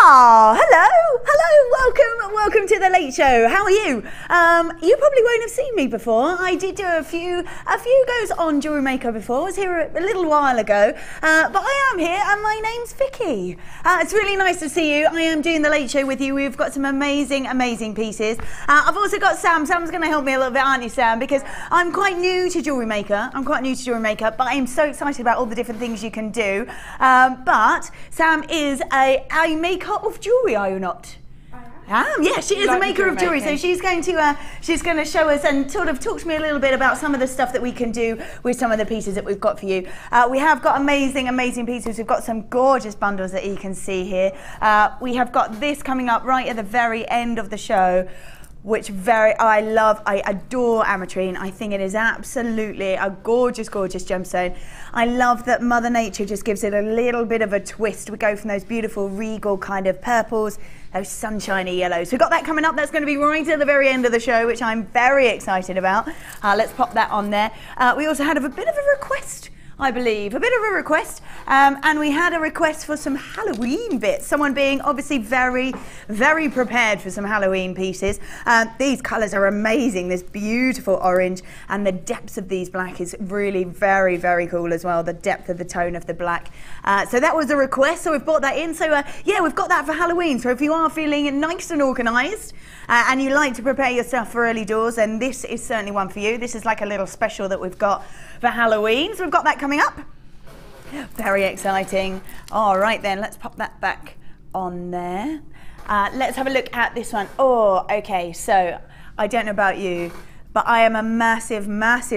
Oh, hello, welcome to the Late Show. How are you? You probably won't have seen me before. I did do a few goes on JewelleryMaker before. I was here a little while ago, but I am here, and my name's Vicky. It's really nice to see you. I am doing the Late Show with you. We've got some amazing pieces. I've also got Sam. Sam's going to help me a little bit, aren't you, Sam? Because I'm quite new to JewelleryMaker. But I'm so excited about all the different things you can do. But Sam is a maker of jewellery, are you not? I am. Yeah, she is a maker of jewellery, so she's going to show us and sort of talk to me a little bit about some of the stuff that we can do with some of the pieces that we've got for you. We have got amazing pieces. We've got some gorgeous bundles that you can see here. We have got this coming up right at the very end of the show, which I love. I adore Aquamarine. I think it is absolutely a gorgeous gemstone. I love that Mother Nature just gives it a little bit of a twist. We go from those beautiful regal kind of purples, those sunshiny yellows. We've got that coming up. That's going to be right at the very end of the show, which I'm very excited about. Let's pop that on there. We also had a bit of a request, I believe, and we had a request for some Halloween bits. Someone being obviously very prepared for some Halloween pieces. These colours are amazing, this beautiful orange, and the depth of these black is really very cool as well, the depth of the tone of the black. So that was a request, so we've brought that in. So yeah, we've got that for Halloween. So if you are feeling nice and organised, and you like to prepare yourself for early doors, then this is certainly one for you. This is like a little special that we've got for Halloween. So we've got that coming up. Very exciting. All right then, let's pop that back on there. Let's have a look at this one. Oh, okay, so I don't know about you, but I am a massive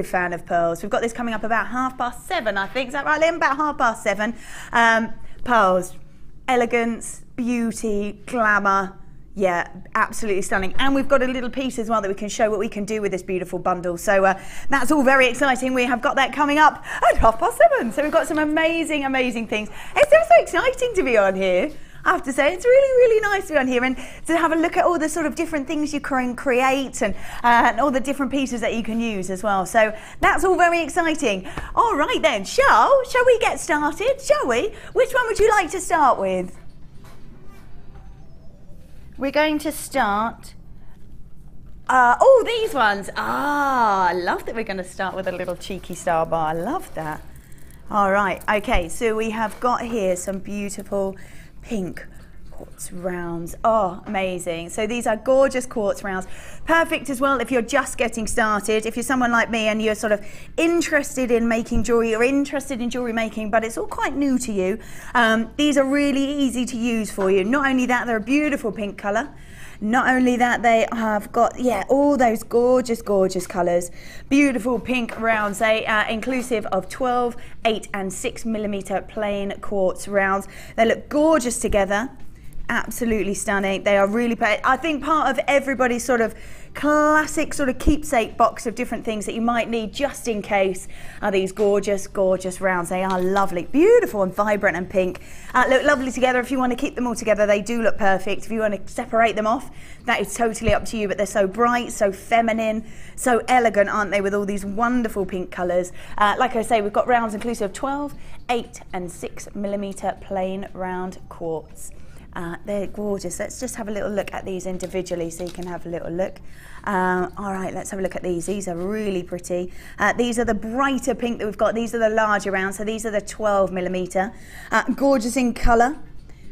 fan of pearls. We've got this coming up about 7:30, I think. Is that right, Liam? About 7:30. Pearls, elegance, beauty, glamour. Yeah, absolutely stunning. And we've got a little piece as well that we can show what we can do with this beautiful bundle. So that's all very exciting. We have got that coming up at 7:30. So we've got some amazing things. It's so exciting to be on here. I have to say, it's really nice to be on here and to have a look at all the sort of different things you can create and all the different pieces that you can use as well. So that's all very exciting. All right then, shall we get started? Shall we? Which one would you like to start with? We're going to start, these ones. I love that we're going to start with a little cheeky star bar. I love that. All right, okay, so we have got here some beautiful pink quartz rounds. Oh, amazing. So these are gorgeous quartz rounds. Perfect as well if you're just getting started. If you're someone like me and you're sort of interested in making jewelry or interested in jewelry making, but it's all quite new to you, these are really easy to use for you. Not only that, they're a beautiful pink colour. Not only that, they have got, yeah, all those gorgeous colours. Beautiful pink rounds. They are inclusive of 12, 8 and 6mm plain quartz rounds. They look gorgeous together. Absolutely stunning. They are really, I think, part of everybody's sort of classic sort of keepsake box of different things that you might need just in case are these gorgeous rounds. They are lovely, beautiful and vibrant and pink. Look lovely together. If you want to keep them all together, they do look perfect. If you want to separate them off, that is totally up to you, but they're so bright, so feminine, so elegant, aren't they, with all these wonderful pink colours. Like I say, we've got rounds inclusive of 12, 8 and 6mm plain round quartz. They're gorgeous. Let's just have a little look at these individually so you can have a little look. All right, let's have a look at these. These are really pretty. These are the brighter pink that we've got. These are the larger rounds, so these are the 12mm. Gorgeous in colour.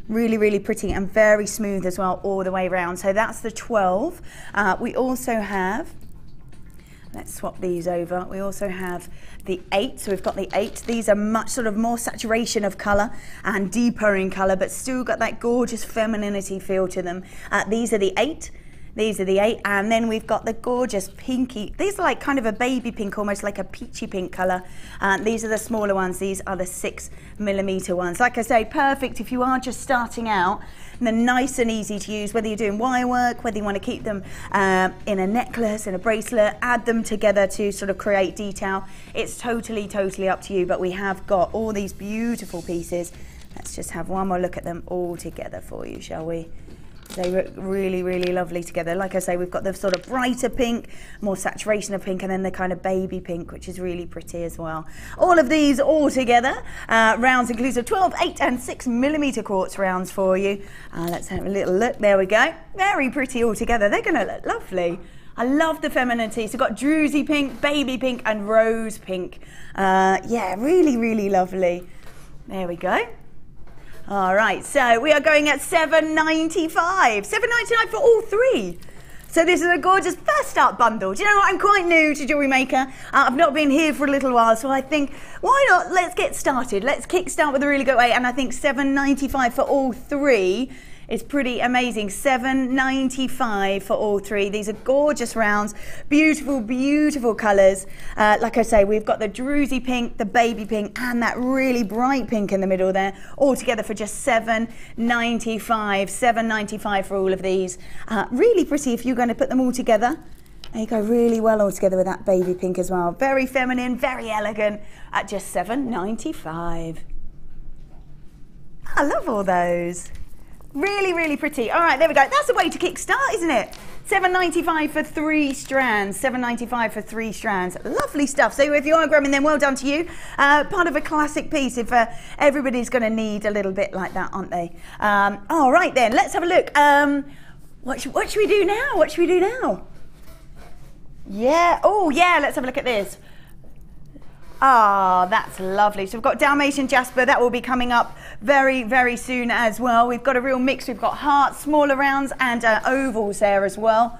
Really pretty and very smooth as well all the way around. So that's the 12. We also have, let's swap these over. We also have the 8, so we've got the 8. These are much sort of more saturation of colour and deeper in colour, but still got that gorgeous femininity feel to them. These are the 8. These are the 8, and then we've got the gorgeous pinky. These are like kind of a baby pink, almost like a peachy pink colour. These are the smaller ones. These are the 6mm ones. Like I say, perfect if you are just starting out. And they're nice and easy to use, whether you're doing wire work, whether you want to keep them in a necklace, in a bracelet, add them together to sort of create detail. It's totally up to you, but we have got all these beautiful pieces. Let's just have one more look at them all together for you, shall we? They look really, really lovely together. Like I say, we've got the sort of brighter pink, more saturation of pink, and then the kind of baby pink, which is really pretty as well. All of these all together, rounds inclusive 12, 8 and 6 millimeter quartz rounds for you. Let's have a little look. There we go. Very pretty all together. They're going to look lovely. I love the femininity. So we've got druzy pink, baby pink and rose pink. Yeah, really, really lovely. There we go. All right, so we are going at $7.95. $7.95 for all three. So this is a gorgeous first up bundle. Do you know what? I'm quite new to JewelleryMaker. I've not been here for a little while, so I think, why not? Let's get started. Let's kickstart with a really good way. And I think $7.95 for all three is pretty amazing. $7.95 for all three. These are gorgeous rounds, beautiful, beautiful colours. Like I say, we've got the druzy pink, the baby pink, and that really bright pink in the middle there, all together for just $7.95. $7.95 for all of these. Really pretty if you're going to put them all together. They go really well all together with that baby pink as well. Very feminine, very elegant at just $7.95. I love all those. Really, really pretty. All right, there we go. That's the way to kickstart, isn't it? $7.95 for 3 strands. $7.95 for 3 strands. Lovely stuff. So if you are grabbing them, well done to you. Part of a classic piece if everybody's going to need a little bit like that, aren't they? All right then, let's have a look. What should we do now? What should we do now? Yeah. Oh, yeah. Let's have a look at this. Ah, that's lovely. So we've got Dalmatian Jasper, that will be coming up very, very soon as well. We've got a real mix. We've got hearts, smaller rounds and ovals there as well.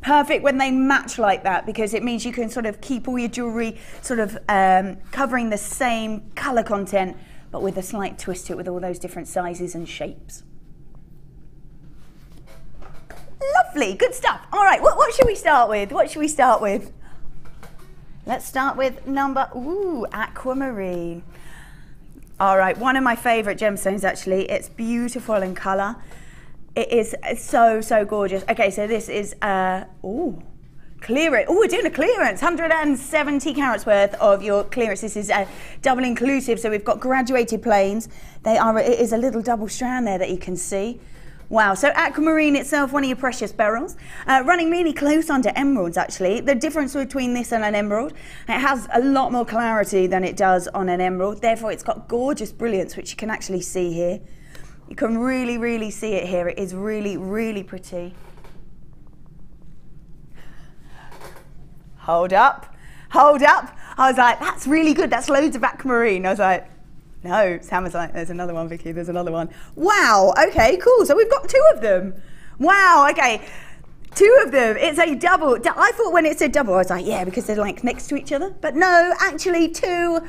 Perfect when they match like that, because it means you can sort of keep all your jewellery sort of covering the same colour content, but with a slight twist to it with all those different sizes and shapes. Lovely, good stuff. All right, what should we start with? What should we start with? Let's start with Aquamarine. All right, one of my favorite gemstones actually. It's beautiful in color. It's so, so gorgeous. Okay, so this is, clearance. Oh, we're doing a clearance. 170 carats worth of your clearance. This is double inclusive. So we've got graduated planes. It is a little double strand there that you can see. Wow, so Aquamarine itself, one of your precious beryls, running really close under emeralds actually. The difference between this and an emerald, it has a lot more clarity than it does on an emerald, therefore it's got gorgeous brilliance, which you can actually see here. You can really, really see it here. It is really, really pretty. Hold up, hold up. I was like, that's really good, that's loads of Aquamarine. I was like, no, Sam was like, there's another one, Vicky, there's another one. Wow, okay, cool. So we've got 2 of them. Wow, okay, 2 of them. It's a double. I thought when it said double, I was like, yeah, because they're like next to each other. But no, actually 2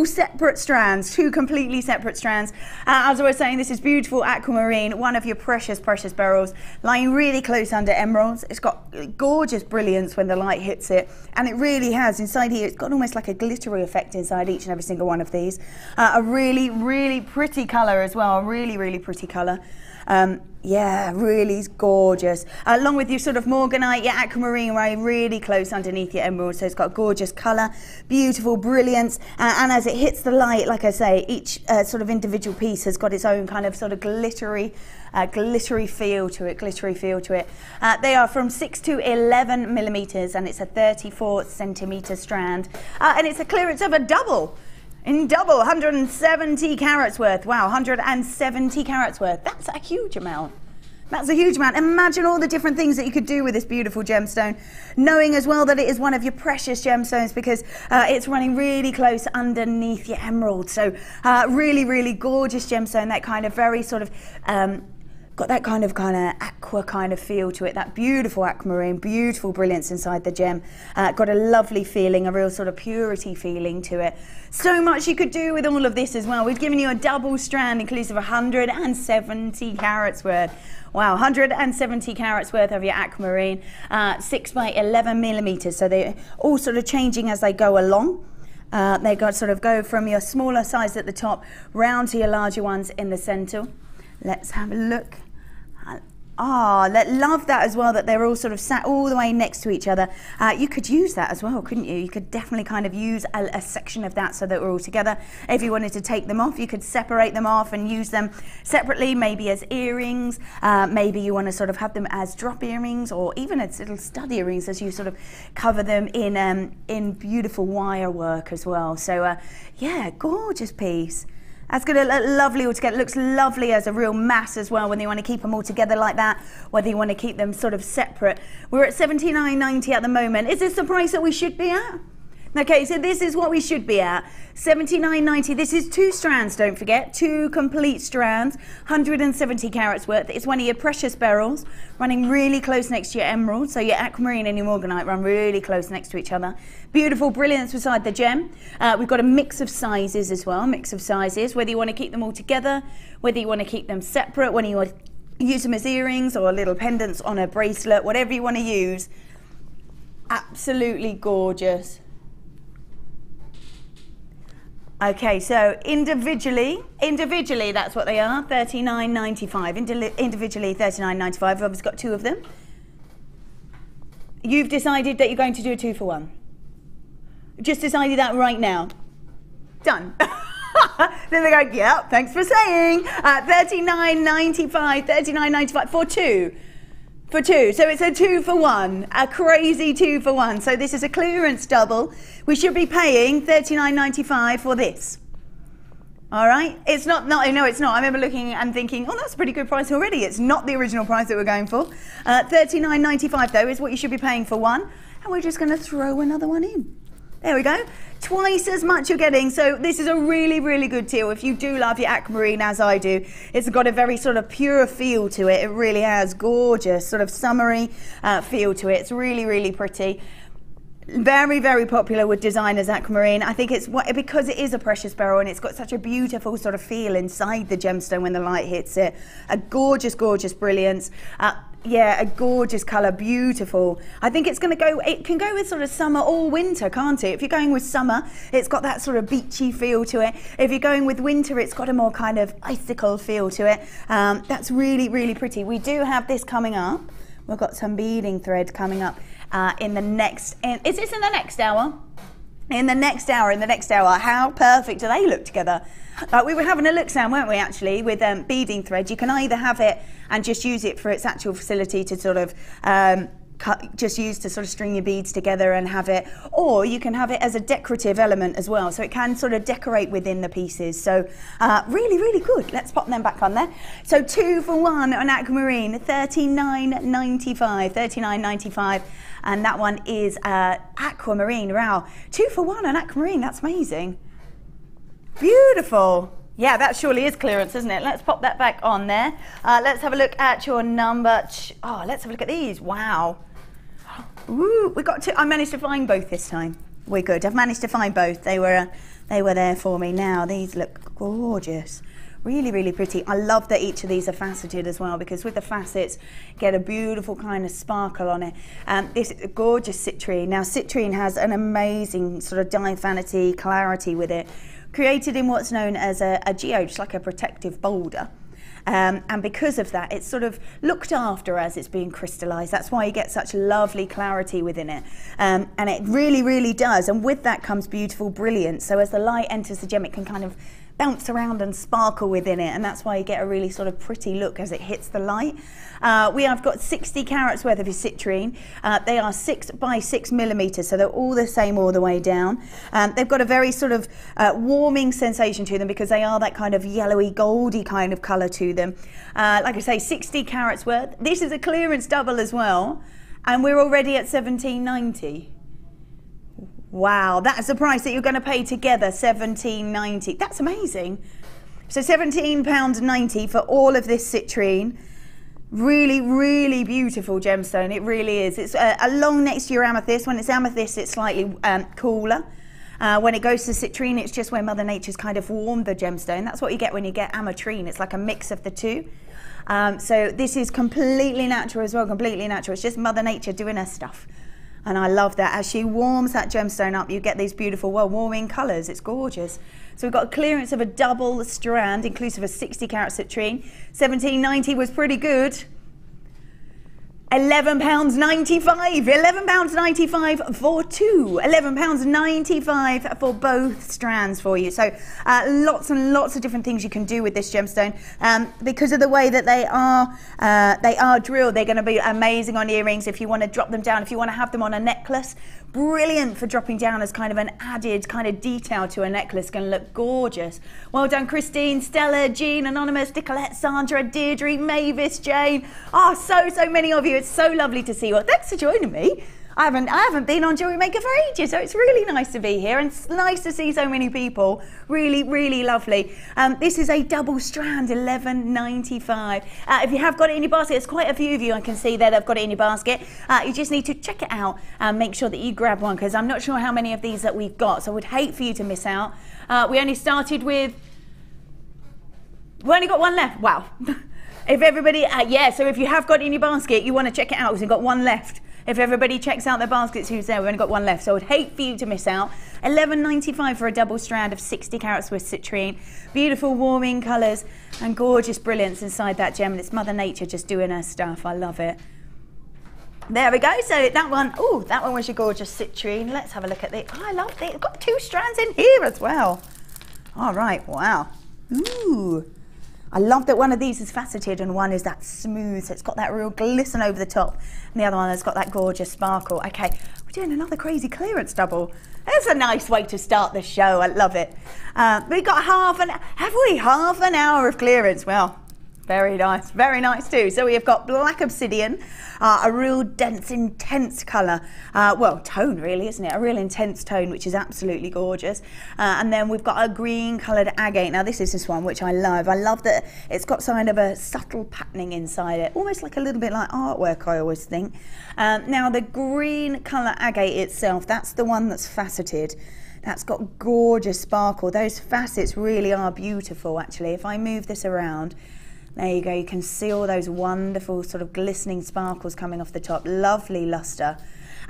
separate strands, 2 completely separate strands. As I was saying, this is beautiful Aquamarine, one of your precious, precious beryls, lying really close under emeralds. It's got gorgeous brilliance when the light hits it, and it really has. Inside here, it's got almost like a glittery effect inside each and every single one of these. A really, really pretty colour as well, a really, really pretty colour. Yeah, really gorgeous. Along with your sort of morganite, your aquamarine right really close underneath your emerald, so it's got gorgeous colour, beautiful brilliance, and as it hits the light, like I say, each sort of individual piece has got its own kind of sort of glittery feel to it, They are from 6 to 11 millimetres, and it's a 34 centimetre strand, and it's a clearance of a double. In double, 170 carats worth. Wow, 170 carats worth. That's a huge amount. That's a huge amount. Imagine all the different things that you could do with this beautiful gemstone, knowing as well that it is one of your precious gemstones because it's running really close underneath your emerald. So really, really gorgeous gemstone, that kind of very sort of, got that kind of aqua kind of feel to it, that beautiful aquamarine, beautiful brilliance inside the gem. Got a lovely feeling, a real sort of purity feeling to it. So much you could do with all of this as well. We've given you a double strand inclusive of 170 carats worth. Wow, 170 carats worth of your aquamarine, 6 by 11 millimetres. So they're all sort of changing as they go along. They sort of go from your smaller size at the top round to your larger ones in the centre. Let's have a look. Love that as well, that they're all sort of sat all the way next to each other. You could use that as well, couldn't you? You could definitely kind of use a section of that so that we're all together. If you wanted to take them off, you could separate them off and use them separately, maybe as earrings. Maybe you want to sort of have them as drop earrings, or even as little stud earrings as you sort of cover them in beautiful wire work as well. So yeah, gorgeous piece. That's going to look lovely all together. It looks lovely as a real mass as well when you want to keep them all together like that, whether you want to keep them sort of separate. We're at $79.90 at the moment. Is this the price that we should be at? Okay, so this is what we should be at. $79.90. This is 2 strands, don't forget. 2 complete strands, 170 carats worth. It's one of your precious beryls, running really close next to your emerald. So your aquamarine and your morganite run really close next to each other. Beautiful brilliance beside the gem. We've got a mix of sizes as well, mix of sizes, whether you want to keep them all together, whether you want to keep them separate, whether you want to use them as earrings or little pendants on a bracelet, whatever you want to use. Absolutely gorgeous. Okay, so individually, that's what they are, $39.95. Individually, $39.95. I've obviously got 2 of them. You've decided that you're going to do a 2 for 1. Just decided that right now. Done. Then they go, yeah, thanks for saying. $39.95, $39.95 for 2. For 2, so it's a 2 for 1, a crazy 2 for 1. So this is a clearance double. We should be paying $39.95 for this. All right, it's not, no, it's not. I remember looking and thinking, oh, that's a pretty good price already. It's not the original price that we're going for. $39.95 though is what you should be paying for 1. And we're just going to throw another one in. There we go. Twice as much you're getting. So this is a really, really good deal. If you do love your aquamarine, as I do, it's got a very sort of pure feel to it. It really has gorgeous sort of summery feel to it. It's really, really pretty. Very, very popular with designers, aquamarine. I think it's because it is a precious beryl and it's got such a beautiful sort of feel inside the gemstone when the light hits it. A gorgeous, gorgeous brilliance. Yeah, a gorgeous colour, beautiful. I think it's going to go, it can go with sort of summer or winter, can't it? If you're going with summer, it's got that sort of beachy feel to it. If you're going with winter, it's got a more kind of icicle feel to it. That's really, really pretty. We do have this coming up. We've got some beading thread coming up in the next, is this in the next hour? In the next hour, how perfect do they look together? We were having a look, Sam, weren't we, actually, with beading thread. You can either have it and just use it for its actual facility to sort of just use to sort of string your beads together and have it, or you can have it as a decorative element as well, so it can sort of decorate within the pieces. So really, really good. Let's pop them back on there. So 2 for 1 on aquamarine, $39.95, $39.95. And that one is aquamarine. Wow, 2 for 1 on aquamarine. That's amazing. Beautiful. Yeah, that surely is clearance, isn't it? Let's pop that back on there. Let's have a look at your number. Oh, let's have a look at these. Wow. Ooh, we got to. I managed to find both this time. We're good. I've managed to find both. They were there for me. Now these look gorgeous. Really, really pretty. I love that each of these are faceted as well, because with the facets, get a beautiful kind of sparkle on it. This is a gorgeous citrine. Now, citrine has an amazing sort of diaphanity, clarity with it, created in what's known as a geode, just like a protective boulder. And because of that, it's sort of looked after as it's being crystallized. That's why you get such lovely clarity within it. And it really, really does. And with that comes beautiful brilliance. So as the light enters the gem, it can kind of bounce around and sparkle within it, and that's why you get a really sort of pretty look as it hits the light. We have got 60 carats worth of your citrine. They are 6 by 6 millimeters, so they're all the same all the way down. They've got a very sort of warming sensation to them because they are that kind of yellowy, goldy kind of color to them. Like I say, 60 carats worth. This is a clearance double as well, and we're already at $17.90. Wow, that's the price that you're going to pay together, $17.90. That's amazing. So £17.90 for all of this citrine. Really, really beautiful gemstone. It really is. It's along next to your amethyst. When it's amethyst, it's slightly cooler. When it goes to citrine, it's just where Mother Nature's kind of warmed the gemstone. That's what you get when you get ametrine. It's like a mix of the two. So this is completely natural as well, completely natural. It's just Mother Nature doing her stuff. And I love that. As she warms that gemstone up, you get these beautiful, warming colours. It's gorgeous. So we've got a clearance of a double strand, inclusive of 60 carat citrine. $17.90 was pretty good. £11.95, £11.95 for two, £11.95 for both strands for you. So lots and lots of different things you can do with this gemstone. Because of the way that they are drilled, they're going to be amazing on earrings. If you want to drop them down, if you want to have them on a necklace, brilliant for dropping down as kind of an added kind of detail to a necklace. Going to look gorgeous. Well done, Christine, Stella, Jean, Anonymous, Nicolette, Sandra, Deirdre, Mavis, Jane. Oh, so many of you. It's so lovely to see you. Well, thanks for joining me. I haven't been on JewelleryMaker for ages, so it's really nice to be here and it's nice to see so many people. Really lovely. This is a double strand, $11.95. If you have got it in your basket, there's quite a few of you I can see that have got it in your basket. You just need to check it out and make sure that you grab one, because I'm not sure how many of these that we've got, so I would hate for you to miss out. We only started with, we only got one left. Wow. If everybody, yeah, so if you have got it in your basket, you want to check it out because we've got one left. If everybody checks out their baskets, who's there? We've only got one left, so I would hate for you to miss out. $11.95 for a double strand of 60 carat Swiss citrine. Beautiful warming colours and gorgeous brilliance inside that gem. And it's Mother Nature just doing her stuff. I love it. There we go. So that one, oh, that one was your gorgeous citrine. Let's have a look at it. Oh, I love it. It's got two strands in here as well. All right, wow. Ooh. I love that one of these is faceted and one is that smooth, so it's got that real glisten over the top, and the other one has got that gorgeous sparkle. Okay, we're doing another crazy clearance double. That's a nice way to start the show. I love it. We got half an hour of clearance. Well, very nice too. So we have got black obsidian, a real dense, intense colour. Well, tone really, isn't it? A real intense tone, which is absolutely gorgeous. And then we've got a green coloured agate. Now this is this one, which I love. I love that it's got kind of a subtle patterning inside it, almost like a little bit like artwork, I always think. Now the green colour agate itself, that's the one that's faceted. That's got gorgeous sparkle. Those facets really are beautiful, actually. If I move this around, there you go, you can see all those wonderful sort of glistening sparkles coming off the top. Lovely luster.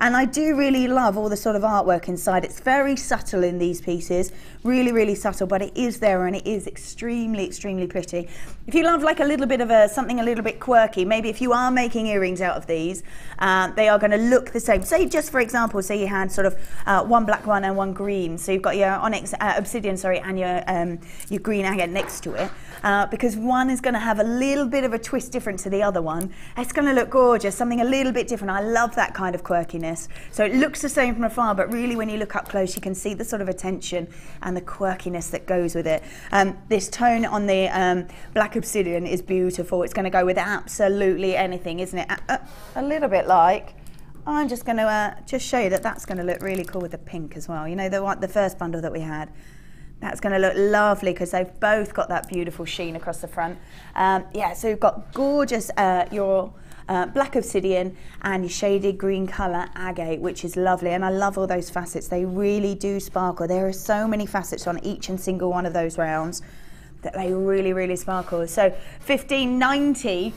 And I do really love all the sort of artwork inside. It's very subtle in these pieces, really subtle, but it is there and it is extremely pretty. If you love like a little bit of something a little bit quirky, maybe if you are making earrings out of these, they are going to look the same. Say just for example, say you had sort of one black one and one green. So you've got your onyx, obsidian, sorry, and your green agate next to it. Because one is going to have a little bit of a twist different to the other one. It's going to look gorgeous, something a little bit different. I love that kind of quirkiness. So it looks the same from afar, but really when you look up close, you can see the sort of attention and the quirkiness that goes with it. This tone on the black obsidian is beautiful. It's going to go with absolutely anything, isn't it? A little bit like, I'm just going to just show you that that's going to look really cool with the pink as well. You know, the first bundle that we had. That's going to look lovely because they've both got that beautiful sheen across the front. Yeah, so you've got gorgeous your black obsidian and your shaded green colour agate, which is lovely. And I love all those facets. They really do sparkle. There are so many facets on each and single one of those rounds that they really sparkle. So $15.90.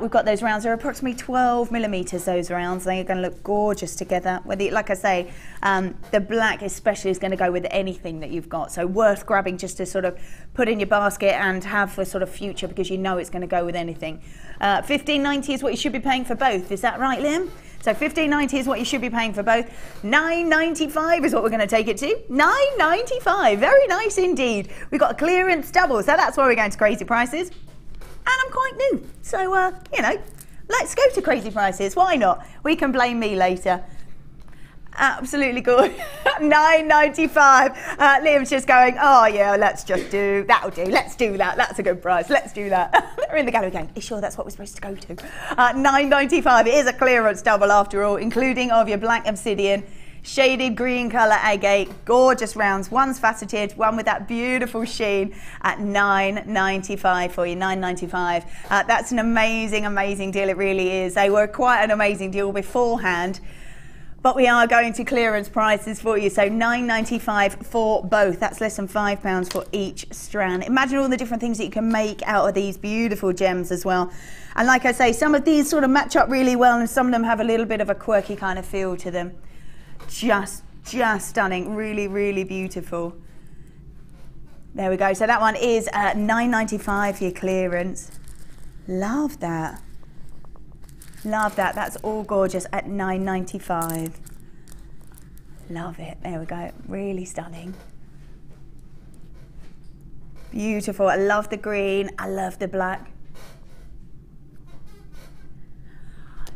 We've got those rounds. They're approximately 12 millimeters, those rounds. They're going to look gorgeous together. Whether, like I say, the black especially is going to go with anything that you've got. So worth grabbing just to sort of put in your basket and have for sort of future, because you know it's going to go with anything. $15.90 is what you should be paying for both. Is that right, Liam? So $15.90 is what you should be paying for both. $9.95 is what we're going to take it to. $9.95. Very nice indeed. We've got a clearance double, so that's why we're going to crazy prices. And I'm quite new, so you know, let's go to crazy prices. Why not? We can blame me later. Absolutely good. $9.95. Liam's just going, oh yeah, let's just do, that'll do, let's do that, that's a good price, let's do that. They're in the gallery going, are you sure that's what we're supposed to go to? $9.95. It is a clearance double after all, including of your black obsidian, shaded green colour agate, gorgeous rounds. One's faceted, one with that beautiful sheen at $9.95 for you, $9.95. That's an amazing deal, it really is. They were quite an amazing deal beforehand, but we are going to clearance prices for you. So $9.95 for both. That's less than £5 for each strand. Imagine all the different things that you can make out of these beautiful gems as well. And like I say, some of these sort of match up really well, and some of them have a little bit of a quirky kind of feel to them. Just stunning, really beautiful. There we go. So that one is $9.95 for your clearance. Love that. Love that. That's all gorgeous at $9.95. Love it. There we go. Really stunning. Beautiful. I love the green. I love the black.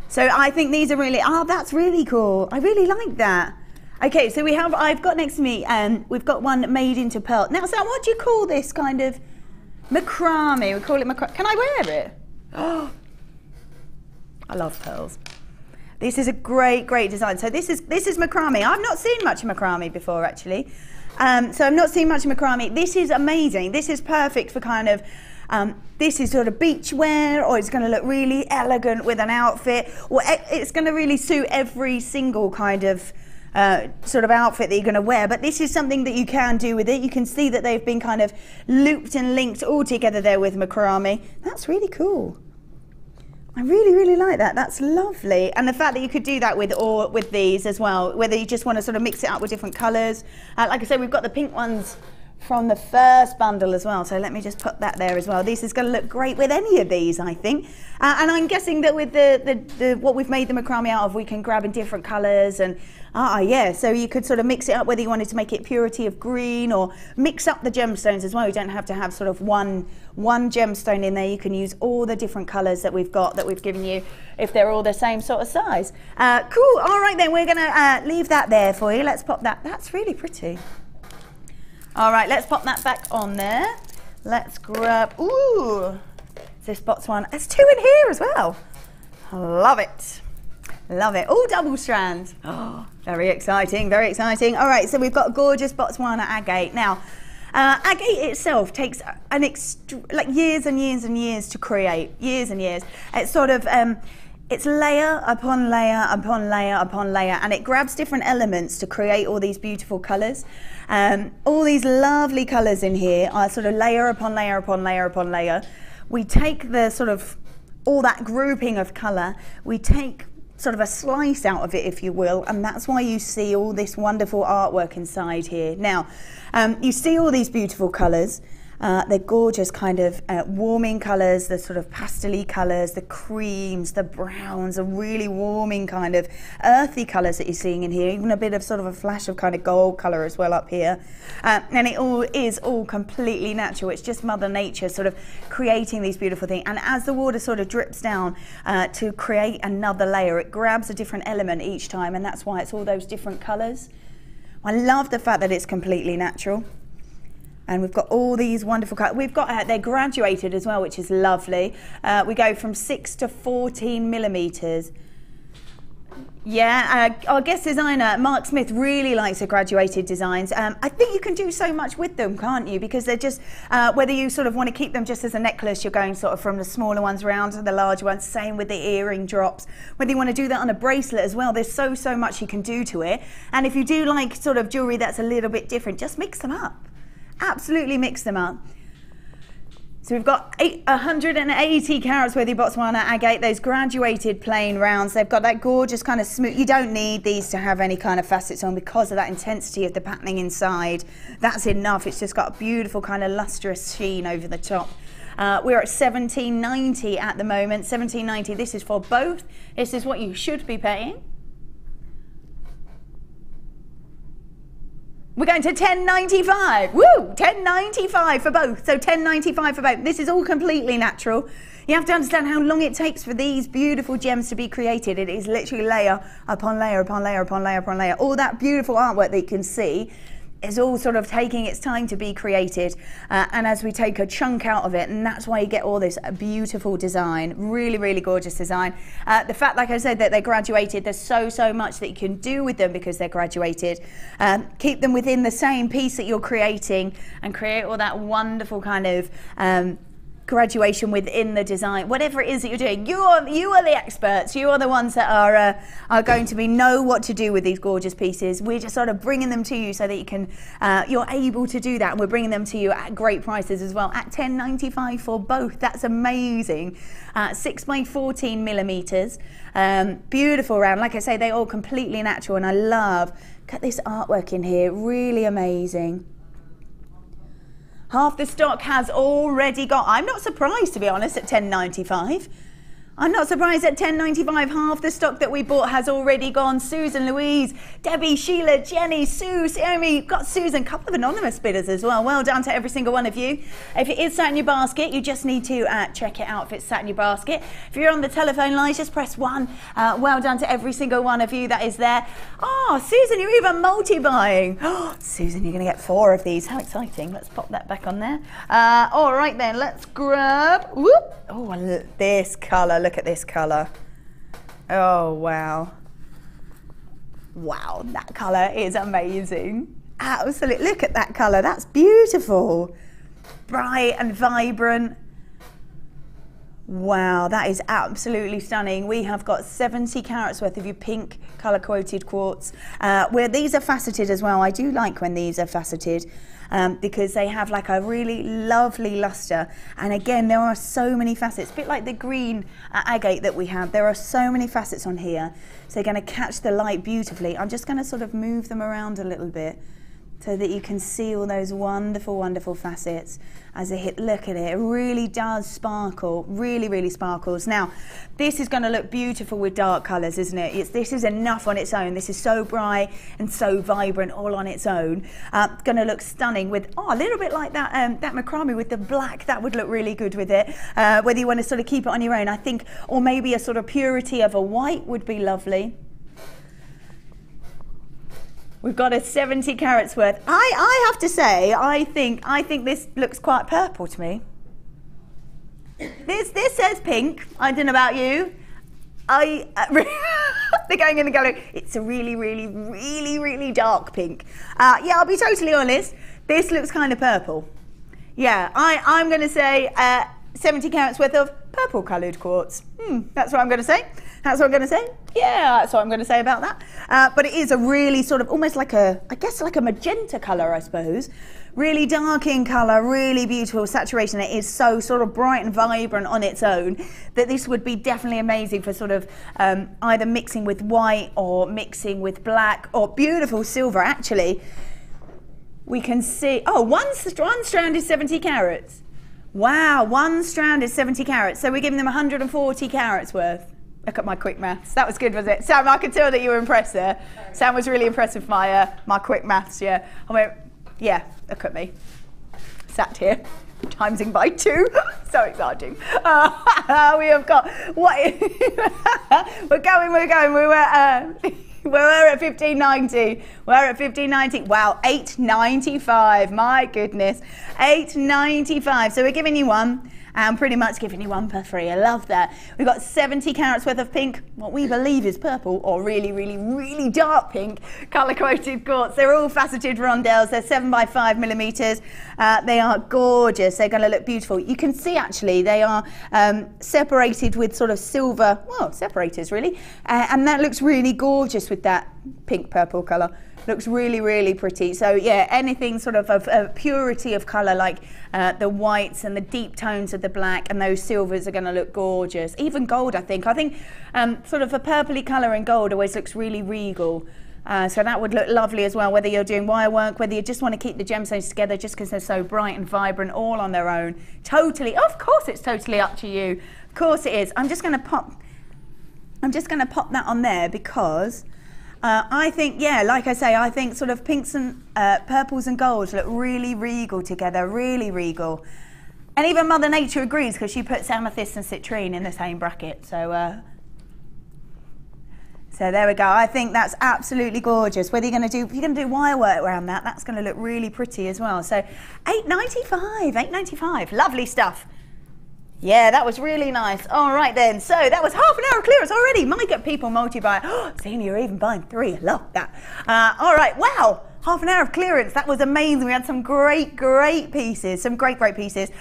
So I think these are really, oh, that's really cool. I really like that. Okay, so I've got next to me, we've got one made into pearl. Now, Sam, what do you call this kind of macrame? We call it macrame. Can I wear it? Oh, I love pearls. This is a great, great design. So this is macrame. I've not seen much macrame before, actually. So I've not seen much macrame. This is amazing. This is perfect for kind of, this is sort of beach wear, or it's going to look really elegant with an outfit, or it's going to really suit every single kind of sort of outfit that you're going to wear. But this is something that you can do with it. You can see that they've been kind of looped and linked all together there with macrame. That's really cool. I really, really like that. That's lovely. And the fact that you could do that with these as well, whether you just want to sort of mix it up with different colours. Like I said, we've got the pink ones from the first bundle as well. So let me just put that there as well. This is going to look great with any of these, I think. And I'm guessing that with the what we've made the macrame out of, we can grab in different colours and yeah, so you could sort of mix it up, whether you wanted to make it purity of green or mix up the gemstones as well. You don't have to have sort of one gemstone in there. You can use all the different colours that we've got, that we've given you, if they're all the same sort of size. Cool, all right then, we're gonna leave that there for you. Let's pop that, that's really pretty. All right, let's pop that back on there. Let's grab, ooh, this Botswana. There's two in here as well. Love it. Love it. All double strands. Oh, very exciting, very exciting. All right, so we've got a gorgeous Botswana agate. Now, agate itself takes like years and years and years to create, years and years. It's sort of, it's layer upon layer upon layer upon layer, and it grabs different elements to create all these beautiful colours. All these lovely colours in here are sort of layer upon layer upon layer upon layer. We take the sort of, all that grouping of colour, we take sort of a slice out of it, if you will, and that's why you see all this wonderful artwork inside here. Now, you see all these beautiful colours. They're gorgeous kind of warming colours, the sort of pastel-y colours, the creams, the browns, the really warming kind of earthy colours that you're seeing in here, even a bit of sort of a flash of kind of gold colour as well up here. And it all is all completely natural. It's just Mother Nature sort of creating these beautiful things. And as the water sort of drips down to create another layer, it grabs a different element each time, and that's why it's all those different colours. I love the fact that it's completely natural. And we've got all these wonderful colours. We've got, they're graduated as well, which is lovely. We go from 6 to 14 millimetres. Yeah, our guest designer, Mark Smith, really likes the graduated designs. I think you can do so much with them, can't you? Because they're just, whether you sort of want to keep them just as a necklace, you're going sort of from the smaller ones around to the larger ones, same with the earring drops. Whether you want to do that on a bracelet as well, there's so much you can do to it. And if you do like sort of jewellery that's a little bit different, just mix them up. Absolutely mix them up. So we've got 180 carats worth of Botswana agate, those graduated plain rounds. They've got that gorgeous kind of smooth, you don't need these to have any kind of facets on because of that intensity of the patterning inside. That's enough. It's just got a beautiful kind of lustrous sheen over the top. We're at $17.90 at the moment, $17.90. This is for both. This is what you should be paying. We're going to $10.95. Woo! $10.95 for both. So $10.95 for both. This is all completely natural. You have to understand how long it takes for these beautiful gems to be created. It is literally layer upon layer upon layer upon layer upon layer. All that beautiful artwork that you can see is all sort of taking its time to be created, and as we take a chunk out of it, and that's why you get all this beautiful design, really gorgeous design. The fact, like I said, that they're graduated, there's so much that you can do with them because they're graduated. Keep them within the same piece that you're creating and create all that wonderful kind of graduation within the design. Whatever it is that you're doing, you are the experts. You are the ones that are going to know what to do with these gorgeous pieces. We're just sort of bringing them to you so that you can you're able to do that, and we're bringing them to you at great prices as well, at $10.95 for both. That's amazing. 6 by 14 millimeters, beautiful round. Like I say, they're all completely natural, and I love, look at this artwork in here, really amazing. Half the stock has already got. I'm not surprised, to be honest, at $10.95. I'm not surprised at $10.95. Half the stock that we bought has already gone. Susan, Louise, Debbie, Sheila, Jenny, Sue, Naomi, got Susan, a couple of anonymous bidders as well. Well done to every single one of you. If it is sat in your basket, you just need to check it out if it's sat in your basket. If you're on the telephone lines, just press 1. Well done to every single one of you that is there. Oh, Susan, you're even multi-buying. Oh, Susan, you're going to get 4 of these. How exciting. Let's pop that back on there. All right then, let's grab, whoop. Oh, look, this colour. Look at this colour. Oh, wow. Wow, that colour is amazing. Absolutely, look at that colour. That's beautiful. Bright and vibrant. Wow, that is absolutely stunning. We have got 70 carats worth of your pink colour quoted quartz. Where these are faceted as well. I do like when these are faceted. Because they have like a really lovely luster, and again there are so many facets, a bit like the green agate that we have. There are so many facets on here, so they're going to catch the light beautifully. I'm just going to sort of move them around a little bit so that you can see all those wonderful, wonderful facets as they hit. Look at it, it really does sparkle, really sparkles. Now, this is going to look beautiful with dark colours, isn't it? This is enough on its own. This is so bright and so vibrant all on its own. Going to look stunning with, a little bit like that that macrame with the black. That would look really good with it. Whether you want to sort of keep it on your own, I think, or maybe a sort of purity of a white would be lovely. We've got a 70 carats worth. I have to say, I think this looks quite purple to me. This says pink. I don't know about you. They're going in the gallery. It's a really dark pink. Yeah, I'll be totally honest. This looks kind of purple. Yeah, I'm going to say 70 carats worth of purple coloured quartz. That's what I'm going to say. That's what I'm going to say. Yeah, that's what I'm going to say about that. But it is a really sort of almost like a, I guess like a magenta colour, I suppose. Really dark in colour, really beautiful saturation. It is so sort of bright and vibrant on its own that this would be definitely amazing for sort of either mixing with white or mixing with black or beautiful silver. Actually, we can see, one strand is 70 carats. Wow, 1 strand is 70 carats. So we're giving them 140 carats worth. Look at my quick maths. That was good, was it? Sam, I could tell that you were impressed there. Sam was really impressed with my quick maths, yeah. I went, yeah, look at me. Sat here, timesing by 2. So exciting. We have got, what? we're going. We were at 15.90. We're at 15.90. Wow, 8.95. My goodness, 8.95. So we're giving you one. And pretty much giving you one for free. I love that. We've got 70 carats worth of pink, what we believe is purple, or really dark pink, colour quoted quartz. They're all faceted rondelles. They're 7 by 5 millimetres. They are gorgeous. They're going to look beautiful. You can see actually they are separated with sort of silver, well, separators really. And that looks really gorgeous with that pink purple colour. Looks really pretty. So yeah, anything sort of purity of colour like the whites and the deep tones of the black and those silvers are going to look gorgeous. Even gold, I think sort of a purpley colour in gold always looks really regal. So that would look lovely as well, whether you're doing wire work, whether you just want to keep the gemstones together just because they're so bright and vibrant all on their own. Totally, of course it's totally up to you. Of course it is. I'm just going to pop that on there because I think, yeah, like I say, I think sort of pinks and purples and golds look really regal together, really regal. And even Mother Nature agrees because she puts amethyst and citrine in the same bracket. So there we go. I think that's absolutely gorgeous. Whether if you're going to do wire work around that, that's going to look really pretty as well. So $8.95, lovely stuff. Yeah, that was really nice. All right then, so that was half an hour of clearance already. Might get people multi-buy. Oh, seeing you're even buying 3, I love that. All right, wow, half an hour of clearance. That was amazing. We had some great pieces, some great pieces.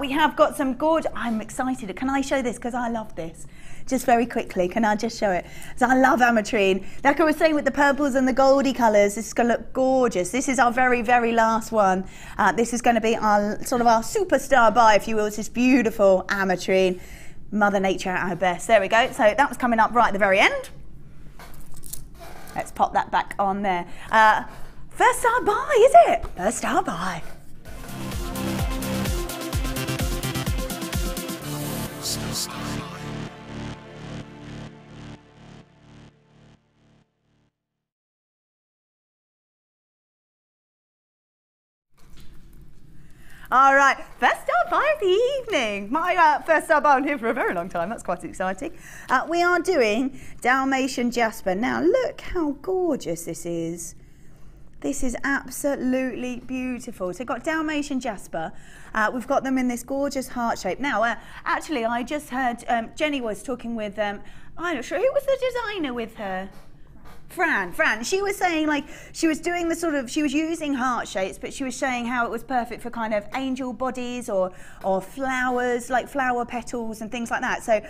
We have got some good, I'm excited. Can I show this? Because I love this. Just very quickly, can I just show it? So I love ametrine. Like I was saying with the purples and the goldy colours, this is going to look gorgeous. This is our very last one. This is going to be our sort of our superstar buy, if you will. It's this beautiful ametrine. Mother Nature at her best. There we go. So that was coming up right at the very end. Let's pop that back on there. First star buy, is it? First star buy. All right, first up of the evening. My first sub on here for a very long time. That's quite exciting. We are doing Dalmatian Jasper. Now, look how gorgeous this is. This is absolutely beautiful. So we've got Dalmatian Jasper. We've got them in this gorgeous heart shape. Now, actually, I just heard Jenny was talking with, I'm not sure, who was the designer with her? Fran. She was saying, like, she was doing the sort of, she was using heart shapes, but she was saying how it was perfect for kind of angel bodies or flowers, like flower petals and things like that. So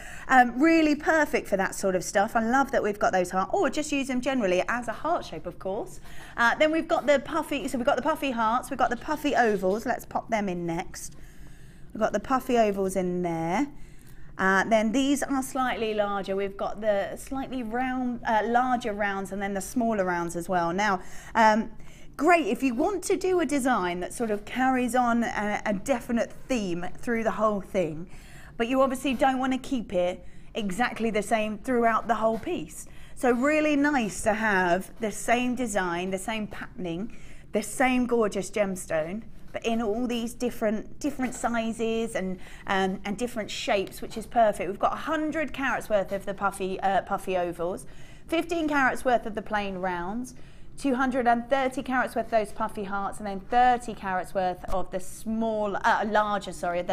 really perfect for that sort of stuff. I love that we've got those heart, or just use them generally as a heart shape, of course. Then we've got the puffy, so we've got the puffy hearts, we've got the puffy ovals. Let's pop them in next. We've got the puffy ovals in there. Then these are slightly larger. We've got the slightly round, larger rounds, and then the smaller rounds as well. Now, great if you want to do a design that sort of carries on a definite theme through the whole thing, but you obviously don't want to keep it exactly the same throughout the whole piece. So really nice to have the same design, the same patterning, the same gorgeous gemstone, but in all these different sizes and different shapes, which is perfect. We've got 100 carats worth of the puffy ovals, 15 carats worth of the plain rounds, 230 carats worth of those puffy hearts, and then 30 carats worth of the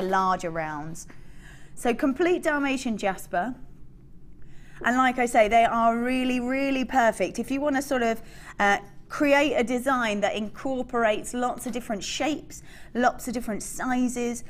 larger rounds. So complete Dalmatian Jasper. And like I say, they are really, really perfect. If you want to sort of create a design that incorporates lots of different shapes, lots of different sizes.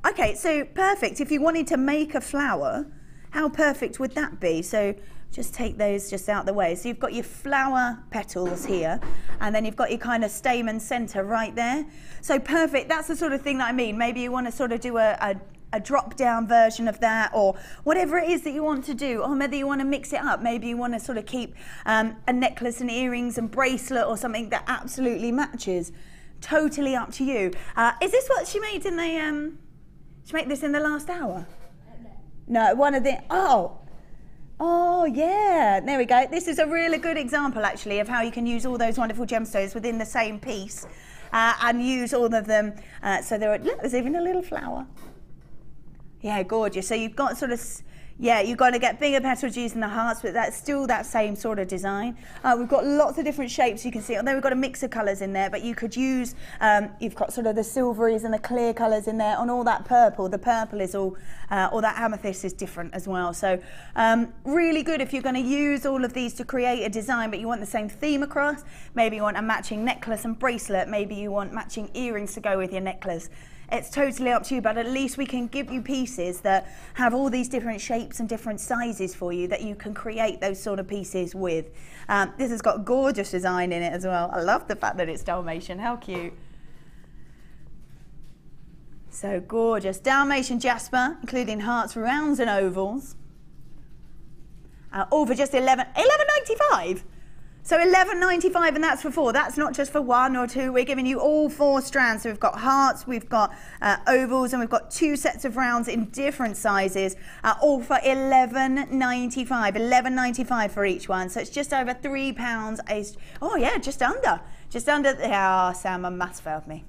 Okay, so perfect. If you wanted to make a flower, how perfect would that be? So just take those just out the way. So you've got your flower petals here, and then you've got your kind of stamen center right there. So perfect. That's the sort of thing that I mean. Maybe you want to sort of do a drop-down version of that, or whatever it is that you want to do, or maybe you want to mix it up. Maybe you want to sort of keep a necklace and earrings and bracelet or something that absolutely matches. Totally up to you. Is this what she made in the, she made this in the last hour? No, one of the, oh yeah, there we go. This is a really good example actually of how you can use all those wonderful gemstones within the same piece and use all of them. So there's even a little flower. Yeah, gorgeous. So you've got sort of, yeah, you've got to get bigger petals using the hearts, but that's still that same sort of design. We've got lots of different shapes you can see, although we've got a mix of colours in there, but you could use, you've got sort of the silveries and the clear colours in there, and all that purple. The purple is all that amethyst is different as well. So really good if you're going to use all of these to create a design, but you want the same theme across. Maybe you want a matching necklace and bracelet. Maybe you want matching earrings to go with your necklace. It's totally up to you, but at least we can give you pieces that have all these different shapes and different sizes for you that you can create those sort of pieces with. This has got gorgeous design in it as well. I love the fact that it's Dalmatian. How cute. So gorgeous. Dalmatian Jasper, including hearts, rounds and ovals. All for just $11.95. So $11.95, and that's for 4. That's not just for 1 or 2. We're giving you all 4 strands. So we've got hearts, we've got ovals, and we've got 2 sets of rounds in different sizes, all for $11.95. $11.95 for each one. So it's just over £3. Oh yeah, just under. Oh, Sam, my maths failed me.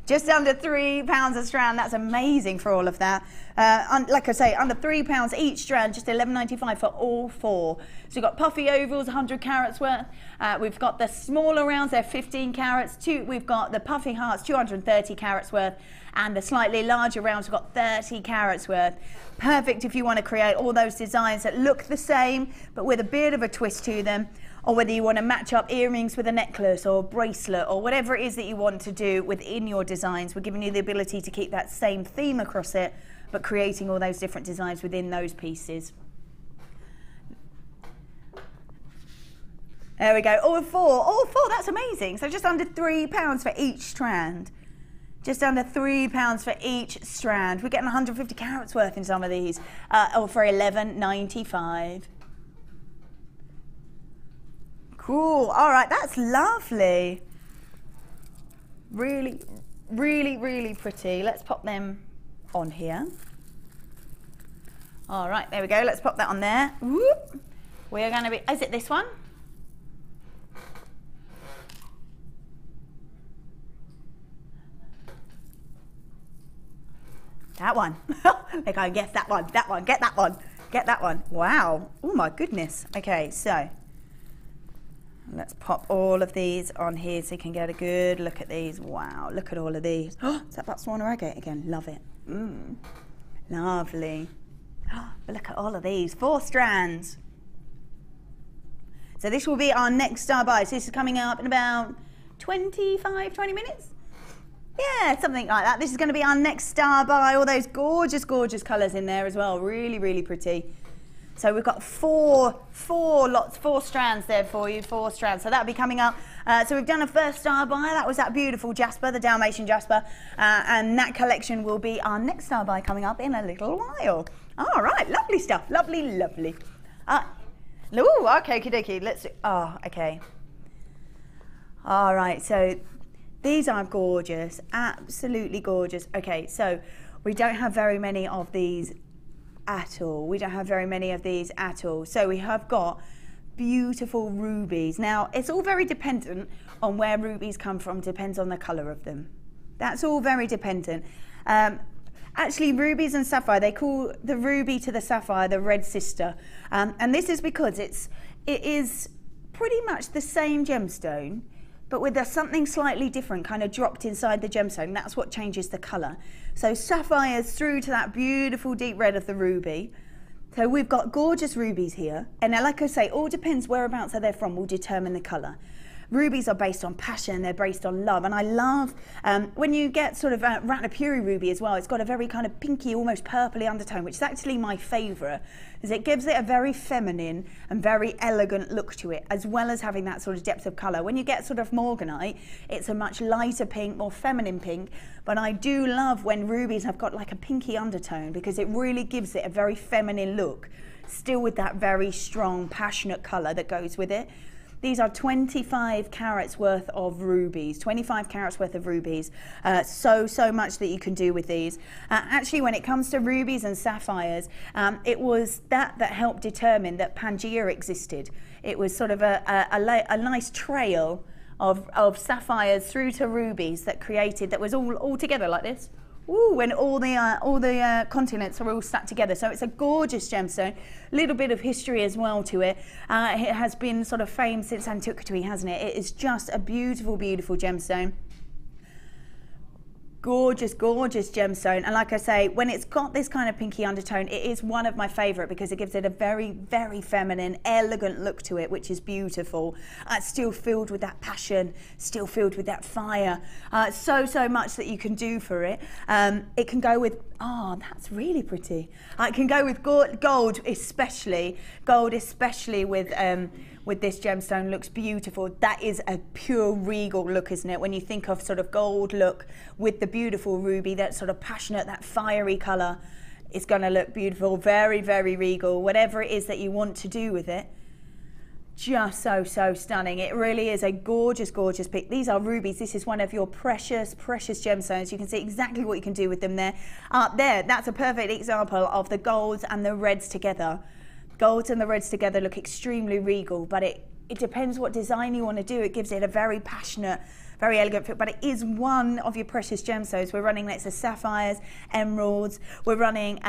Just under £3 a strand. That's amazing for all of that. Like I say, under £3 each strand, just $11.95 for all 4. So we've got puffy ovals, 100 carats worth. We've got the smaller rounds, they're 15 carats. We've got the puffy hearts, 230 carats worth. And the slightly larger rounds, we've got 30 carats worth. Perfect if you want to create all those designs that look the same, but with a bit of a twist to them. Or whether you want to match up earrings with a necklace or a bracelet or whatever it is that you want to do within your designs. We're giving you the ability to keep that same theme across it, but creating all those different designs within those pieces. There we go, all 4, that's amazing. So just under £3 for each strand. Just under £3 for each strand. We're getting 150 carats worth in some of these, all for $11.95. Cool. All right, that's lovely. Really, really, really pretty. Let's pop them on here. All right, there we go. Let's pop that on there. Whoop. We're going to be, is it this one? That one. Like I guess that one, that one, get that one, get that one. Wow. Oh my goodness. Okay, so let's pop all of these on here so you can get a good look at these. Wow, look at all of these. Is that Swan or Agate again? Love it. Lovely. But look at all of these. 4 strands. So this will be our next star buy. So this is coming up in about 20 minutes. Yeah, something like that. This is going to be our next star buy. All those gorgeous, gorgeous colours in there as well. Really, really pretty. So we've got 4 strands there for you. 4 strands. So that'll be coming up. So we've done a first star buy. That was that beautiful Jasper, the Dalmatian Jasper. And that collection will be our next star buy coming up in a little while. All right, lovely stuff. Lovely, lovely. Ooh, okay, okie let's do, okay. All right, so these are gorgeous, absolutely gorgeous. Okay, so we don't have very many of these at all. We don't have very many of these at all. So we have got beautiful rubies. Now, it's all very dependent on where rubies come from, depends on the color of them. That's all very dependent. Actually, rubies and sapphire, they call the ruby to the sapphire the red sister. And this is because it is pretty much the same gemstone, but with something slightly different kind of dropped inside the gemstone. That's what changes the color. So sapphires through to that beautiful deep red of the ruby. So we've got gorgeous rubies here. And now, like I say, all depends whereabouts they're from will determine the color. Rubies are based on passion, they're based on love, and I love when you get sort of Ratnapuri ruby as well. It's got a very kind of pinky, almost purpley undertone, which is actually my favourite, as it gives it a very feminine and very elegant look to it, as well as having that sort of depth of colour. When you get sort of Morganite, it's a much lighter pink, more feminine pink, but I do love when rubies have got like a pinky undertone, because it really gives it a very feminine look, still with that very strong, passionate colour that goes with it. These are 25 carats worth of rubies, 25 carats worth of rubies. So much that you can do with these. Actually, when it comes to rubies and sapphires, it was that helped determine that Pangaea existed. It was sort of a nice trail of sapphires through to rubies that was all together like this. Ooh, when all the continents are all stuck together. So it's a gorgeous gemstone. A little bit of history as well to it. It has been sort of famed since antiquity, hasn't it? It is just a beautiful, beautiful gemstone. Gorgeous, gorgeous gemstone. And like I say, when it's got this kind of pinky undertone, it is one of my favorite because it gives it a very, very feminine, elegant look to it, which is beautiful. Still filled with that passion, still filled with that fire. So much that you can do for it. It can go with, that's really pretty. It can go with gold especially. Gold especially with this gemstone looks beautiful. That is a pure regal look, isn't it? When you think of sort of gold look with the beautiful ruby, that sort of passionate, that fiery colour, it's going to look beautiful. Very, very regal. Whatever it is that you want to do with it, just so stunning. It really is a gorgeous, gorgeous pick. These are rubies. This is one of your precious, precious gemstones. You can see exactly what you can do with them there. That's a perfect example of the golds and the reds together. Golds and the reds together look extremely regal, but it depends what design you want to do. It gives it a very passionate, very elegant feel, but it is one of your precious gemstones. We're running next to sapphires, emeralds. We're running,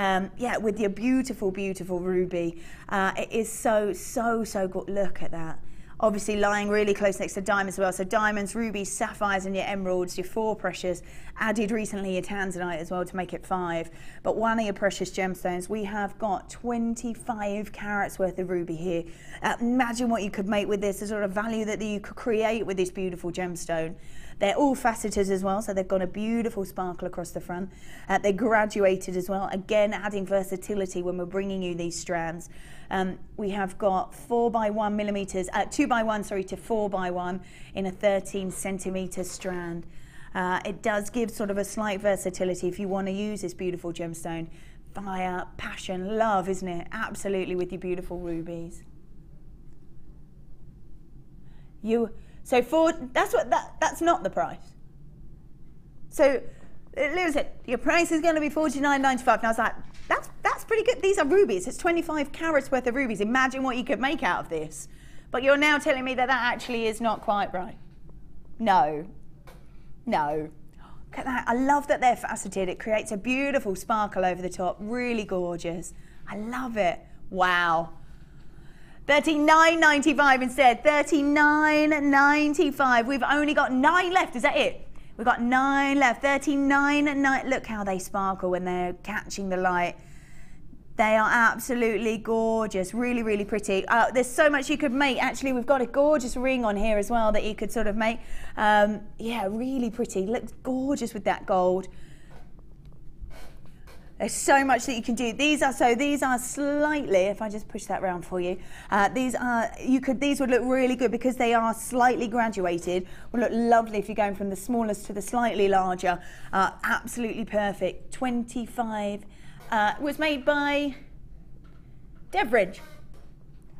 with your beautiful, beautiful ruby. It is so good. Look at that. Obviously lying really close next to diamonds as well. So diamonds, rubies, sapphires, and your emeralds, your 4 precious. Added recently your tanzanite as well to make it 5. But one of your precious gemstones, we have got 25 carats worth of ruby here. Imagine what you could make with this, the sort of value that you could create with this beautiful gemstone. They're all faceted as well, so they've got a beautiful sparkle across the front. They're graduated as well, again adding versatility when we're bringing you these strands. We have got 4x1 millimeters, 2x1 to 4x1 in a 13 centimeter strand. It does give sort of a slight versatility if you want to use this beautiful gemstone. Fire, passion, love, isn't it? Absolutely, with your beautiful rubies. That's not the price. So listen, your price is going to be $49.95. And I was like, that's pretty good. These are rubies. It's 25 carats worth of rubies. Imagine what you could make out of this. But you're now telling me that actually is not quite right. No. Look at that. I love that they're faceted. It creates a beautiful sparkle over the top. Really gorgeous. I love it. Wow. $39.95 instead. $39.95. We've only got 9 left. Is that it? We've got 9 left. $39.9. Look how they sparkle when they're catching the light. They are absolutely gorgeous. Really, really pretty. There's so much you could make. Actually, we've got a gorgeous ring on here as well that you could sort of make. Yeah, really pretty. Looks gorgeous with that gold. There's so much that you can do. These are slightly, if I just push that round for you, these would look really good because they are slightly graduated. Will look lovely if you're going from the smallest to the slightly larger. Absolutely perfect. 25. Was made by Deadridge.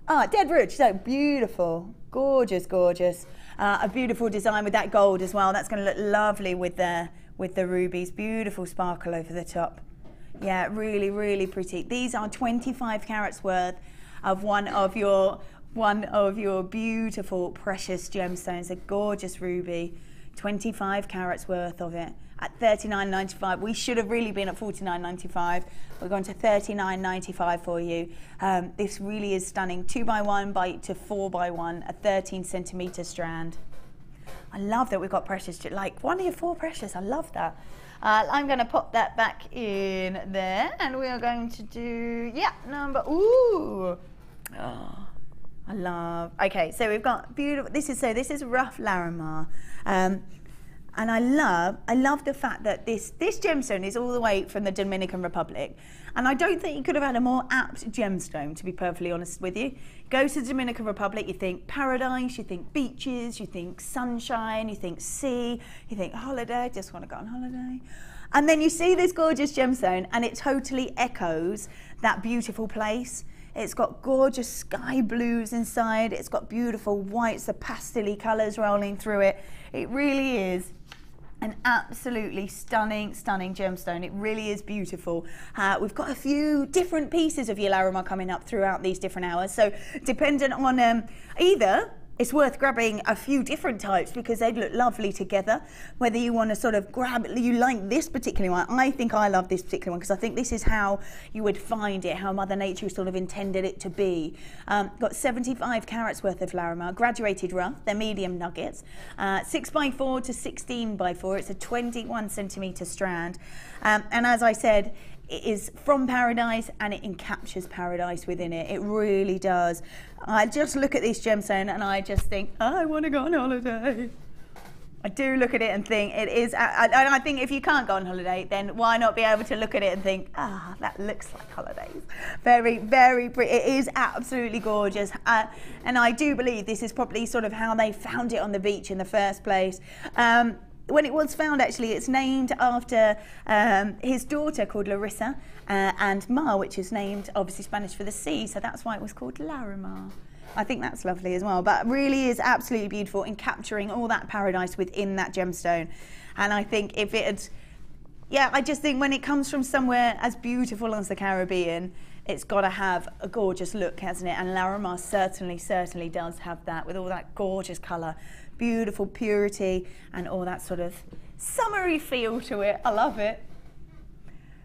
Deadridge. So beautiful, gorgeous, gorgeous. A beautiful design with that gold as well. That's going to look lovely with the rubies. Beautiful sparkle over the top. Yeah, really, really pretty. These are 25 carats worth of one of your beautiful precious gemstones. A gorgeous ruby, 25 carats worth of it at $39.95. We should have really been at $49.95. We're going to $39.95 for you. This really is stunning. 2x1 to 4x1, a 13 centimeter strand. I love that we've got precious, like 1 of your 4 precious. I love that. I'm going to pop that back in there, and we are going to do, yeah, number, ooh. Oh, I love, okay, so we've got beautiful, this is rough Larimar. And I love the fact that this gemstone is all the way from the Dominican Republic. And I don't think you could have had a more apt gemstone, to be perfectly honest with you. Go to the Dominican Republic, you think paradise, you think beaches, you think sunshine, you think sea, you think holiday, just want to go on holiday. And then you see this gorgeous gemstone and it totally echoes that beautiful place. It's got gorgeous sky blues inside. It's got beautiful whites, the pastel-y colours rolling through it. It really is an absolutely stunning, stunning gemstone. It really is beautiful. We've got a few different pieces of your Larimar coming up throughout these different hours. So dependent on either, it's worth grabbing a few different types because they'd look lovely together. Whether you want to sort of grab, you like this particular one. I think I love this particular one because I think this is how you would find it, how Mother Nature sort of intended it to be. Got 75 carats worth of Larimar, graduated rough, they're medium nuggets. 6x4 to 16x4, it's a 21 centimeter strand. And as I said, it is from paradise and it encaptures paradise within it. It really does. I just look at this gemstone and I just think, I want to go on holiday. I do look at it and think it is, I think if you can't go on holiday, then why not be able to look at it and think, that looks like holidays. Very, very pretty. It is absolutely gorgeous. And I do believe this is probably sort of how they found it on the beach in the first place. When it was found, actually, it's named after his daughter called Larissa and Mar, which is named, obviously, Spanish for the sea, so that's why it was called Larimar. I think that's lovely as well, but really is absolutely beautiful in capturing all that paradise within that gemstone. And I think if it had, yeah, I just think when it comes from somewhere as beautiful as the Caribbean, it's got to have a gorgeous look, hasn't it? And Larimar certainly does have that, with all that gorgeous colour, beautiful purity, and all that sort of summery feel to it. I love it.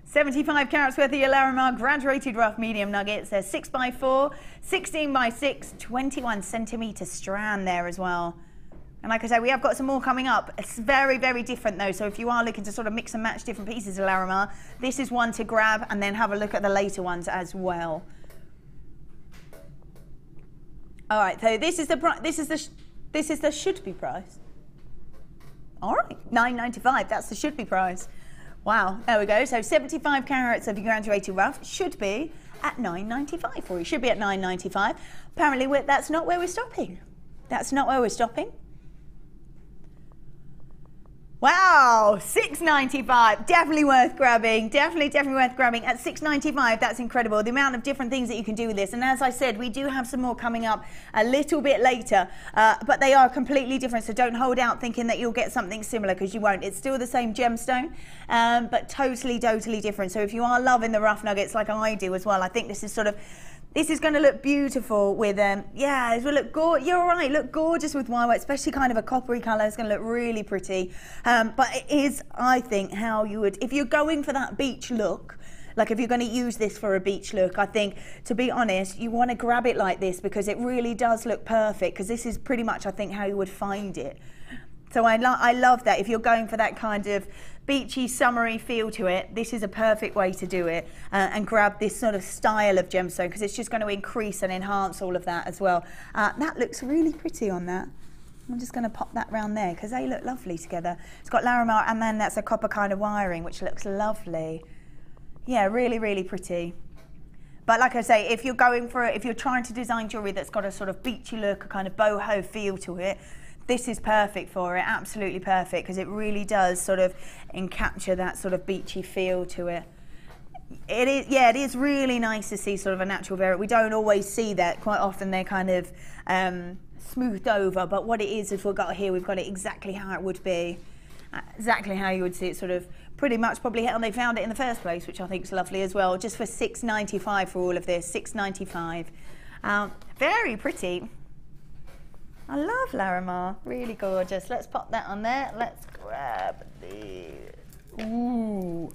75 carats worth of your Larimar graduated rough medium nuggets. They're 6x4, 16x6, 21 centimetre strand there as well. And like I say, we have got some more coming up. It's very, very different though. So if you are looking to sort of mix and match different pieces of Larimar, this is one to grab, and then have a look at the later ones as well. All right, so this is the should be price. All right, $9.95. That's the should be price. Wow, there we go. So 75 carats of your graduated rough should be at $9.95 for you. Should be at $9.95. Apparently, that's not where we're stopping. That's not where we're stopping. Wow, $6.95, definitely worth grabbing, definitely worth grabbing. At $6.95, that's incredible, the amount of different things that you can do with this. And as I said, we do have some more coming up a little bit later, but they are completely different, so don't hold out thinking that you'll get something similar, because you won't. It's still the same gemstone, but totally different. So if you are loving the rough nuggets like I do as well, I think this is sort of This is going to look beautiful with, yeah, it will look gorgeous. You're right, look gorgeous with wire work, especially kind of a coppery colour. It's going to look really pretty. But it is, I think, how you would, if you're going for that beach look, like if you're going to use this for a beach look, I think, to be honest, you want to grab it like this because it really does look perfect, because this is pretty much, I think, how you would find it. So I love that. If you're going for that kind of beachy, summery feel to it, this is a perfect way to do it, and grab this sort of style of gemstone, because it's just going to increase and enhance all of that as well. That looks really pretty on that. I'm just going to pop that round there because they look lovely together. It's got Larimar, and then that's a copper kind of wiring, which looks lovely. Yeah, really, really pretty. But like I say, if you're going for it, if you're trying to design jewellery that's got a sort of beachy look, a kind of boho feel to it, this is perfect for it, absolutely perfect, because it really does sort of capture that sort of beachy feel to it. It is, yeah, it is really nice to see sort of a natural variant. We don't always see that. Quite often they're kind of smoothed over, but what it is we've got here, we've got it exactly how it would be, exactly how you would see it, sort of pretty much probably how they found it in the first place, which I think is lovely as well. Just for $6.95 for all of this, $6.95. Very pretty. I love Larimar, really gorgeous. Let's pop that on there. Let's grab the, ooh.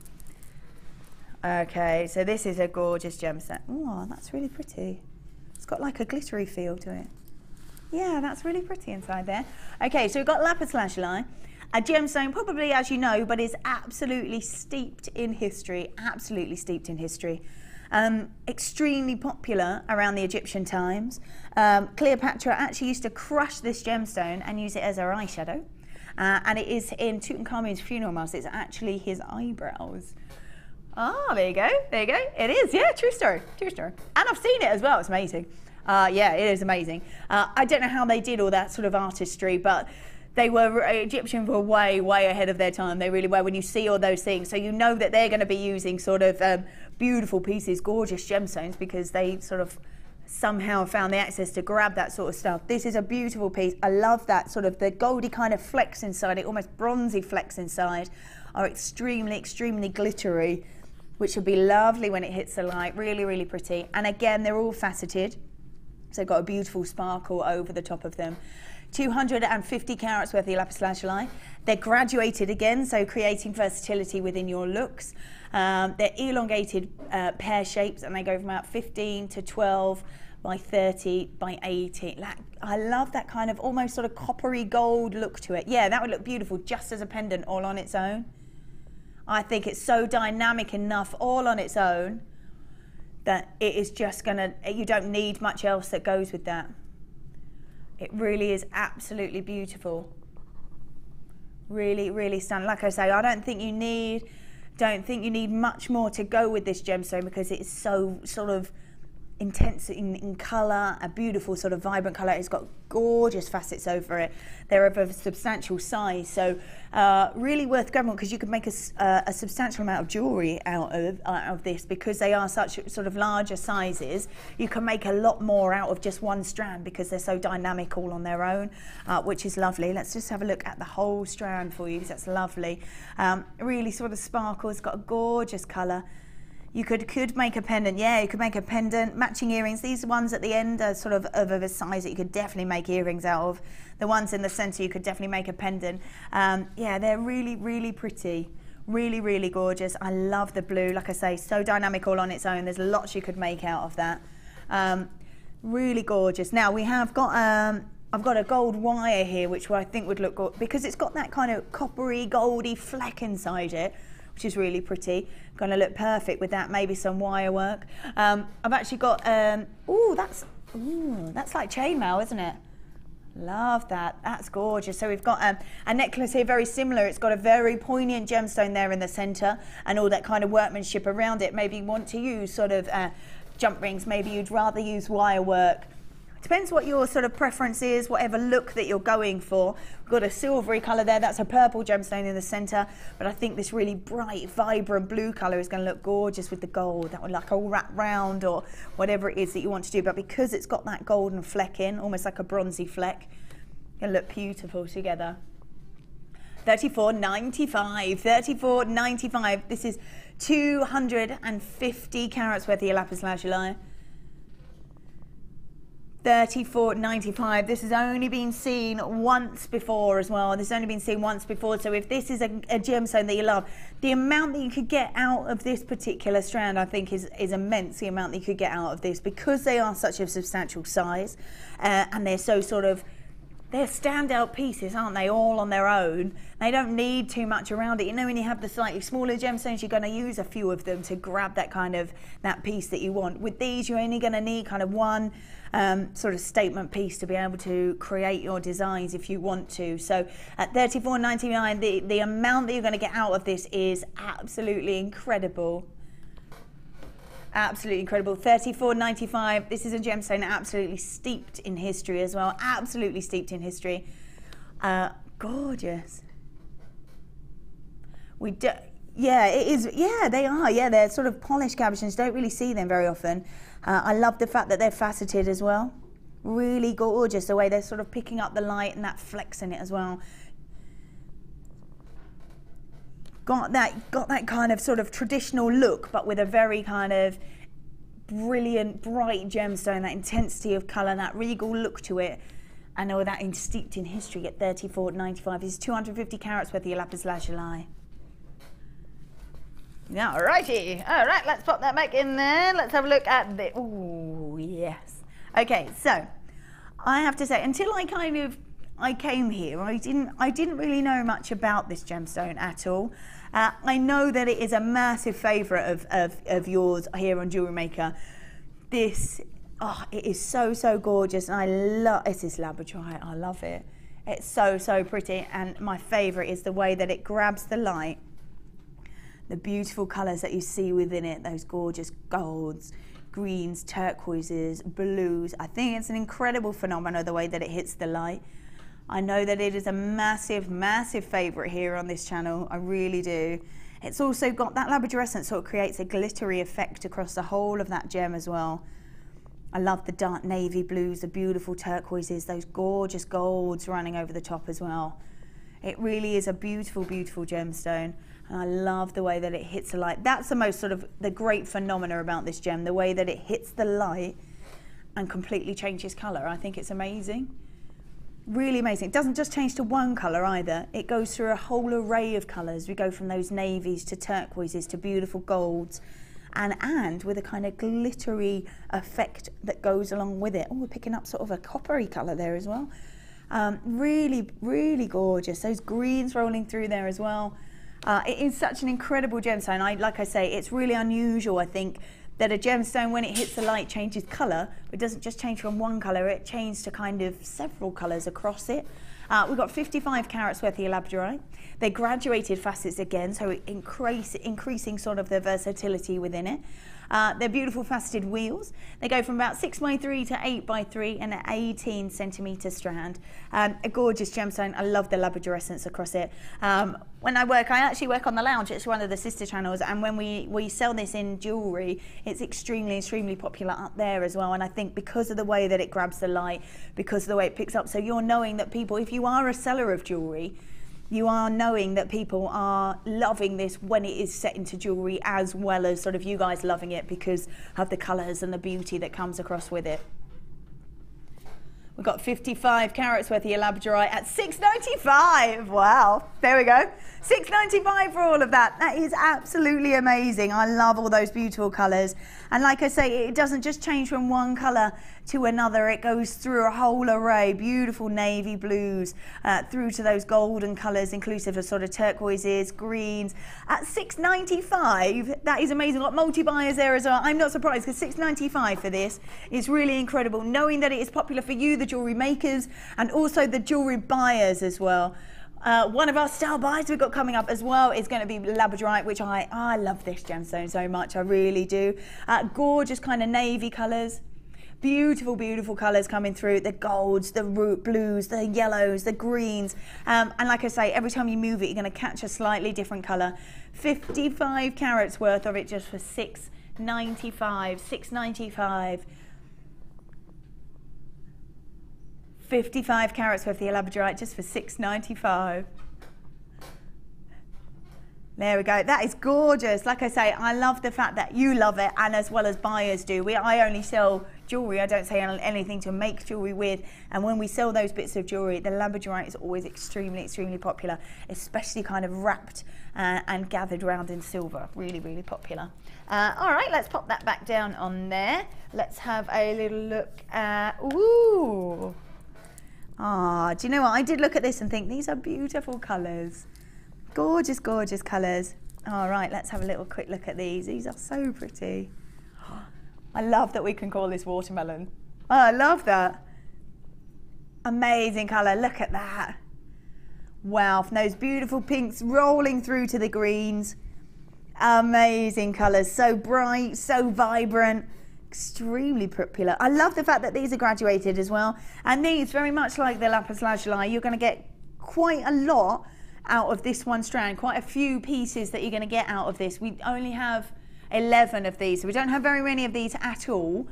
Okay, so this is a gorgeous gemstone. Oh, that's really pretty. It's got like a glittery feel to it. Yeah, that's really pretty inside there. Okay, so we've got lapis lazuli, a gemstone probably, as you know, but is absolutely steeped in history, absolutely steeped in history. Extremely popular around the Egyptian times. Cleopatra actually used to crush this gemstone and use it as her eyeshadow. And it is in Tutankhamun's funeral mask. It's actually his eyebrows. Ah, there you go, there you go. It is, yeah, true story, true story. And I've seen it as well, it's amazing. Yeah, it is amazing. I don't know how they did all that sort of artistry, but they were, Egyptians were way, way ahead of their time. They really were, when you see all those things. So you know that they're going to be using sort of beautiful pieces, gorgeous gemstones, because they sort of somehow found the access to grab that sort of stuff. This is a beautiful piece. I love that sort of the goldy kind of flecks inside it, almost bronzy flecks inside, are extremely, extremely glittery, which will be lovely when it hits the light. Really, really pretty. And again, they're all faceted. So they've got a beautiful sparkle over the top of them. 250 carats worth of lapis lazuli. They're graduated again, so creating versatility within your looks. They're elongated pear shapes, and they go from about 15 to 12 by 30 by 80. I love that kind of almost sort of coppery gold look to it. Yeah, that would look beautiful just as a pendant all on its own. I think it's so dynamic enough all on its own that it is just gonna, you don't need much else that goes with that. It really is absolutely beautiful. Really, really stunning. Like I say, I don't think you need much more to go with this gemstone, because it's so sort of intense in colour, a beautiful sort of vibrant colour. It's got gorgeous facets over it. They're of a substantial size, so really worth grabbing, because you could make a substantial amount of jewellery out of this, because they are such sort of larger sizes. You can make a lot more out of just one strand, because they're so dynamic all on their own, which is lovely. Let's just have a look at the whole strand for you, because that's lovely. Really sort of sparkles, got a gorgeous colour. You could make a pendant, yeah, you could make a pendant, matching earrings. These ones at the end are sort of a size that you could definitely make earrings out of. The ones in the centre you could definitely make a pendant. Yeah, they're really, really pretty. Really, really gorgeous. I love the blue, like I say, so dynamic all on its own. There's lots you could make out of that. Really gorgeous. Now we have got, I've got a gold wire here, which I think would look good, because it's got that kind of coppery, goldy fleck inside it, which is really pretty. Going to look perfect with that, maybe some wire work. I've actually got, that's like chainmail, isn't it? Love that, that's gorgeous. So we've got a necklace here, very similar. It's got a very poignant gemstone there in the center, and all that kind of workmanship around it. Maybe you want to use sort of jump rings, maybe you'd rather use wire work. Depends what your sort of preference is, whatever look that you're going for. We've got a silvery colour there, that's a purple gemstone in the centre, but I think this really bright, vibrant blue colour is going to look gorgeous with the gold. That would like all wrap round or whatever it is that you want to do, but because it's got that golden fleck in, almost like a bronzy fleck, it's going to look beautiful together. $34.95, $34.95. This is 250 carats worth of your lapis lazuli. 34.95. This has only been seen once before as well. This has only been seen once before. So if this is a gemstone that you love, the amount that you could get out of this particular strand, I think is immense. The amount that you could get out of this, because they are such a substantial size, and they're so sort of, they're standout pieces, aren't they, all on their own. They don't need too much around it. You know, when you have the slightly smaller gemstones, you're going to use a few of them to grab that kind of, that piece that you want. With these, you're only going to need kind of one sort of statement piece to be able to create your designs if you want to. So at $34.99, the amount that you're going to get out of this is absolutely incredible. Absolutely incredible. $34.95. This is a gemstone absolutely steeped in history as well. Absolutely steeped in history. Gorgeous. Yeah, it is. Yeah, they are. Yeah, they're sort of polished cabochons. Don't really see them very often. I love the fact that they're faceted as well. Really gorgeous the way they're sort of picking up the light and that flex in it as well. Got that kind of sort of traditional look, but with a very kind of brilliant, bright gemstone, that intensity of colour, that regal look to it, and all that steeped in history at $34.95. It's 250 carats worth of your lapis lazuli. All righty. All right, let's pop that back in there. Let's have a look at the, oh yes. Okay, so I have to say, until I came here, I didn't really know much about this gemstone at all. I know that it is a massive favourite of yours here on JewelleryMaker. This, oh, it is so gorgeous, and I love, it is Labradorite, I love it. It's so pretty, and my favourite is the way that it grabs the light, the beautiful colours that you see within it, those gorgeous golds, greens, turquoises, blues. I think it's an incredible phenomenon, the way that it hits the light. I know that it is a massive favourite here on this channel. I really do. It's also got that labradorescence, so it creates a glittery effect across the whole of that gem as well. I love the dark navy blues, the beautiful turquoises, those gorgeous golds running over the top as well. It really is a beautiful gemstone, and I love the way that it hits the light. That's the most sort of the great phenomena about this gem, the way that it hits the light and completely changes colour. I think it's amazing. Really amazing. It doesn't just change to one colour either. It goes through a whole array of colours. We go from those navies to turquoises to beautiful golds, and with a kind of glittery effect that goes along with it. Oh, we're picking up sort of a coppery colour there as well. Really gorgeous. Those greens rolling through there as well. It is such an incredible gemstone. Like I say, it's really unusual, I think, that a gemstone, when it hits the light, changes colour. It doesn't just change from one colour, it changes to kind of several colours across it. We've got 55 carats worth of labradorite. They're graduated facets again, so increasing sort of the versatility within it. They're beautiful faceted wheels. They go from about 6x3 to 8x3 and an 18 centimetre strand. A gorgeous gemstone. I love the labradorescence across it. When I actually work on the lounge. It's one of the sister channels, and when we sell this in jewellery, it's extremely popular up there as well. And I think because of the way that it grabs the light, because of the way it picks up, so you're knowing that people, if you are a seller of jewellery, you are knowing that people are loving this when it is set into jewellery, as well as sort of you guys loving it because of the colours and the beauty that comes across with it. We've got 55 carats worth of your labradorite at $6.95. Wow, there we go. $6.95 for all of that. That is absolutely amazing. I love all those beautiful colours. And like I say, it doesn't just change from one colour to another. It goes through a whole array, beautiful navy blues, through to those golden colours, inclusive of sort of turquoises, greens. At $6.95, that is amazing. Got multi-buyers there as well. I'm not surprised, because $6.95 for this is really incredible, knowing that it is popular for you, the jewellery makers, and also the jewellery buyers as well. One of our style buys we've got coming up as well is going to be Labradorite, which I love this gemstone so much, I really do. Gorgeous kind of navy colours, beautiful colours coming through, the golds, the root blues, the yellows, the greens, and like I say, every time you move it, you're going to catch a slightly different colour. 55 carats worth of it just for $6.95, $6.95. 55 carats worth of the labradorite just for $6.95. There we go. That is gorgeous. Like I say, I love the fact that you love it, and as well as buyers do. I only sell jewellery. I don't say anything to make jewellery with. And when we sell those bits of jewellery, the Labradorite is always extremely, extremely popular, especially kind of wrapped and gathered round in silver. Really, really popular. All right, let's pop that back down on there. Let's have a little look at, ooh. Ah, do you know what? I did look at this and think these are beautiful colours. Gorgeous, gorgeous colours. All right, let's have a little quick look at these. These are so pretty. I love that we can call this watermelon. Oh, I love that. Amazing colour, look at that. Wow, from those beautiful pinks rolling through to the greens. Amazing colours, so bright, so vibrant. Extremely popular. I love the fact that these are graduated as well. And these, very much like the lapis lazuli, you're going to get quite a lot out of this one strand, quite a few pieces that you're going to get out of this. We only have 11 of these, so we don't have very many of these at all.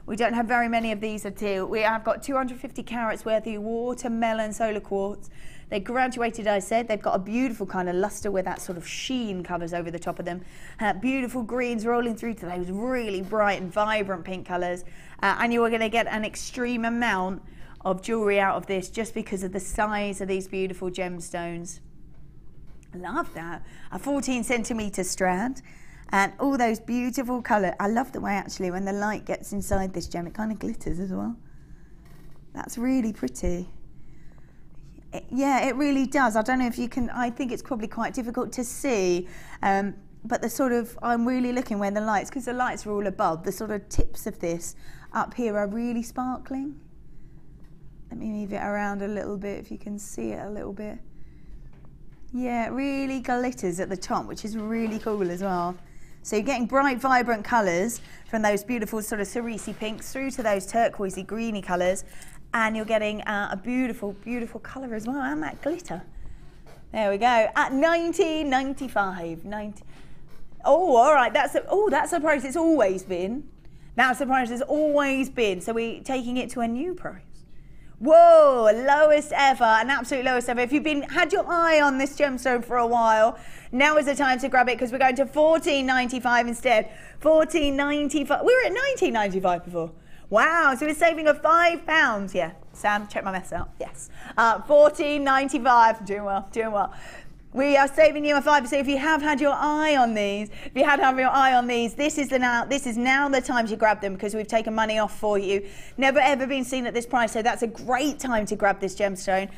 We don't have very many of these at all. We have got 250 carats worth of watermelon solar quartz. They're graduated, I said. They've got a beautiful kind of luster where that sort of sheen covers over the top of them. Beautiful greens rolling through to those really bright and vibrant pink colours. And you are going to get an extreme amount of jewellery out of this just because of the size of these beautiful gemstones. Love that. A 14 centimetre strand and all those beautiful colours. I love the way actually when the light gets inside this gem, it kind of glitters as well. That's really pretty. Yeah, it really does. I don't know if you can, I think it's probably quite difficult to see, but the sort of, I'm really looking where the lights, because the lights are all above, the sort of tips of this up here are really sparkling. Let me move it around a little bit if you can see it a little bit. Yeah, it really glitters at the top, which is really cool as well. So you're getting bright, vibrant colours from those beautiful sort of cerise pinks through to those turquoisey, greeny colours. And you're getting a beautiful, beautiful colour as well, and that glitter. There we go, at $19.95. Oh, all right, that's a price it's always been. That's the price it's always been. So we're taking it to a new price. Whoa, lowest ever, an absolute lowest ever. If you've had your eye on this gemstone for a while, now is the time to grab it because we're going to $14.95 instead. $14.95. We were at $19.95 before. Wow, so we're saving of £5. Yeah, Sam, check my mess out. Yes, $14.95. Doing well, doing well. We are saving you a £5. So if you have had your eye on these, this is now the time to grab them because we've taken money off for you. Never ever been seen at this price, so that's a great time to grab this gemstone.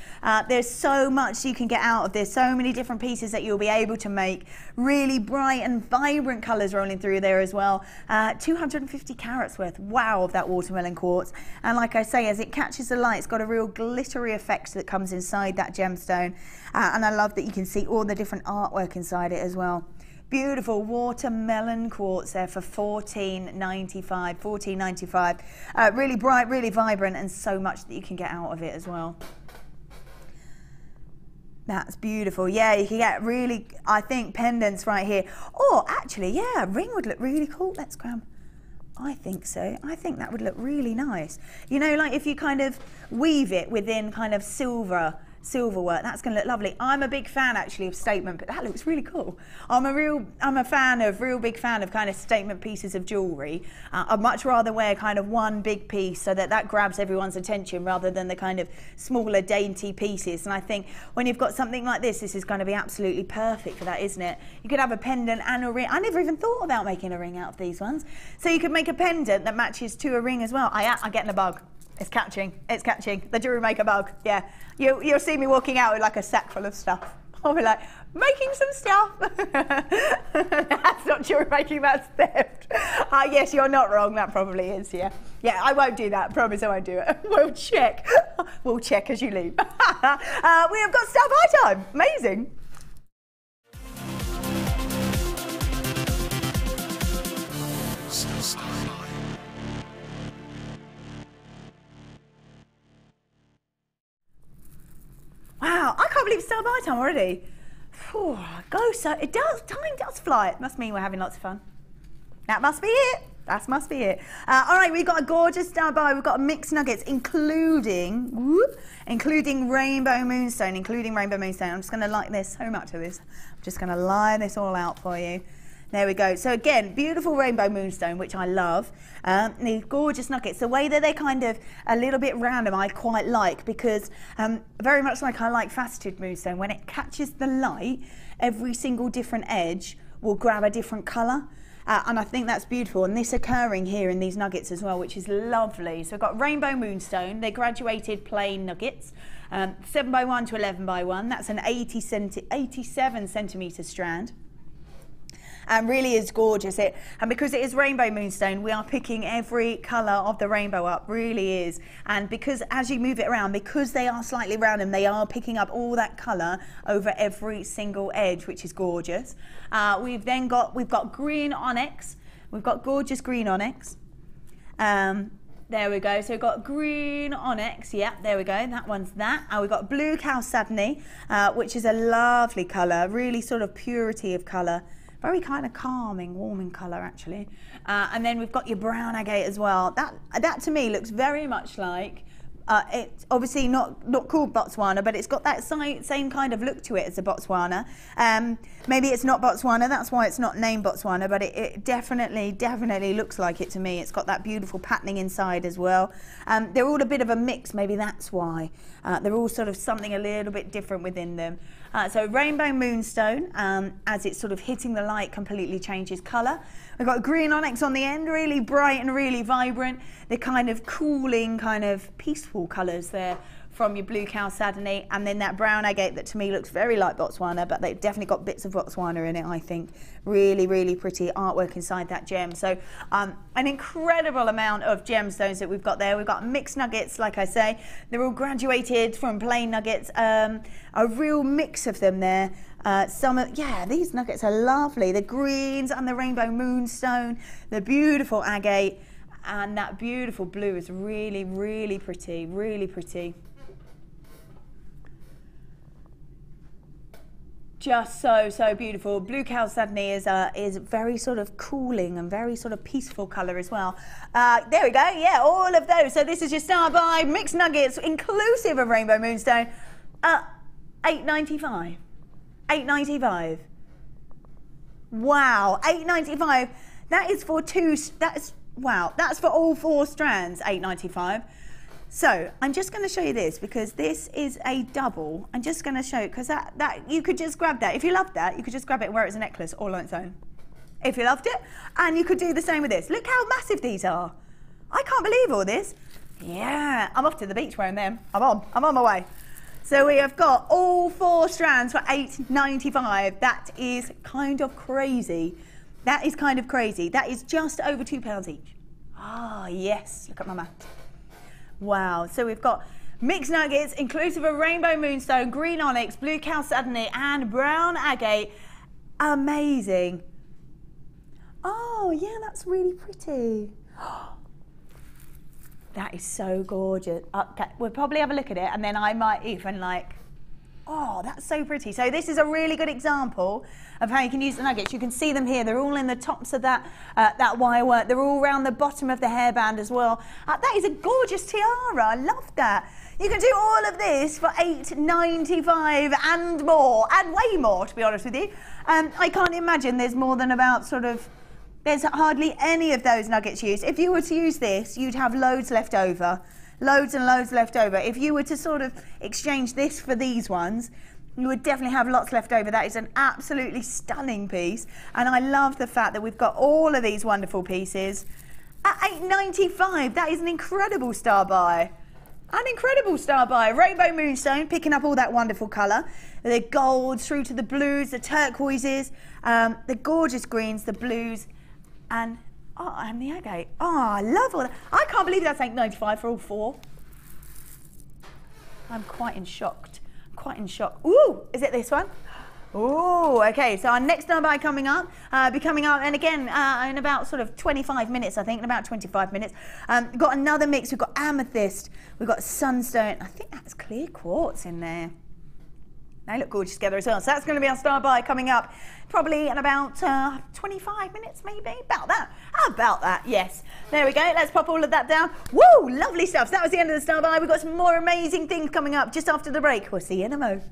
There's so much you can get out of this, so many different pieces that you'll be able to make. Really bright and vibrant colours rolling through there as well. 250 carats worth, wow, of that watermelon quartz. And like I say, as it catches the light, it's got a real glittery effect that comes inside that gemstone. And I love that you can see all the different artwork inside it as well. Beautiful watermelon quartz there for $14.95. $14.95. Really bright, really vibrant, and so much that you can get out of it as well. That's beautiful. Yeah, you can get really, I think, pendants right here. Or actually, yeah, a ring would look really cool. Let's grab. I think so. I think that would look really nice. You know, like if you kind of weave it within kind of silver work, that's going to look lovely. I'm a big fan actually of statement, but that looks really cool. I'm a real big fan of kind of statement pieces of jewellery. I'd much rather wear kind of one big piece so that grabs everyone's attention rather than the kind of smaller dainty pieces. And I think when you've got something like this is going to be absolutely perfect for that, isn't it? You could have a pendant and a ring. I never even thought about making a ring out of these ones. So you could make a pendant that matches to a ring as well. I'm getting a bug. It's catching, the JewelleryMaker bug, yeah. You'll see me walking out with like a sack full of stuff. I'll be like, making some stuff. That's not JewelleryMaking, that's theft. Yes, you're not wrong, that probably is, yeah. Yeah, I won't do that, promise I won't do it. We'll check as you leave. We have got stuff high time, amazing. Wow, I can't believe it's still by time already. Time does fly. It must mean we're having lots of fun. That must be it. That must be it. All right, we've got a gorgeous star bar. We've got mixed nuggets, including rainbow moonstone, I'm just going to light this, so much of this. I'm just going to line this all out for you. There we go. So again, beautiful rainbow moonstone, which I love. These gorgeous nuggets. The way that they're kind of a little bit random, I quite like, because very much like I like faceted moonstone, when it catches the light, every single different edge will grab a different colour. And I think that's beautiful, and this occurring here in these nuggets as well, which is lovely. So we've got rainbow moonstone, they're graduated plain nuggets, 7x1 to 11x1. That's an 87 centimetre strand. And really is gorgeous. And because it is rainbow moonstone, we are picking every colour of the rainbow up, really is. And because as you move it around, because they are slightly random, they are picking up all that colour over every single edge, which is gorgeous. We've got green onyx. We've got gorgeous green onyx. There we go. So we've got green onyx. Yeah, there we go. That one's that. And we've got blue chalcedony, which is a lovely colour, really sort of purity of colour. Very kind of calming, warming colour actually. And then we've got your brown agate as well. That to me looks very much like, it's obviously not called Botswana, but it's got that same kind of look to it as the Botswana. Maybe it's not Botswana, that's why it's not named Botswana, but it definitely looks like it to me. It's got that beautiful patterning inside as well. They're all a bit of a mix, maybe that's why. They're all sort of something a little bit different within them. So rainbow moonstone, as it's sort of hitting the light, completely changes colour. We've got green onyx on the end, really bright and really vibrant. They're kind of cooling, kind of peaceful colours there from your blue chalcedony, and then that brown agate that to me looks very like Botswana, but they've definitely got bits of Botswana in it, I think. Really pretty artwork inside that gem. So an incredible amount of gemstones that we've got there. We've got mixed nuggets, like I say. They're all graduated from plain nuggets, a real mix of them there. These nuggets are lovely. The greens and the rainbow moonstone, the beautiful agate, and that beautiful blue is really pretty, really pretty. Just so beautiful. Blue chalcedony is very sort of cooling and very sort of peaceful colour as well. There we go. Yeah, all of those. So this is your star by mixed nuggets, inclusive of rainbow moonstone. $8.95. $8.95. Wow, $8.95. That is for that's for all 4 strands. $8.95. So I'm just going to show you this, because this is a double. I'm just going to show you, because that you could just grab that. If you loved that, you could just grab it and wear it as a necklace all on its own. If you loved it. And you could do the same with this. Look how massive these are. I can't believe all this. Yeah, I'm off to the beach wearing them. I'm on my way. So we have got all 4 strands for $8.95. That is kind of crazy. That is kind of crazy. That is just over £2 each. Ah, yes. Look at my math. Wow. So we've got mixed nuggets, inclusive of rainbow moonstone, green onyx, blue chalcedony, and brown agate. Amazing. Oh, yeah, that's really pretty. That is so gorgeous. Okay, we'll probably have a look at it, and then I might even oh, that's so pretty. So this is a really good example of how you can use the nuggets. You can see them here. They're all in the tops of that wire work. They're all around the bottom of the hairband as well. That is a gorgeous tiara. I love that. You can do all of this for $8.95 and more, and way more, to be honest with you. I can't imagine there's more than about there's hardly any of those nuggets used. If you were to use this, you'd have loads left over. Loads and loads left over. If you were to sort of exchange this for these ones, you would definitely have lots left over. That is an absolutely stunning piece. And I love the fact that we've got all of these wonderful pieces at $8.95. That is an incredible star buy. An incredible star buy. Rainbow moonstone, picking up all that wonderful colour. The golds through to the blues, the turquoises, the gorgeous greens, the blues, and the agate. Oh, I love all that. I can't believe that's $8.95 for all 4. I'm quite in shock. Quite in shock. Ooh, is it this one? Ooh, okay. So our next number coming up, be coming out, and again in about sort of 25 minutes, I think, in about 25 minutes. We've got another mix. We've got Amethyst. We've got Sunstone. I think that's clear quartz in there. They look gorgeous together as well. So that's going to be our star buy coming up probably in about 25 minutes, maybe. About that. How about that? Yes. There we go. Let's pop all of that down. Woo! Lovely stuff. So that was the end of the star buy. We've got some more amazing things coming up just after the break. We'll see you in a mo.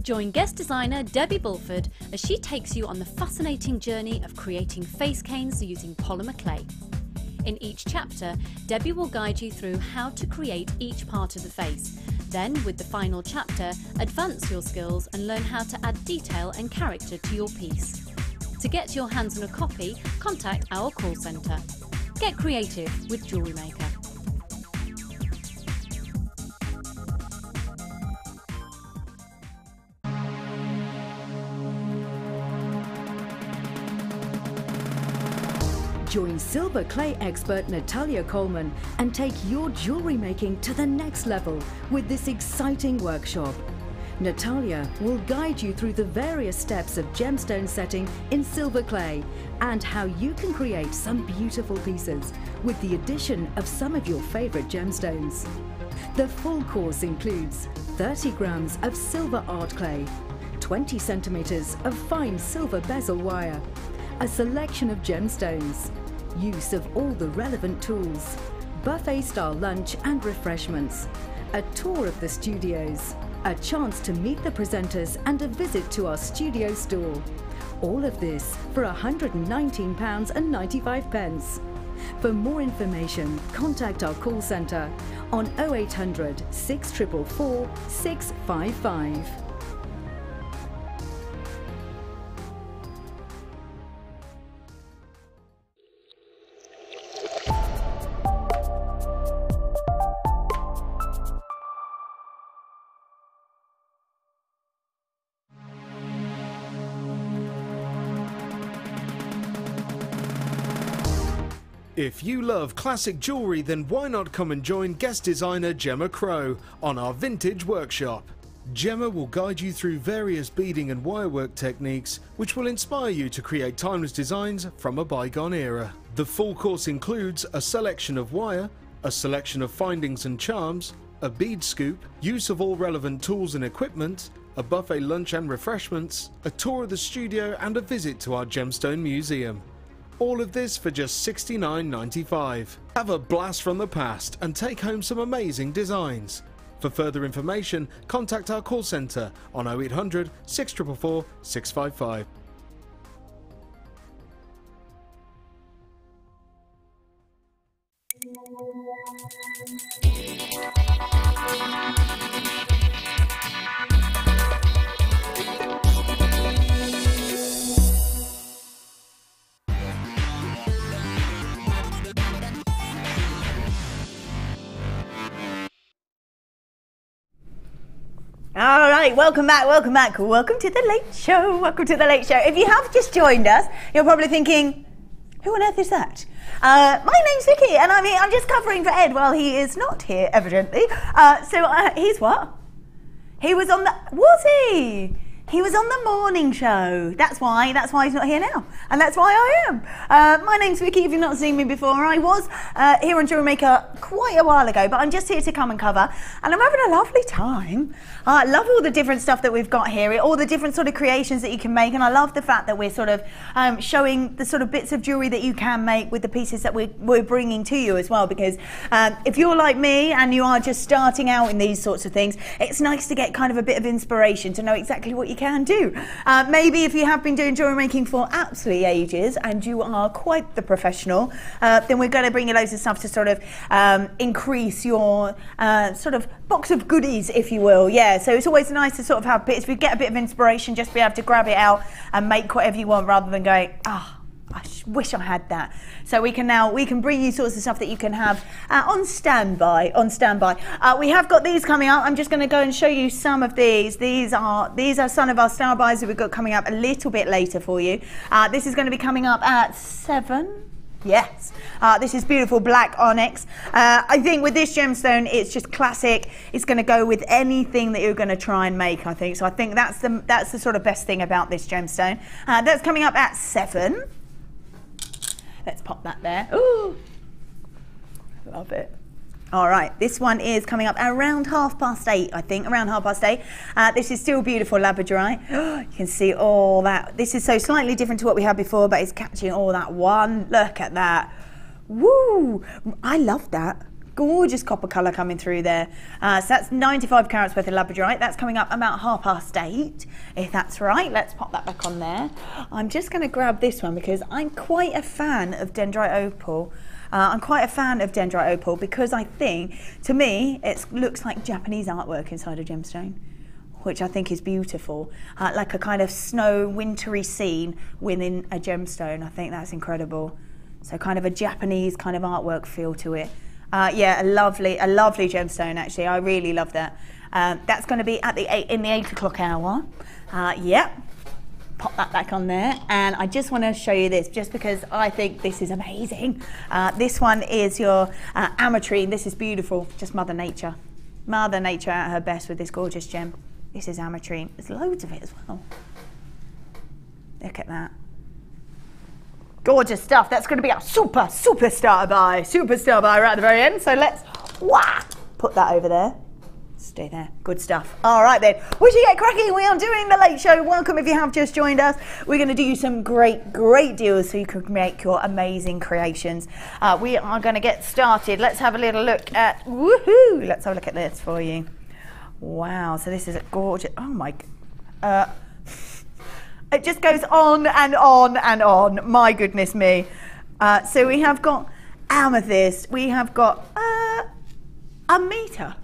Join guest designer Debbie Bulford as she takes you on the fascinating journey of creating face canes using polymer clay. In each chapter, Debbie will guide you through how to create each part of the face. Then, with the final chapter, advance your skills and learn how to add detail and character to your piece. To get your hands on a copy, contact our call centre. Get creative with JewelleryMaker. Join silver clay expert Natalia Coleman and take your jewellery making to the next level with this exciting workshop. Natalia will guide you through the various steps of gemstone setting in silver clay and how you can create some beautiful pieces with the addition of some of your favourite gemstones. The full course includes 30 grams of silver art clay, 20 centimetres of fine silver bezel wire, a selection of gemstones, use of all the relevant tools, buffet-style lunch and refreshments, a tour of the studios, a chance to meet the presenters and a visit to our studio store. All of this for £119.95. For more information, contact our call centre on 0800 644 655. If you love classic jewellery, then why not come and join guest designer Gemma Crow on our vintage workshop. Gemma will guide you through various beading and wirework techniques which will inspire you to create timeless designs from a bygone era. The full course includes a selection of wire, a selection of findings and charms, a bead scoop, use of all relevant tools and equipment, a buffet lunch and refreshments, a tour of the studio and a visit to our gemstone museum. All of this for just $69.95. Have a blast from the past and take home some amazing designs. For further information, contact our call centre on 0800 644 655. All right, welcome back, welcome back. Welcome to the Late Show, welcome to the Late Show. If you have just joined us, you're probably thinking, who on earth is that? My name's Vicky, and I'm just covering for Ed while he is not here, evidently. He's what? He was on the, was he? He was on the morning show. That's why he's not here now. And that's why I am. My name's Vicky, if you've not seen me before. I was here on JewelleryMaker quite a while ago, but I'm just here to come and cover. And I'm having a lovely time. I love all the different stuff that we've got here, all the different sort of creations that you can make. And I love the fact that we're sort of showing the sort of bits of jewellery that you can make with the pieces that we're bringing to you as well. Because if you're like me and you are just starting out in these sorts of things, it's nice to get kind of a bit of inspiration to know exactly what you can do. Maybe if you have been doing jewellery making for absolutely ages and you are quite the professional, then we're going to bring you loads of stuff to sort of increase your sort of box of goodies, if you will. Yeah, so it's always nice to sort of have bits, if you get a bit of inspiration, just be able to grab it out and make whatever you want rather than going, I wish I had that. So we can bring you sorts of stuff that you can have on standby. We have got these coming up. I'm just going to go and show you some of these. These are some of our star buys that we've got coming up a little bit later for you. This is going to be coming up at 7. Yes, this is beautiful black onyx. I think with this gemstone, it's just classic. It's going to go with anything that you're going to try and make, I think. So I think that's the sort of best thing about this gemstone. That's coming up at 7. Let's pop that there. Ooh, love it. All right, this one is coming up around 8:30, I think, around 8:30. This is still beautiful Labradorite. You can see all that. This is so slightly different to what we had before, but it's catching all that one. Look at that. Woo! I love that. Gorgeous copper colour coming through there. So that's 95 carats worth of Labradorite. That's coming up about 8:30, if that's right. Let's pop that back on there. I'm just going to grab this one because I'm quite a fan of Dendrite Opal. I'm quite a fan of Dendrite Opal because I think, to me, it looks like Japanese artwork inside a gemstone, which I think is beautiful. Like a kind of snow, wintry scene within a gemstone. I think that's incredible. So kind of a Japanese kind of artwork feel to it. Yeah, a lovely gemstone, actually. I really love that. That's going to be at in the 8 o'clock hour. Yep. Pop that back on there, and I just want to show you this just because I think this is amazing. This one is your Amethyst. This is beautiful, just Mother Nature at her best with this gorgeous gem. This is Amethyst. There's loads of it as well. Look at that, gorgeous stuff. That's going to be our super starter buy right at the very end. So let's put that over there. Stay there. Good stuff. All right then. We should get cracking. We are doing the late show. Welcome if you have just joined us. We're going to do you some great deals so you can make your amazing creations. We are going to get started. Let's have a little look at, woohoo! Let's have a look at this for you. Wow. So this is a gorgeous, oh my, it just goes on and on and on. My goodness me. So we have got Amethyst. We have got a meter.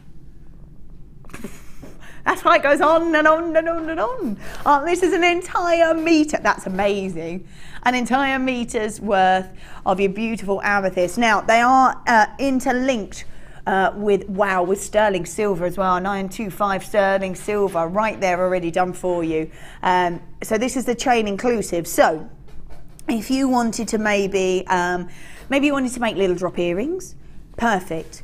That's why it goes on and on and on and on. This is an entire meter. That's amazing. An entire meter's worth of your beautiful amethyst. Now, they are interlinked with sterling silver as well. 925 sterling silver right there already done for you. So this is the chain inclusive. So if you wanted to maybe you wanted to make little drop earrings, perfect.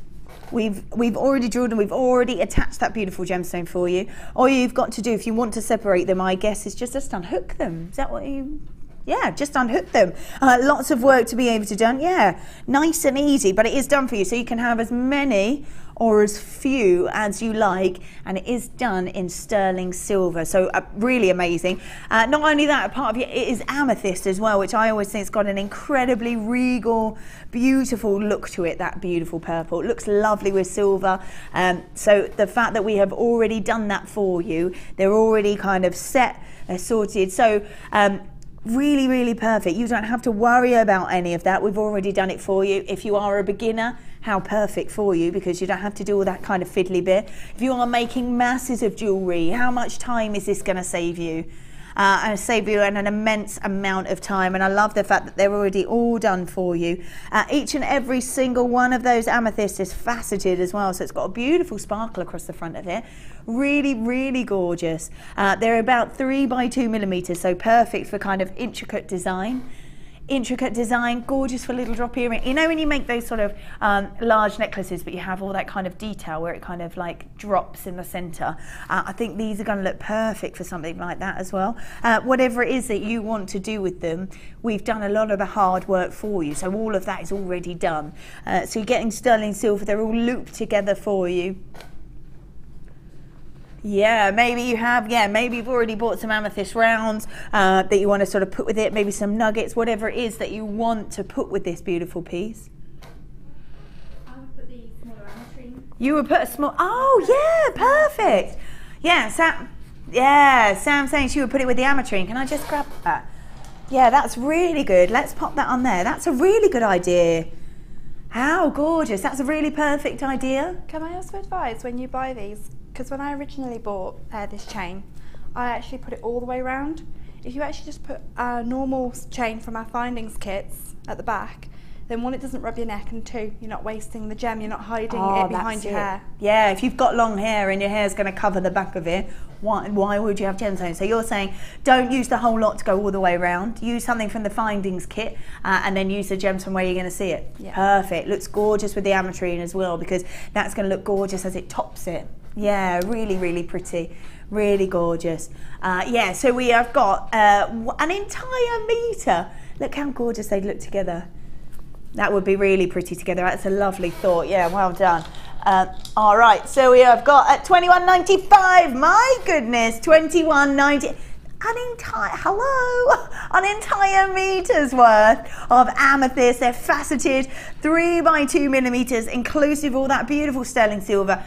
We've already drilled and we've already attached that beautiful gemstone for you. All you've got to do if you want to separate them, I guess, is just unhook them. Is that what you... Yeah, just unhook them. Lots of work to be able to done. Yeah, nice and easy, but it is done for you. So you can have as many or as few as you like, and it is done in sterling silver. So really amazing. Not only that, a part of it is amethyst as well, which I always think has got an incredibly regal, beautiful look to it, that beautiful purple. It looks lovely with silver. So the fact that we have already done that for you, they're already kind of set, sorted. So really, really perfect. You don't have to worry about any of that. We've already done it for you. If you are a beginner, how perfect for you, because you don't have to do all that kind of fiddly bit. If you are making masses of jewellery, how much time is this going to save you? And save you an immense amount of time. And I love the fact that they're already all done for you. Each and every single one of those amethysts is faceted as well, so it's got a beautiful sparkle across the front of it. Really, really gorgeous. They're about 3 by 2 millimeters, so perfect for kind of intricate design, gorgeous for little drop earring. You know when you make those sort of large necklaces, but you have all that kind of detail where it kind of like drops in the center. I think these are going to look perfect for something like that as well. Whatever it is that you want to do with them, we've done a lot of the hard work for you, so all of that is already done. So you're getting sterling silver, they're all looped together for you. Yeah, maybe you have, maybe you've already bought some amethyst rounds that you want to sort of put with it, maybe some nuggets, whatever it is that you want to put with this beautiful piece. I would put the smaller amethyst. You would put a small, oh yeah, perfect. Yeah, Sam's saying she would put it with the amethyst. Can I just grab that? Yeah, that's really good. Let's pop that on there. That's a really good idea. How gorgeous. That's a really perfect idea. Can I also advise when you buy these, because when I originally bought this chain, I actually put it all the way around. If you actually just put a normal chain from our findings kits at the back, then one, it doesn't rub your neck, and two, you're not wasting the gem, you're not hiding it behind your hair. Yeah, if you've got long hair and your hair's going to cover the back of it, why would you have gemstones? So you're saying don't use the whole lot to go all the way around. Use something from the findings kit and then use the gems from where you're going to see it. Yeah. Perfect. Looks gorgeous with the Aquamarine as well, because that's going to look gorgeous as it tops it. Yeah, really, really pretty. Really gorgeous. Yeah, so we have got an entire metre. Look how gorgeous they look together. That would be really pretty together. That's a lovely thought. Yeah, well done. All right, so we have got at $21.95. My goodness, $21.90. An entire meter's worth of amethyst. They're faceted 3x2 mm, inclusive of all that beautiful sterling silver.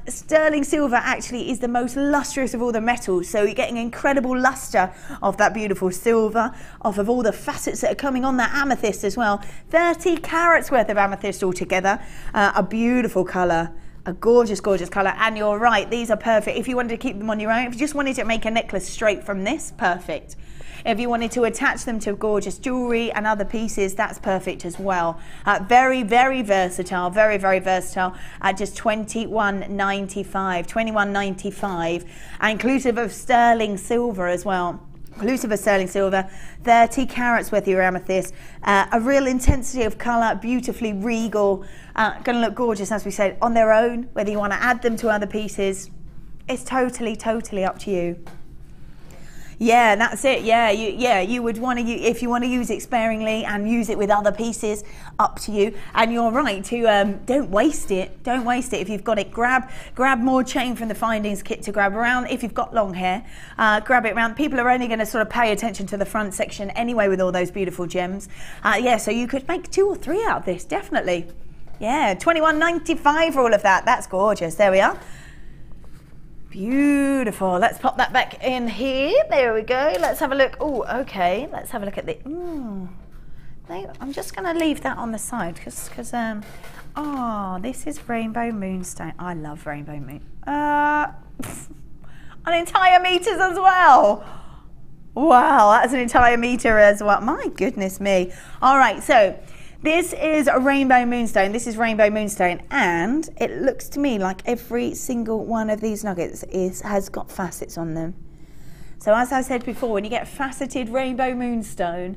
Sterling silver actually is the most lustrous of all the metals, so you're getting incredible luster of that beautiful silver, off of all the facets that are coming on that amethyst as well. 30 carats worth of amethyst altogether. A beautiful colour. A gorgeous, gorgeous colour, and you're right, these are perfect. If you wanted to keep them on your own, if you just wanted to make a necklace straight from this, perfect. If you wanted to attach them to gorgeous jewellery and other pieces, that's perfect as well. Very, very versatile, very, very versatile at just $21.95, $21.95, inclusive of sterling silver as well. Inclusive of sterling silver, 30 carats worth of your amethyst, a real intensity of colour, beautifully regal, going to look gorgeous, as we said, on their own. Whether you want to add them to other pieces, it's totally, totally up to you. Yeah, that's it. Yeah, you would want to, if you want to use it sparingly and use it with other pieces, up to you. And you're right to don't waste it. Don't waste it. If you've got it, grab more chain from the findings kit to grab around. If you've got long hair, grab it around. People are only going to sort of pay attention to the front section anyway with all those beautiful gems. Yeah, so you could make 2 or 3 out of this, definitely. Yeah, $21.95 for all of that. That's gorgeous. There we are. Beautiful. Let's pop that back in here. There we go. Let's have a look. Oh, okay. Let's have a look at the. I'm just going to leave that on the side because oh, this is Rainbow Moonstone. I love Rainbow Moon. An entire meters as well. Wow, that's an entire meter as well. My goodness me. All right, so this is a Rainbow Moonstone. This is Rainbow Moonstone, and it looks to me like every single one of these nuggets has got facets on them. So as I said before, when you get faceted Rainbow Moonstone,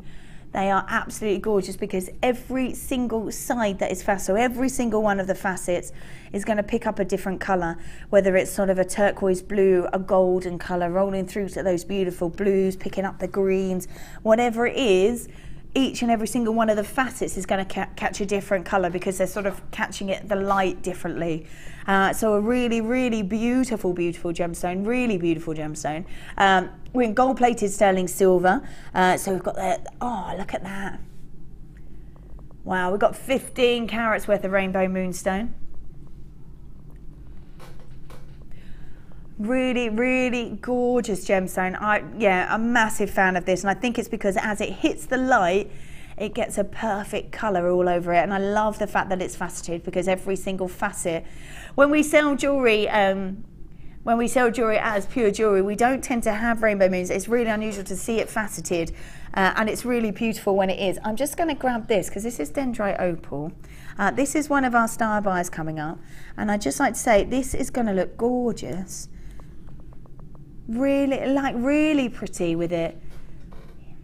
they are absolutely gorgeous because every single side that is faceted, so every single one of the facets is going to pick up a different colour, whether it's sort of a turquoise blue, a golden colour, rolling through to those beautiful blues, picking up the greens, whatever it is. Each and every single one of the facets is going to catch a different colour because they're sort of catching the light differently. So a really, really beautiful, beautiful gemstone, really beautiful gemstone. We're in gold-plated sterling silver. So we've got that. Oh, look at that. Wow, we've got 15 carats worth of Rainbow Moonstone. Really, really gorgeous gemstone. I'm a massive fan of this, and I think it's because as it hits the light, it gets a perfect colour all over it. And I love the fact that it's faceted because every single facet, when we sell jewellery, as pure jewellery, we don't tend to have rainbow moons. It's really unusual to see it faceted, and it's really beautiful when it is. I'm just going to grab this because this is Dendrite Opal. This is one of our star buys coming up, and I'd just like to say this is going to look gorgeous. Really pretty with it.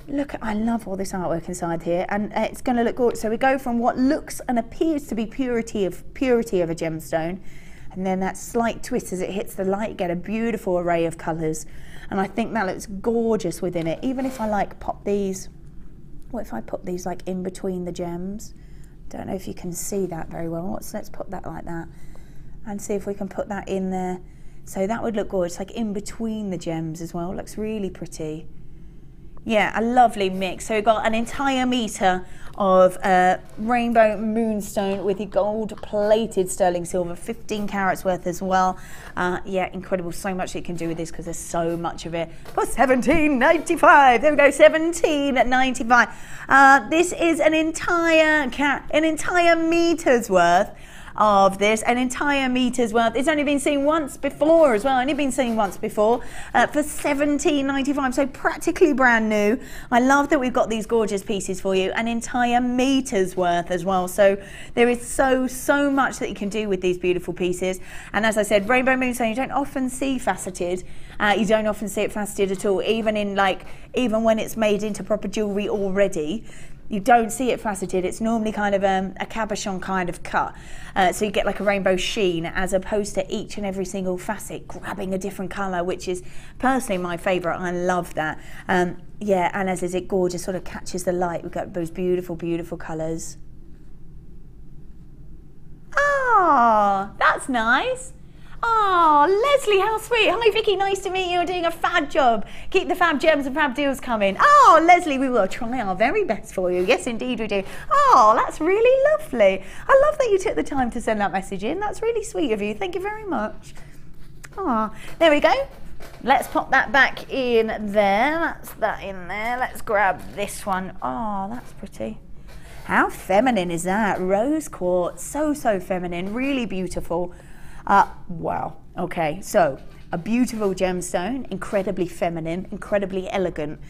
Look, I love all this artwork inside here, and it's going to look gorgeous. So we go from what looks and appears to be purity of a gemstone, and then that slight twist as it hits the light, get a beautiful array of colours, and I think that looks gorgeous within it. Even if I pop these, what if I put these in between the gems? Don't know if you can see that very well. Let's put that like that, and see if we can put that in there. So that would look gorgeous, in between the gems as well. It looks really pretty. Yeah, a lovely mix. So we've got an entire metre of Rainbow Moonstone with the gold-plated sterling silver, 15 carats worth as well. Yeah, incredible. So much you can do with this because there's so much of it. For $17.95. There we go, $17.95. This is an entire metre's worth of this, an entire meter's worth. It's only been seen once before as well, only been seen once before for $17.95, so practically brand new. I love that we've got these gorgeous pieces for you, an entire meter's worth as well. So there is so much that you can do with these beautiful pieces. And as I said, rainbow moonstone, you don't often see faceted. You don't often see it faceted at all, even when it's made into proper jewellery already. You don't see it faceted. It's normally kind of a cabochon kind of cut. So you get like a rainbow sheen, as opposed to each and every single facet grabbing a different colour, which is personally my favourite. I love that. Yeah, and as is it gorgeous, sort of catches the light. We've got those beautiful, beautiful colours. Oh, that's nice. Oh, Leslie, how sweet. Hi, Vicky, nice to meet you. You're doing a fab job. Keep the fab gems and fab deals coming. Oh, Leslie, we will try our very best for you. Yes, indeed we do. Oh, that's really lovely. I love that you took the time to send that message in. That's really sweet of you. Thank you very much. Oh, there we go. Let's pop that back in there. That's that in there. Let's grab this one. Oh, that's pretty. How feminine is that? Rose quartz. So feminine. Really beautiful. Wow. Okay, so a beautiful gemstone, incredibly feminine, incredibly elegant.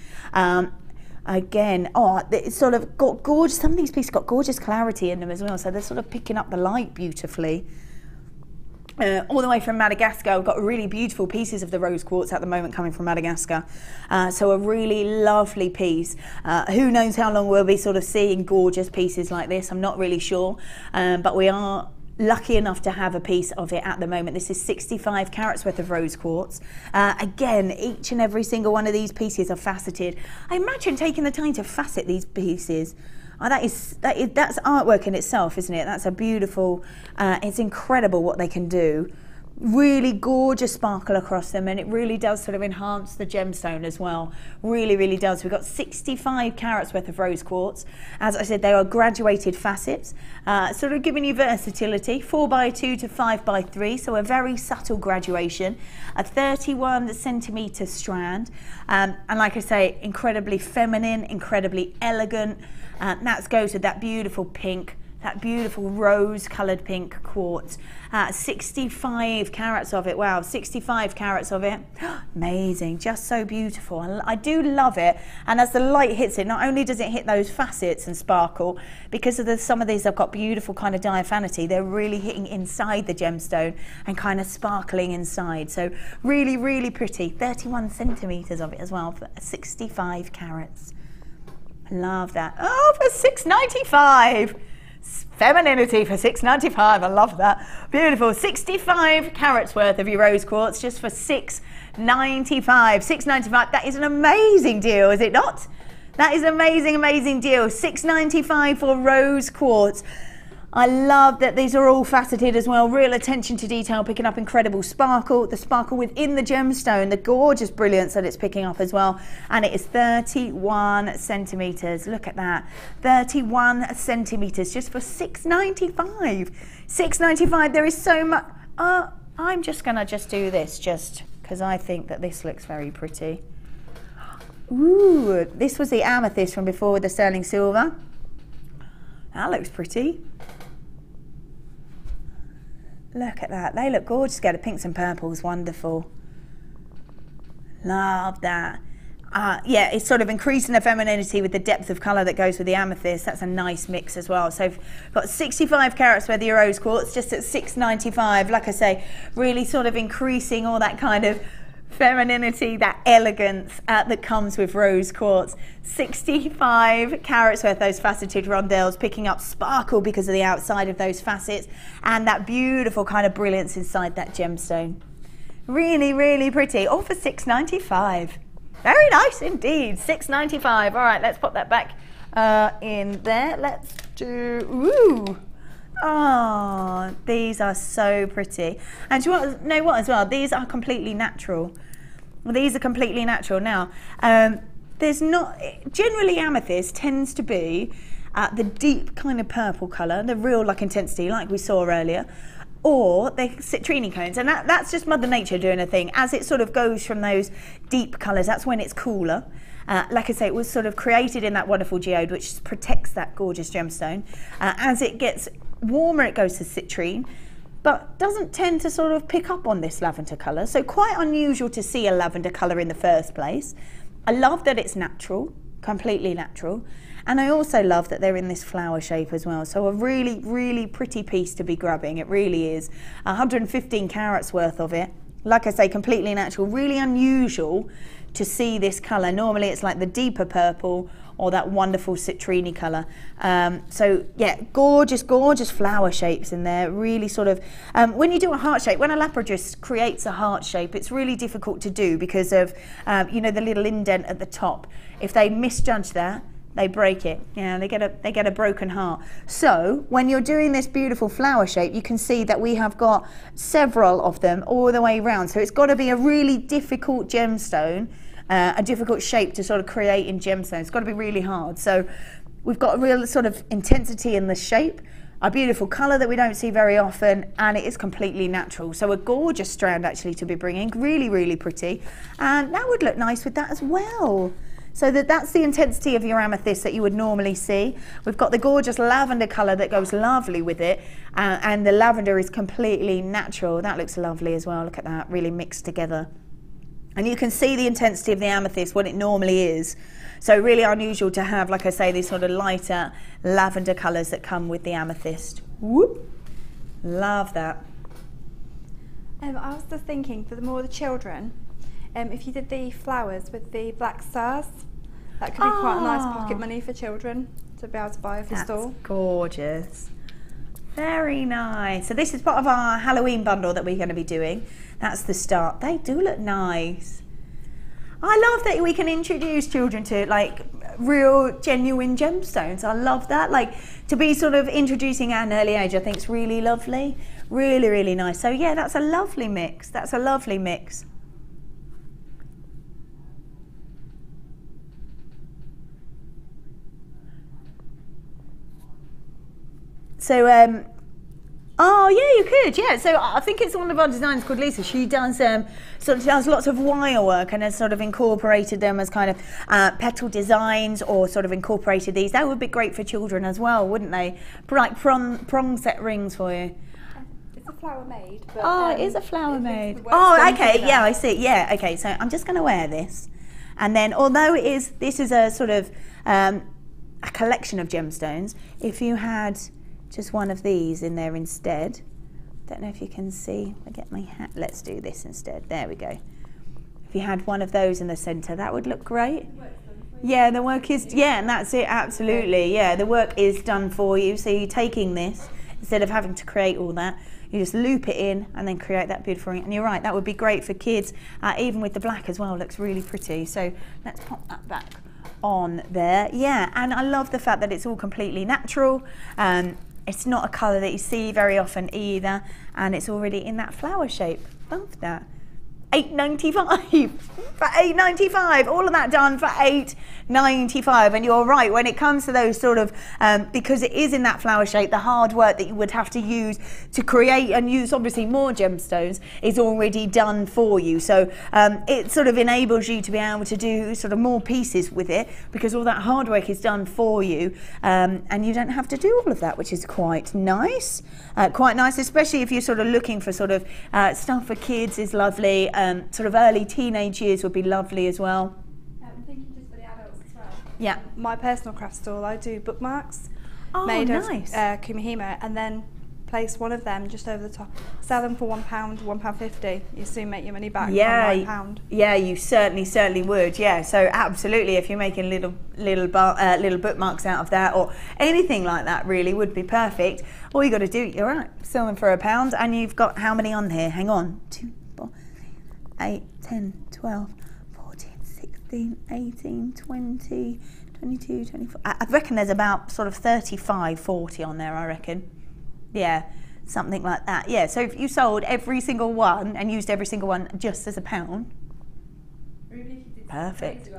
Again, it's sort of got gorgeous, some of these pieces got gorgeous clarity in them as well, so they're sort of picking up the light beautifully. All the way from Madagascar, we've got really beautiful pieces of the rose quartz at the moment coming from Madagascar. So a really lovely piece. Who knows how long we'll be sort of seeing gorgeous pieces like this, I'm not really sure, but we are lucky enough to have a piece of it at the moment. This is 65 carats worth of rose quartz. Again, each and every single one of these pieces are faceted. I imagine taking the time to facet these pieces. That's artwork in itself, isn't it? That's a beautiful, it's incredible what they can do. Really gorgeous sparkle across them, and it really does sort of enhance the gemstone as well. Really does. We've got 65 carats worth of rose quartz. As I said, they are graduated facets, sort of giving you versatility, 4x2 to 5x3, so a very subtle graduation, a 31 centimetre strand, and like I say, incredibly feminine, incredibly elegant. That goes with that beautiful pink, that beautiful rose coloured pink quartz. 65 carats of it. Wow, 65 carats of it. Amazing, just so beautiful. I do love it. And as the light hits it, not only does it hit those facets and sparkle, because of some of these have got beautiful kind of diaphanity, they're really hitting inside the gemstone and kind of sparkling inside. So really pretty. 31 centimetres of it as well for 65 carats. Love that. Oh, for $6.95. Femininity for $6.95. I love that. Beautiful. 65 carats worth of your rose quartz just for $6.95. $6.95. That is an amazing deal, is it not? That is an amazing deal. $6.95 for rose quartz. I love that these are all faceted as well. Real attention to detail, picking up incredible sparkle. The sparkle within the gemstone, the gorgeous brilliance that it's picking up as well. And it is 31 centimetres. Look at that. 31 centimetres just for $6.95. $6.95. There is so much. I'm just going to do this just because I think that this looks very pretty. Ooh, this was the amethyst from before with the sterling silver. That looks pretty. Look at that. They look gorgeous together. Pinks and purples, wonderful. Love that. Yeah, it's sort of increasing the femininity with the depth of colour that goes with the amethyst. That's a nice mix as well. So we've got 65 carats worth of your rose quartz just at $6.95. Like I say, really sort of increasing all that kind of femininity, that elegance that comes with rose quartz. 65 carats worth, those faceted rondelles, picking up sparkle because of the outside of those facets and that beautiful kind of brilliance inside that gemstone. Really pretty, all for $6.95. Very nice indeed. $6.95. All right, let's pop that back in there. Let's do, ooh. Oh, these are so pretty. And do you know what as well? These are completely natural. Well, these are completely natural. Now, there's not, generally amethyst tends to be the deep kind of purple colour, the real like intensity like we saw earlier, or the citrine cones, and that's just Mother Nature doing a thing. As it sort of goes from those deep colours, that's when it's cooler. Like I say, it was sort of created in that wonderful geode which protects that gorgeous gemstone. As it gets warmer it goes to citrine, but doesn't tend to sort of pick up on this lavender colour. So quite unusual to see a lavender colour in the first place. I love that it's natural, completely natural. And I also love that they're in this flower shape as well. So a really, really pretty piece to be grabbing. It really is. 115 carats worth of it. Like I say, completely natural, really unusual to see this colour. Normally it's like the deeper purple or that wonderful citrine colour. So yeah, gorgeous, gorgeous flower shapes in there. Really sort of, when you do a heart shape, when a Labradorite creates a heart shape, it's really difficult to do because of, you know, the little indent at the top. If they misjudge that, they break it. Yeah, they get a broken heart. So when you're doing this beautiful flower shape, you can see that we have got several of them all the way around. So it's got to be a really difficult gemstone, a difficult shape to sort of create in gemstones. It's got to be really hard. So we've got a real sort of intensity in the shape, a beautiful colour that we don't see very often, and it is completely natural. So a gorgeous strand actually to be bringing, really, really pretty. And that would look nice with that as well. So that's the intensity of your amethyst that you would normally see. We've got the gorgeous lavender colour that goes lovely with it, and the lavender is completely natural. That looks lovely as well. Look at that, really mixed together. And you can see the intensity of the amethyst, what it normally is. So really unusual to have, like I say, these sort of lighter lavender colours that come with the amethyst. Whoop. Love that. I was just thinking, for the more the children, if you did the flowers with the black stars, that could be quite a nice pocket money for children to be able to buy off the store. That's gorgeous. Very nice. So this is part of our Halloween bundle that we're going to be doing. That's the start. They do look nice. I love that we can introduce children to like real genuine gemstones. I love that. Like to be sort of introducing at an early age, I think is really lovely. Really, really nice. So yeah, that's a lovely mix. That's a lovely mix. So, oh yeah, you could, yeah. So I think it's one of our designers called Lisa. She does sort of does lots of wire work and has sort of incorporated them as kind of petal designs, or sort of incorporated these. That would be great for children as well, wouldn't they? Like prong set rings for you. It's a flower made. But, oh, it is a flower made. Oh, okay, yeah, I see. Yeah, okay. So I'm just going to wear this, and then although this is a sort of a collection of gemstones, if you had just one of these in there instead. Don't know if you can see. I get my hat. Let's do this instead. There we go. If you had one of those in the centre, that would look great. Yeah, the work is, yeah, and that's it, absolutely. Yeah, the work is done for you. So you're taking this, instead of having to create all that, you just loop it in and then create that beautiful ring. And you're right, that would be great for kids, even with the black as well. It looks really pretty. So let's pop that back on there. Yeah, and I love the fact that it's all completely natural. It's not a colour that you see very often either, and it's already in that flower shape. Love that. $8.95 for $8.95. All of that done for $8.95. And you're right, when it comes to those sort of, because it is in that flower shape, the hard work that you would have to use to create and use obviously more gemstones is already done for you. So it sort of enables you to be able to do sort of more pieces with it, because all that hard work is done for you, and you don't have to do all of that, which is quite nice. Quite nice, especially if you're sort of looking for sort of stuff for kids is lovely. Sort of early teenage years would be lovely as well. I'm thinking just for the adults as well. Yeah. My personal craft stall, I do bookmarks made of kumihimo, and then place one of them just over the top. Sell them for £1, £1.50. You soon make your money back. Yeah, £1. Yeah, you certainly would. Yeah, so absolutely, if you're making little bookmarks out of that or anything like that, really would be perfect. All you got to do, you're right, sell them for £1, and you've got how many on here? Hang on, 2, 4, 8, 10, 12, 14, 16, 18, 20, 22, 24. I reckon there's about sort of 35, 40 on there, I reckon. Yeah, something like that. Yeah, so if you sold every single one and used every single one just as £1, perfect.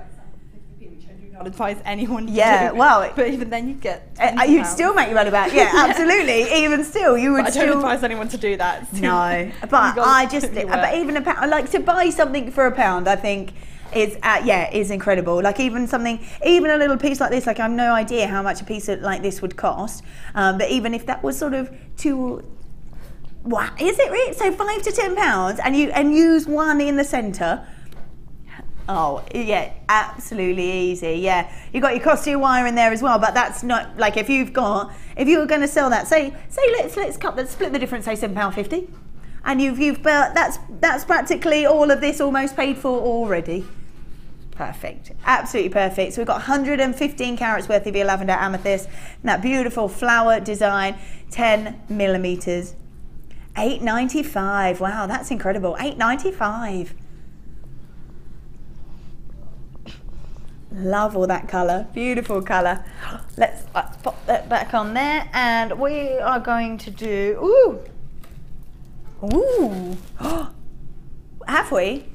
Which I do not advise anyone to do. Well, but even then you'd get you'd still make your money back. Yeah, absolutely. Even still, you would. But I don't advise anyone to do that. No, but I just, but even £1, like to buy something for £1, I think is incredible. Like even a little piece like this, like I have no idea how much a piece like this would cost, but even if that was sort of what is it really? So £5 to £10, and use one in the centre. Oh yeah, absolutely easy. Yeah, you got your cost of your wire in there as well, but that's not like if you were going to sell that, say let's split the difference, say £7.50, and you've that's practically all of this almost paid for already. Perfect, absolutely perfect. So we've got 115 carats worth of your lavender amethyst, and that beautiful flower design, 10mm, £8.95. Wow, that's incredible. £8.95. Love all that colour, beautiful colour. Let's pop that back on there, and we are going to do, have we?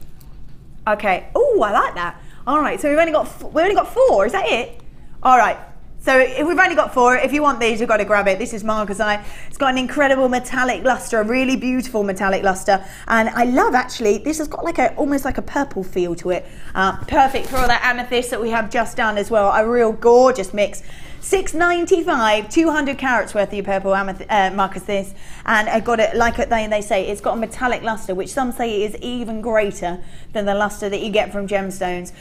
Okay, I like that. All right, so we've only got 4, is that it? All right, so if we've only got 4, if you want these, you've got to grab it. This is Marcasite. It's got an incredible metallic luster, a really beautiful metallic luster, and I love actually, this has got like almost like a purple feel to it. Perfect for all that amethyst that we have just done as well. A real gorgeous mix. $6.95, 200 carats worth of your purple Marcus this, and I got it like they say, it's got a metallic luster, which some say is even greater than the luster that you get from gemstones.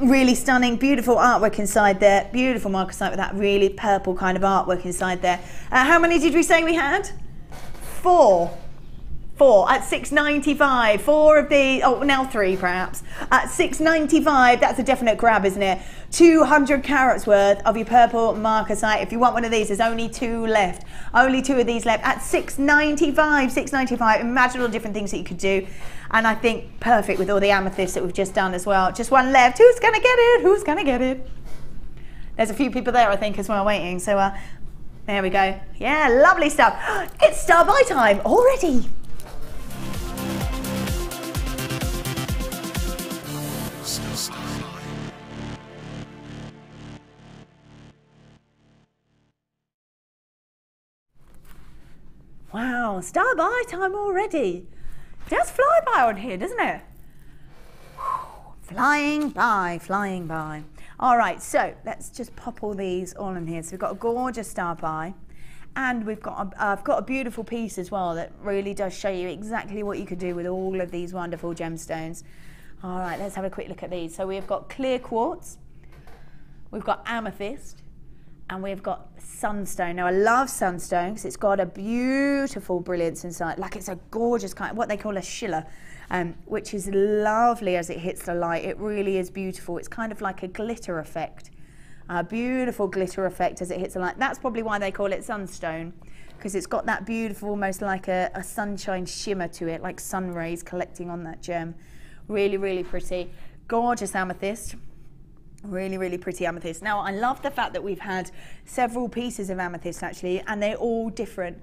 Really stunning, beautiful artwork inside there, beautiful Marcasite with that really purple kind of artwork inside there. How many did we say we had? 4 at $6.95. 4 of these, now 3 perhaps, at $6.95. That's a definite grab, isn't it? 200 carats worth of your purple Marcasite. If you want one of these, there's only 2 left. Only 2 of these left at $6.95. $6.95. Imagine all the different things that you could do, and I think perfect with all the amethysts that we've just done as well. Just one left. Who's gonna get it? Who's gonna get it? There's a few people there, I think, as well, waiting. So there we go. Yeah, lovely stuff. It's star buy time already. Wow, star buy time already. It does fly by on here, doesn't it? Flying by, flying by. All right, so let's just pop all these all in here. So we've got a gorgeous star buy, and I've got a beautiful piece as well that really does show you exactly what you could do with all of these wonderful gemstones. All right, let's have a quick look at these. So we've got clear quartz, we've got amethyst, and we've got Sunstone. Now I love Sunstone because it's got a beautiful brilliance inside, like it's a gorgeous kind of what they call a schiller, which is lovely as it hits the light. It really is beautiful. It's kind of like a glitter effect, a beautiful glitter effect as it hits the light. That's probably why they call it Sunstone, because it's got that beautiful, almost like a sunshine shimmer to it, like sun rays collecting on that gem. Really, really pretty. Gorgeous amethyst. Really, really pretty amethyst. Now, I love the fact that we've had several pieces of amethyst actually, and they're all different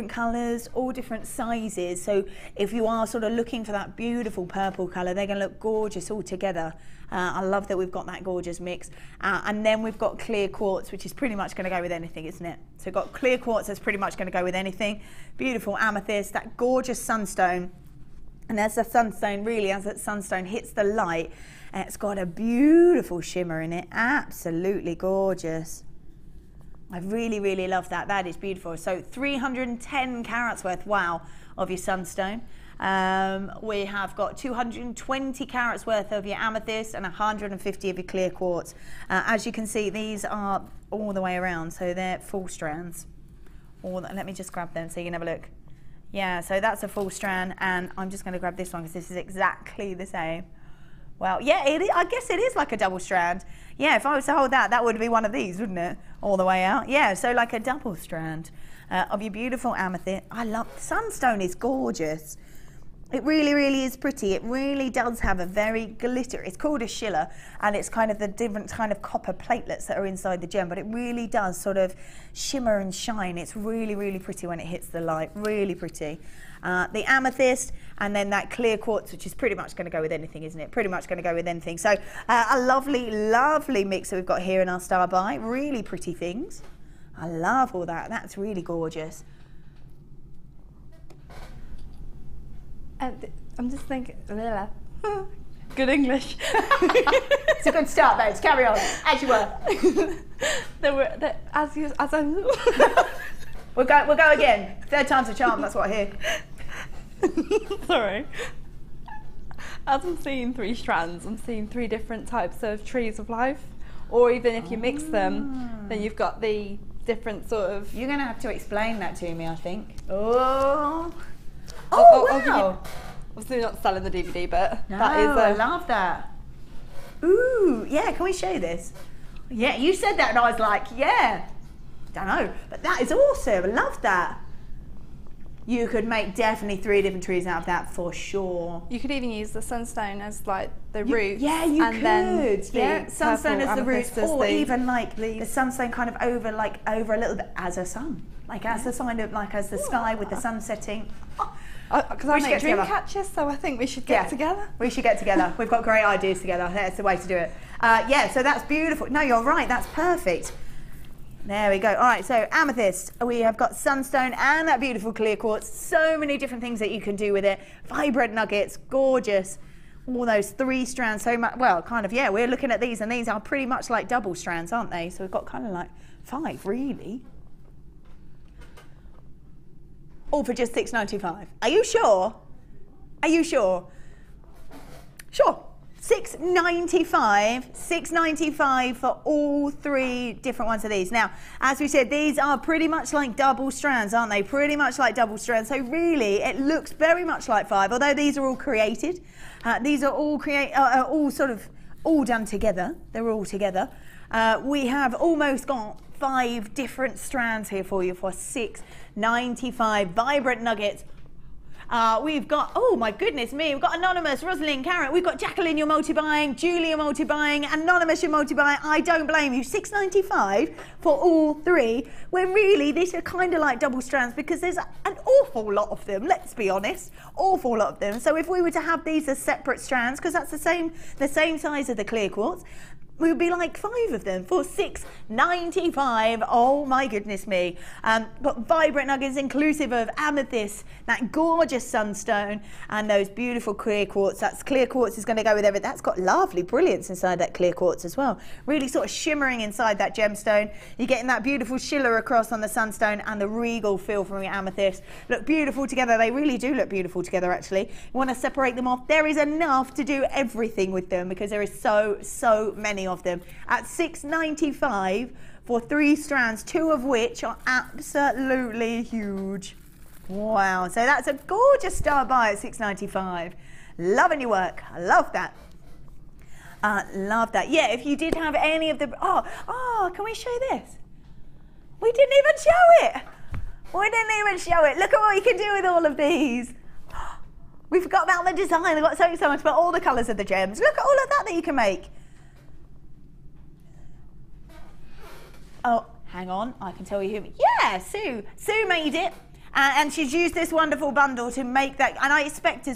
colours, all different sizes. So if you are sort of looking for that beautiful purple colour, they're going to look gorgeous all together. I love that we've got that gorgeous mix. And then we've got clear quartz, which is pretty much going to go with anything, isn't it? So we've got clear quartz that's pretty much going to go with anything. Beautiful amethyst, that gorgeous sunstone. And as the sunstone, really, as that sunstone hits the light, it's got a beautiful shimmer in it, absolutely gorgeous. I really, really love that. That is beautiful. So 310 carats worth, wow, of your sunstone. We have got 220 carats worth of your amethyst and 150 of your clear quartz. As you can see, these are all the way around, so they're full strands. Let me just grab them so you can have a look. Yeah, so that's a full strand, and I'm just going to grab this one because this is exactly the same. Well, yeah, I guess it is like a double strand. Yeah, if I was to hold that, that would be one of these, wouldn't it? All the way out. Yeah, so like a double strand of your beautiful amethyst. I love, sunstone is gorgeous. It really, really is pretty. It really does have a very glitter. It's called a schiller, and it's kind of the different kind of copper platelets that are inside the gem, but it really does sort of shimmer and shine. It's really, really pretty when it hits the light. Really pretty. The amethyst, and then that clear quartz, which is pretty much going to go with anything, isn't it? Pretty much going to go with anything. So a lovely, lovely mix that we've got here in our star buy. Really pretty things. I love all that. That's really gorgeous. I'm just thinking, Good English. It's a good start, babes. Carry on, as you were. We'll go again. Third time's a charm, that's what I hear. Sorry. As I'm seeing 3 strands, I'm seeing 3 different types of trees of life. Or even if you mix them, then you've got the different sort of... You're going to have to explain that to me, I think. Oh, wow. Obviously not selling the DVD, but No, that is I love that. Ooh, yeah, can we show this? Yeah, you said that and I was like, yeah. Don't know, but that is awesome. I love that. You could make definitely 3 different trees out of that for sure. You could even use the sunstone as like the root. Yeah, you and could. Then Yeah, sunstone as the root, or even like leaves. the sunstone kind of over a little bit as a sun, like as the sign of like as the sky with the sun setting. Because I make dream catchers, so I think we should get together. We should get together. We've got great ideas together. That's the way to do it. Yeah, so that's beautiful. No, you're right. That's perfect. There we go. All right, so amethyst. We have got sunstone and that beautiful clear quartz. So many different things that you can do with it. Vibrant nuggets, gorgeous. All those 3 strands. So much. Well, kind of. Yeah, we're looking at these, and these are pretty much like double strands, aren't they? So we've got kind of like 5, really. All for just $6.95. Are you sure? Are you sure? Sure. $6.95 for all 3 different ones of these. Now, as we said, these are pretty much like double strands, aren't they? Pretty much like double strands. So really, it looks very much like 5, although these are all created. These are all all done together. They're all together. We have almost got 5 different strands here for you for $6.95. Vibrant nuggets. We've got, oh my goodness me, we've got Anonymous, Rosalind, Karen, we've got Jacqueline, you're multi-buying, Julie, you're multi-buying, Anonymous, you're multi-buying. I don't blame you. $6.95 for all 3, when really these are kind of like double strands because there's an awful lot of them, let's be honest, awful lot of them. So if we were to have these as separate strands, because that's the same size as the clear quartz, we would be like 5 of them for $6.95. Oh my goodness me. Got vibrant nuggets inclusive of amethyst, that gorgeous sunstone, and those beautiful clear quartz. That's clear quartz is going to go with everything. That's got lovely brilliance inside that clear quartz as well. Really sort of shimmering inside that gemstone. You're getting that beautiful schiller across on the sunstone and the regal feel from your amethyst. Look beautiful together. They really do look beautiful together, actually. You want to separate them off. There is enough to do everything with them because there is so many of them at $6.95 for 3 strands, 2 of which are absolutely huge. Wow, so that's a gorgeous start buy at $6.95. Loving your work. I love that. Love that. Yeah, if you did have any of the can we show this? We didn't even show it. Look at what you can do with all of these. We forgot about the design. I got so much about all the colours of the gems. Look at all of that you can make. Oh, hang on, I can tell you who. Yeah, Sue. Sue made it. And she's used this wonderful bundle to make that. And I would expect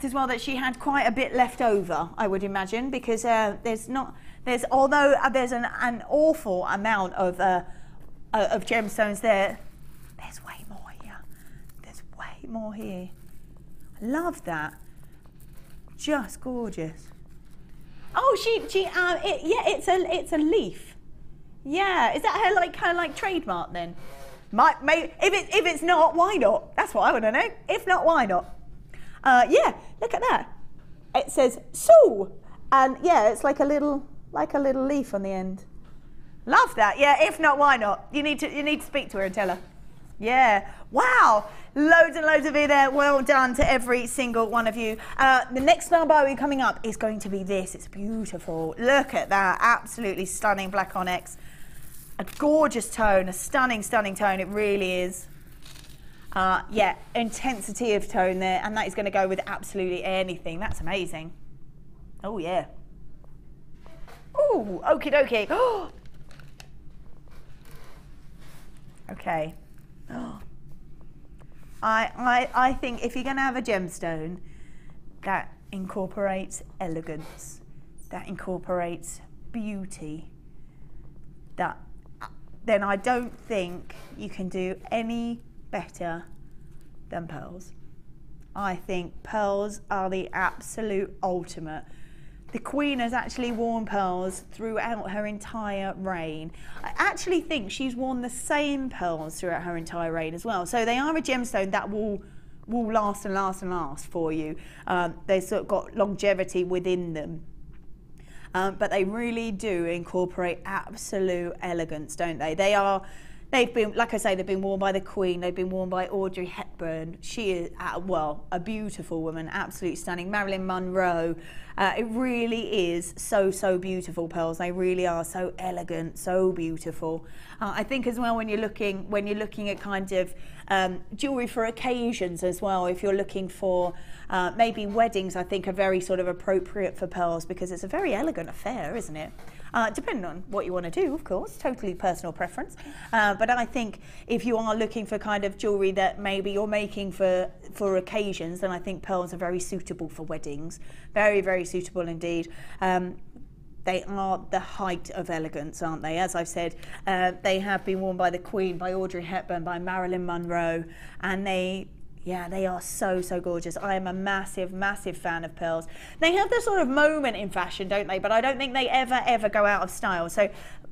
as well that she had quite a bit left over, I would imagine, because although there's an awful amount of gemstones there, there's way more here. There's way more here. I love that. Just gorgeous. Oh, it's a leaf. Yeah, is that her kind of like trademark then? If it's not, why not? That's what I want to know. If not, why not? Yeah, look at that. It says Sue, and yeah, it's like a little leaf on the end. Love that. Yeah, if not, why not? You need to speak to her and tell her. Yeah. Wow. Loads and loads of it there. Well done to every single one of you. The next number coming up is going to be this. It's beautiful. Look at that. Absolutely stunning black onyx. A gorgeous tone. A stunning tone. It really is. Yeah, intensity of tone there. And that is going to go with absolutely anything. That's amazing. Oh, yeah. Ooh, okie dokie. Okay. I think if you're going to have a gemstone that incorporates elegance, that incorporates beauty, then I don't think you can do any better than pearls. I think pearls are the absolute ultimate. The Queen has actually worn pearls throughout her entire reign. I actually think she's worn the same pearls throughout her entire reign as well. So they are a gemstone that will last and last and last for you. They've sort of got longevity within them. But they really do incorporate absolute elegance, don't they? They've been, like I say, they've been worn by the Queen, they've been worn by Audrey Hepburn. She is, well, a beautiful woman, absolutely stunning. Marilyn Monroe. It really is so, so beautiful, pearls. They really are so elegant, so beautiful. I think as well, when you're looking at kind of jewellery for occasions as well, if you're looking for maybe weddings, I think are very sort of appropriate for pearls, because it's a very elegant affair, isn't it? Depending on what you want to do, of course, totally personal preference. But I think if you are looking for kind of jewellery that maybe you're making for occasions, then I think pearls are very suitable for weddings. Very, very suitable indeed. They are the height of elegance, aren't they? As I've said, they have been worn by the Queen, by Audrey Hepburn, by Marilyn Monroe, and they are so, so gorgeous. I am a massive, massive fan of pearls. They have this sort of moment in fashion, don't they? But I don't think they ever go out of style. So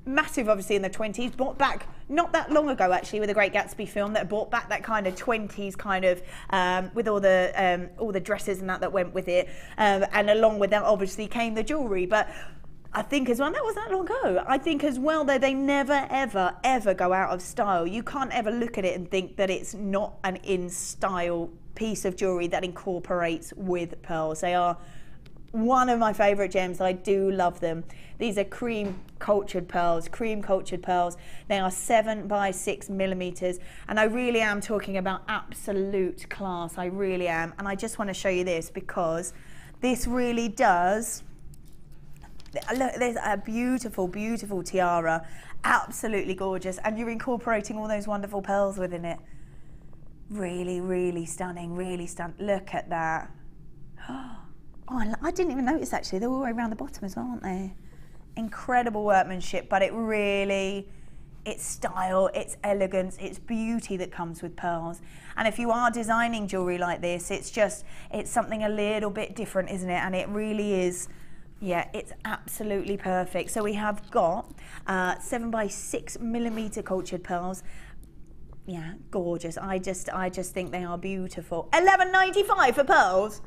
massive, obviously, in the 20s, brought back not that long ago, actually, with the Great Gatsby film, that brought back that kind of 20s kind of, with all the dresses and that went with it. And along with that, obviously, came the jewellery. But I think as well, that wasn't that long ago. I think as well that they never, ever go out of style. You can't ever look at it and think that it's not an in-style piece of jewellery that incorporates with pearls. They are one of my favourite gems. I do love them. These are cream cultured pearls. They are 7 by 6 millimetres, and I really am talking about absolute class. I really am. And I just want to show you this, because this really does. Look, there's a beautiful, beautiful tiara, absolutely gorgeous, and you're incorporating all those wonderful pearls within it. Really, really stunning, really stunning. Look at that. Oh, I didn't even notice, actually. They're all the way around the bottom as well, aren't they? Incredible workmanship, but it's style, it's elegance, it's beauty that comes with pearls. And if you are designing jewellery like this, it's something a little bit different, isn't it? And it really is. Yeah, it's absolutely perfect. So we have got 7 by 6 millimetre cultured pearls. Yeah, gorgeous. I just think they are beautiful. $11.95 for pearls.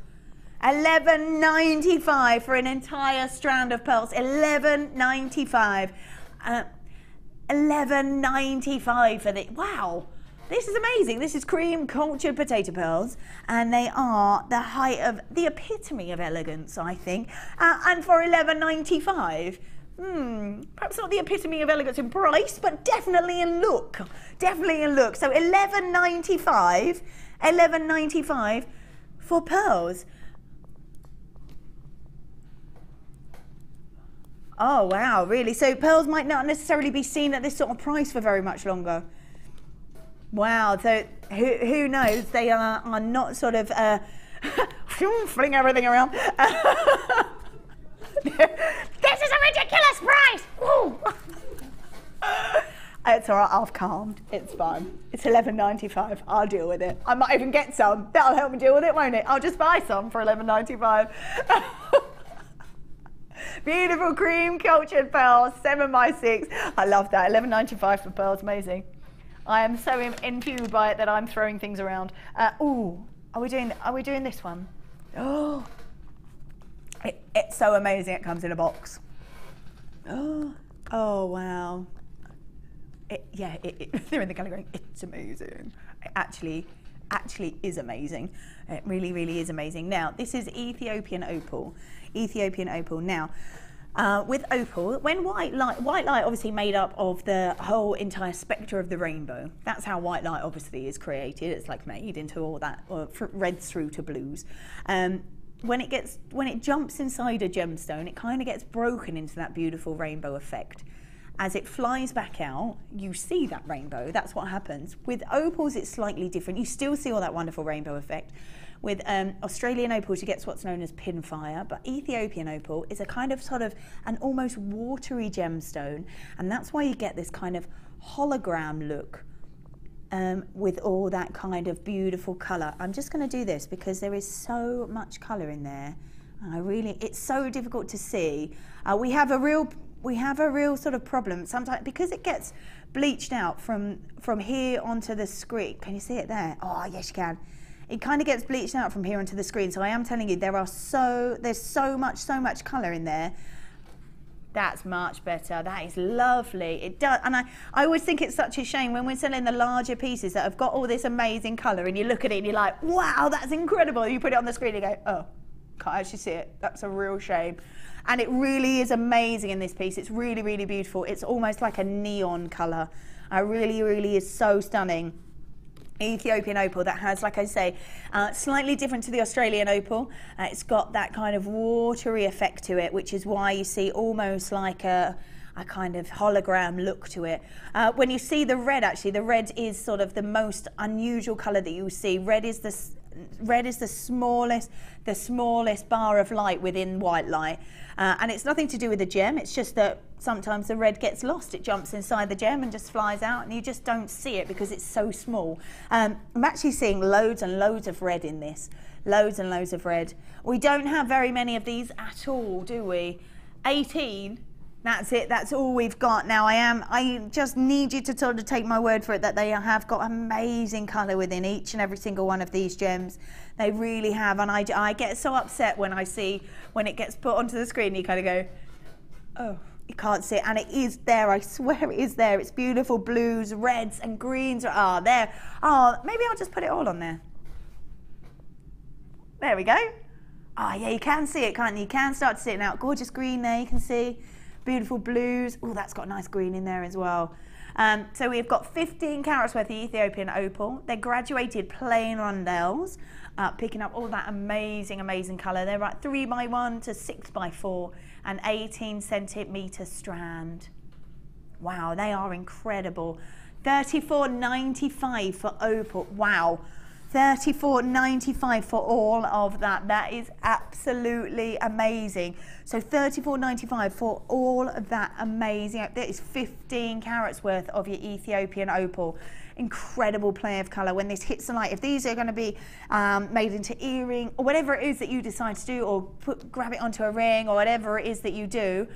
$11.95 for an entire strand of pearls. $11.95. $11.95 for the, wow. This is amazing. This is cream cultured potato pearls, and they are the height of the epitome of elegance, I think. And for $11.95, perhaps not the epitome of elegance in price, but definitely in look. Definitely in look. So $11.95 for pearls. Oh wow, really? So pearls might not necessarily be seen at this sort of price for very much longer. Wow, so who knows? They are not sort of fling everything around. This is a ridiculous price! It's all right, I've calmed. It's fine. It's $11.95. I'll deal with it. I might even get some. That'll help me deal with it, won't it? I'll just buy some for $11.95. Beautiful cream cultured pearls, 7 by 6. I love that. $11.95 for pearls, amazing. I am so enthused by it that I'm throwing things around. Ooh, are we doing this one? Oh, it's so amazing. It comes in a box. Oh wow. They're in the gallery going, it's amazing. It actually is amazing. It really, really is amazing. Now, this is Ethiopian Opal. Ethiopian Opal. Now, with opal, when white light obviously made up of the whole entire spectre of the rainbow. That's how white light obviously is created. It's like made into all that, reds through to blues. When it jumps inside a gemstone, it kind of gets broken into that beautiful rainbow effect. As it flies back out, you see that rainbow. That's what happens. With opals, it's slightly different. You still see all that wonderful rainbow effect. With Australian opals, you get what's known as pinfire, but Ethiopian opal is a kind of sort of an almost watery gemstone, and that's why you get this kind of hologram look with all that kind of beautiful colour. I'm just going to do this because there is so much colour in there. It's so difficult to see. We have a real sort of problem sometimes because it gets bleached out from here onto the screen. Can you see it there? Oh yes, you can. It kind of gets bleached out from here onto the screen. So I am telling you, there's so much colour in there. That's much better. That is lovely. It does, and I always think it's such a shame when we're selling the larger pieces that have got all this amazing colour, and you look at it and you're like, wow, that's incredible. You put it on the screen and you go, oh, can't actually see it. That's a real shame. And it really is amazing in this piece. It's really, really beautiful. It's almost like a neon colour. It really, really is so stunning. Ethiopian opal that has, like I say, slightly different to the Australian opal. It's got that kind of watery effect to it, which is why you see almost like a kind of hologram look to it. When you see the red, actually, the red is sort of the most unusual colour that you see. Red is the smallest bar of light within white light. And it's nothing to do with the gem, it's just that sometimes the red gets lost. It jumps inside the gem and just flies out and you just don't see it because it's so small. I'm actually seeing loads and loads of red in this. Loads and loads of red. We don't have very many of these at all, do we? 18. That's it, that's all we've got. Now I just need you to sort of take my word for it that they have got amazing colour within each and every single one of these gems. They really have, and I get so upset when I see, when it gets put onto the screen, you kind of go, oh, you can't see it, and it is there, I swear it is there. It's beautiful blues, reds and greens are there. Oh, maybe I'll just put it all on there. There we go. Oh yeah, you can see it, can't you? You can start to see it now. Gorgeous green there, you can see. Beautiful blues. Oh, that's got nice green in there as well. So we've got 15 carats worth of Ethiopian opal. They're graduated plain Rondelles, picking up all that amazing, amazing colour. They're like 3x1 to 6x4 and 18 centimetre strand. Wow, they are incredible. $34.95 for opal. Wow. $34.95 for all of that. That is absolutely amazing. So $34.95 for all of that amazing. That is 15 carats worth of your Ethiopian opal. Incredible play of colour when this hits the light. If these are going to be made into earring or whatever it is that you decide to do, or grab it onto a ring or whatever it is that you do,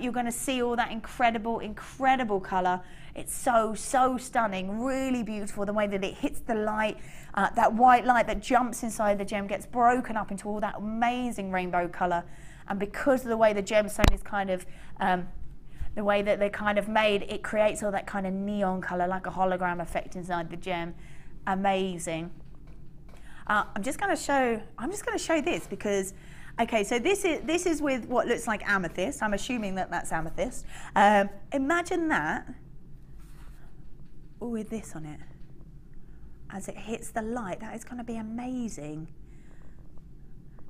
you're going to see all that incredible, incredible colour. It's so, so stunning, really beautiful, the way that it hits the light, that white light that jumps inside the gem gets broken up into all that amazing rainbow colour. And because of the way the gemstone is kind of, the way that they're kind of made, it creates all that kind of neon colour, like a hologram effect inside the gem. Amazing. I'm just going to show this because, okay, so this is with what looks like amethyst. I'm assuming that that's amethyst. Imagine that with this on it. As it hits the light, that is going to be amazing.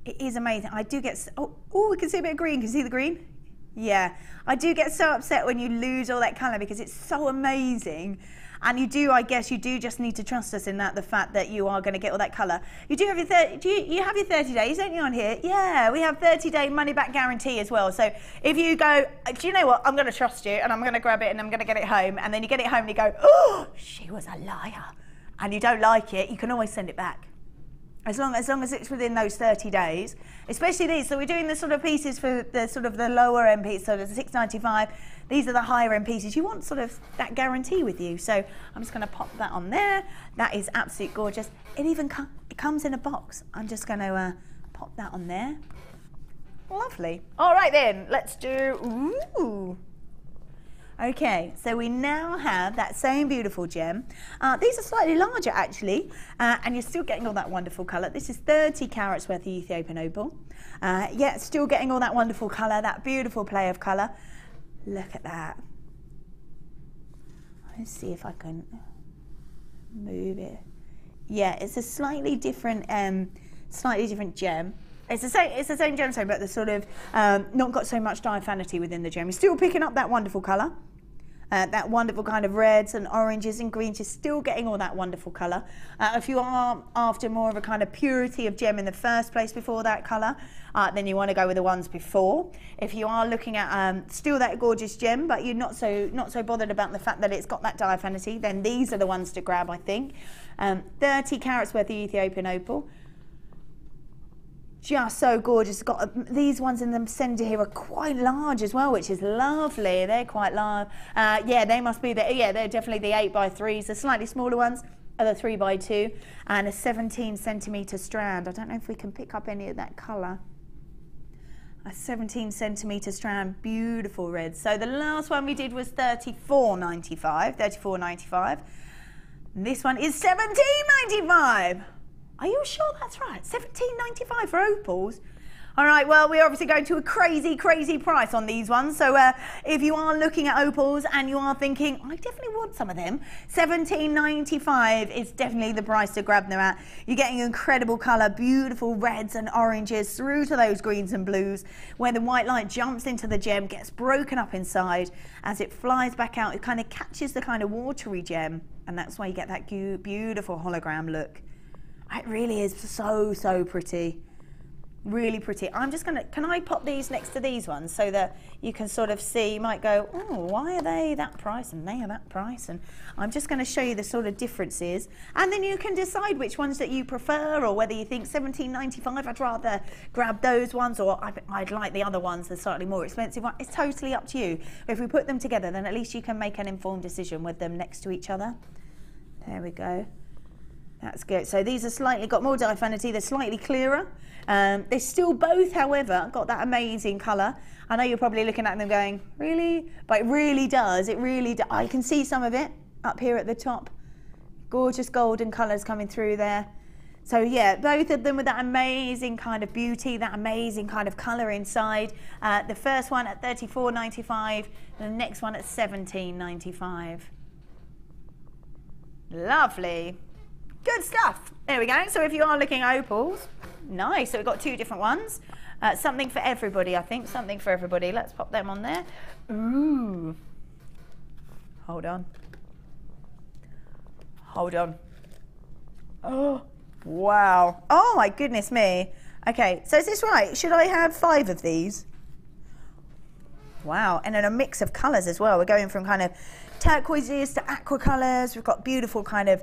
It is amazing. I do get, oh, we can see a bit of green. Can you see the green? Yeah, I do get so upset when you lose all that colour because it's so amazing. And you do, I guess, you do just need to trust us in that, the fact that you are going to get all that colour. You do have your 30, you have your 30 days, don't you, on here? Yeah, we have 30-day money-back guarantee as well. So if you go, do you know what, I'm going to trust you and I'm going to grab it and I'm going to get it home, and then you get it home and you go, oh, she was a liar, and you don't like it, you can always send it back. As long as it's within those 30 days, especially these. So we're doing the sort of pieces for the sort of the lower end pieces, so the $6.95. These are the higher end pieces. You want sort of that guarantee with you. So I'm just going to pop that on there. That is absolutely gorgeous. It even it comes in a box. I'm just going to pop that on there. Lovely. All right then, let's do. Ooh. Okay, so we now have that same beautiful gem. These are slightly larger actually, and you're still getting all that wonderful colour. This is 30 carats worth of Ethiopian opal. Yeah, still getting all that wonderful colour, that beautiful play of colour. Look at that. Let's see if I can move it. Yeah, it's a slightly different gem. It's the same gemstone, but the sort of not got so much diaphanity within the gem. You're still picking up that wonderful colour. That wonderful kind of reds and oranges and greens, you're still getting all that wonderful colour. If you are after more of a kind of purity of gem in the first place before that colour, then you want to go with the ones before. If you are looking at still that gorgeous gem, but you're not so bothered about the fact that it's got that diaphanity, then these are the ones to grab, I think. 30 carats worth of Ethiopian opal. Just so gorgeous. Got these ones in the centre here are quite large as well, which is lovely. They're quite large. Yeah, they must be they're definitely the 8x3s. The slightly smaller ones are the 3x2, and a 17 centimetre strand. I don't know if we can pick up any of that colour. A 17 centimetre strand, beautiful red. So the last one we did was $34.95. This one is $17.95. Are you sure that's right? $17.95 for opals? All right, well, we're obviously going to a crazy, crazy price on these ones. So if you are looking at opals and you are thinking, I definitely want some of them, $17.95 is definitely the price to grab them at. You're getting incredible colour, beautiful reds and oranges through to those greens and blues, where the white light jumps into the gem, gets broken up inside. As it flies back out, it kind of catches the kind of watery gem, and that's why you get that beautiful hologram look. It really is so pretty. Really pretty. I'm just going to, can I pop these next to these ones so that you can sort of see, you might go, oh, why are they that price and they are that price? And I'm just going to show you the sort of differences. And then you can decide which ones that you prefer, or whether you think $17.95, I'd rather grab those ones, or I'd like the other ones, the slightly more expensive one. It's totally up to you. If we put them together, then at least you can make an informed decision with them next to each other. There we go. That's good. So these are slightly got more diaphanity. They're slightly clearer. They still both, however, got that amazing colour. I know you're probably looking at them going, really? But it really does. It really does. I can see some of it up here at the top. Gorgeous golden colours coming through there. So yeah, both of them with that amazing kind of beauty, that amazing kind of colour inside. The first one at $34.95, the next one at $17.95. Lovely. Good stuff. There we go. So if you are looking at opals, nice. So we've got two different ones. Something for everybody, I think. Something for everybody. Let's pop them on there. Ooh. Hold on. Hold on. Oh, wow. Oh, my goodness me. Okay, so is this right? Should I have 5 of these? Wow. And then a mix of colours as well. We're going from kind of turquoises to aqua colours. We've got beautiful kind of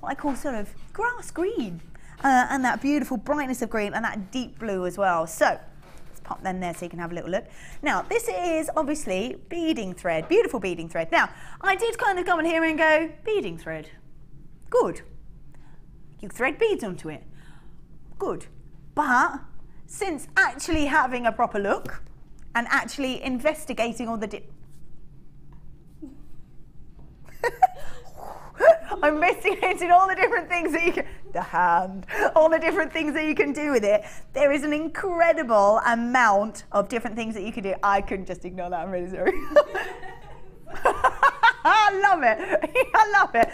what I call sort of grass green, and that beautiful brightness of green, and that deep blue as well. So let's pop them there so you can have a little look. Now this is obviously beading thread, beautiful beading thread. Now I did kind of come in here and go, beading thread, good. You thread beads onto it, good. But since actually having a proper look and actually investigating all the I'm investigating all the different things that you can, the hand, all the different things that you can do with it. There is an incredible amount of different things that you can do. I couldn't just ignore that, I'm really sorry. I love it. I love it.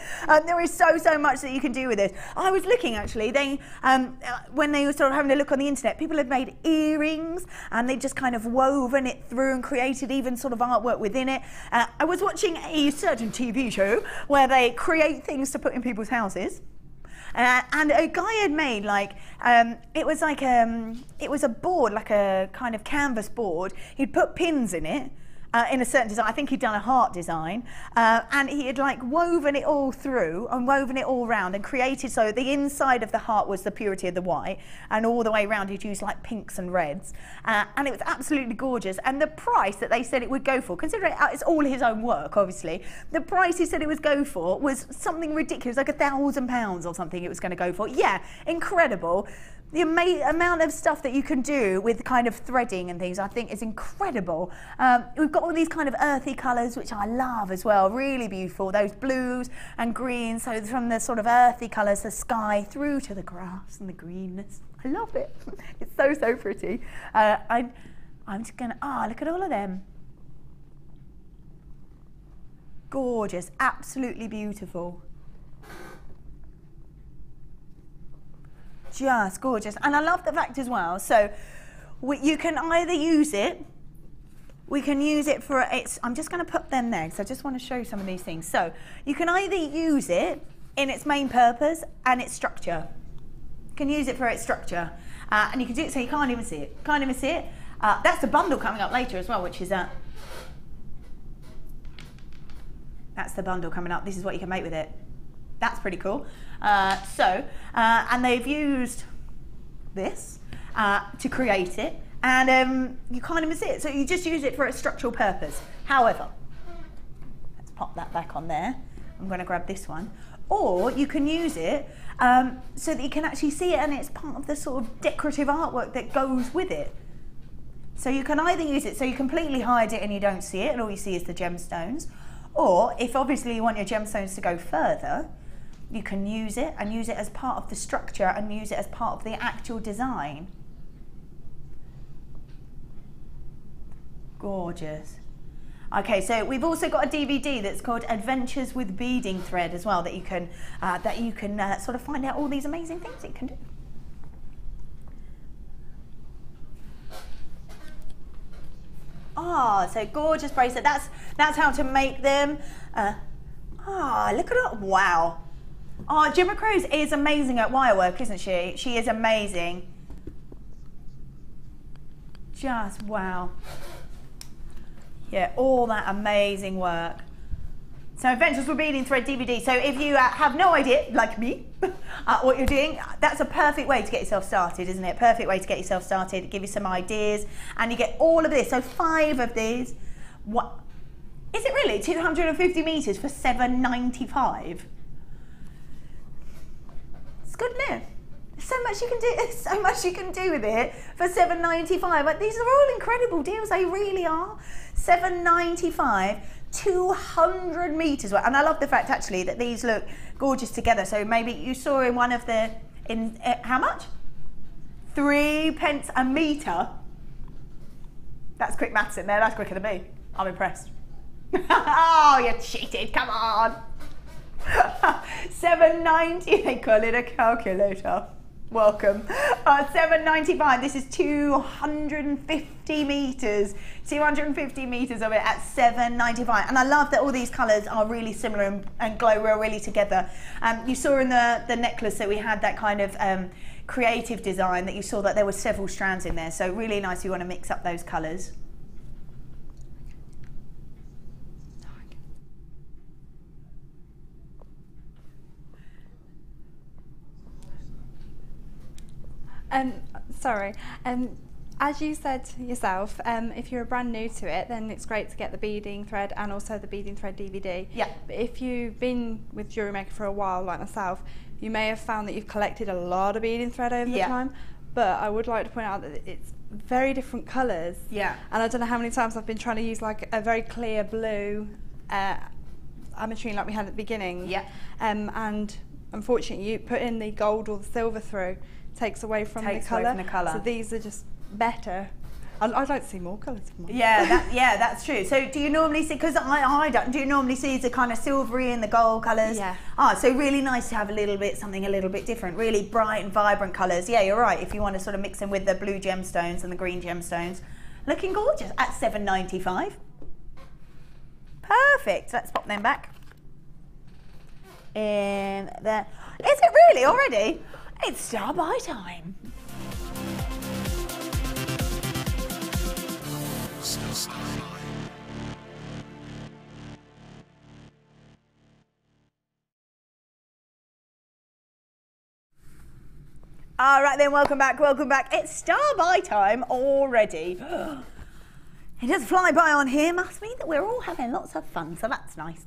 There is so much that you can do with this. I was looking actually, they when they were sort of having a look on the internet, people had made earrings and they just kind of woven it through and created even sort of artwork within it. I was watching a certain TV show where they create things to put in people's houses. And a guy had made like, it was a board, like a kind of canvas board. He'd put pins in it. In a certain design, I think he'd done a heart design, and he had like woven it all through and woven it all around and created, so the inside of the heart was the purity of the white, and all the way around he'd used like pinks and reds, and it was absolutely gorgeous. And the price that they said it would go for, considering it's all his own work obviously, the price he said it would go for was something ridiculous, like £1,000 or something it was going to go for. Yeah, incredible. The amount of stuff that you can do with kind of threading and things, I think, is incredible. We've got all these kind of earthy colours, which I love as well, really beautiful. Those blues and greens, so from the sort of earthy colours, the sky, through to the grass and the greenness. I love it. It's so pretty. I'm just going to, look at all of them. Gorgeous, absolutely beautiful. Just gorgeous. And I love the fact as well, so you can either use it we can use it for its, I'm just going to put them there because I just want to show you some of these things. So you can either use it in its main purpose and its structure. You can use it for its structure. And you can do it so you can't even see it. Can't even see it. That's the bundle coming up later as well, which is that's the bundle coming up. This is what you can make with it. That's pretty cool. And they've used this to create it, and you can't even see it. So you just use it for a structural purpose. However, let's pop that back on there. I'm going to grab this one. Or you can use it so that you can actually see it, and it's part of the sort of decorative artwork that goes with it. So you can either use it so you completely hide it and you don't see it, and all you see is the gemstones. Or if obviously you want your gemstones to go further, you can use it and use it as part of the structure and use it as part of the actual design. Gorgeous. Okay, so we've also got a DVD that's called Adventures with Beading Thread as well, that you can sort of find out all these amazing things that you can do. Ah, so gorgeous bracelet. That's how to make them. Look at that! Wow. Oh, Gemma Cruz is amazing at wirework, isn't she? She is amazing. Just wow. Yeah, all that amazing work. So Adventures with Beading Thread DVD. So if you have no idea, like me, what you're doing, that's a perfect way to get yourself started, isn't it? Perfect way to get yourself started, give you some ideas, and you get all of this. So 5 of these. What is it really? 250 meters for $7.95. It's good, isn't it? So much you can do. So much you can do with it for $7.95. Like, these are all incredible deals. They really are. $7.95. 200 meters, and I love the fact actually that these look gorgeous together. So maybe you saw in one of the, how much? 3 pence a meter. That's quick maths in there. That's quicker than me. I'm impressed. Oh, you cheated! Come on. $7.90. They call it a calculator. Welcome. $7.95. This is 250 meters. 250 meters of it at $7.95. And I love that all these colours are really similar and glow really together. You saw in the necklace that we had that kind of creative design, that you saw that there were several strands in there. So really nice. You want to mix up those colours. Sorry. As you said yourself, if you're brand new to it, then it's great to get the beading thread and also the beading thread DVD. Yeah. But if you've been with JewelleryMaker for a while, like myself, you may have found that you've collected a lot of beading thread over the time. But I would like to point out that it's very different colours. Yeah. And I don't know how many times I've been trying to use like a very clear blue ametrine like we had at the beginning. Yeah. And unfortunately, you put in the gold or the silver through, takes away from the colour. So these are just better. I'd like to see more colours. Yeah, that's true. So do you normally see, because I don't, do you normally see the kind of silvery and the gold colours? Yeah. So really nice to have something a little bit different, really bright and vibrant colours. Yeah, you're right. If you want to sort of mix them with the blue gemstones and the green gemstones. Looking gorgeous at $7.95. Perfect. Let's pop them back. In there. Is it really already? It's star buy time. All right then, welcome back. It's star buy time already. It does fly by on here. Must mean that we're all having lots of fun, so that's nice.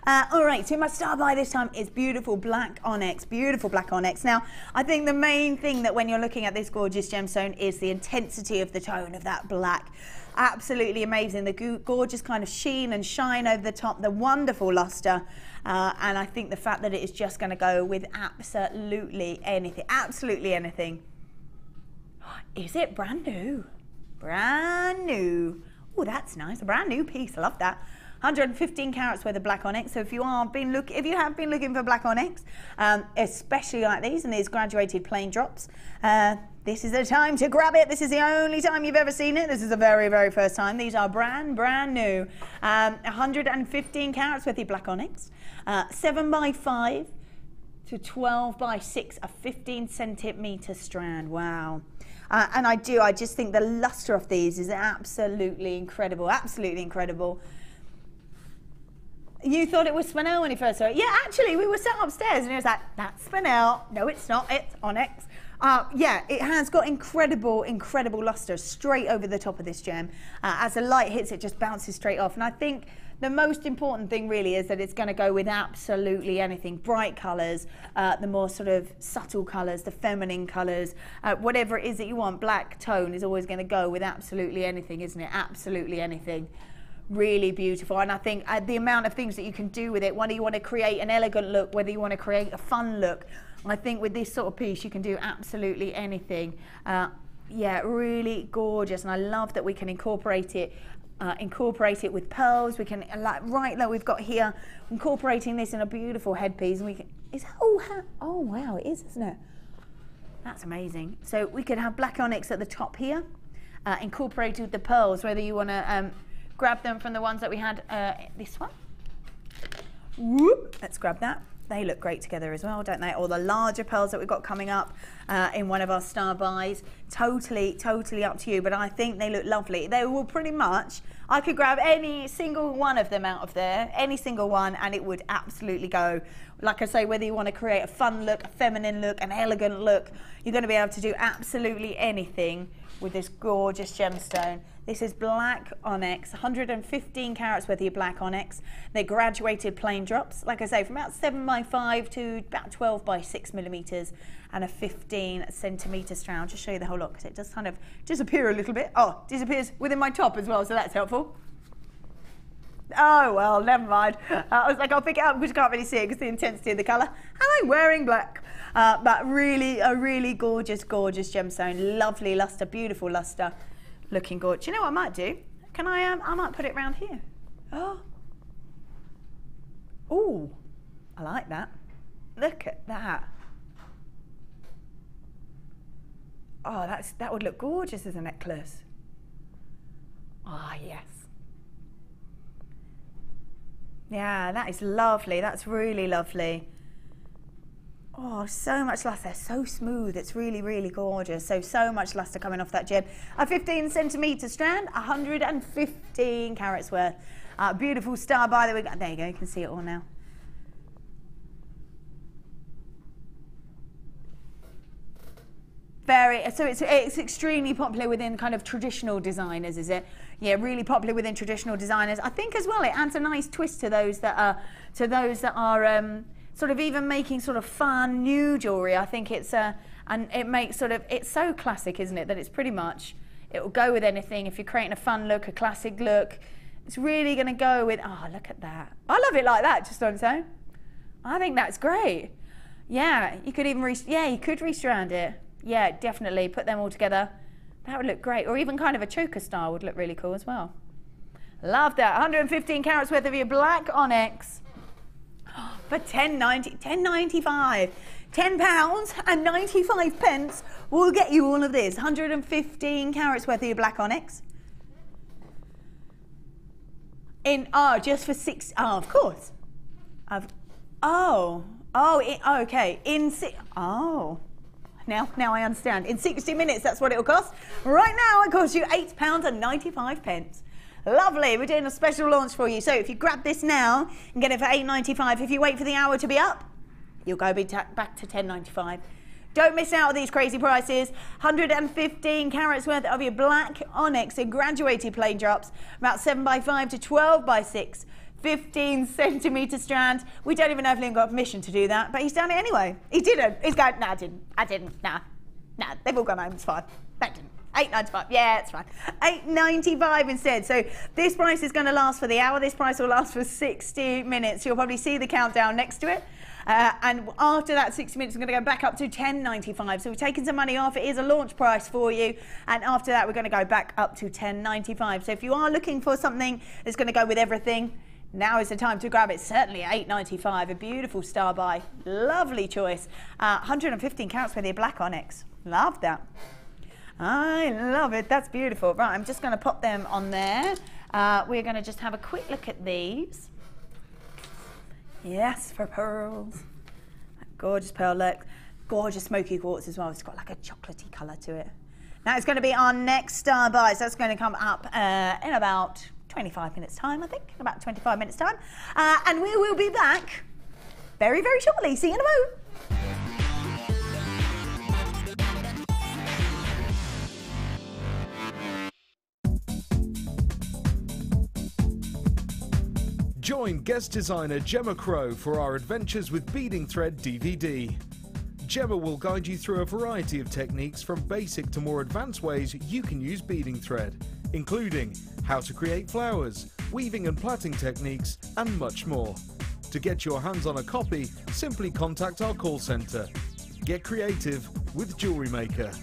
All right, so my star buy this time is beautiful black onyx. Now, I think the main thing that when you're looking at this gorgeous gemstone is the intensity of the tone of that black. Absolutely amazing. The gorgeous kind of sheen and shine over the top, the wonderful luster. And I think the fact that it is just going to go with absolutely anything. Is it brand new? Brand new. Oh, that's nice. A brand new piece. I love that. 115 carats worth of black onyx. So if you have been looking for black onyx, especially like these and these graduated plain drops, this is the time to grab it. This is the only time you've ever seen it. This is the very, very first time. These are brand new. 115 carats worth of black onyx, 7x5 to 12x6, a 15 centimeter strand. Wow. And I just think the luster of these is absolutely incredible, absolutely incredible. You thought it was spinel when you first saw it? Yeah, actually, we were sat upstairs and it was like, that's spinel. No, it's not, it's onyx. Yeah, it has got incredible, incredible luster straight over the top of this gem. As the light hits, it just bounces straight off. And I think the most important thing really is that it's going to go with absolutely anything. Bright colours, the more sort of subtle colours, the feminine colours, whatever it is that you want. Black tone is always going to go with absolutely anything, isn't it? Absolutely anything. Really beautiful. And I think the amount of things that you can do with it, whether you want to create an elegant look, whether you want to create a fun look, I think with this sort of piece you can do absolutely anything. Yeah, really gorgeous. And I love that we can incorporate it with pearls. We can, like we've got here, incorporating this in a beautiful headpiece. And we can, oh wow, it is, isn't it? That's amazing. So we could have black onyx at the top here, incorporated with the pearls, whether you want to grab them from the ones that we had, this one. Whoop, let's grab that. They look great together as well, don't they? Or the larger pearls that we've got coming up in one of our star buys. Totally up to you, but I think they look lovely. They will pretty much, I could grab any single one of them out of there, any single one, and it would absolutely go. Like I say, whether you want to create a fun look, a feminine look, an elegant look, you're going to be able to do absolutely anything with this gorgeous gemstone. This is black onyx, 115 carats worth of black onyx. They're graduated plain drops, like I say, from about 7x5 to about 12x6 millimeters, and a 15 centimeter strand. I'll just show you the whole lot because it does kind of disappear a little bit. Oh, disappears within my top as well, so that's helpful. Oh, well, never mind. I was like, I'll pick it up because you can't really see it because the intensity of the colour. And I'm wearing black. But really, a really gorgeous, gorgeous gemstone. Lovely luster, beautiful luster. Looking gorgeous. You know what I might do? Can I might put it around here. Oh. Ooh, I like that. Look at that. Oh, that would look gorgeous as a necklace. Ah, yes. Yeah, that is lovely. That's really lovely. Oh, so much luster. So smooth. It's really, really gorgeous. So much luster coming off that gem. A 15 centimeter strand, 115 carats worth. Beautiful star by the way. There you go. You can see it all now. So it's extremely popular within kind of traditional designers, is it? Yeah, really popular within traditional designers. I think as well it adds a nice twist to those that are sort of even making sort of fun new jewelry. I think it's and it makes sort of, it's so classic, isn't it, that it's pretty much, it will go with anything. If you're creating a fun look, a classic look, it's really going to go with, oh, look at that. I love it like that, just on its own. I think that's great. Yeah, you could even you could restrand it. Yeah, definitely put them all together. That would look great. Or even kind of a choker style would look really cool as well. Love that. 115 carats worth of your black onyx for £10.95. £10 and 95 pence will get you all of this. 115 carats worth of your black onyx. Just for six. Oh, of course. Okay. Now I understand. In 60 minutes, that's what it'll cost. Right now, it costs you £8 and 95 pence. Lovely. We're doing a special launch for you. So if you grab this now and get it for £8.95, if you wait for the hour to be up, you'll go back to £10.95. Don't miss out on these crazy prices. 115 carats worth of your black onyx in graduated plain drops, about 7x5 to 12x6. 15 centimetre strand. We don't even know if Liam got permission to do that, but he's done it anyway. He didn't. He's going, no, I didn't. Nah, they've all gone home. It's fine. That didn't. £8.95. Yeah, it's fine. £8.95 instead. So this price is going to last for the hour. This price will last for 60 minutes. You'll probably see the countdown next to it. And after that 60 minutes, we're going to go back up to £10.95. So we've taken some money off. It is a launch price for you. And after that, we're going to go back up to £10.95. So if you are looking for something that's going to go with everything, now is the time to grab it. Certainly £8.95, a beautiful star buy. Lovely choice. 115 carats with your black onyx. Love that. I love it. That's beautiful. Right, I'm just going to pop them on there. We're going to just have a quick look at these. Yes, for pearls. Gorgeous pearl look. Gorgeous smoky quartz as well. It's got like a chocolatey colour to it. Now it's going to be our next star buys. That's going to come up in about 25 minutes time, I think. In about 25 minutes time. And we will be back very, very shortly. See you in a moment. Join guest designer Gemma Crow for our Adventures with Beading Thread DVD. Gemma will guide you through a variety of techniques from basic to more advanced ways you can use beading thread, including how to create flowers, weaving and plaiting techniques, and much more. To get your hands on a copy, simply contact our call centre. Get creative with JewelleryMaker.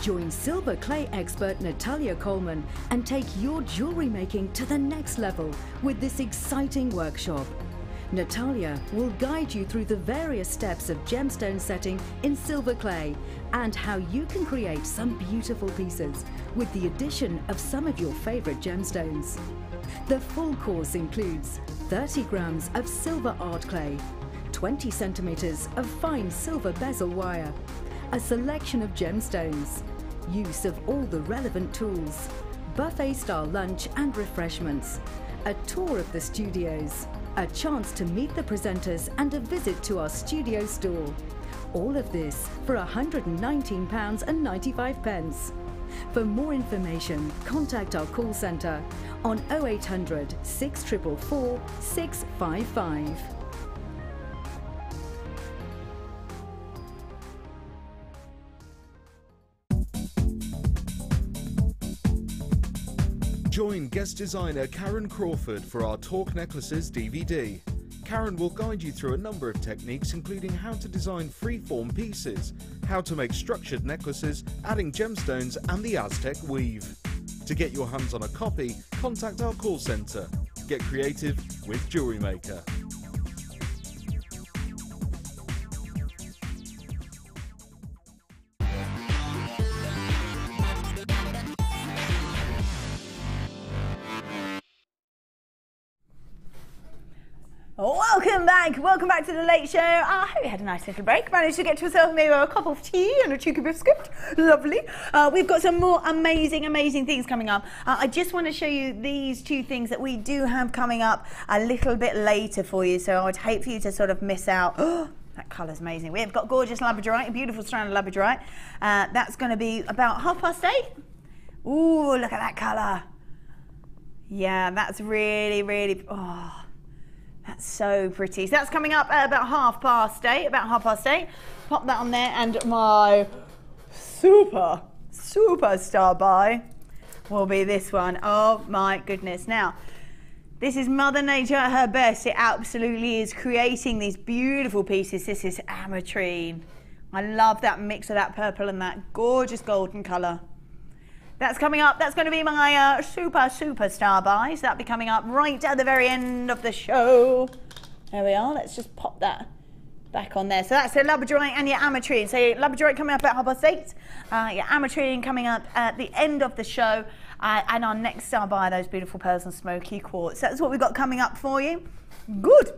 Join silver clay expert Natalia Coleman and take your jewellery making to the next level with this exciting workshop. Natalia will guide you through the various steps of gemstone setting in silver clay and how you can create some beautiful pieces with the addition of some of your favourite gemstones. The full course includes 30 grams of silver art clay, 20 centimetres of fine silver bezel wire, a selection of gemstones, use of all the relevant tools, buffet-style lunch and refreshments, a tour of the studios, a chance to meet the presenters and a visit to our studio store. All of this for £119.95. For more information, contact our call centre on 0800 644 655. Join guest designer Karen Crawford for our Talk Necklaces DVD. Karen will guide you through a number of techniques, including how to design free-form pieces, how to make structured necklaces, adding gemstones and the Aztec weave. To get your hands on a copy, contact our call centre. Get creative with JewelleryMaker. Welcome back to the Late Show. I hope you had a nice little break. Managed to get to yourself maybe a cup of tea and a cheeky biscuit. Lovely. We've got some more amazing things coming up. I just want to show you these two things that we do have coming up a little bit later for you, so I would hate for you to sort of miss out. That colour's amazing. We've got gorgeous Labradorite, a beautiful strand of Labradorite. That's going to be about 8:30. Ooh, look at that colour. Yeah, that's really, oh, that's so pretty. So that's coming up about 8:30. Pop that on there, and my superstar buy will be this one. Oh my goodness. Now, this is Mother Nature at her best. It absolutely is creating these beautiful pieces. This is Amethyst. I love that mix of that purple and that gorgeous golden colour. That's coming up. That's going to be my superstar buy. So that'll be coming up right at the very end of the show. There we are. Let's just pop that back on there. So that's the Labradorite and your Amethyst. So your Labradorite coming up at 8:30. Your Amethyst coming up at the end of the show. And our next star buy, those beautiful pearls and smoky quartz. So that's what we've got coming up for you. Good.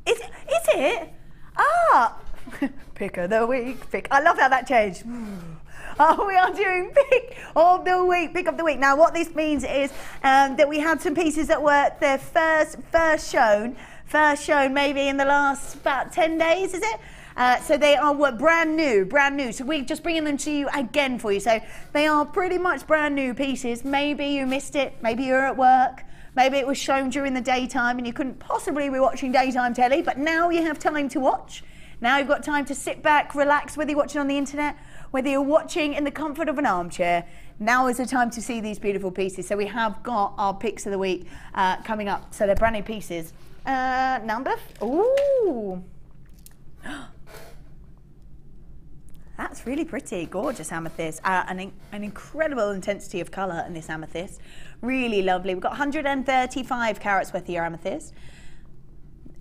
Is it? Ah. Pick of the week. I love how that changed. We are doing pick of the week. Now what this means is that we had some pieces that were their first shown maybe in the last about 10 days, is it? So they are brand new. So we're just bringing them to you again for you. So they are pretty much brand new pieces. Maybe you missed it, maybe you're at work, maybe it was shown during the daytime and you couldn't possibly be watching daytime telly, but now you have time to watch. Now you've got time to sit back, relax, whether you're watching on the internet, whether you're watching in the comfort of an armchair. Now is the time to see these beautiful pieces. So we have got our picks of the week coming up. So they're brand new pieces. Number, ooh. That's really pretty, gorgeous amethyst. An incredible intensity of colour in this amethyst. Really lovely. We've got 135 carats worth of your amethyst.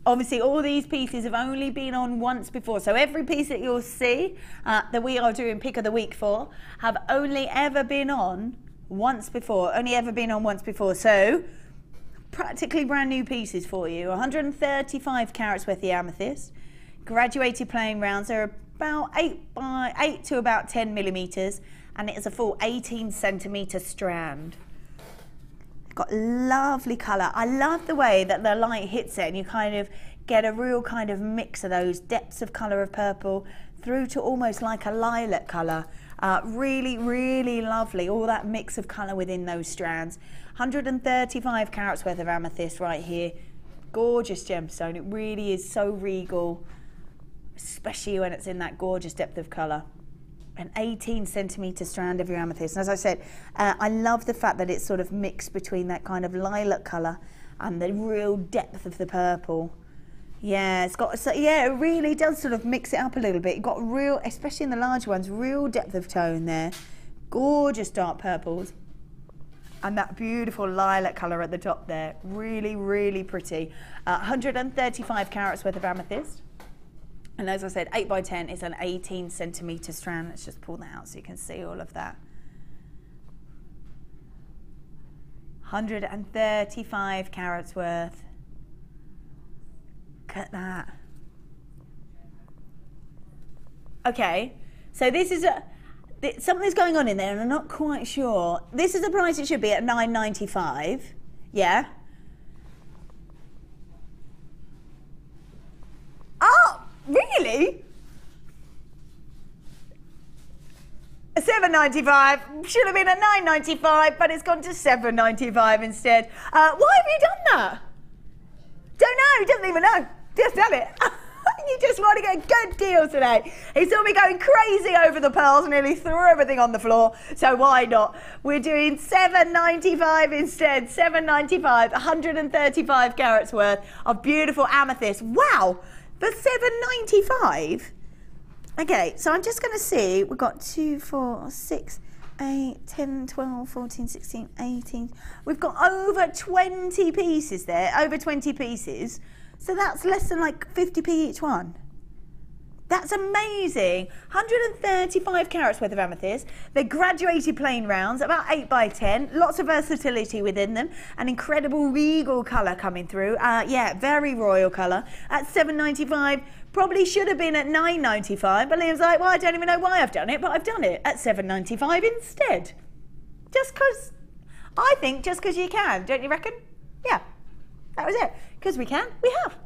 Obviously, all these pieces have only been on once before. So every piece that you'll see that we are doing pick of the week for have only ever been on once before. So practically brand new pieces for you. 135 carats worth of amethyst. Graduated plain rounds. They're about 8 to about 10 millimeters, and it is a full 18 centimeter strand. Got lovely colour. I love the way that the light hits it and you kind of get a real kind of mix of those depths of colour of purple through to almost like a lilac colour. Really, really lovely. All that mix of colour within those strands. 135 carats worth of amethyst right here. Gorgeous gemstone. It really is so regal, especially when it's in that gorgeous depth of colour. An 18 centimetre strand of your amethyst. And as I said, I love the fact that it's sort of mixed between that kind of lilac colour and the real depth of the purple. Yeah, it's got, so, yeah, it really does sort of mix it up a little bit. You've got real, especially in the large ones, real depth of tone there. Gorgeous dark purples. And that beautiful lilac colour at the top there. Really, really pretty. 135 carats worth of amethyst. And as I said, 8 by 10 is an 18 centimetre strand. Let's just pull that out so you can see all of that. 135 carats worth. Look at that. Okay, so this is something's going on in there and I'm not quite sure. This is the price it should be at $9.95. Yeah. Oh! Really? $7.95 should have been at $9.95, but it's gone to $7.95 instead. Why have you done that? Don't know. Doesn't even know. Just done it. You just want to get a good deal today. He saw me going crazy over the pearls and nearly threw everything on the floor. So why not? We're doing $7.95 instead. $7.95. 135 carats worth of beautiful amethyst. Wow. For $7.95? Okay, so I'm just going to see, we've got 2, 4, 6, 8, 10, 12, 14, 16, 18. We've got over 20 pieces there, over 20 pieces. So that's less than like 50p each one. That's amazing. 135 carats worth of amethyst. They're graduated plain rounds, about 8 by 10. Lots of versatility within them. An incredible regal colour coming through. Yeah, very royal colour. At $7.95, probably should have been at $9.95. But Liam's like, well, I don't even know why I've done it, but I've done it at $7.95 instead. Just because, I think, just because you can, don't you reckon? Yeah, that was it. Because we can, we have.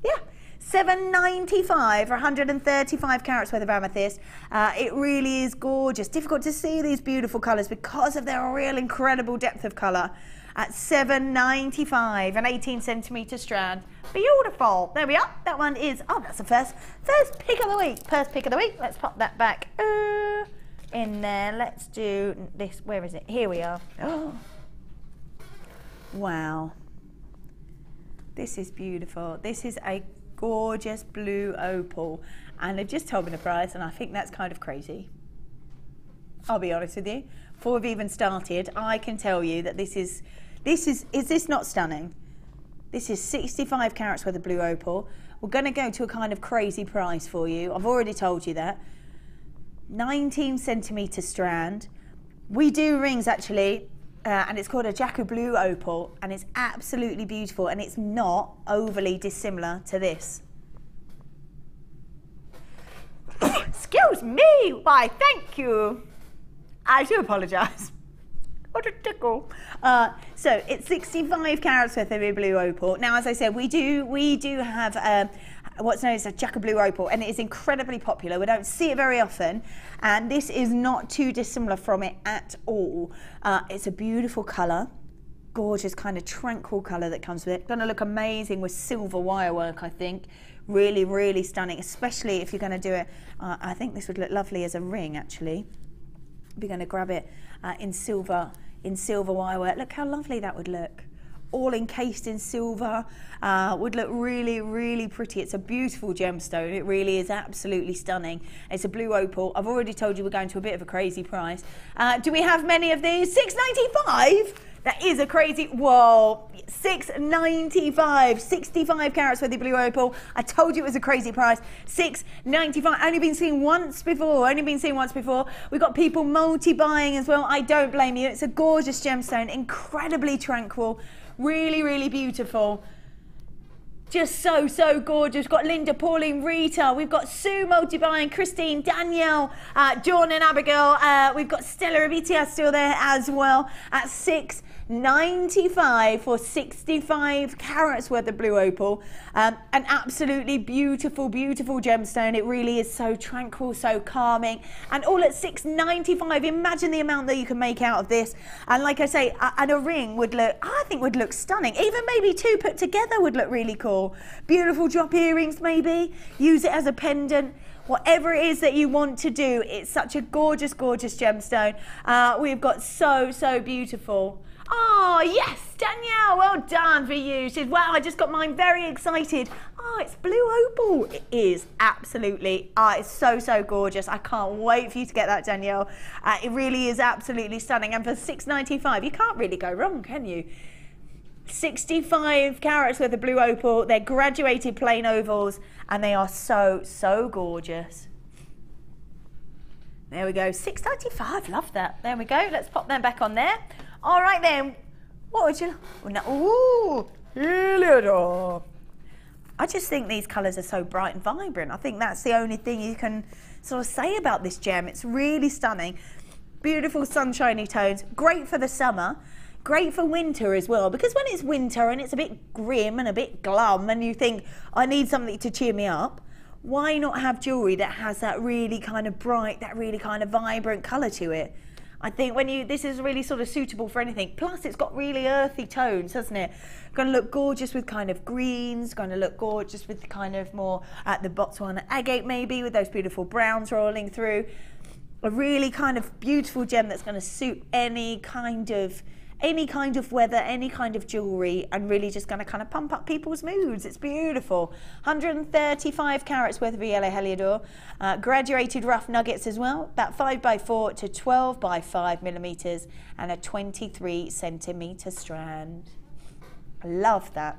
Yeah. $7.95 for 135 carats worth of amethyst. It really is gorgeous. Difficult to see these beautiful colours because of their real incredible depth of colour. At $7.95, an 18 centimetre strand. Beautiful. There we are. That one is, oh, that's the first pick of the week. First pick of the week. Let's pop that back in there. Let's do this. Where is it? Here we are. Oh. Wow. This is beautiful. This is a gorgeous blue opal, and they've just told me the price, and I think that's kind of crazy. I'll be honest with you. Before we've even started, I can tell you that is this not stunning? This is 65 carats worth of blue opal. We're going to go to a kind of crazy price for you. I've already told you that. 19 centimetre strand. We do rings actually. And it's called a Jaco Blue Opal, and it's absolutely beautiful, and it's not overly dissimilar to this. Excuse me, why thank you. I do apologise. What a tickle. So it's 65 carats worth of a blue opal. Now, as I said, we do have what's known as a Jaco Blue Opal, and it is incredibly popular. We don't see it very often, and this is not too dissimilar from it at all. It's a beautiful colour. gorgeous kind of tranquil colour that comes with it. Going to look amazing with silver wire work, I think. Really, really stunning, especially if you're going to do it. I think this would look lovely as a ring, actually. We're going to grab it in silver wire work. Look how lovely that would look. All encased in silver, would look really, really pretty. It's a beautiful gemstone. It really is absolutely stunning. It's a blue opal. I've already told you we're going to a bit of a crazy price. Do we have many of these? $6.95? That is a crazy, whoa, $6.95, 65 carats worth of blue opal. I told you it was a crazy price. $6.95, only been seen once before, We've got people multi-buying as well. I don't blame you. It's a gorgeous gemstone, incredibly tranquil, really, really beautiful. Just so, so gorgeous. We've got Linda, Pauline, Rita. We've got Sue multi-buying, Christine, Danielle, Dawn and Abigail. We've got Stella Abitia still there as well at $6.95 for 65 carats worth of blue opal. An absolutely beautiful, beautiful gemstone. It really is so tranquil, so calming, and all at $6.95. Imagine the amount that you can make out of this. And like I say, and a ring would look, I think would look stunning. Even maybe two put together would look really cool. Beautiful drop earrings maybe. Use it as a pendant. Whatever it is that you want to do, it's such a gorgeous, gorgeous gemstone. We've got so, so beautiful. Oh, yes, Danielle, well done for you. She says, wow, I just got mine, very excited. Oh, it's blue opal. It is, absolutely. It's so, so gorgeous. I can't wait for you to get that, Danielle. It really is absolutely stunning. And for $6.95, you can't really go wrong, can you? 65 carats worth of blue opal. They're graduated plain ovals, and they are so, so gorgeous. There we go, $6.95, love that. There we go, let's pop them back on there. All right then, what would you, ooh, Heliodor. I just think these colours are so bright and vibrant. I think that's the only thing you can sort of say about this gem. It's really stunning. Beautiful sunshiny tones, great for the summer, great for winter as well, because when it's winter and it's a bit grim and a bit glum and you think, I need something to cheer me up, why not have jewellery that has that really kind of bright, that really kind of vibrant colour to it? I think this is really sort of suitable for anything. Plus it's got really earthy tones, hasn't it? Going to look gorgeous with kind of greens, going to look gorgeous with kind of more at the Botswana agate maybe, with those beautiful browns rolling through. A really kind of beautiful gem that's going to suit any kind of weather, any kind of jewellery, and really just going to kind of pump up people's moods. It's beautiful. 135 carats worth of yellow Heliodor. Graduated rough nuggets as well, about 5x4 to 12x5 millimetres, and a 23 centimetre strand. I love that.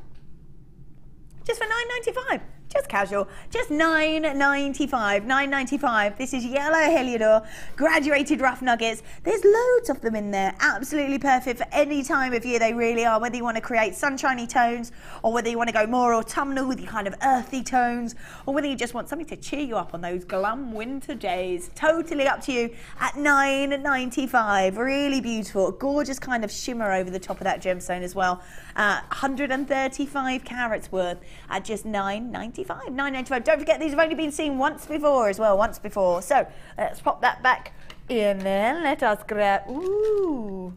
Just for $9.95. Just casual, just $9.95, $9.95. This is yellow Heliodor, graduated rough nuggets. There's loads of them in there, absolutely perfect for any time of year. They really are, whether you want to create sunshiny tones, or whether you want to go more autumnal with your kind of earthy tones, or whether you just want something to cheer you up on those glum winter days. Totally up to you at $9.95. Really beautiful, gorgeous kind of shimmer over the top of that gemstone as well. 135 carats worth at just $9.95. $9.95. Don't forget, these have only been seen once before as well, once before. So let's pop that back in there. Let us grab, ooh.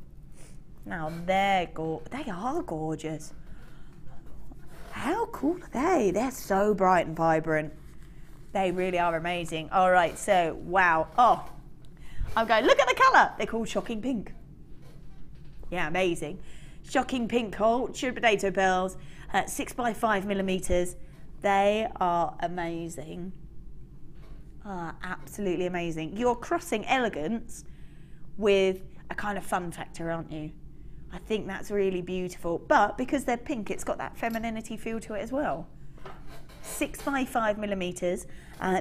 Now they are gorgeous. How cool are they? They're so bright and vibrant. They really are amazing. All right, so wow. Oh, I'm going, look at the colour. They're called Shocking Pink. Yeah, amazing. Shocking Pink cultured potato pearls, 6x5 millimetres. They are amazing. Absolutely amazing. You're crossing elegance with a kind of fun factor, aren't you? I think that's really beautiful. But because they're pink, it's got that femininity feel to it as well. 6x5 millimetres.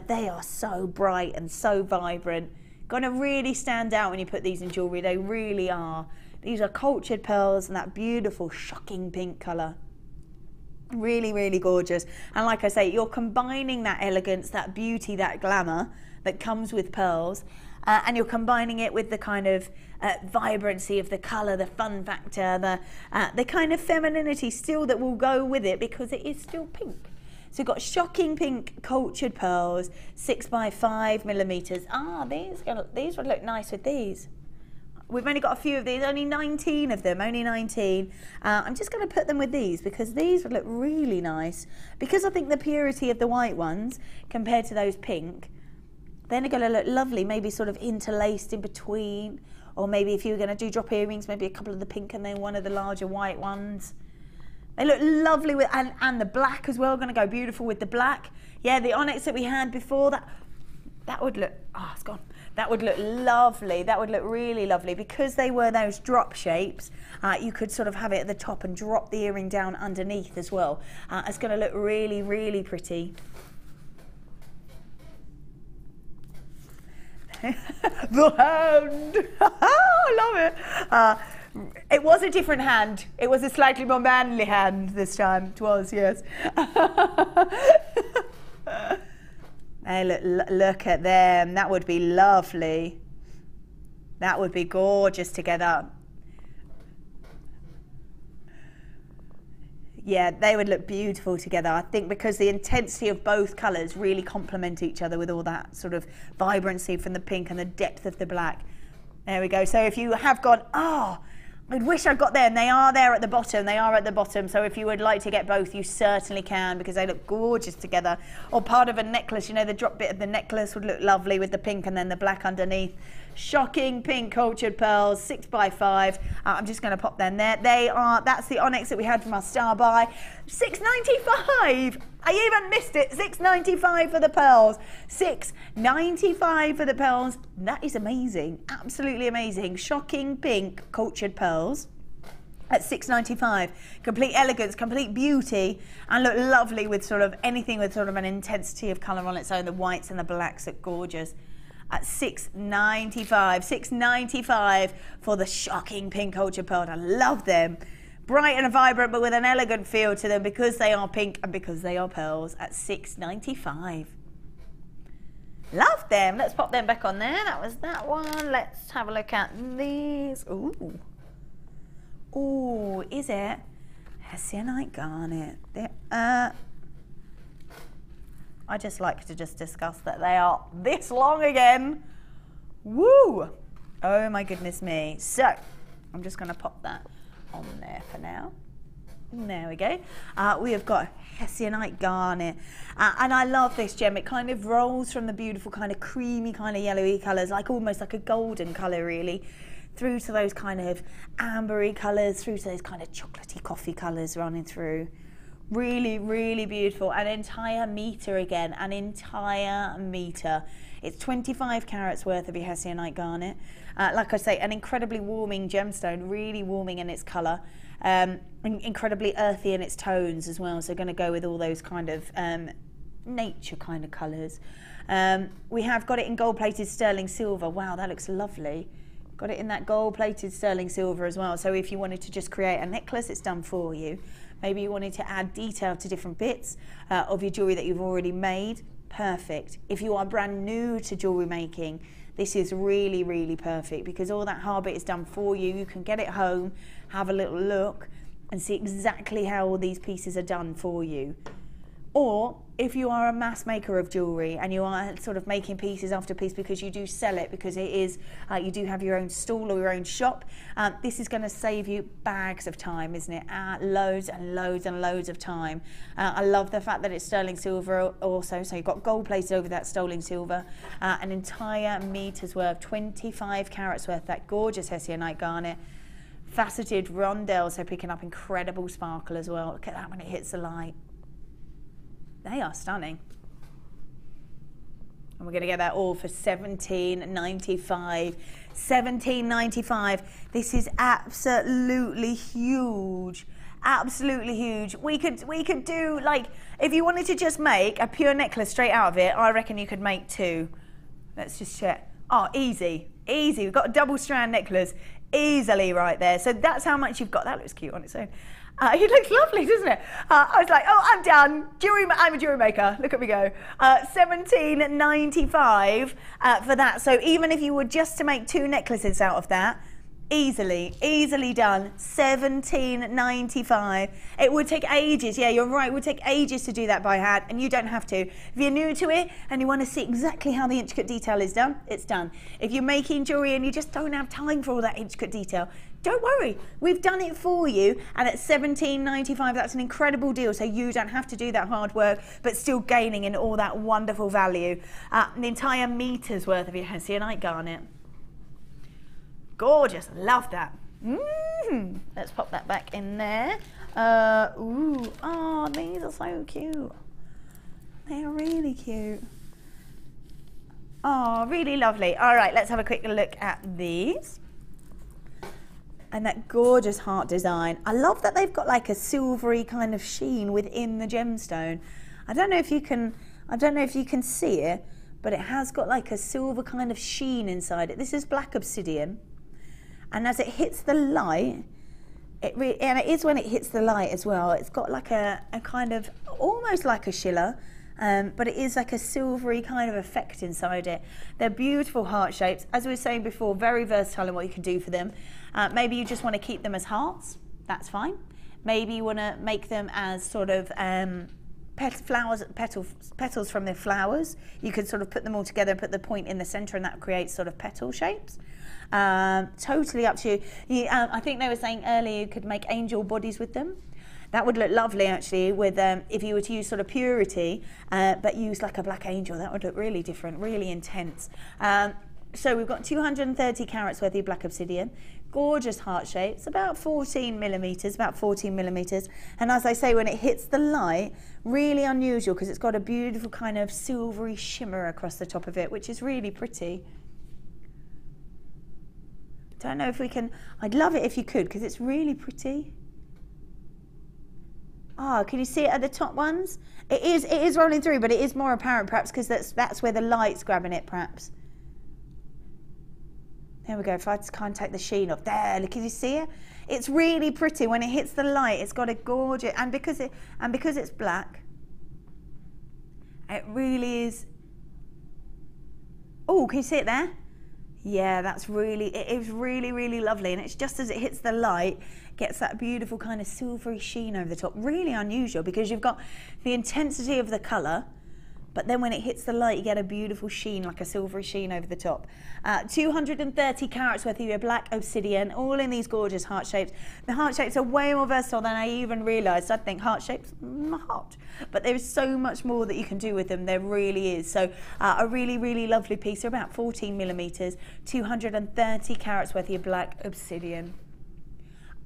They are so bright and so vibrant. Going to really stand out when you put these in jewellery. They really are. These are cultured pearls and that beautiful shocking pink colour. Really, really gorgeous. And like I say, you're combining that elegance, that beauty, that glamour that comes with pearls, and you're combining it with the kind of vibrancy of the colour, the fun factor, the kind of femininity still that will go with it because it is still pink. So you've got shocking pink cultured pearls, 6x5 millimetres. These would look nice with these. We've only got a few of these, only 19 of them, only 19. I'm just going to put them with these because these would look really nice. Because I think the purity of the white ones compared to those pink, they're going to look lovely, maybe sort of interlaced in between. Or maybe if you were going to do drop earrings, maybe a couple of the pink and then one of the larger white ones. They look lovely with, and the black as well, going to go beautiful with the black. Yeah, the onyx that we had before, that would look, oh, it's gone. That would look lovely. That would look really lovely. Because they were those drop shapes, you could sort of have it at the top and drop the earring down underneath as well. It's going to look really, really pretty. The hand. I love it. It was a different hand. It was a slightly more manly hand this time. It was, yes. Hey, look at them. That would be lovely. That would be gorgeous together. Yeah, they would look beautiful together. I think because the intensity of both colours really complement each other with all that sort of vibrancy from the pink and the depth of the black. There we go. So if you have gone, oh, I wish I'd got there, and they are there at the bottom. They are at the bottom. So if you would like to get both, you certainly can because they look gorgeous together. Or part of a necklace, you know, the drop bit of the necklace would look lovely with the pink and then the black underneath. Shocking pink cultured pearls, 6x5. I'm just going to pop them there. They are, that's the onyx that we had from our star buy. $6.95. I even missed it. $6.95 for the pearls. $6.95 for the pearls. That is amazing. Absolutely amazing. Shocking pink cultured pearls at $6.95. Complete elegance, complete beauty, and look lovely with sort of anything with sort of an intensity of colour on its own. The whites and the blacks look gorgeous. At $6.95. $6.95 for the shocking pink culture pearl. I love them. Bright and vibrant, but with an elegant feel to them because they are pink and because they are pearls at $6.95. Love them. Let's pop them back on there. That was that one. Let's have a look at these. Ooh. Ooh, is it Hessianite garnet? I just like to just discuss that they are this long again. Woo! Oh my goodness me. So, I'm just going to pop that on there for now. There we go. We have got Hessianite garnet. And I love this gem. It kind of rolls from the beautiful kind of creamy kind of yellowy colours, like almost like a golden colour really, through to those kind of ambery colours, through to those kind of chocolatey coffee colours running through. Really, really beautiful. An entire metre again, an entire metre. It's 25 carats worth of your Hessianite garnet. Like I say, an incredibly warming gemstone, really warming in its colour. Incredibly earthy in its tones as well. So going to go with all those kind of nature kind of colours. We have got it in gold-plated sterling silver. Wow, that looks lovely. Got it in that gold-plated sterling silver as well. So if you wanted to just create a necklace, it's done for you. Maybe you wanted to add detail to different bits of your jewellery that you've already made. Perfect. If you are brand new to jewellery making, this is really, really perfect because all that hard bit is done for you. You can get it home, have a little look and see exactly how all these pieces are done for you. Or if you are a mass maker of jewellery and you are sort of making pieces after piece because you do sell it, because it is, you do have your own stall or your own shop, this is going to save you bags of time, isn't it? Loads and loads and loads of time. I love the fact that it's sterling silver also, so you've got gold plated over that sterling silver, an entire metre's worth, 25 carats worth, that gorgeous Hessianite garnet. Faceted rondelles, so picking up incredible sparkle as well. Look at that when it hits the light. They are stunning. And we're going to get that all for $17.95. $17.95. This is absolutely huge. Absolutely huge. We could do, like, if you wanted to just make a pure necklace straight out of it, I reckon you could make two. Let's just check. Oh, easy. Easy. We've got a double strand necklace easily right there. So that's how much you've got. That looks cute on its own. It looks lovely, doesn't it? I was like, oh, I'm done. I'm a jewellery maker. Look at me go. $17.95 for that. So even if you were just to make two necklaces out of that, Easily done. $17.95. It would take ages. Yeah, you're right. It would take ages to do that by hand, and you don't have to. If you're new to it and you want to see exactly how the intricate detail is done, it's done. If you're making jewelry and you just don't have time for all that intricate detail, don't worry. We've done it for you, and at $17.95, that's an incredible deal. So you don't have to do that hard work, but still gaining in all that wonderful value. An entire meter's worth of your hessianite garnet. Gorgeous, love that. Let's pop that back in there. Ooh, oh, these are so cute. They're really cute. Oh, really lovely. All right, let's have a quick look at these. And that gorgeous heart design. I love that they've got like a silvery kind of sheen within the gemstone. I don't know if you can see it, but it has got like a silver kind of sheen inside it. This is black obsidian. And as it hits the light, and it is when it hits the light as well, it's got like a kind of, almost like a shiller, but it is like a silvery kind of effect inside it. They're beautiful heart shapes. As we were saying before, very versatile in what you can do for them. Maybe you just want to keep them as hearts, that's fine. Maybe you want to make them as sort of petals from their flowers. You could sort of put them all together and put the point in the center, and that creates sort of petal shapes. Totally up to you. I think they were saying earlier you could make angel bodies with them. That would look lovely actually with if you were to use sort of purity, but use like a black angel. That would look really different, really intense. So we've got 230 carats worth of black obsidian, gorgeous heart shapes, about 14 millimeters. And as I say, when it hits the light, really unusual because it's got a beautiful kind of silvery shimmer across the top of it, which is really pretty. Don't know if we can, I'd love it if you could because it's really pretty. Ah, can you see it at the top ones? It is rolling through, but it is more apparent perhaps because that's where the light's grabbing it perhaps. There we go, if I just can't take the sheen off. There, look, can you see it? It's really pretty when it hits the light. It's got a gorgeous, and because it's black, it really is. Oh, can you see it there? Yeah, it is really lovely, and it's just as it hits the light, gets that beautiful kind of silvery sheen over the top. Really unusual because you've got the intensity of the colour, but then when it hits the light, you get a beautiful sheen, like a silvery sheen over the top. 230 carats worth of your black obsidian, all in these gorgeous heart shapes. The heart shapes are way more versatile than I even realised. I'd think heart shapes, heart. But there is so much more that you can do with them. There really is. So a really lovely piece. They're about 14 millimeters, 230 carats worth of your black obsidian.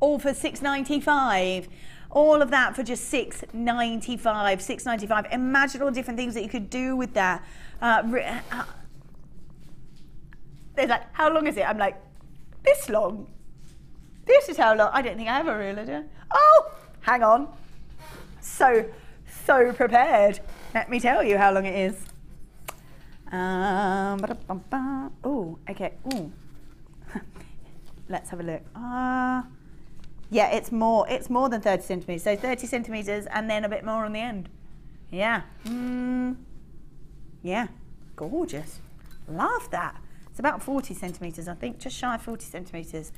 All for $6.95. All of that for just $6.95. $6.95. Imagine all the different things that you could do with that. They're like, how long is it? I'm like, this long. This is how long. I don't think I ever realised it. Oh, hang on. So prepared. Let me tell you how long it is. Oh, okay. Ooh. Let's have a look. Yeah, it's more than 30 centimeters. So 30 centimeters and then a bit more on the end. Yeah. Yeah, gorgeous. Love that. It's about 40 centimeters, I think, just shy of 40 centimeters.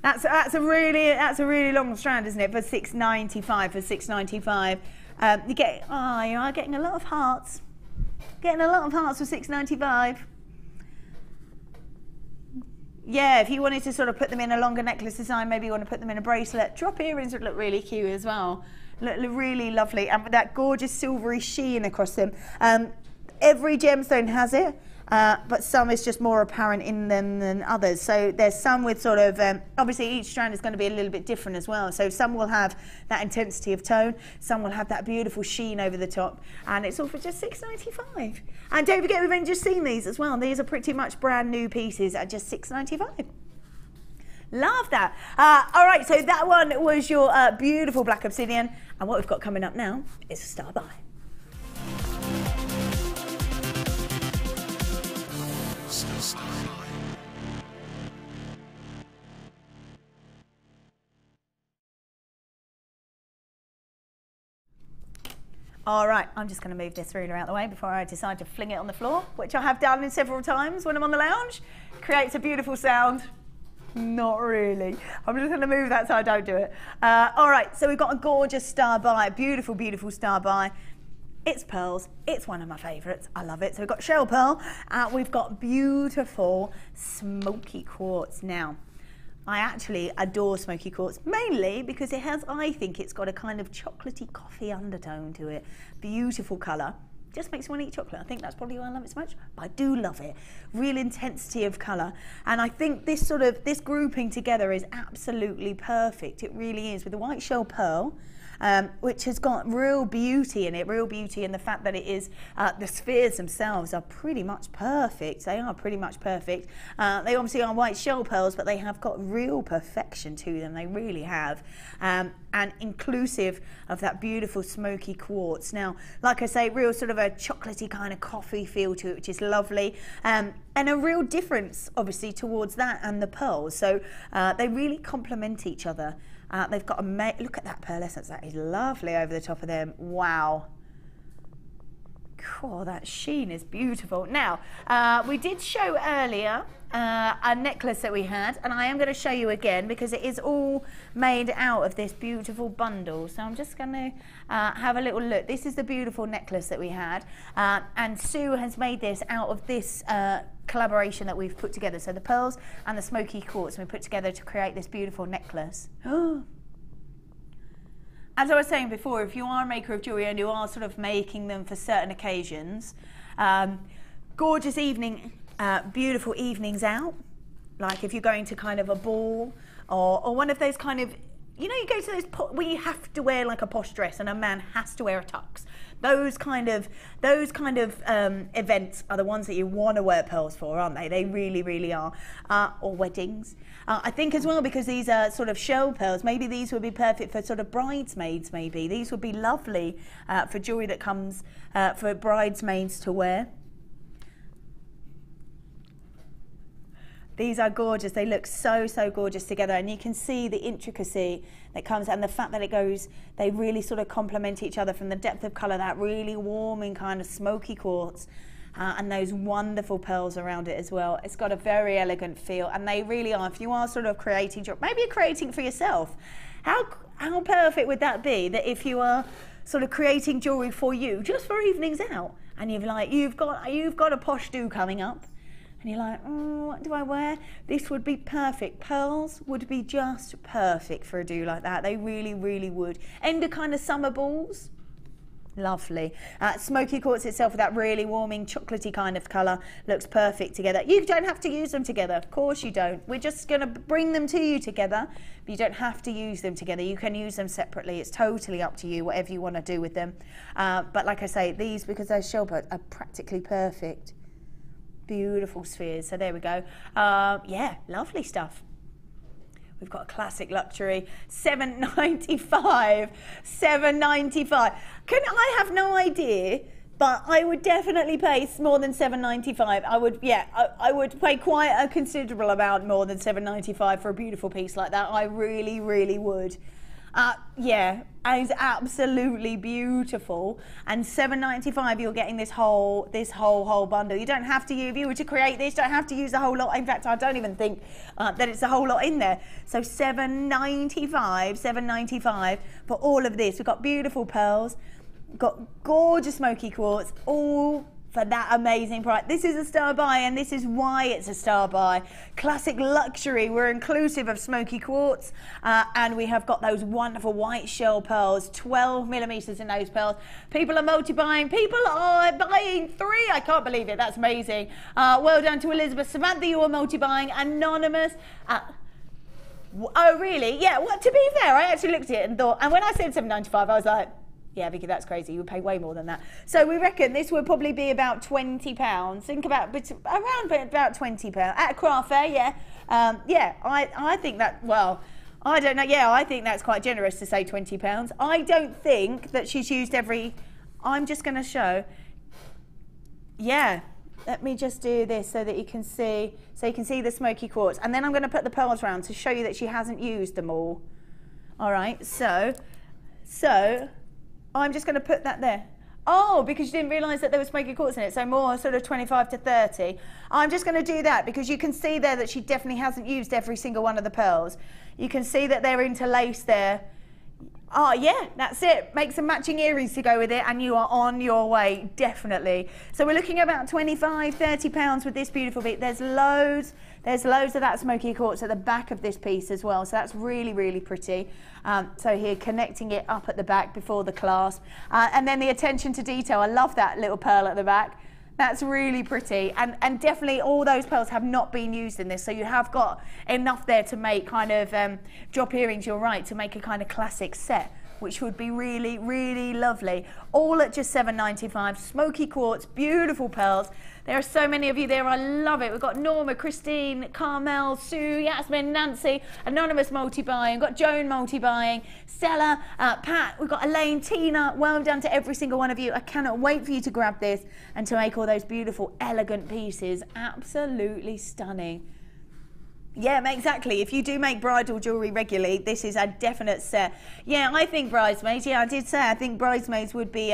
That's a really long strand, isn't it? For $6.95. For $6.95, you are getting a lot of hearts. Getting a lot of hearts for $6.95. Yeah, if you wanted to sort of put them in a longer necklace design, maybe you want to put them in a bracelet. Drop earrings would look really cute as well. Look really lovely, and with that gorgeous silvery sheen across them. Every gemstone has it, but some is just more apparent in them than others. So there's some with sort of, obviously each strand is going to be a little bit different as well. So some will have that intensity of tone, some will have that beautiful sheen over the top, and it's all for just $6.95. And don't forget, we've only just seen these as well. These are pretty much brand new pieces at just $6.95. Love that. All right, so that one was your beautiful black obsidian, and what we've got coming up now is a star buy. All right, I'm just going to move this ruler out of the way before I decide to fling it on the floor, which I have done several times when I'm on the lounge. Creates a beautiful sound. Not really. I'm just going to move that so I don't do it. All right, so we've got a gorgeous star by, beautiful, beautiful star by. It's pearls. It's one of my favourites. I love it. So we've got shell pearl. We've got beautiful smoky quartz. Now, I actually adore smoky quartz, mainly because it has, I think it's got a kind of chocolatey coffee undertone to it. Beautiful colour. Just makes me want to eat chocolate. I think that's probably why I love it so much, but I do love it. Real intensity of colour. And I think this grouping together is absolutely perfect. It really is, with the white shell pearl, which has got real beauty in it, real beauty in the fact that it is, the spheres themselves are pretty much perfect. They are pretty much perfect. They obviously are white shell pearls, but they have got real perfection to them. They really have. And inclusive of that beautiful smoky quartz. Now, like I say, real sort of a chocolatey kind of coffee feel to it, which is lovely. And a real difference, obviously, towards that and the pearls. So they really complement each other. They've got a look at that pearlescence. That is lovely over the top of them. Wow. Cool, that sheen is beautiful. Now, we did show earlier a necklace that we had, and I am going to show you again because it is all made out of this beautiful bundle. So I'm just going to have a little look. This is the beautiful necklace that we had, and Sue has made this out of this collaboration that we've put together. So the pearls and the smoky quartz we put together to create this beautiful necklace. As I was saying before, if you are a maker of jewellery and you are sort of making them for certain occasions, gorgeous evening, beautiful evenings out, like if you're going to kind of a ball or one of those kind of, you know, you go to those where you have to wear like a posh dress and a man has to wear a tux. Those kind of events are the ones that you want to wear pearls for, aren't they? They really, really are. Or weddings. I think as well, because these are sort of shell pearls, maybe these would be perfect for sort of bridesmaids, maybe. These would be lovely for jewellery that comes for bridesmaids to wear. These are gorgeous. They look so, so gorgeous together, and you can see the intricacy that comes, and the fact that it goes, they really sort of complement each other from the depth of colour, that really warming kind of smoky quartz, and those wonderful pearls around it as well. It's got a very elegant feel, and they really are. If you are sort of creating, maybe you're creating for yourself, how perfect would that be, that if you are sort of creating jewellery for you, just for evenings out, and you've got a posh do coming up, and you're like, what do I wear? This would be perfect. Pearls would be just perfect for a do like that. They really, really would. End of kind of summer balls. Lovely. Smoky quartz itself with that really warming chocolatey kind of colour looks perfect together. You don't have to use them together. Of course you don't. We're just going to bring them to you together, but you don't have to use them together. You can use them separately. It's totally up to you, whatever you want to do with them. But like I say, these, because they're shell pearls, are practically perfect. Beautiful spheres. So there we go. Yeah, lovely stuff. We've got a classic luxury, $7.95. $7.95. I have no idea, but I would definitely pay more than $7.95. I would, yeah, I would pay quite a considerable amount more than $7.95 for a beautiful piece like that. I really, really would. Yeah, it's absolutely beautiful, and $7.95 you're getting this whole bundle. You don't have to, if you were to create this, you don't have to use a whole lot. In fact, I don't even think that it's a whole lot in there. So $7.95 for all of this. We've got beautiful pearls, got gorgeous smoky quartz, all for that amazing price. This is a star buy, and this is why it's a star buy. Classic luxury. We're inclusive of smoky quartz, and we have got those wonderful white shell pearls, 12 millimeters in those pearls. People are multi-buying. People are buying 3. I can't believe it. That's amazing. Well done to Elizabeth. Samantha, you are multi-buying. Anonymous. Oh, really? Yeah, well, to be fair, I actually looked at it and thought, and when I said $7.95, I was like, yeah, Vicky, that's crazy. You would pay way more than that. So we reckon this would probably be about £20. Think about around about £20 at a craft fair. Yeah, yeah. I think that. Well, I don't know. Yeah, I think that's quite generous to say £20. I don't think that she's used every. I'm just going to show. Yeah. Let me just do this so that you can see. So you can see the smoky quartz, and then I'm going to put the pearls around to show you that she hasn't used them all. All right. So. I'm just going to put that there. Oh, because you didn't realise that there was smoky quartz in it, so more sort of 25 to 30. I'm just going to do that because you can see there that she definitely hasn't used every single one of the pearls. You can see that they're interlaced there. Oh yeah, that's it. Make some matching earrings to go with it and you are on your way, definitely. So we're looking at about 25, 30 pounds with this beautiful bit. There's loads of that smoky quartz at the back of this piece as well. So that's really, really pretty. So here, connecting it up at the back before the clasp. And then the attention to detail. I love that little pearl at the back. That's really pretty, and definitely all those pearls have not been used in this, so you have got enough there to make kind of drop earrings, you're right, to make a kind of classic set, which would be really, really lovely. All at just $7.95, smoky quartz, beautiful pearls. There are so many of you there, I love it. We've got Norma, Christine, Carmel, Sue, Yasmin, Nancy, Anonymous multi-buying, we've got Joan multi-buying, Stella, Pat, we've got Elaine, Tina, well done to every single one of you. I cannot wait for you to grab this and to make all those beautiful, elegant pieces. Absolutely stunning. Yeah, exactly. If you do make bridal jewellery regularly, this is a definite set. Yeah, I think bridesmaids, yeah, I did say I think bridesmaids would be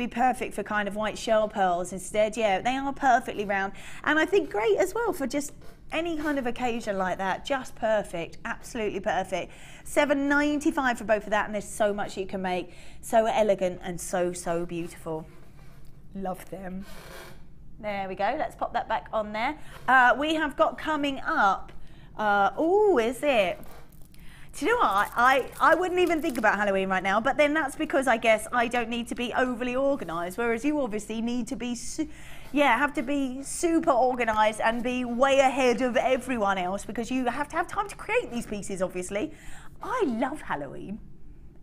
perfect for kind of white shell pearls instead. Yeah, they are perfectly round. And I think great as well for just any kind of occasion like that. Just perfect, absolutely perfect. $7.95 for both of that, and there's so much you can make. So elegant and so, so beautiful. Love them. There we go, let's pop that back on there. We have got coming up, oh, is it? Do you know what? I wouldn't even think about Halloween right now, but then that's because I guess I don't need to be overly organised, whereas you obviously need to be, have to be super organised and be way ahead of everyone else because you have to have time to create these pieces, obviously. I love Halloween.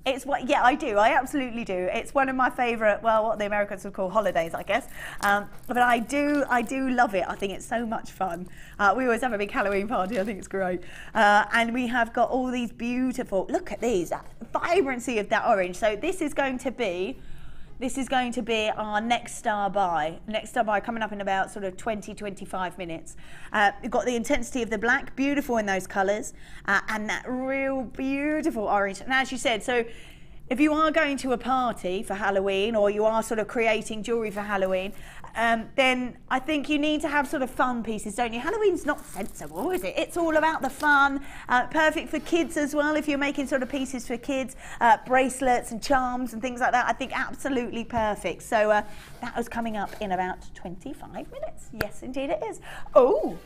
It's what, yeah, I do. I absolutely do. It's one of my favourite, well, what the Americans would call holidays, I guess. But I do love it. I think it's so much fun. We always have a big Halloween party. I think it's great. And we have got all these beautiful, look at these, that vibrancy of that orange. So this is going to be our next star buy. Next star buy coming up in about sort of 20, 25 minutes. We've got the intensity of the black, beautiful in those colours, and that real beautiful orange. And as you said, so if you are going to a party for Halloween or you are sort of creating jewellery for Halloween, then I think you need to have sort of fun pieces, don't you? Halloween's not sensible, is it? It's all about the fun. Perfect for kids as well, if you're making sort of pieces for kids, bracelets and charms and things like that. I think absolutely perfect. So that was coming up in about 25 minutes. Yes, indeed it is. Oh,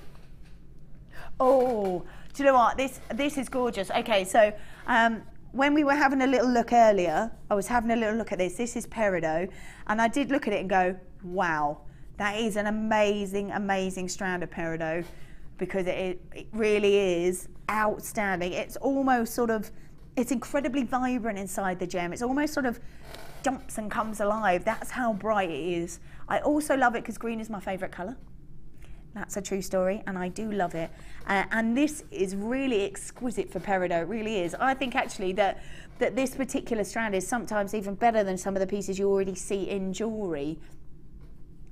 do you know what? This is gorgeous. Okay, so when we were having a little look earlier, I was having a little look at this. This is peridot, and I did look at it and go, wow, that is an amazing, amazing strand of peridot, because it really is outstanding. It's almost sort of, it's incredibly vibrant inside the gem. It's almost sort of jumps and comes alive. That's how bright it is. I also love it because green is my favourite colour. That's a true story, and I do love it. And this is really exquisite for peridot, it really is. I think actually that this particular strand is sometimes even better than some of the pieces you already see in jewellery.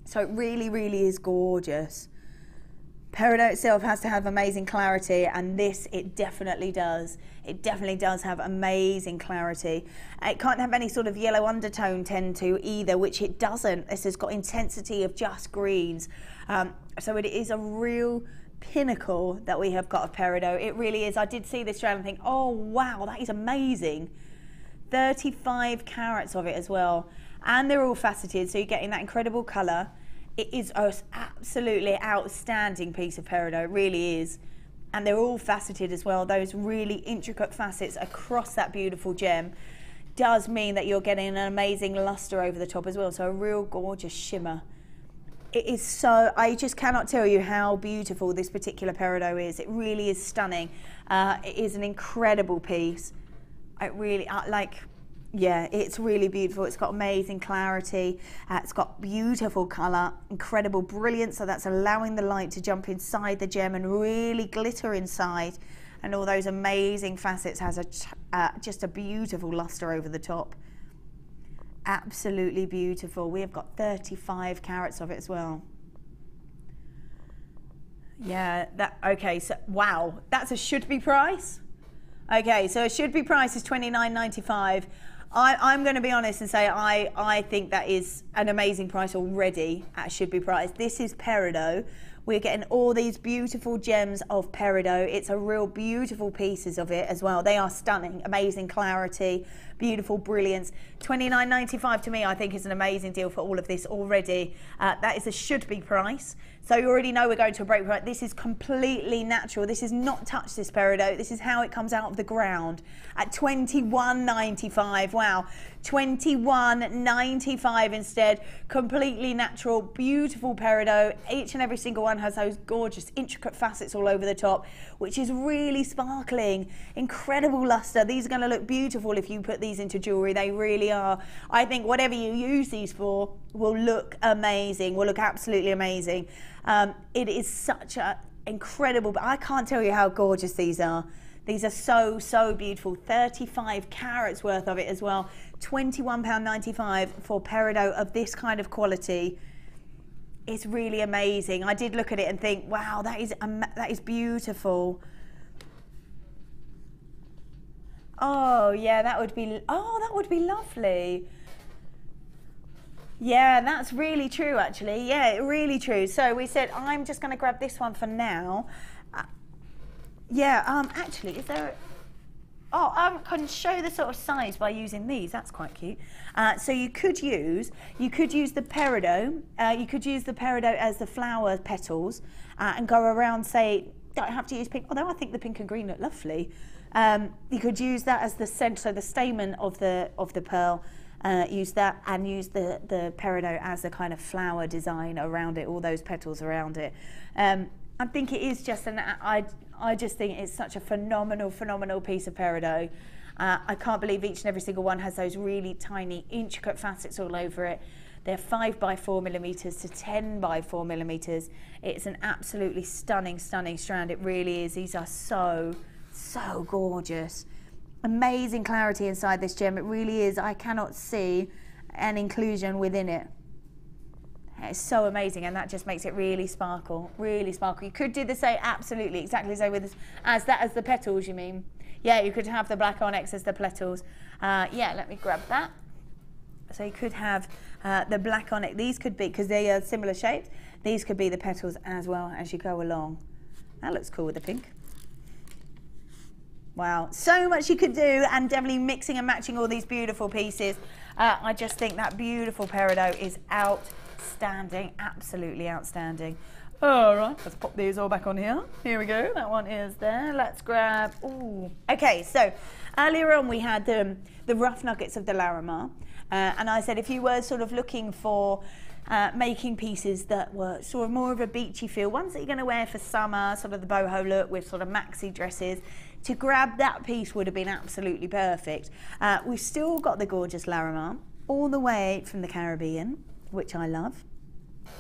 So it really, really is gorgeous. Peridot itself has to have amazing clarity, and this, it definitely does. It definitely does have amazing clarity. It can't have any sort of yellow undertone tend to either, which it doesn't. This has got intensity of just greens. So it is a real pinnacle that we have got of peridot. It really is. I did see this strand and think, oh wow, that is amazing. 35 carats of it as well. And they're all faceted, so you're getting that incredible colour. It is an absolutely outstanding piece of peridot, it really is. And they're all faceted as well. Those really intricate facets across that beautiful gem does mean that you're getting an amazing lustre over the top as well. So a real gorgeous shimmer. It is so, I just cannot tell you how beautiful this particular peridot is. It really is stunning. It is an incredible piece. It really, yeah, it's really beautiful. It's got amazing clarity. It's got beautiful colour, incredible brilliance. So that's allowing the light to jump inside the gem and really glitter inside. And all those amazing facets has just a beautiful lustre over the top. Absolutely beautiful. We have got 35 carats of it as well. Yeah, okay, so wow, that's a should be price. Okay, so a should be price is $29.95. I'm going to be honest and say I think that is an amazing price already at Should Be Priced. This is peridot. We're getting all these beautiful gems of peridot. It's a real beautiful pieces of it as well. They are stunning, amazing clarity, beautiful brilliance. $29.95 to me, I think, is an amazing deal for all of this already. That is a should be price. So you already know we're going to a break point. This is completely natural. This is not touched, this peridot. This is how it comes out of the ground at $21.95. Wow, $21.95 instead. Completely natural, beautiful peridot. Each and every single one has those gorgeous intricate facets all over the top, which is really sparkling, incredible luster. These are going to look beautiful if you put these into jewelry. They really are. I think whatever you use these for will look amazing, will look absolutely amazing. It is such an incredible, but I can't tell you how gorgeous these are. These are so, so beautiful. 35 carats worth of it as well. £21.95 for peridot of this kind of quality. It's really amazing. I did look at it and think, wow, that is beautiful. Oh yeah, that would be lovely. Yeah, that's really true actually. Yeah, really true. So we said, I'm just going to grab this one for now. Actually, is there... Oh, I can show the sort of size by using these. That's quite cute. So you could use the peridot. You could use the peridot as the flower petals and go around. Say, don't have to use pink. Although I think the pink and green look lovely. You could use that as the center, so the stamen of the pearl. Use that and use the peridot as a kind of flower design around it. All those petals around it. I think it is just I just think it's such a phenomenal piece of peridot. I can't believe each and every single one has those really tiny, intricate facets all over it. They're 5 by 4 millimeters to 10 by 4 millimeters. It's an absolutely stunning strand. It really is. These are so gorgeous. Amazing clarity inside this gem. It really is. I cannot see an inclusion within it. It's so amazing, and that just makes it really sparkle, really sparkle. You could do the same, absolutely, exactly the same with this, as the petals, you mean? Yeah, you could have the black onyx as the petals. Yeah, let me grab that. So you could have the black onyx. These could be, because they are similar shaped, these could be the petals as well as you go along. That looks cool with the pink. Wow, so much you could do, and definitely mixing and matching all these beautiful pieces. I just think that beautiful peridot is outstanding, absolutely outstanding. All right, let's pop these all back on here. Here we go, that one is there. Let's grab, ooh. Okay, so earlier on we had the rough nuggets of the Larimar, and I said if you were sort of looking for making pieces that were sort of more of a beachy feel, ones that you're going to wear for summer, sort of the boho look with sort of maxi dresses, to grab that piece would have been absolutely perfect. We've still got the gorgeous Larimar all the way from the Caribbean, which I love,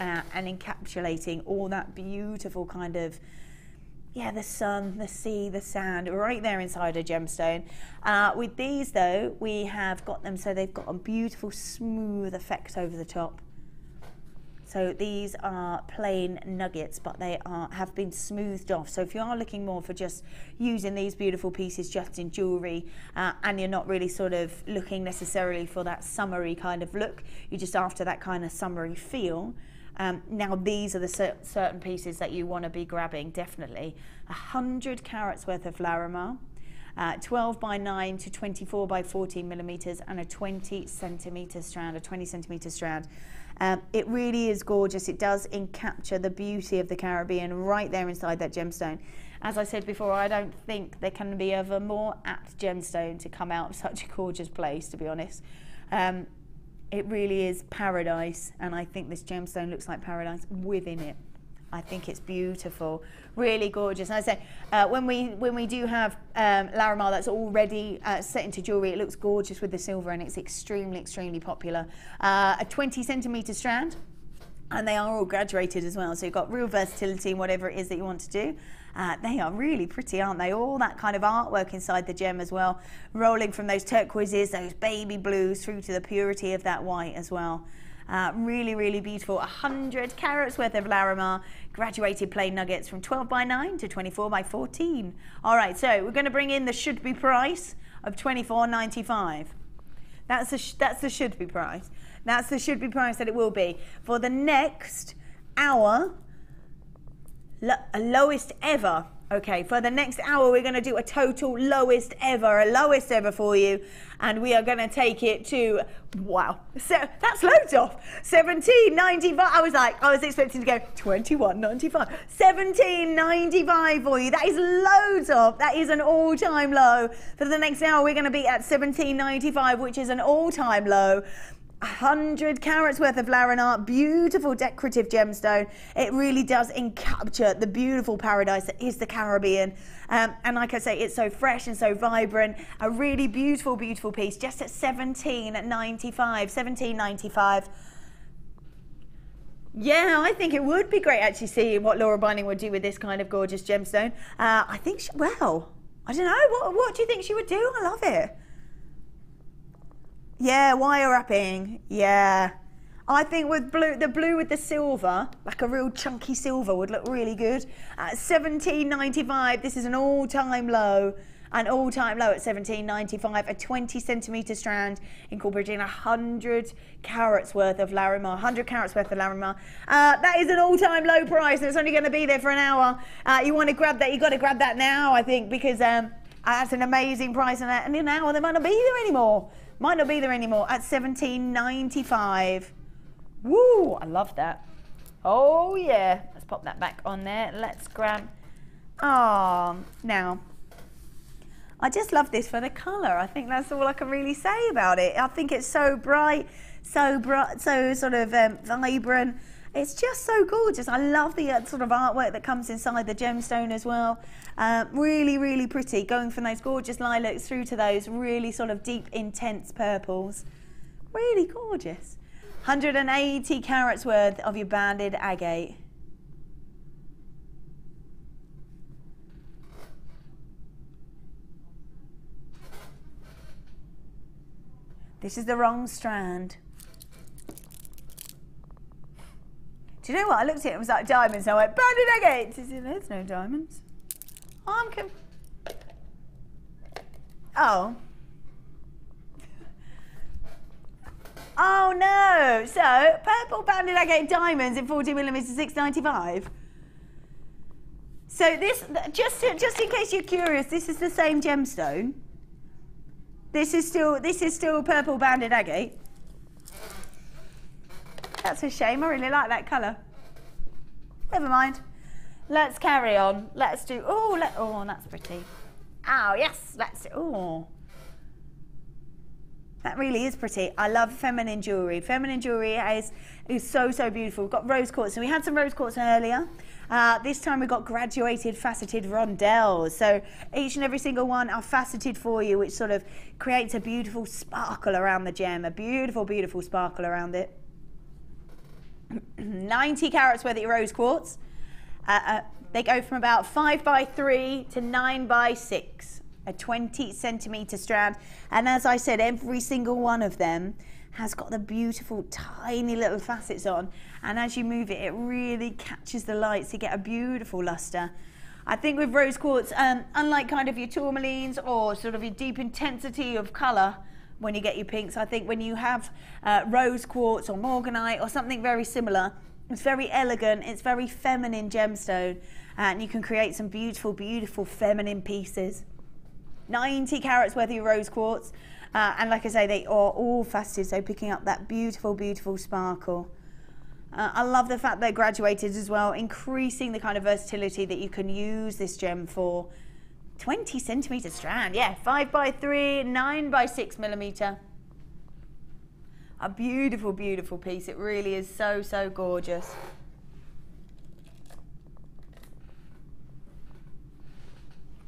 and encapsulating all that beautiful kind of, yeah, the sun, the sea, the sand, right there inside a gemstone. With these though, we have got them so they've got a beautiful smooth effect over the top. So these are plain nuggets, but they have been smoothed off. So if you are looking more for just using these beautiful pieces just in jewellery, and you're not really sort of looking necessarily for that summery kind of look, you're just after that kind of summery feel, now these are the certain pieces that you want to be grabbing, definitely. 100 carats worth of Larimar, 12 by 9 to 24 by 14 millimeters, and a 20 centimeter strand, it really is gorgeous. It does capture the beauty of the Caribbean right there inside that gemstone. As I said before, I don't think there can be ever more apt gemstone to come out of such a gorgeous place, to be honest. It really is paradise, and I think this gemstone looks like paradise within it. I think it's beautiful, really gorgeous. And I say, when we do have Larimar that's already set into jewellery, it looks gorgeous with the silver, and it's extremely popular. A 20 centimetre strand, and they are all graduated as well, so you've got real versatility in whatever it is that you want to do. They are really pretty, aren't they? All that kind of artwork inside the gem as well, rolling from those turquoises, those baby blues, through to the purity of that white as well. Really beautiful. 100 carats worth of Larimar graduated plain nuggets from 12 by 9 to 24 by 14. All right, so we're going to bring in the should be price of $24.95. That's the should be price. That's the should be price that it will be for the next hour. Lowest ever. Okay, for the next hour, we're going to do a total lowest ever for you. And we are going to take it to, wow, so that's loads off. $17.95. I was expecting to go $21.95. $17.95 for you. That is loads off. That is an all-time low. For the next hour, we're going to be at $17.95, which is an all-time low. 100 carats worth of Labradorite, beautiful decorative gemstone. It really does encapture the beautiful paradise that is the Caribbean. And like I say, it's so fresh and so vibrant. A really beautiful, beautiful piece, just at $17.95. $17.95. Yeah, I think it would be great actually seeing what Laura Binding would do with this kind of gorgeous gemstone. I think, well, I don't know. What do you think she would do? I love it. Yeah, wire wrapping. Yeah. I think with the blue with the silver, like a real chunky silver, would look really good. At $17.95, this is an all-time low. An all-time low at $17.95, a 20 centimetre strand incorporating 100 carats worth of Larimar. 100 carats worth of Larimar. That is an all-time low price, and it's only going to be there for an hour. You want to grab that, you've got to grab that now, I think, because that's an amazing price, and in an hour they might not be there anymore. Might not be there anymore at $17.95. Woo, I love that. Oh yeah, let's pop that back on there. Let's grab, now, I just love this for the colour. I think that's all I can really say about it. I think it's so bright, so sort of vibrant. It's just so gorgeous. I love the sort of artwork that comes inside the gemstone as well. Really, really pretty. Going from those gorgeous lilacs through to those really sort of deep, intense purples. Really gorgeous. 180 carats worth of your banded agate. This is the wrong strand. Do you know what? I looked at it, it was like diamonds. I went, banded agate. There's no diamonds. Oh. Oh no. So, purple banded agate diamonds in 40mm, $6.95. So this, just in case you're curious, this is the same gemstone. This is still purple banded agate. That's a shame. I really like that colour. Never mind. Let's carry on. Let's do. Oh, that's pretty. Oh yes. That really is pretty. I love feminine jewellery. Feminine jewellery is so beautiful. We've got rose quartz. So we had some rose quartz earlier. This time we've got graduated faceted Rondelles. So each and every single one are faceted for you, which sort of creates a beautiful sparkle around the gem. A beautiful, beautiful sparkle around it. 90 carats worth of rose quartz. They go from about 5x3 to 9x6, a 20 centimetre strand. And as I said, every single one of them has got the beautiful tiny little facets on. And as you move it, it really catches the light, so you get a beautiful luster. I think with rose quartz, unlike kind of your tourmalines or sort of your deep intensity of colour, when you get your pinks, I think when you have rose quartz or morganite or something very similar, it's very elegant, it's very feminine gemstone, and you can create some beautiful, beautiful feminine pieces. 90 carats worth of your rose quartz, and like I say, they are all faceted, so picking up that beautiful, beautiful sparkle. I love the fact they're graduated as well, increasing the kind of versatility that you can use this gem for. 20 centimetre strand, yeah, 5x3, 9x6mm. A beautiful, beautiful piece. It really is so gorgeous.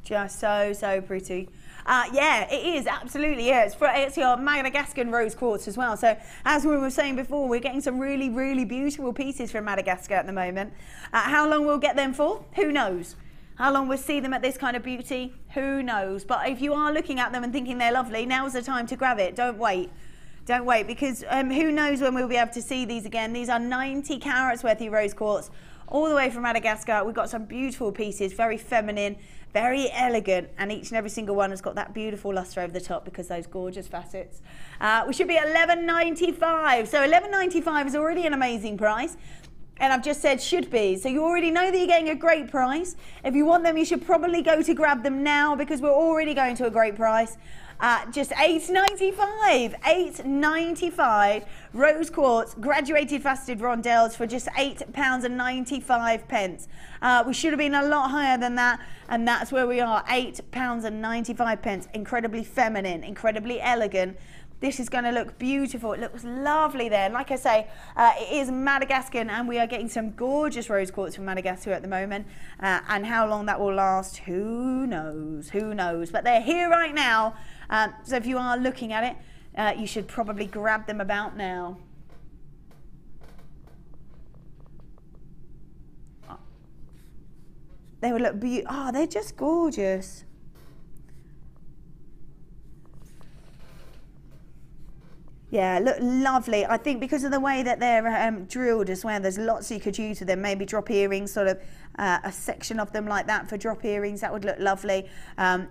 Just so pretty. Yeah, it is, absolutely, yeah. It's your Madagascan rose quartz as well. So as we were saying before, we're getting some really, really beautiful pieces from Madagascar at the moment. How long we'll get them for? Who knows? How long we'll see them at this kind of beauty? Who knows? But if you are looking at them and thinking they're lovely, now's the time to grab it. Don't wait. Don't wait, because who knows when we'll be able to see these again. These are 90 carats worth of rose quartz, all the way from Madagascar. We've got some beautiful pieces, very feminine, very elegant, and each and every single one has got that beautiful luster over the top because those gorgeous facets. We should be at $11.95. So $11.95 is already an amazing price. And I've just said should be. So you already know that you're getting a great price. If you want them, you should probably go to grab them now because we're already going to a great price. Just $8.95. $8.95 rose quartz graduated faceted rondelles for just £8.95. We should have been a lot higher than that, and that's where we are. £8.95. Incredibly feminine, incredibly elegant. This is going to look beautiful. It looks lovely there. And like I say, it is Madagascan, and we are getting some gorgeous rose quartz from Madagascar at the moment. And how long that will last, who knows? Who knows? But they're here right now. So if you are looking at it, you should probably grab them about now. They would look beautiful. Oh, they're just gorgeous. Yeah, look lovely. I think because of the way that they're drilled as well, there's lots you could use with them. Maybe drop earrings, sort of a section of them like that for drop earrings. That would look lovely.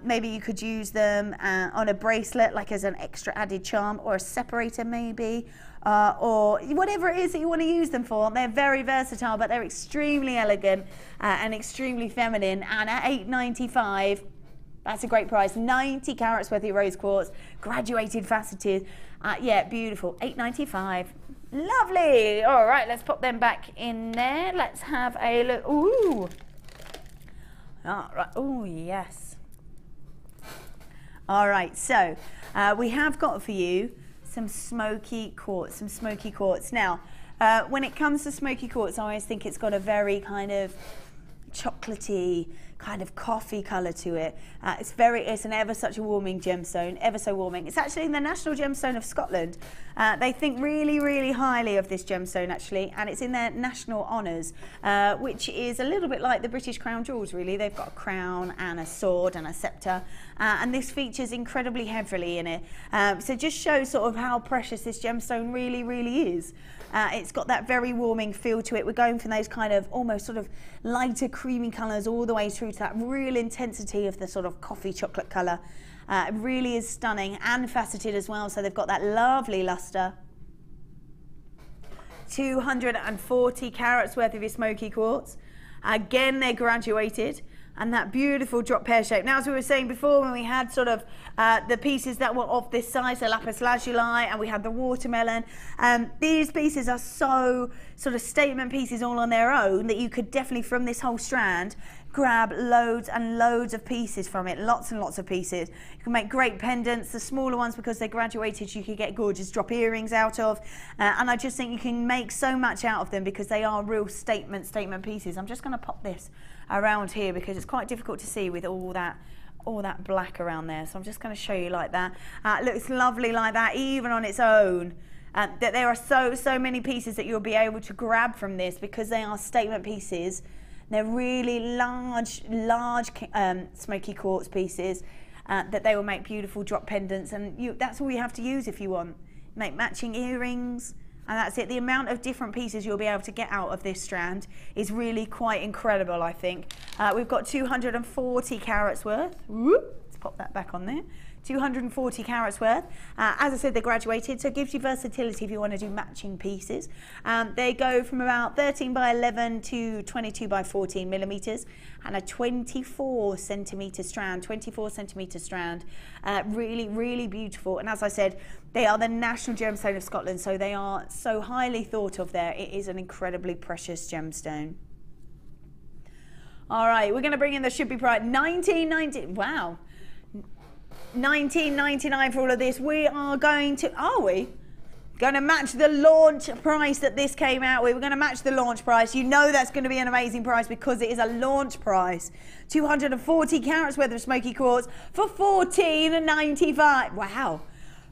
Maybe you could use them on a bracelet, like as an extra added charm, or a separator maybe, or whatever it is that you want to use them for. They're very versatile, but they're extremely elegant and extremely feminine. And at $8.95, that's a great price. 90 carats worth of rose quartz, graduated faceted. Yeah, beautiful. $8.95. Lovely. All right, let's pop them back in there. Let's have a look. Ooh. All right. Oh, yes. All right, so we have got for you some smoky quartz, Now, when it comes to smoky quartz, I always think it's got a very kind of chocolatey, kind of coffee colour to it. It's an ever such a warming gemstone, ever so warming. It's actually the national gemstone of Scotland. They think really, really highly of this gemstone actually, and it's in their national honours, which is a little bit like the British crown jewels really. They've got a crown and a sword and a sceptre, and this features incredibly heavily in it. So just shows sort of how precious this gemstone really, really is. It's got that very warming feel to it. We're going from those kind of almost sort of lighter creamy colours all the way through to that real intensity of the sort of coffee chocolate colour. It really is stunning and faceted as well, so they've got that lovely luster. 240 carats worth of your smoky quartz. Again, they're graduated. And that beautiful drop pear shape. Now, as we were saying before, when we had sort of the pieces that were of this size, the lapis lazuli, and we had the watermelon, these pieces are so sort of statement pieces all on their own that you could definitely, from this whole strand, grab loads and loads of pieces from it, lots and lots of pieces. You can make great pendants. The smaller ones, because they're graduated, you could get gorgeous drop earrings out of, and I just think you can make so much out of them because they are real statement pieces. I'm just going to pop this around here because it's quite difficult to see with all that black around there, so I'm just going to show you like that. It looks lovely like that even on its own. That there are so many pieces that you'll be able to grab from this because they are statement pieces. They're really large smoky quartz pieces that they will make beautiful drop pendants, and that's all you have to use if you want. Make matching earrings, and that's it. The amount of different pieces you'll be able to get out of this strand is really quite incredible, I think. We've got 240 carats worth. Whoop, let's pop that back on there. 240 carats worth. As I said, they're graduated, so it gives you versatility if you want to do matching pieces. They go from about 13 by 11 to 22 by 14 millimeters, and a 24 centimeter strand. Really, really beautiful. And as I said, they are the national gemstone of Scotland, so they are so highly thought of there. It is an incredibly precious gemstone. All right, we're going to bring in the should be price. $19.90. Wow. $19.99 for all of this. We are going to, going to match the launch price that this came out with. We're going to match the launch price. You know that's going to be an amazing price because it is a launch price. 240 carats worth of smoky quartz for $14.95. Wow.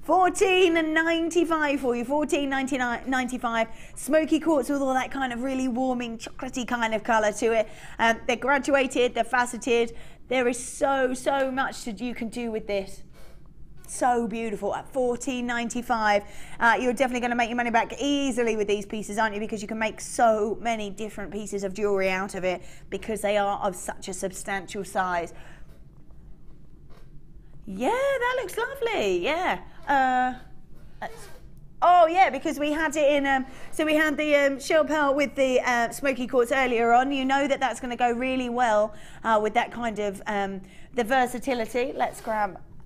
$14.95 for you. $14.95. Smoky quartz with all that kind of really warming, chocolatey kind of colour to it. They're graduated, they're faceted. There is so much that you can do with this. So beautiful at $14.95. You're definitely going to make your money back easily with these pieces, aren't you? Because you can make so many different pieces of jewellery out of it because they are of such a substantial size. Yeah, that looks lovely. Yeah. Oh yeah, because we had it in, so we had the shell pearl with the Smokey quartz earlier on. You know that that's going to go really well with that kind of, the versatility.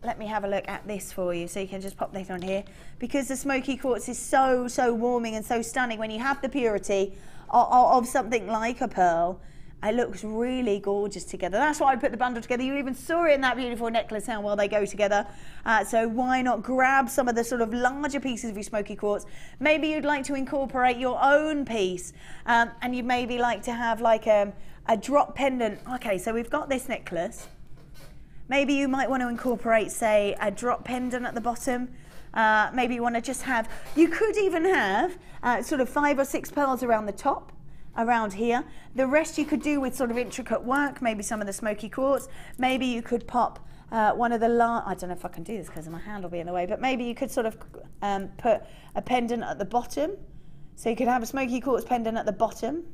Let me have a look at this for you so you can just pop this on here. Because the Smokey quartz is so warming and so stunning when you have the purity of something like a pearl. It looks really gorgeous together. That's why I put the bundle together. You even saw it in that beautiful necklace how well they go together. So why not grab some of the sort of larger pieces of your Smokey quartz. Maybe you'd like to incorporate your own piece and you'd maybe like to have like a drop pendant. Okay, so we've got this necklace. Maybe you might want to incorporate, say, a drop pendant at the bottom. Maybe you want to just have, you could even have sort of 5 or 6 pearls around the top. Around here. The rest you could do with sort of intricate work, maybe some of the Smokey quartz. Maybe you could pop one of the I don't know if I can do this because my hand will be in the way, but maybe you could sort of put a pendant at the bottom. So you could have a Smokey quartz pendant at the bottom.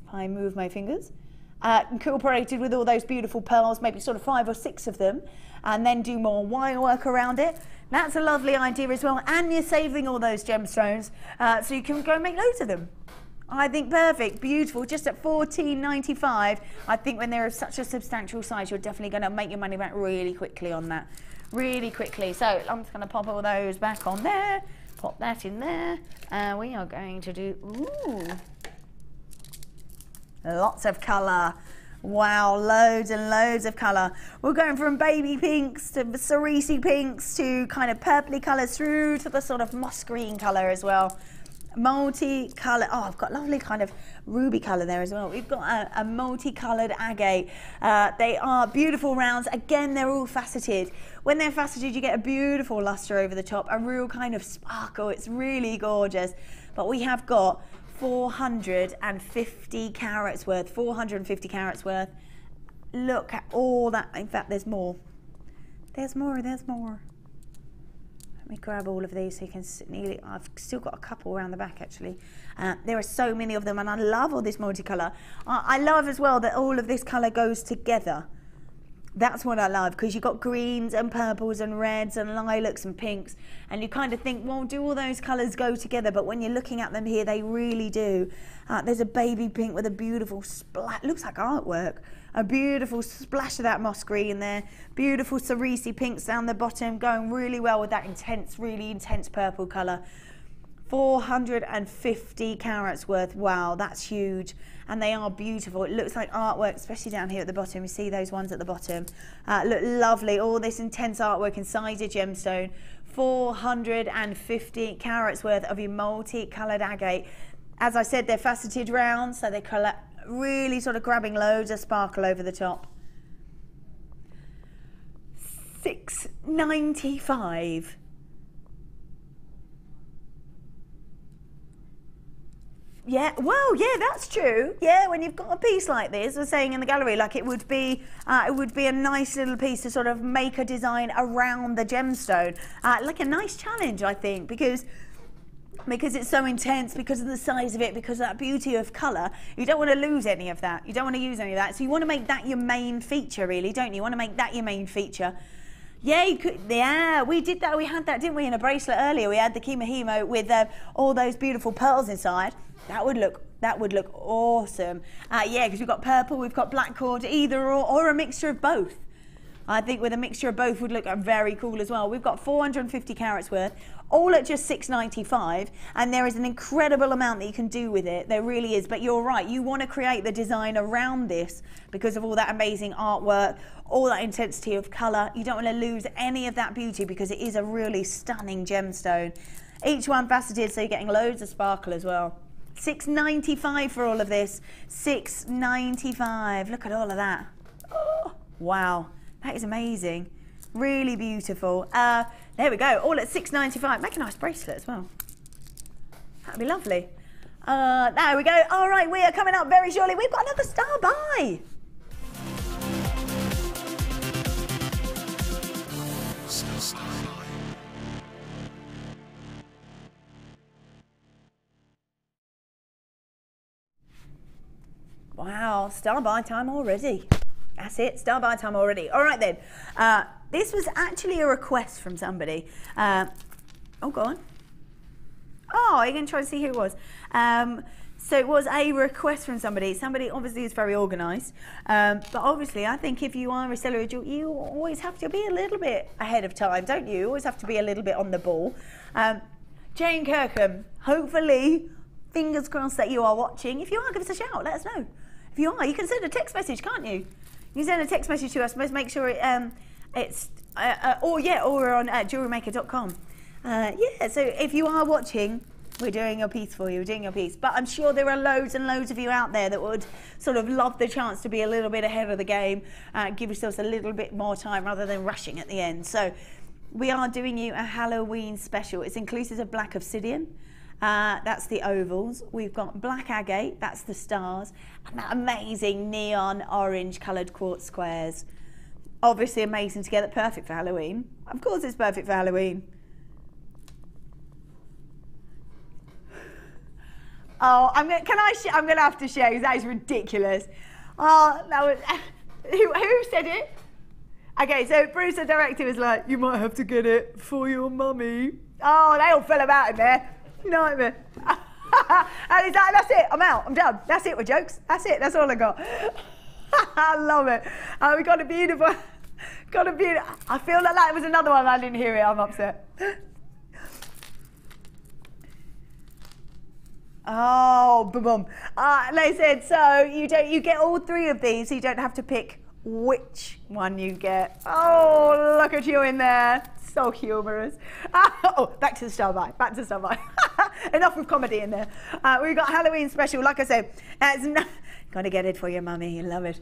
If I move my fingers. Incorporated with all those beautiful pearls, maybe sort of 5 or 6 of them, and then do more wire work around it. That's a lovely idea as well, and you're saving all those gemstones, so you can go and make loads of them. I think perfect, beautiful, just at $14.95. I think when they're of such a substantial size, you're definitely going to make your money back really quickly on that. Really quickly. So I'm just going to pop all those back on there, pop that in there, and we are going to do, ooh, lots of colour. Wow, loads and loads of colour. We're going from baby pinks to cerise pinks to kind of purpley colours through to the sort of moss green colour as well. Multi-colour, oh, I've got lovely kind of ruby colour there as well. We've got a multi-coloured agate. They are beautiful rounds. Again, they're all faceted. When they're faceted, you get a beautiful lustre over the top, a real kind of sparkle. It's really gorgeous. But we have got 450 carats worth, 450 carats worth. Look at all that. In fact, there's more. There's more, there's more. Let me grab all of these so you can nearly, I've still got a couple around the back actually. There are so many of them and I love all this multicolour. I love as well that all of this colour goes together. That's what I love, because you've got greens and purples and reds and lilacs and pinks, and you kind of think, well, do all those colours go together? But when you're looking at them here, they really do. There's a baby pink with a beautiful splash, looks like artwork. A beautiful splash of that moss green there. Beautiful cerise pinks down the bottom, going really well with that intense, really intense purple colour. 450 carats worth. Wow, that's huge. And they are beautiful. It looks like artwork, especially down here at the bottom. You see those ones at the bottom. Look lovely. All this intense artwork inside your gemstone. 450 carats worth of your multi-coloured agate. As I said, they're faceted round, so they colour really sort of grabbing loads of sparkle over the top. $6.95. Yeah, well, yeah, that's true. Yeah, when you've got a piece like this, we're saying in the gallery, like it would be a nice little piece to sort of make a design around the gemstone, like a nice challenge, I think, because it's so intense, because of the size of it, because of that beauty of colour. You don't want to lose any of that. You don't want to use any of that. So you want to make that your main feature, really, don't you? You want to make that your main feature. Yeah, you could. Yeah, we did that. We had that, didn't we, in a bracelet earlier? We had the Kimahimo with all those beautiful pearls inside. That would look awesome. Yeah, because we've got purple, we've got black cord, either or a mixture of both. I think with a mixture of both would look very cool as well. We've got 450 carats worth, all at just $6.95, and there is an incredible amount that you can do with it. There really is, but you're right. You want to create the design around this because of all that amazing artwork, all that intensity of colour. You don't want to lose any of that beauty because it is a really stunning gemstone. Each one faceted, so you're getting loads of sparkle as well. $6.95 for all of this. $6.95. Look at all of that. Oh, wow. That is amazing. Really beautiful. There we go. All at $6.95. Make a nice bracelet as well. That'd be lovely. There we go. All right, we are coming up very shortly. We've got another star buy. Wow, star buy time already. That's it, star buy time already. All right then. This was actually a request from somebody. Oh, go on. Oh, you're going to try to see who it was. So it was a request from somebody. Somebody obviously is very organised. But obviously, I think if you are a seller of jewellery, you always have to be a little bit ahead of time, don't you? You always have to be a little bit on the ball. Jane Kirkham, hopefully, fingers crossed that you are watching. If you are, give us a shout. Let us know. If you are, you can send a text message, can't you? You can send a text message to us. Let's make sure it's or on JewelleryMaker.com. Yeah, so if you are watching, we're doing your piece for you, we're doing your piece. But I'm sure there are loads and loads of you out there that would sort of love the chance to be a little bit ahead of the game, give yourselves a little bit more time rather than rushing at the end. So we are doing you a Halloween special. It's inclusive of black obsidian. That's the ovals. We've got black agate, that's the stars, and that amazing neon orange coloured quartz squares. Obviously amazing together, perfect for Halloween. Of course it's perfect for Halloween. Oh, I'm gonna have to share because that is ridiculous. Oh, that was who said it? Okay, so Bruce, the director, was like, "You might have to get it for your mummy." Oh, they all fell about in there. Nightmare. And he's like, "That's it. I'm out. I'm done. That's it with jokes. That's it. That's all I got." I love it. We got a beautiful. I feel like that was another one. I didn't hear it. I'm upset. Oh, boom. They said, so you get all three of these, so you don't have to pick which one you get. Oh, look at you in there. So humorous. Oh, back to the star buy. Back to the star buy. Enough with comedy in there. We've got Halloween special. Like I said, gotta get it for your mummy. You love it.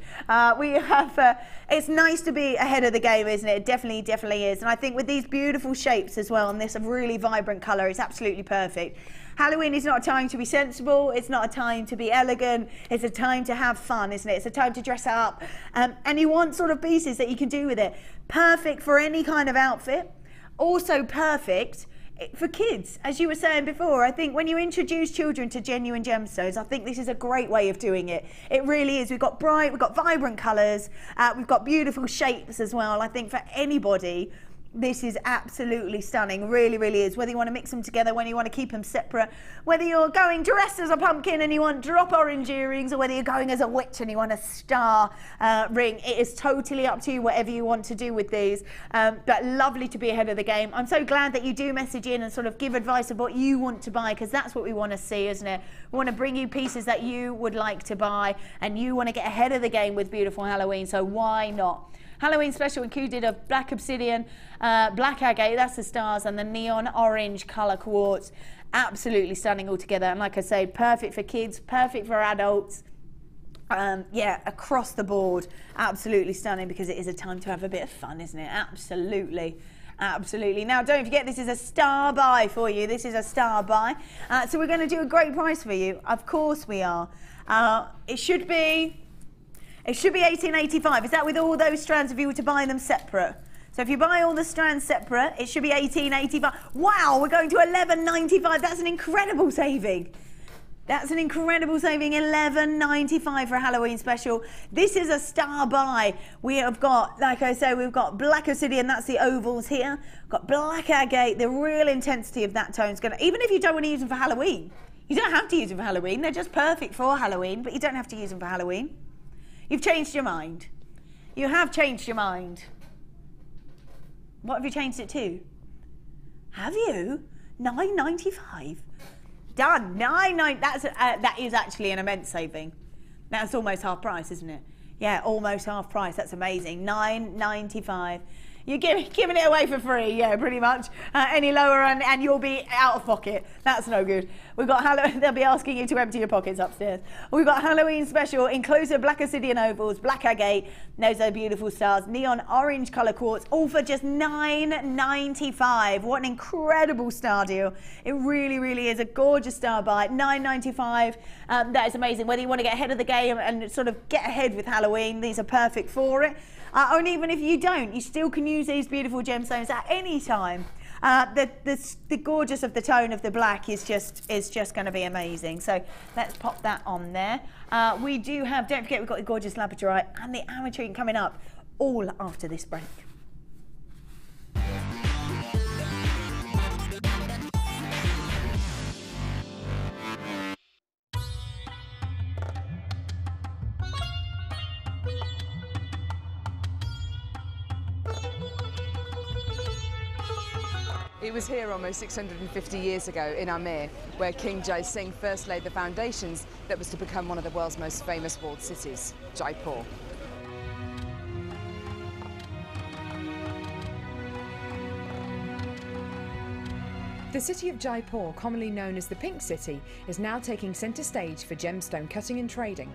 We have. It's nice to be ahead of the game, isn't it? It definitely is. And I think with these beautiful shapes as well, and this really vibrant colour, it's absolutely perfect. Halloween is not a time to be sensible. It's not a time to be elegant. It's a time to have fun, isn't it? It's a time to dress up. And you want sort of pieces that you can do with it. Perfect for any kind of outfit. Also perfect for kids. As you were saying before, I think when you introduce children to genuine gemstones, I think this is a great way of doing it. It really is. We've got vibrant colours. We've got beautiful shapes as well. I think for anybody, this is absolutely stunning, really is. Whether you want to mix them together, whether you want to keep them separate, whether you're going dressed as a pumpkin and you want drop orange earrings, or whether you're going as a witch and you want a star ring, it is totally up to you, whatever you want to do with these. But lovely to be ahead of the game. I'm so glad that you do message in and sort of give advice of what you want to buy, because that's what we want to see, isn't it? We want to bring you pieces that you would like to buy, and you want to get ahead of the game with beautiful Halloween, so why not? Halloween special included of black obsidian, black agate, that's the stars, and the neon orange colour quartz. Absolutely stunning altogether. And like I say, perfect for kids, perfect for adults. Yeah, across the board, absolutely stunning, because it is a time to have a bit of fun, isn't it? Absolutely. Now, don't forget, this is a star buy for you. This is a star buy. So we're going to do a great price for you. Of course we are. It should be $18.85. Is that with all those strands if you were to buy them separate? So if you buy all the strands separate, it should be $18.85. Wow, we're going to $11.95. That's an incredible saving. That's an incredible saving, $11.95 for a Halloween special. This is a star buy. We have got, like I say, we've got black obsidian, that's the ovals here. We've got black agate, the real intensity of that tone is going to, even if you don't want to use them for Halloween, you don't have to use them for Halloween. They're just perfect for Halloween, but you don't have to use them for Halloween. You've changed your mind. You have changed your mind. What have you changed it to? Have you? $9.95. Done. That is actually an immense saving. That's almost half price, isn't it? Yeah, almost half price. That's amazing. $9.95. You're giving it away for free, yeah, pretty much. Any lower and you'll be out of pocket. That's no good. We've got Halloween. They'll be asking you to empty your pockets upstairs. We've got Halloween special, inclusive black obsidian ovals, black agate. Those are beautiful stars. Neon orange colour quartz, all for just $9.95. What an incredible star deal. It really is a gorgeous star buy. $9.95. That is amazing. Whether you want to get ahead of the game and sort of get ahead with Halloween, these are perfect for it. And even if you don't, you still can use these beautiful gemstones at any time. The gorgeous of the tone of the black is just going to be amazing. So let's pop that on there. We do have, don't forget, we've got the gorgeous Labradorite and the Amethyst coming up, all after this break. It was here almost 650 years ago in Amir, where King Jai Singh first laid the foundations that was to become one of the world's most famous walled cities, Jaipur. The city of Jaipur, commonly known as the Pink City, is now taking centre stage for gemstone cutting and trading.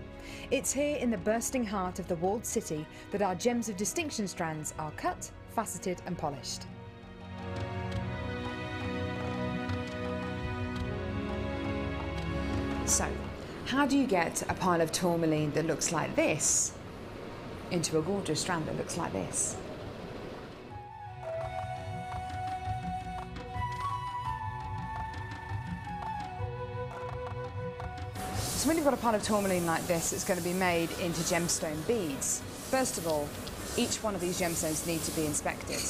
It's here in the bursting heart of the walled city that our gems of distinction strands are cut, faceted and polished. So, how do you get a pile of tourmaline that looks like this into a gorgeous strand that looks like this? So when you've got a pile of tourmaline like this, it's going to be made into gemstone beads. First of all, each one of these gemstones need to be inspected.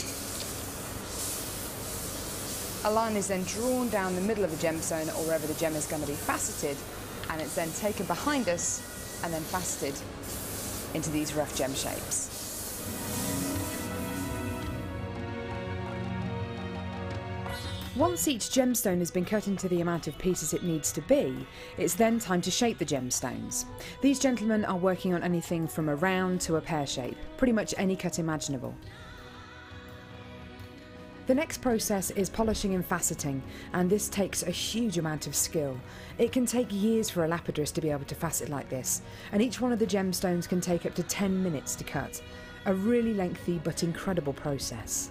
A line is then drawn down the middle of the gemstone or wherever the gem is going to be faceted, and it's then taken behind us and then faceted into these rough gem shapes. Once each gemstone has been cut into the amount of pieces it needs to be, it's then time to shape the gemstones. These gentlemen are working on anything from a round to a pear shape, pretty much any cut imaginable. The next process is polishing and faceting, and this takes a huge amount of skill. It can take years for a lapidurist to be able to facet like this, and each one of the gemstones can take up to 10 minutes to cut. A really lengthy but incredible process.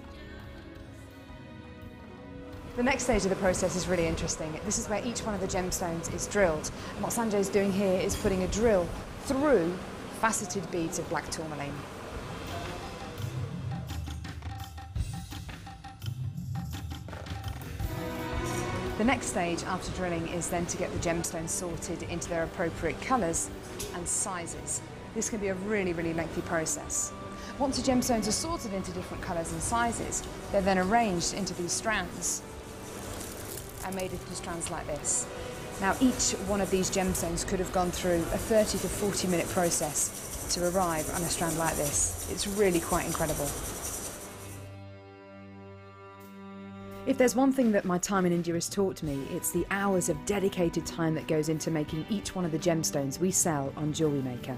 The next stage of the process is really interesting. This is where each one of the gemstones is drilled. And what Sanjay's doing here is putting a drill through faceted beads of black tourmaline. The next stage after drilling is then to get the gemstones sorted into their appropriate colours and sizes. This can be a really, really lengthy process. Once the gemstones are sorted into different colours and sizes, they're then arranged into these strands and made into strands like this. Now each one of these gemstones could have gone through a 30 to 40 minute process to arrive on a strand like this. It's really quite incredible. If there's one thing that my time in India has taught me, it's the hours of dedicated time that goes into making each one of the gemstones we sell on JewelleryMaker.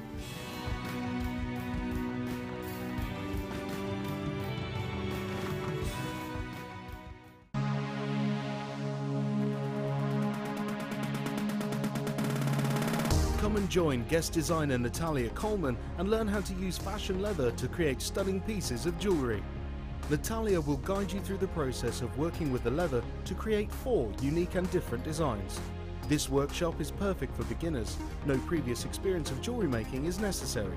Come and join guest designer Natalia Coleman and learn how to use fashion leather to create stunning pieces of jewellery. Natalia will guide you through the process of working with the leather to create 4 unique and different designs. This workshop is perfect for beginners. No previous experience of jewellery making is necessary.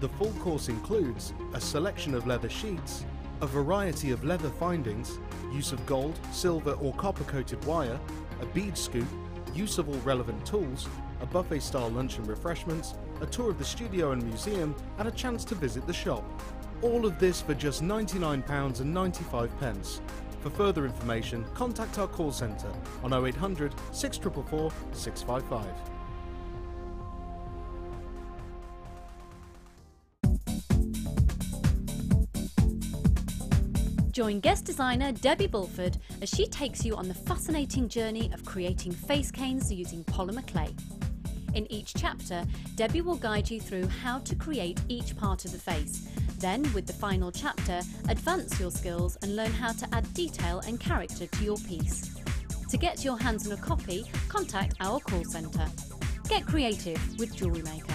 The full course includes a selection of leather sheets, a variety of leather findings, use of gold, silver or copper coated wire, a bead scoop, use of all relevant tools, a buffet style lunch and refreshments, a tour of the studio and museum and a chance to visit the shop. All of this for just £99.95. For further information, contact our call centre on 0800 644 655. Join guest designer Debbie Bulford as she takes you on the fascinating journey of creating face canes using polymer clay. In each chapter, Debbie will guide you through how to create each part of the face. Then, with the final chapter, advance your skills and learn how to add detail and character to your piece. To get your hands on a copy, contact our call centre. Get creative with JewelleryMaker.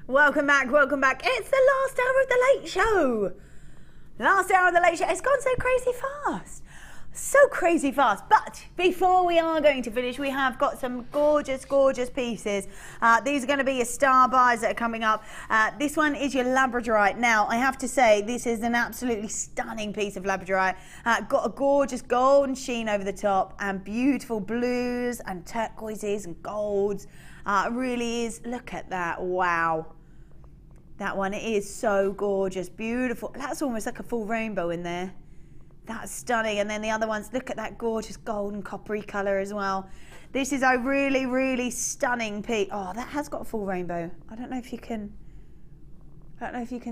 Welcome back, welcome back. It's the last hour of the late show. Last hour of the late show. It's gone so crazy fast. So crazy fast. But before we are going to finish, we have got some gorgeous, gorgeous pieces. These are going to be your star bars that are coming up. This one is your Labradorite. Now, I have to say, this is an absolutely stunning piece of Labradorite. Got a gorgeous golden sheen over the top and beautiful blues and turquoises and golds. It really is. Look at that. Wow. That one is so gorgeous. Beautiful. That's almost like a full rainbow in there. That's stunning. And then the other ones, look at that gorgeous golden coppery colour as well. This is a really, really stunning piece. Oh, that has got a full rainbow. I don't know if you can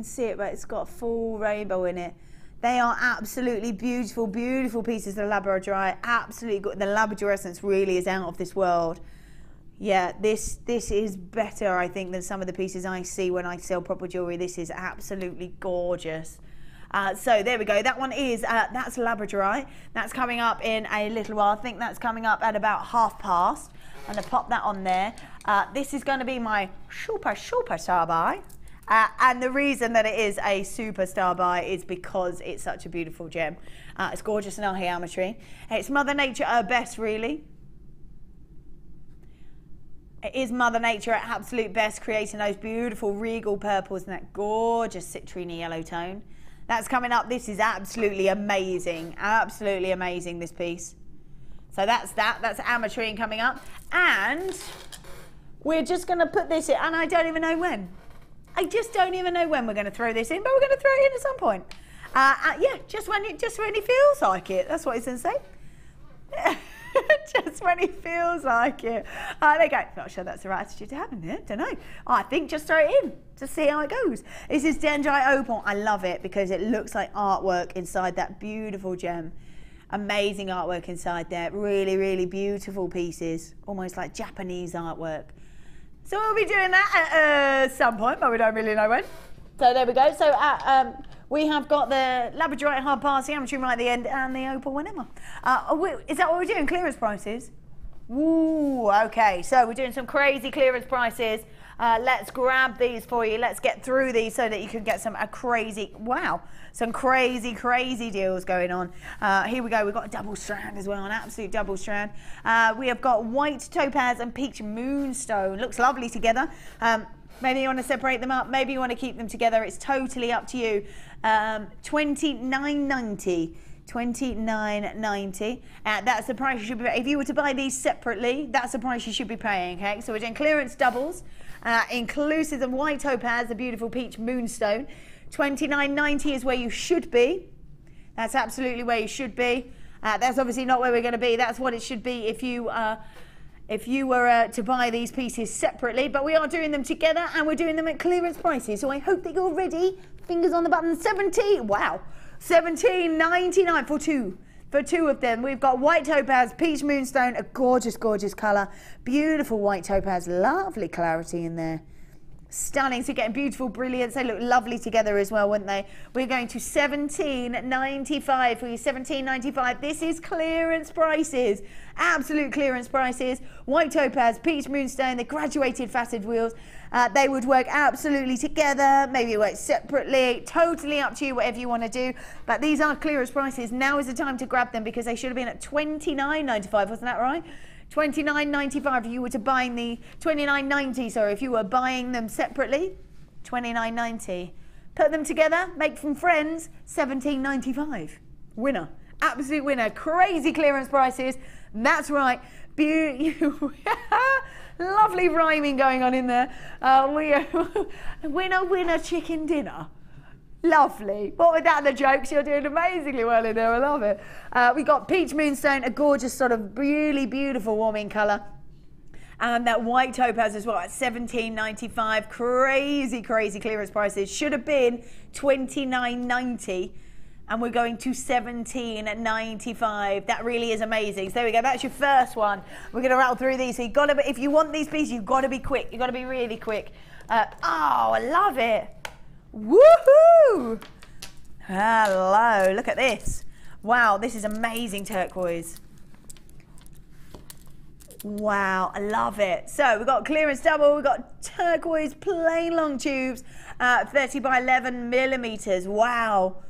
see it, but it's got a full rainbow in it. They are absolutely beautiful, beautiful pieces of Labradorite. Absolutely good. The Labradorescence really is out of this world. Yeah, this is better, I think, than some of the pieces I see when I sell proper jewellery. This is absolutely gorgeous. So there we go. That one is, that's Labradorite. That's coming up in a little while. I think that's coming up at about past. I'm going to pop that on there. This is going to be my super star buy. And the reason that it is a superstar buy is because it's such a beautiful gem. It's gorgeous in our geometry. It's Mother Nature at her best, really. It is Mother Nature at absolute best, creating those beautiful regal purples and that gorgeous citrine yellow tone. That's coming up. This is absolutely amazing. Absolutely amazing, this piece. So that's that. That's Amethyst coming up. And we're just going to put this in. And I don't even know when. I just don't even know when we're going to throw this in. But we're going to throw it in at some point. Yeah, just when it feels like it. That's what it's going to say. Just when he feels like it. There you go. Not sure that's the right attitude to have in there. Don't know. I think just throw it in. Just see how it goes. This is Dendrite Opal. I love it because it looks like artwork inside that beautiful gem. Amazing artwork inside there. Really, really beautiful pieces. Almost like Japanese artwork. So we'll be doing that at some point, but we don't really know when. So there we go. So we have got the Labradorite hard pass, the Amethyst right at the end, and the Opal whenever. Is that what we're doing? Clearance prices? Ooh, okay. So we're doing some crazy clearance prices. Let's grab these for you. Let's get through these so that you can get some some crazy deals going on. Here we go. We've got a double strand as well, an absolute double strand. We have got white topaz and peach moonstone. Looks lovely together. Maybe you want to separate them up. Maybe you want to keep them together. It's totally up to you. $29.90. $29.90. That's the price you should be paying. If you were to buy these separately, that's the price you should be paying. Okay, so we're doing clearance doubles, inclusive of white topaz, the beautiful peach moonstone. $29.90 is where you should be. That's absolutely where you should be. That's obviously not where we're going to be. That's what it should be if you were to buy these pieces separately, but we are doing them together and we're doing them at clearance prices. So I hope that you're ready. Fingers on the button. $17.99 for two. For two of them. We've got white topaz, peach moonstone, a gorgeous colour. Beautiful white topaz, lovely clarity in there. Stunning. So you're getting beautiful brilliance. They look lovely together as well, wouldn't they? We're going to $17.95 for you. $17.95. This is clearance prices. Absolute clearance prices. White topaz, peach moonstone, the graduated faceted wheels. They would work absolutely together. Maybe work separately. Totally up to you, whatever you want to do. But these are clearance prices. Now is the time to grab them because they should have been at $29.95. Wasn't that right? $29.95 if you were to buying the $29.90, sorry, if you were buying them separately. $29.90. Put them together, make them friends, $17.95. Winner. Absolute winner. Crazy clearance prices. That's right. Lovely rhyming going on in there. Winner chicken dinner. Lovely. What with that, the jokes? You're doing amazingly well in there. I love it. We got peach moonstone, a gorgeous sort of really beautiful warming colour. And that white topaz as well at $17.95. Crazy clearance prices. Should have been $29.90. And we're going to $17.95. That really is amazing. So there we go. That's your first one. We're going to rattle through these. So you've got to be, if you want these pieces, you've got to be quick. You've got to be really quick. Oh, I love it. Woohoo! Hello, look at this. Wow, this is amazing turquoise. Wow, I love it. So we've got clearance double, we've got turquoise plain long tubes, 30 by 11 millimeters. Wow.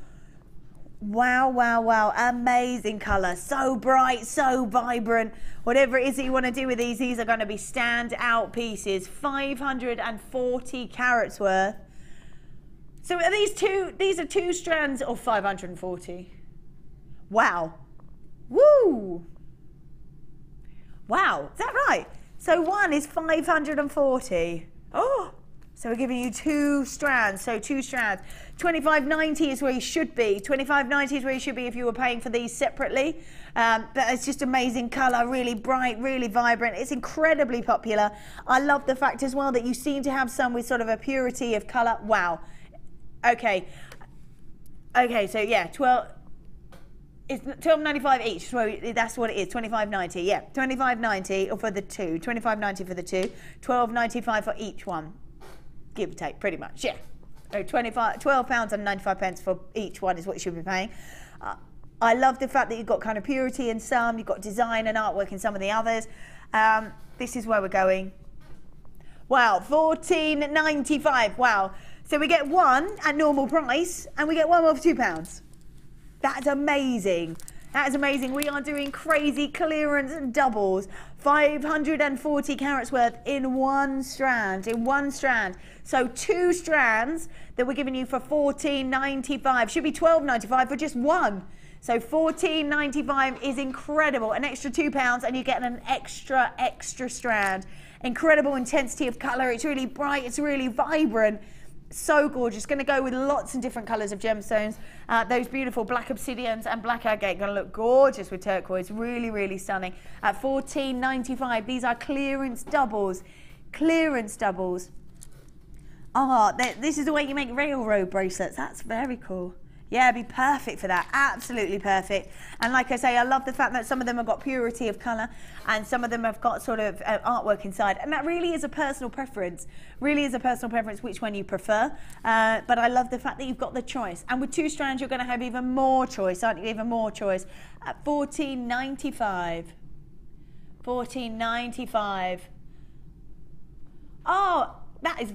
Wow, wow, wow. Amazing colour. So bright, so vibrant. Whatever it is that you want to do with these are going to be stand-out pieces. 540 carats worth. So are these are 2 strands of 540. Wow. Woo! Wow, is that right? So one is 540. Oh! So we're giving you 2 strands, so 2 strands. 25.90 is where you should be. 25.90 is where you should be if you were paying for these separately. But it's just amazing colour, really bright, really vibrant. It's incredibly popular. I love the fact as well that you seem to have some with sort of a purity of colour. Wow. Okay. Okay, so yeah, it's $12.95 each, so that's what it is, $25.90, yeah, $25.90 for the 2, $25.90 for the 2, $12.95 for each one, give or take, pretty much, yeah. So £12.95 for each one is what you should be paying. I love the fact that you've got kind of purity in some, you've got design and artwork in some of the others. This is where we're going. Wow, $14.95, wow. So we get one at normal price, and we get one more for £2. That's amazing. That is amazing. We are doing crazy clearance and doubles. 540 carats worth in one strand, So 2 strands that we're giving you for $14.95. Should be $12.95 for just one. So $14.95 is incredible. An extra £2 and you get an extra strand. Incredible intensity of colour. It's really bright. It's really vibrant. So gorgeous. Going to go with lots and different colours of gemstones. Those beautiful black obsidians and black agate going to look gorgeous with turquoise. Really, really stunning. At $14.95. These are clearance doubles. Clearance doubles. Ah, this is the way you make railroad bracelets. That's very cool. Yeah, it'd be perfect for that. Absolutely perfect. And like I say, I love the fact that some of them have got purity of colour and some of them have got sort of artwork inside. And that really is a personal preference. Really is a personal preference which one you prefer. But I love the fact that you've got the choice. And with 2 strands, you're going to have even more choice, aren't you? Even more choice. At $14.95. $14.95. Oh, that is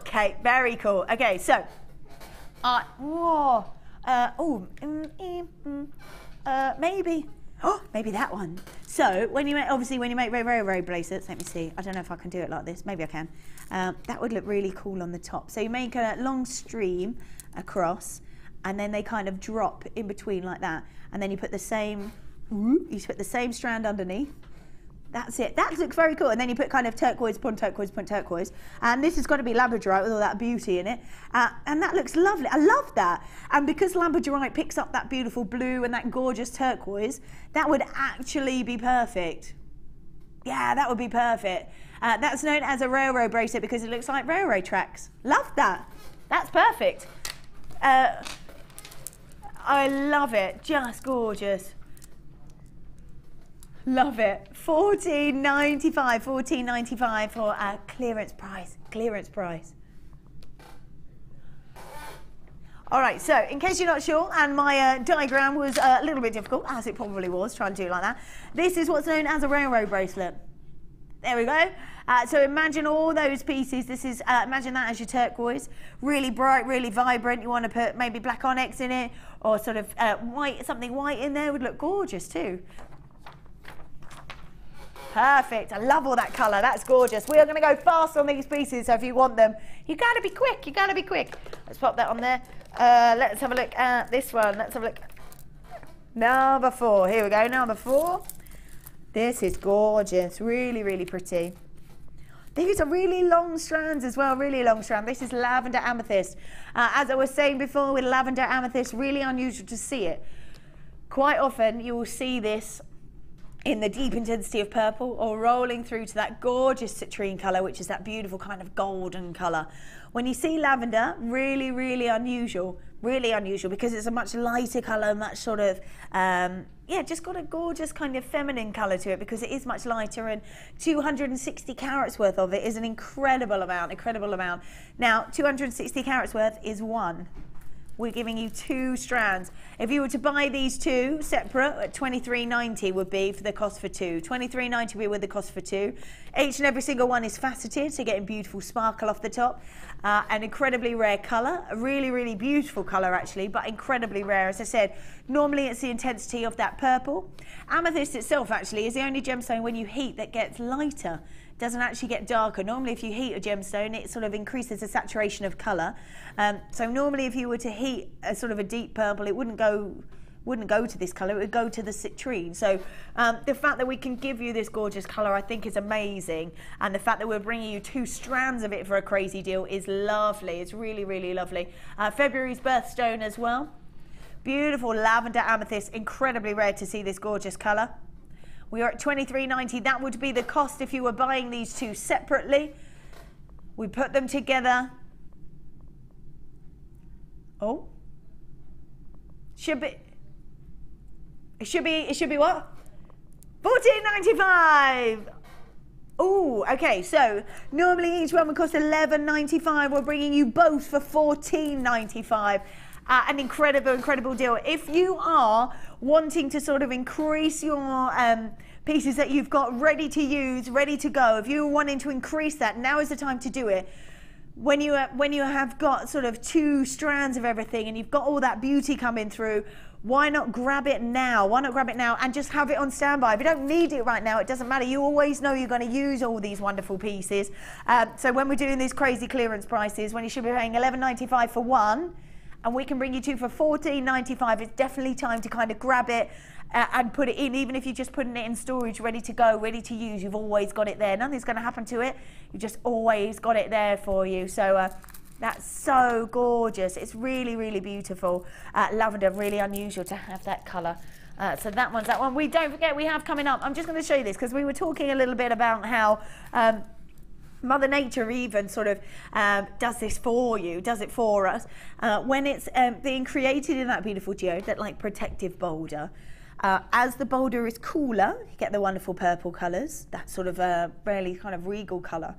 okay, very cool. Okay, so maybe that one. So when you make railroad bracelets, let me see. I don't know if I can do it like this. Maybe I can. That would look really cool on the top. So you make a long stream across, and then they kind of drop in between like that, and then you put the same strand underneath. That's it. That looks very cool. And then you put kind of turquoise upon turquoise upon turquoise. And this has got to be Labradorite with all that beauty in it. And that looks lovely. I love that. And because Labradorite picks up that beautiful blue and that gorgeous turquoise, that would actually be perfect. Yeah, that would be perfect. That's known as a railroad bracelet because it looks like railroad tracks. Love that. That's perfect. I love it. Just gorgeous. Love it. $14.95 for a clearance price. All right, so in case you're not sure, and my diagram was a little bit difficult, as it probably was, trying to do it like that, this is what's known as a railroad bracelet. There we go. So imagine all those pieces. This is, imagine that as your turquoise. Really bright, really vibrant. You want to put maybe black onyx in it, or sort of white, something white in there would look gorgeous too. Perfect. I love all that colour. That's gorgeous. We are going to go fast on these pieces, so if you want them, you got to be quick. You got to be quick. Let's pop that on there. Let's have a look at this one. Let's have a look. Number 4. Here we go. Number 4. This is gorgeous. Really, really pretty. These are really long strands as well. Really long strand. This is lavender amethyst. As I was saying before, with lavender amethyst, really unusual to see it. Quite often, you will see this in the deep intensity of purple or rolling through to that gorgeous citrine colour, which is that beautiful kind of golden colour. When you see lavender, really, really unusual because it's a much lighter colour, much sort of, yeah, just got a gorgeous kind of feminine colour to it because it is much lighter, and 260 carats worth of it is an incredible amount. Now, 260 carats worth is one. we're giving you 2 strands. If you were to buy these 2 separate, at $23.90 would be for the cost for 2. $23.90 would be with the cost for 2. Each and every single one is faceted, so getting beautiful sparkle off the top. An incredibly rare colour, a really, really beautiful colour actually, but incredibly rare. As I said, normally it's the intensity of that purple. Amethyst itself actually is the only gemstone when you heat that gets lighter. Doesn't actually get darker. Normally if you heat a gemstone, it sort of increases the saturation of colour. So normally if you were to heat a sort of a deep purple, it wouldn't go to this colour, it would go to the citrine. So the fact that we can give you this gorgeous colour I think is amazing, and the fact that we're bringing you 2 strands of it for a crazy deal is lovely. It's really, really lovely. February's birthstone as well. Beautiful lavender amethyst, incredibly rare to see this gorgeous colour. We are at $23.90. That would be the cost if you were buying these 2 separately. We put them together. Oh, it should be what? $14.95. Oh, okay. So normally each one would cost $11.95. We're bringing you both for $14.95. An incredible deal. If you are wanting to sort of increase your pieces that you've got ready to use, ready to go, if you're wanting to increase that, now is the time to do it. When you have got sort of 2 strands of everything and you've got all that beauty coming through, why not grab it now? Why not grab it now and just have it on standby? If you don't need it right now, it doesn't matter. You always know you're going to use all these wonderful pieces. So when we're doing these crazy clearance prices, when you should be paying $11.95 for 1, and we can bring you 2 for $14.95, it's definitely time to kind of grab it and put it in. Even if you're just putting it in storage, ready to go, ready to use, you've always got it there. Nothing's going to happen to it. You've just always got it there for you. So that's so gorgeous. It's really, really beautiful. Lavender, really unusual to have that colour. So that one's that one. We don't forget we have coming up. I'm just going to show you this because we were talking a little bit about how Mother Nature even sort of does this for you, does it for us. When it's being created in that beautiful geode, that like protective boulder, as the boulder is cooler, you get the wonderful purple colours, that sort of really kind of regal colour.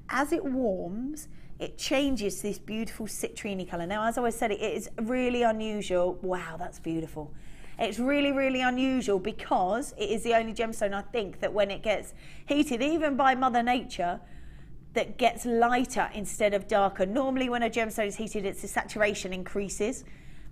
As it warms, it changes this beautiful citrine colour. Now, as I always said, it is really unusual. Wow, that's beautiful. It's really, really unusual because it is the only gemstone, I think, that when it gets heated, even by Mother Nature, that gets lighter instead of darker. Normally when a gemstone is heated, the saturation increases.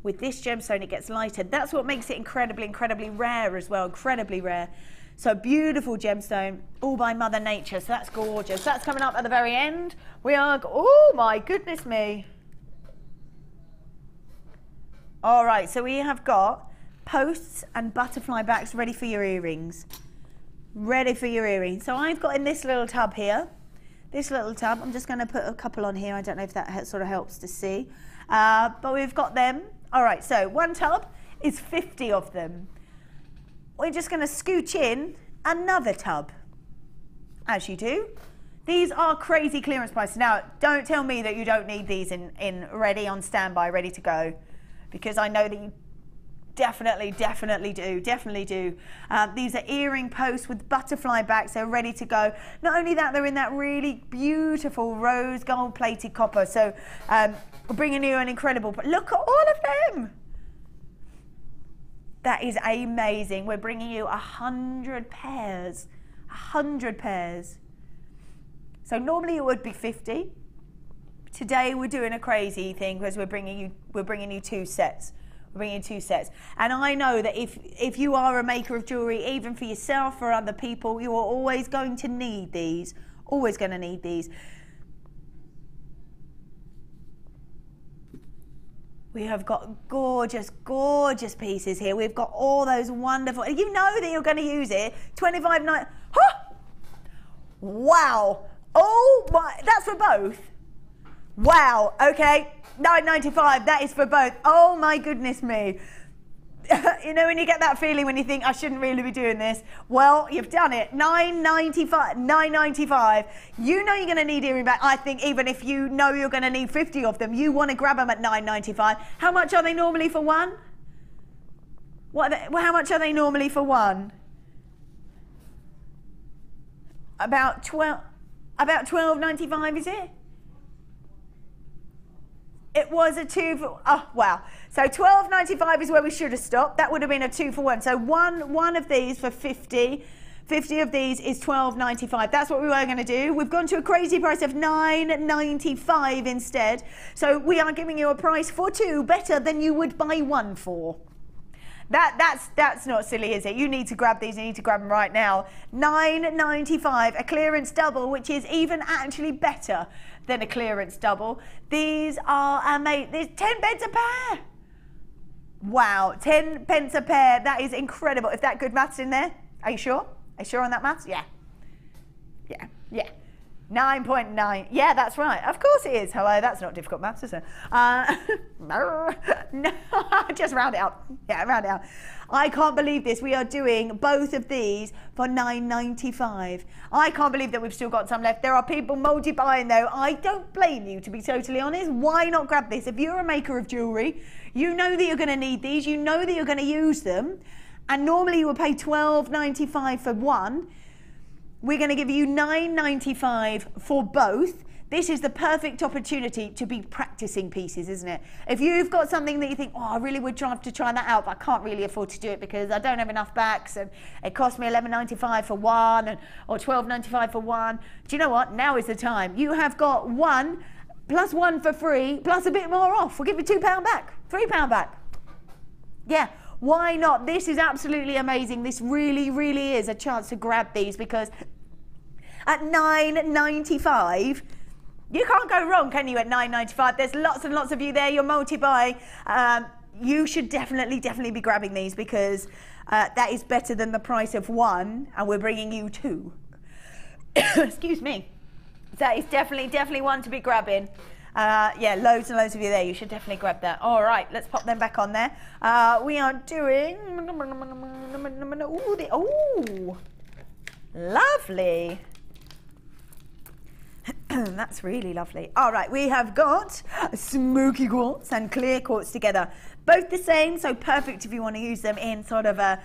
With this gemstone, it gets lighter. That's what makes it incredibly, incredibly rare as well, incredibly rare. So beautiful gemstone, all by Mother Nature. So that's gorgeous. That's coming up at the very end. We are, oh my goodness me. All right, so we have got posts and butterfly backs ready for your earrings. Ready for your earrings. So I've got in this little tub here, this little tub. I'm just going to put a couple on here. I don't know if that sort of helps to see. But we've got them. All right, so one tub is 50 of them. We're just going to scooch in another tub, as you do. These are crazy clearance prices. Now, don't tell me that you don't need these in ready, on standby, ready to go, because I know that you definitely do. These are earring posts with butterfly backs. They're ready to go. Not only that, they're in that really beautiful rose gold plated copper. So we're bringing you an incredible, look at all of them. That is amazing. We're bringing you 100 pairs. 100 pairs. So normally it would be 50. Today we're doing a crazy thing because we're bringing you 2 sets. We're bringing 2 sets. And I know that if you are a maker of jewellery, even for yourself or other people, you are always going to need these. Always going to need these. We have got gorgeous, gorgeous pieces here. We've got all those wonderful, you know that you're going to use it. $25.9. Huh! Wow. Oh my, that's for both. Wow. Okay. $9.95. That is for both. Oh my goodness me. You know when you get that feeling when you think I shouldn't really be doing this? Well, you've done it. $9.95. $9.95. You know you're going to need earring back. I think even if you know you're going to need 50 of them, you want to grab them at $9.95. How much are they normally for one? How much are they normally for one? About $12.95, is it? It was a 2 for, oh wow. So $12.95 is where we should have stopped. That would have been a 2 for 1. So one of these for 50. 50 of these is $12.95. That's what we were going to do. We've gone to a crazy price of $9.95 instead. So we are giving you a price for 2 better than you would buy 1 for. That's not silly, is it? You need to grab these. You need to grab them right now. $9.95, a clearance double, which is even actually better than a clearance double. These are amazing. There's 10 pence a pair. Wow, 10 pence a pair. That is incredible. Is that good maths in there? Are you sure? Are you sure on that maths? Yeah. Yeah. Yeah. 9.9. Yeah, that's right. Of course it is. Hello, that's not difficult maths, is it? No, just round it out. Yeah, round it out. I can't believe this. We are doing both of these for $9.95. I can't believe that we've still got some left. There are people multi-buying though. I don't blame you, to be totally honest. Why not grab this? If you're a maker of jewellery, you know that you're going to need these. You know that you're going to use them. And normally you would pay $12.95 for one. We're going to give you $9.95 for both. This is the perfect opportunity to be practicing pieces, isn't it? If you've got something that you think, oh, I really would love to try that out, but I can't really afford to do it because I don't have enough backs and it cost me $11.95 for one or $12.95 for one. Do you know what? Now is the time. You have got 1 plus 1 for free plus a bit more off. We'll give you £2 back, £3 back. Yeah. Why not? This is absolutely amazing. This really, really is a chance to grab these because at $9.95, you can't go wrong, can you, at $9.95? There's lots and lots of you there. You're multi-buy. You should definitely be grabbing these because that is better than the price of 1 and we're bringing you 2. Excuse me. That is definitely one to be grabbing. Yeah, loads and loads of you there. You should definitely grab that. All right, let's pop them back on there. We are doing... Ooh, lovely. That's really lovely. All right, we have got Smokey Quartz and Clear Quartz together. Both the same, so perfect if you want to use them in sort of a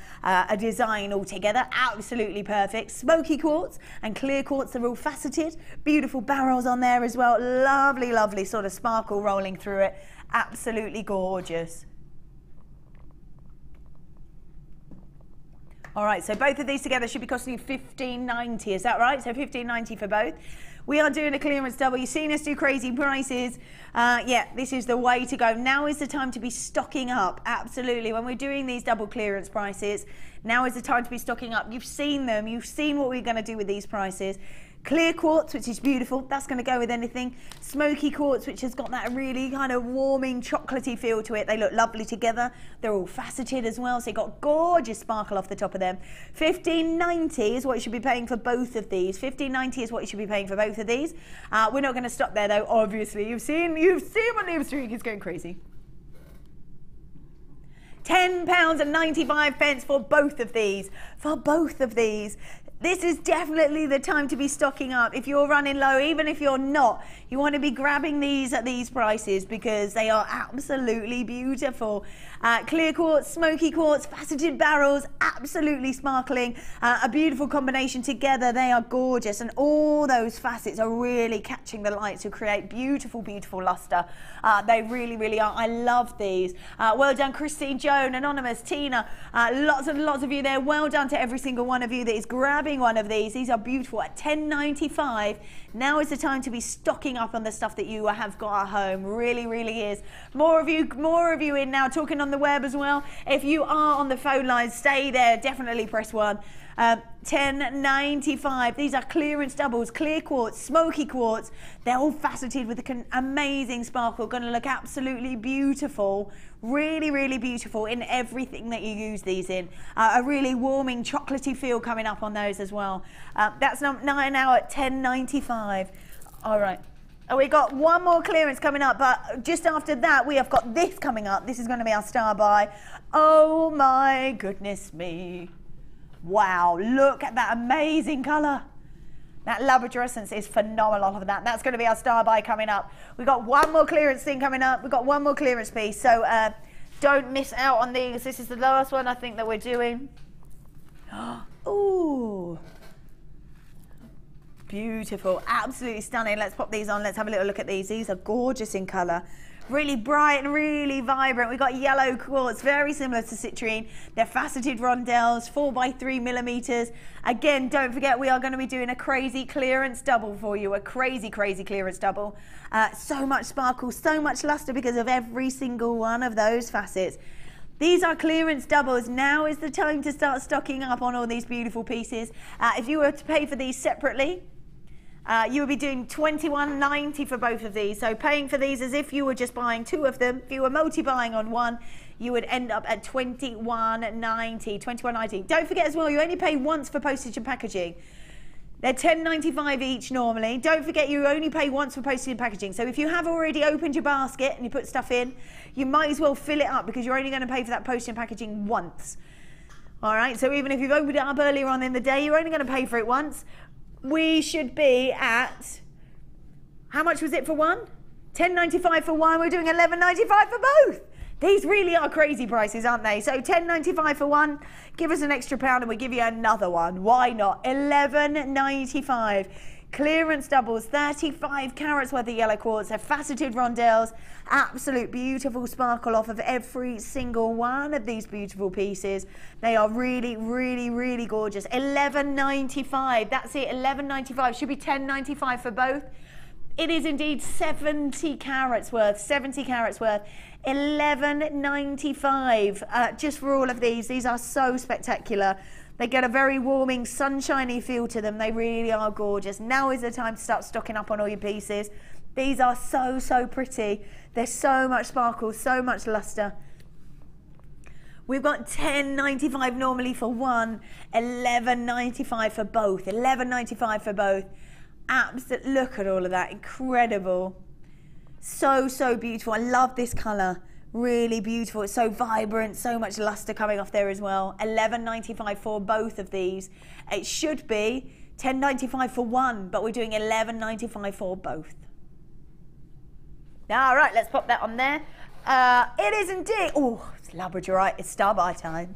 design altogether. Absolutely perfect. Smokey Quartz and Clear Quartz are all faceted. Beautiful barrels on there as well. Lovely, lovely sort of sparkle rolling through it. Absolutely gorgeous. All right, so both of these together should be costing you $15.90. Is that right? So $15.90 for both. We are doing a clearance double. You've seen us do crazy prices. Yeah, this is the way to go. Now is the time to be stocking up. Absolutely. When we're doing these double clearance prices, now is the time to be stocking up. You've seen them. You've seen what we're going to do with these prices. Clear Quartz, which is beautiful. That's going to go with anything. Smoky Quartz, which has got that really kind of warming, chocolatey feel to it. They look lovely together. They're all faceted as well, so you've got gorgeous sparkle off the top of them. $15.90 is what you should be paying for both of these. $15.90 is what you should be paying for both of these. We're not going to stop there, though, obviously. You've seen my name streak is going crazy. £10.95 for both of these. For both of these. This is definitely the time to be stocking up. If you're running low, even if you're not, you want to be grabbing these at these prices because they are absolutely beautiful. Clear Quartz, Smoky Quartz, faceted barrels, absolutely sparkling. A beautiful combination together. They are gorgeous and all those facets are really catching the light to create beautiful, beautiful luster. They really, really are. I love these. Well done, Christine, Joan, Anonymous, Tina. Lots and lots of you there. Well done to every single one of you that is grabbing one of these. These are beautiful at $10.95. Now is the time to be stocking up on the stuff that you have got at home. Really, really is. More of you in now, talking on the web as well. If you are on the phone lines, stay there. Definitely press 1. $10.95. These are clearance doubles, Clear Quartz, Smoky Quartz. They're all faceted with an amazing sparkle. Going to look absolutely beautiful. Really, really beautiful in everything that you use these in. A really warming, chocolatey feel coming up on those as well. That's now at $10.95. All right. We got one more clearance coming up, but just after that, we have got this coming up. This is going to be our star buy. Oh my goodness me. Wow, look at that amazing colour. That Labradorescence is phenomenal of that. That's going to be our star buy coming up. We've got one more clearance thing coming up. We've got one more clearance piece. So don't miss out on these. This is the last one I think that we're doing. Ooh. Beautiful, absolutely stunning. Let's pop these on. Let's have a little look at these. These are gorgeous in colour. Really bright and really vibrant. We've got yellow quartz, very similar to citrine. They're faceted rondelles, 4 by 3 millimeters. Again, don't forget, we are going to be doing a crazy clearance double for you, a crazy clearance double. So much sparkle, so much luster because of every single one of those facets. These are clearance doubles. Now is the time to start stocking up on all these beautiful pieces. If you were to pay for these separately, you would be doing $21.90 for both of these. So paying for these as if you were just buying 2 of them. If you were multi-buying on one, you would end up at $21.90. Don't forget as well, you only pay once for postage and packaging. They're $10.95 each normally. Don't forget, you only pay once for postage and packaging. So if you have already opened your basket and you put stuff in, you might as well fill it up because you're only going to pay for that postage and packaging once. All right, so even if you've opened it up earlier on in the day, you're only going to pay for it once. We should be at, how much was it for one? $10.95 for one. We're doing $11.95 for both. These really are crazy prices, aren't they? So $10.95 for one. Give us an extra £1 and we'll give you another one. Why not? $11.95. Clearance doubles, 35 carats worth of yellow quartz. They're faceted rondelles. Absolute beautiful sparkle off of every single one of these beautiful pieces. They are really gorgeous. $11.95. That's it, $11.95. Should be $10.95 for both. It is indeed 70 carats worth, 70 carats worth. $11.95 just for all of these. These are so spectacular. They get a very warming, sunshiny feel to them. They really are gorgeous. Now is the time to start stocking up on all your pieces. These are so pretty. There's so much sparkle, so much luster. We've got $10.95 normally for one, $11.95 for both, $11.95 for both. Absolutely, look at all of that, incredible. So beautiful. I love this colour. Really beautiful. It's so vibrant, so much luster coming off there as well. $11.95 for both of these. It should be $10.95 for one, but we're doing $11.95 for both. All right, let's pop that on there. It is indeed. Oh, it's Labradorite. It's star buy time.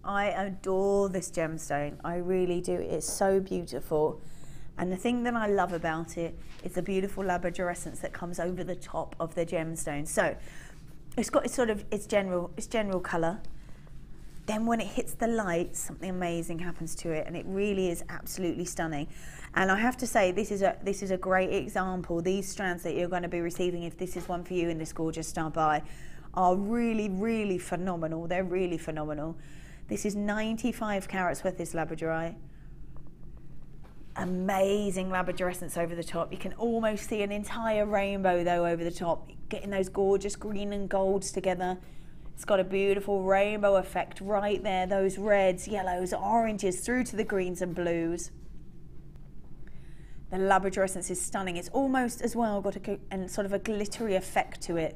I adore this gemstone. I really do. It's so beautiful. And the thing that I love about it is the beautiful labradorescence that comes over the top of the gemstone. So it's got its general colour. Then when it hits the light, something amazing happens to it, and it really is absolutely stunning. And I have to say, this is a great example. These strands that you're going to be receiving, if this is one for you in this gorgeous star buy, are really phenomenal. They're really phenomenal. This is 95 carats worth, this labradorite. Amazing labradorescence over the top. You can almost see an entire rainbow though over the top, getting those gorgeous green and golds together. It's got a beautiful rainbow effect right there. Those reds, yellows, oranges through to the greens and blues. The labradorescence is stunning. It's almost as well got a sort of a glittery effect to it.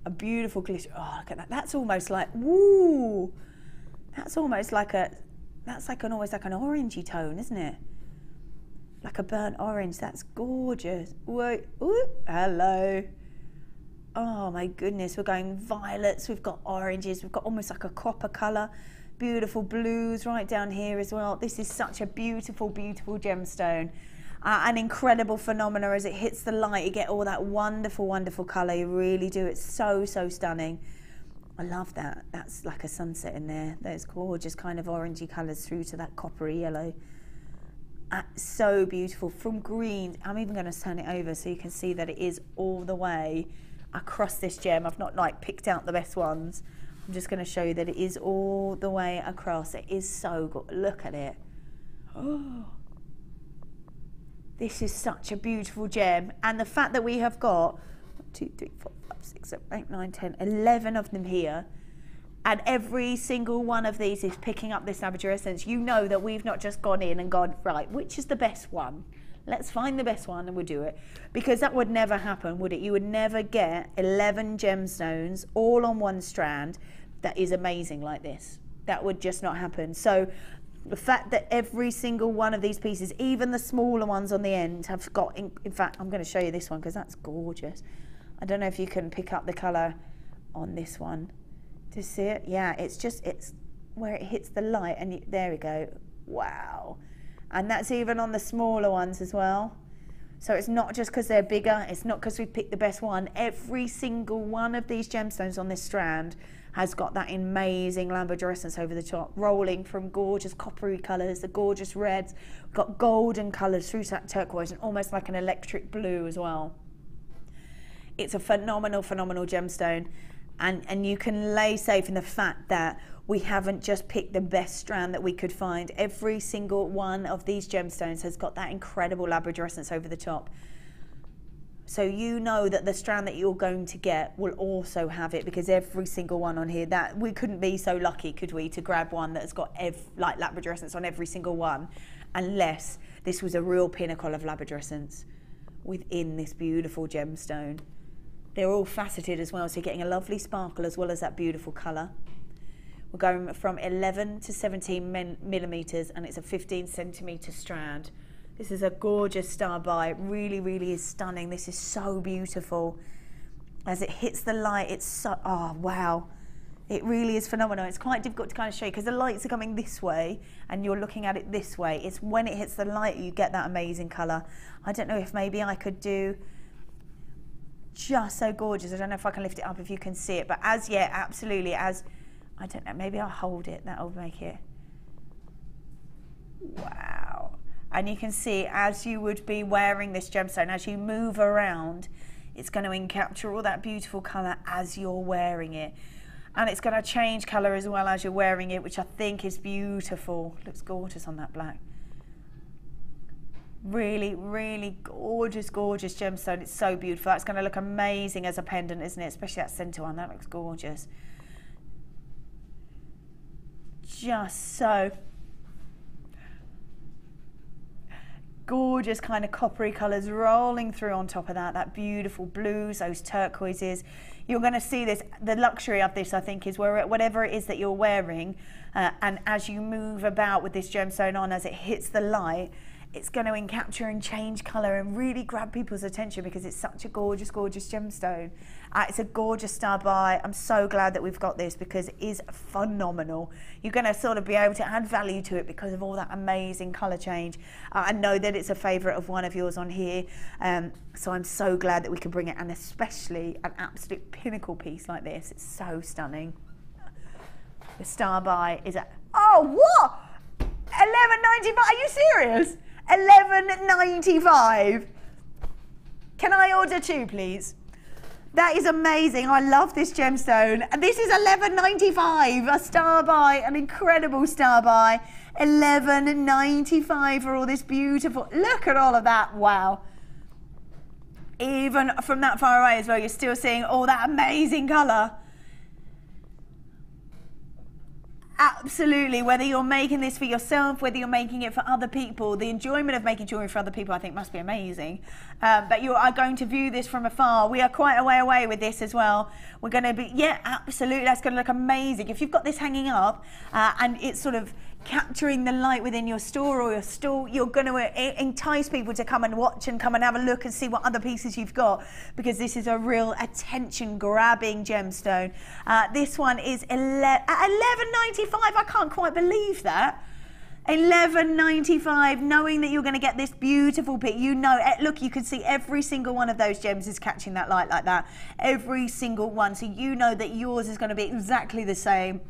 A beautiful glitter. Oh, look at that. That's almost like, woo. That's almost like almost like an orangey tone, isn't it? Like a burnt orange. That's gorgeous. Whoa. Ooh, hello. Oh my goodness. We're going violets. We've got oranges. We've got almost like a copper colour. Beautiful blues right down here as well. This is such a beautiful gemstone. An incredible phenomena as it hits the light. You get all that wonderful colour. You really do. It's so stunning. I love that. That's like a sunset in there. Those gorgeous kind of orangey colours through to that coppery yellow. So beautiful. From green, I'm even going to turn it over so you can see that it is all the way across this gem. I've not like picked out the best ones. I'm just going to show you that it is all the way across. It is so good. Look at it. Oh. This is such a beautiful gem, and the fact that we have got 1, 2, 3, 4, 5, 6, 7, 8, 9, 10, 11 of them here, and every single one of these is picking up this labradorescence, you know that we've not just gone in and gone, right, which is the best one? Let's find the best one and we'll do it. Because that would never happen, would it? You would never get 11 gemstones all on one strand that is amazing like this. That would just not happen. So The fact that every single one of these pieces, even the smaller ones on the end, have got, in fact, I'm going to show you this one because that's gorgeous. I don't know if you can pick up the colour on this one. Do you see it? Yeah, it's where it hits the light, and there we go. Wow. And that's even on the smaller ones as well. So it's not just because they're bigger, it's not because we picked the best one. Every single one of these gemstones on this strand has got that amazing labradorescence over the top, rolling from gorgeous coppery colours, the gorgeous reds. We've got golden colours through that turquoise and almost like an electric blue as well. It's a phenomenal, phenomenal gemstone. And you can lay safe in the fact that we haven't just picked the best strand that we could find. Every single one of these gemstones has got that incredible labradorescence over the top. So you know that the strand that you're going to get will also have it, because every single one on here, that we couldn't be so lucky, could we, to grab one that's got like labradorescence on every single one, unless this was a real pinnacle of labradorescence within this beautiful gemstone. They're all faceted as well, so you're getting a lovely sparkle as well as that beautiful colour. We're going from 11 to 17 millimetres, and it's a 15 centimetre strand. This is a gorgeous star by. It really, really is stunning. This is so beautiful. As it hits the light, it's so, oh wow. It really is phenomenal. It's quite difficult to kind of show you because the lights are coming this way and you're looking at it this way. It's when it hits the light you get that amazing colour. I don't know if maybe I could do just so gorgeous. I don't know if I can lift it up if you can see it, but as yet, absolutely, as, I don't know, maybe I'll hold it, that'll make it, wow. And you can see as you would be wearing this gemstone, as you move around, it's going to capture all that beautiful colour as you're wearing it. And it's going to change colour as well as you're wearing it, which I think is beautiful. Looks gorgeous on that black. Really, really gorgeous, gorgeous gemstone. It's so beautiful. That's going to look amazing as a pendant, isn't it? Especially that centre one. That looks gorgeous. Just so gorgeous, kind of coppery colours rolling through on top of that. That beautiful blues, those turquoises. You're going to see this. The luxury of this, I think, is where whatever it is that you're wearing, and as you move about with this gemstone on, as it hits the light, it's going to capture and change colour and really grab people's attention because it's such a gorgeous, gorgeous gemstone. It's a gorgeous star by. I'm so glad that we've got this because it is phenomenal. You're going to sort of be able to add value to it because of all that amazing colour change. I know that it's a favourite of one of yours on here, so I'm so glad that we can bring it, and especially an absolute pinnacle piece like this. It's so stunning. The star by is at, oh, what? $11.95, are you serious? $11.95. Can I order two, please? That is amazing. I love this gemstone. And this is $11.95, a star by, an incredible star by. $11.95 for all this beautiful, look at all of that, wow. Even from that far away as well, you're still seeing all that amazing colour. Absolutely, whether you're making this for yourself, whether you're making it for other people, the enjoyment of making jewellery for other people I think must be amazing. But you are going to view this from afar. We are quite a way away with this as well. We're going to be, yeah, absolutely, that's going to look amazing. If you've got this hanging up and it's sort of capturing the light within your store or your stall, you're going to entice people to come and watch and come and have a look and see what other pieces you've got, because this is a real attention-grabbing gemstone. This one is $11.95. I can't quite believe that. $11.95, knowing that you're going to get this beautiful pic. You know, look, you can see every single one of those gems is catching that light like that. Every single one. So you know that yours is going to be exactly the same.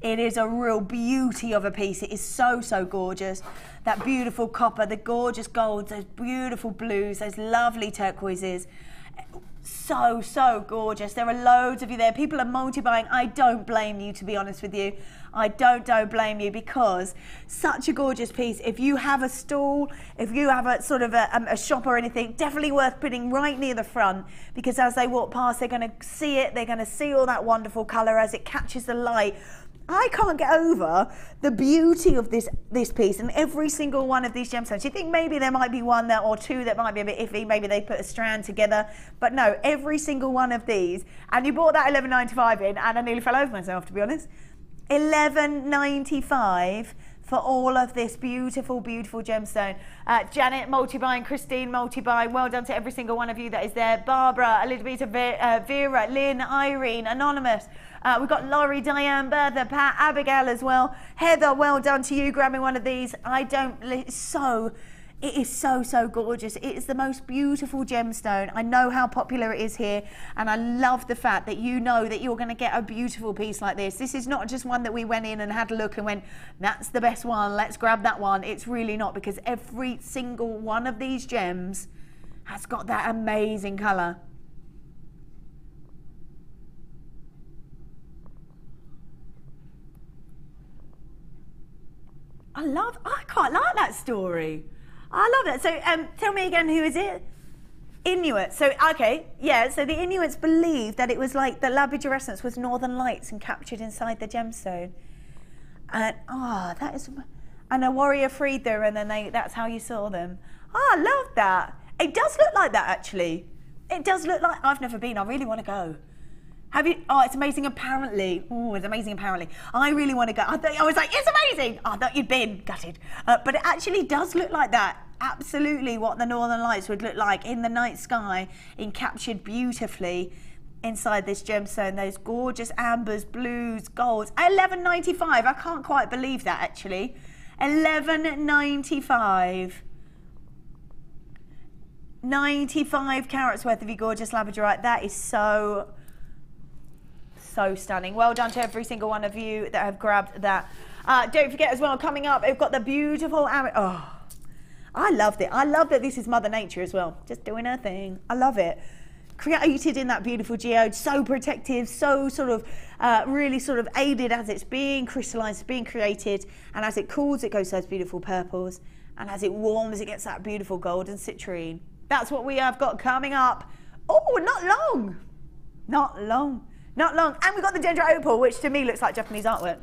It is a real beauty of a piece. It is so, so gorgeous. That beautiful copper, the gorgeous golds, those beautiful blues, those lovely turquoises. So, so gorgeous. There are loads of you there. People are multi-buying. I don't blame you, to be honest with you. I don't blame you, because such a gorgeous piece. If you have a stall, if you have a sort of a shop or anything, definitely worth putting right near the front, because as they walk past, they're going to see it. They're going to see all that wonderful colour as it catches the light. I can't get over the beauty of this piece, and every single one of these gemstones. You think maybe there might be one there or two that might be a bit iffy, maybe they put a strand together, but no, every single one of these. And you bought that $11.95 in, and I nearly fell over myself, to be honest. $11.95 for all of this beautiful, beautiful gemstone. Janet, multi-buy, and Christine, multi-buy. Well done to every single one of you that is there. Barbara, a little bit of Vera, Lynn, Irene, Anonymous. We've got Laurie, Diane, Bertha, Pat, Abigail as well. Heather, well done to you grabbing one of these. It is so gorgeous. It is the most beautiful gemstone. I know how popular it is here, and I love the fact that you know that you're going to get a beautiful piece like this. This is not just one that we went in and had a look and went, that's the best one, let's grab that one. It's really not, because every single one of these gems has got that amazing colour. I quite like that story. I love that. So tell me again, who is it? Inuit. So, okay, yeah, so the Inuits believed that it was like the Labradorite was northern lights and captured inside the gemstone. And, that is, and a warrior freed them, and then that's how you saw them. I love that. It does look like that, actually. It does look like, I've never been, I really want to go. Have you? Oh, it's amazing, apparently. Oh, it's amazing, apparently. I really want to go. I was like, it's amazing. I thought you'd been gutted. But it actually does look like that. Absolutely what the Northern Lights would look like in the night sky, captured beautifully inside this gemstone. Those gorgeous ambers, blues, golds. $11.95. I can't quite believe that, actually. $11.95. 95 carats worth of your gorgeous Labradorite. That is so stunning. Well done to every single one of you that have grabbed that. Don't forget as well, coming up, we've got the beautiful I loved it. I love that this is Mother Nature as well, just doing her thing. I love it. Created in that beautiful geode, so protective, so sort of really sort of aided as it's being crystallized, being created, and as it cools it goes to those beautiful purples, and as it warms it gets that beautiful golden citrine. That's what we have got coming up. Oh, not long. Not long. And we've got the Dendrite Opal, which to me looks like Japanese artwork.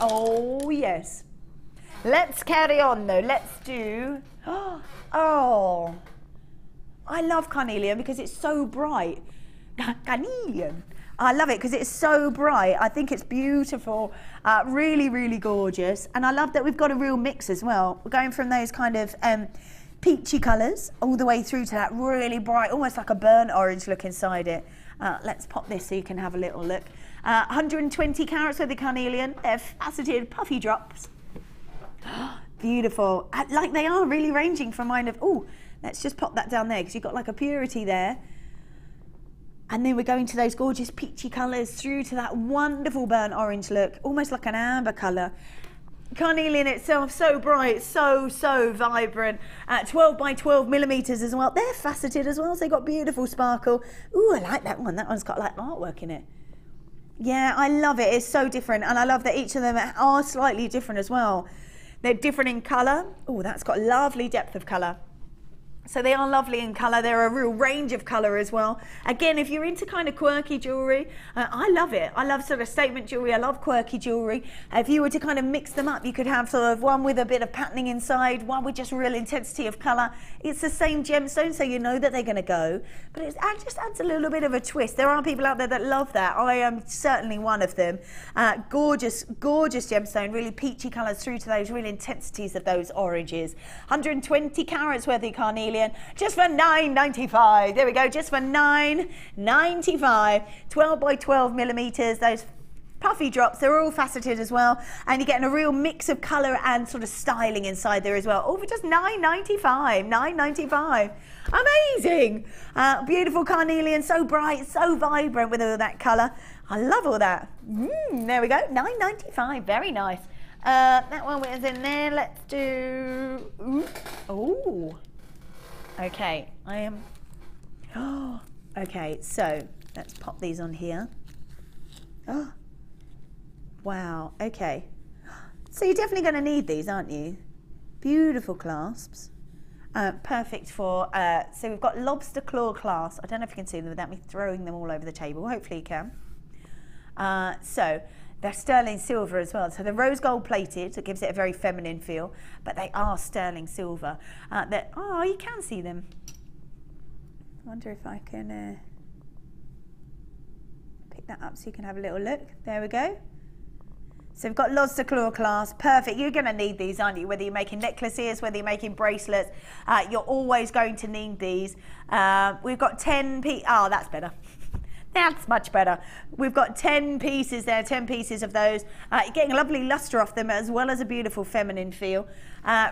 Oh, yes. Let's carry on, though. Let's do... Oh. I love carnelian because it's so bright. Carnelian. I love it because it's so bright. I think it's beautiful. Really, really gorgeous. And I love that we've got a real mix as well. We're going from those kind of... peachy colours all the way through to that really bright, almost like a burnt orange look inside it. Let's pop this so you can have a little look. 120 carats with the carnelian. They're faceted puffy drops. Beautiful. Like they are really ranging from mine of, oh, let's just pop that down there because you've got like a purity there. And then we're going to those gorgeous peachy colours through to that wonderful burnt orange look, almost like an amber colour. Carnelian itself, so bright, so vibrant. 12 by 12 millimeters as well. They're faceted as well, so they've got beautiful sparkle. Ooh, I like that one. That one's got like artwork in it. Yeah, I love it. It's so different, and I love that each of them are slightly different as well. They're different in colour. Oh, that's got lovely depth of colour. So they are lovely in colour. They're a real range of colour as well. Again, if you're into kind of quirky jewellery, I love it. I love sort of statement jewellery. I love quirky jewellery. If you were to kind of mix them up, you could have sort of one with a bit of patterning inside, one with just real intensity of colour. It's the same gemstone, so you know that they're going to go. But it just adds a little bit of a twist. There are people out there that love that. I am certainly one of them. Gorgeous, gorgeous gemstone. Really peachy colours through to those real intensities of those oranges. 120 carats worth of carnelian. Just for $9.95. There we go, just for $9.95. 12 by 12 millimeters. Those puffy drops, they're all faceted as well, and you're getting a real mix of colour and sort of styling inside there as well. All for just $9.95. $9.95. Amazing. Beautiful carnelian, so bright, so vibrant with all that colour. I love all that. There we go, $9.95. Very nice. That one was in there. Let's do... Ooh. Okay, okay, so let's pop these on here. Oh, wow, okay. So you're definitely going to need these, aren't you? Beautiful clasps. Perfect for, so we've got lobster claw clasps. I don't know if you can see them without me throwing them all over the table. Hopefully you can. So they're sterling silver as well. So they're rose gold plated, so it gives it a very feminine feel, but they are sterling silver. Oh, you can see them. I wonder if I can pick that up so you can have a little look. There we go. So we've got lobster claw clasp, perfect. You're going to need these, aren't you? Whether you're making necklaces, whether you're making bracelets, you're always going to need these. We've got 10 pieces. Oh, that's better. That's much better. We've got 10 pieces there, 10 pieces of those. You're getting a lovely luster off them as well as a beautiful feminine feel.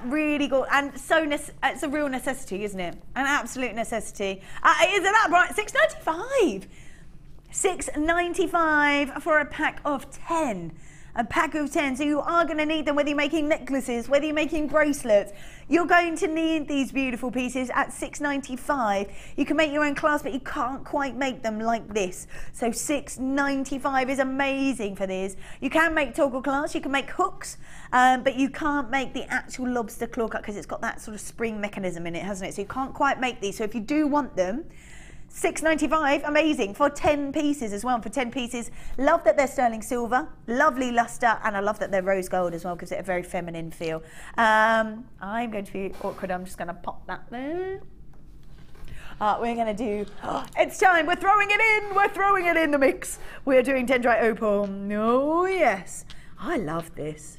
Really good, and so it's a real necessity, isn't it? An absolute necessity. Isn't that right? $6.95. $6.95 for a pack of 10. A pack of 10, so you are going to need them whether you're making necklaces, whether you're making bracelets. You're going to need these beautiful pieces at $6.95. You can make your own clasp, but you can't quite make them like this. So $6.95 is amazing for these. You can make toggle clasps, you can make hooks, but you can't make the actual lobster claw cut because it's got that sort of spring mechanism in it, hasn't it? So you can't quite make these. So if you do want them, $6.95, amazing, for 10 pieces as well. For 10 pieces, love that they're sterling silver, lovely luster, and I love that they're rose gold as well, gives it a very feminine feel. I'm going to be awkward, I'm just going to pop that there. We're going to do, it's time, we're throwing it in the mix. We're doing Dendrite Opal. Oh yes, I love this.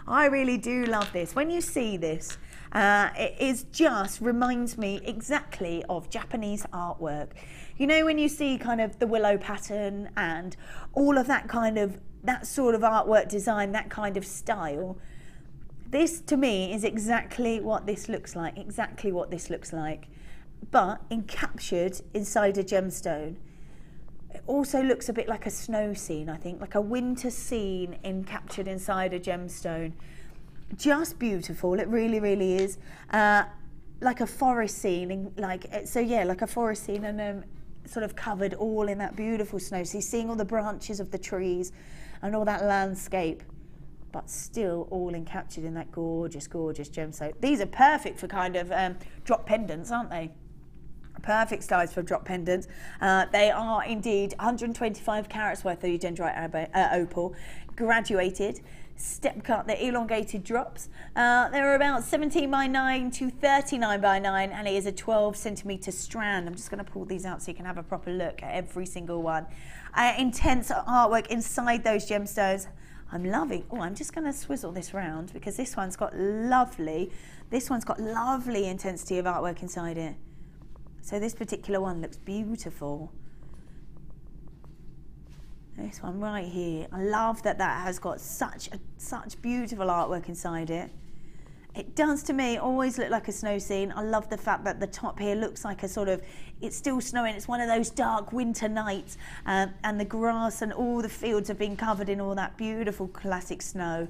I really do love this. When you see this, it is just reminds me exactly of Japanese artwork. You know, when you see kind of the willow pattern and all of that kind of, that sort of artwork design, that kind of style. This to me is exactly what this looks like, but encaptured inside a gemstone. It also looks a bit like a snow scene, I think, like a winter scene encaptured inside a gemstone. Just beautiful, it really, really is. Like a forest scene, like a forest scene, and sort of covered all in that beautiful snow. So you're seeing all the branches of the trees and all that landscape, but still all encaptured in that gorgeous, gorgeous gemstone. These are perfect for kind of drop pendants, aren't they? Perfect size for drop pendants. They are indeed 125 carats worth of Dendrite Opal, graduated. Step cut, they're elongated drops. They're about 17 by 9 to 39 by 9, and it is a 12 centimeter strand. I'm just going to pull these out so you can have a proper look at every single one. Intense artwork inside those gemstones. I'm loving. Oh, I'm just going to swizzle this round because this one's got lovely intensity of artwork inside it. So this particular one looks beautiful. This one right here, I love that that has got such beautiful artwork inside it. It does to me always look like a snow scene. I love the fact that the top here looks like a sort of, it's still snowing, it's one of those dark winter nights, and the grass and all the fields have been covered in all that beautiful classic snow.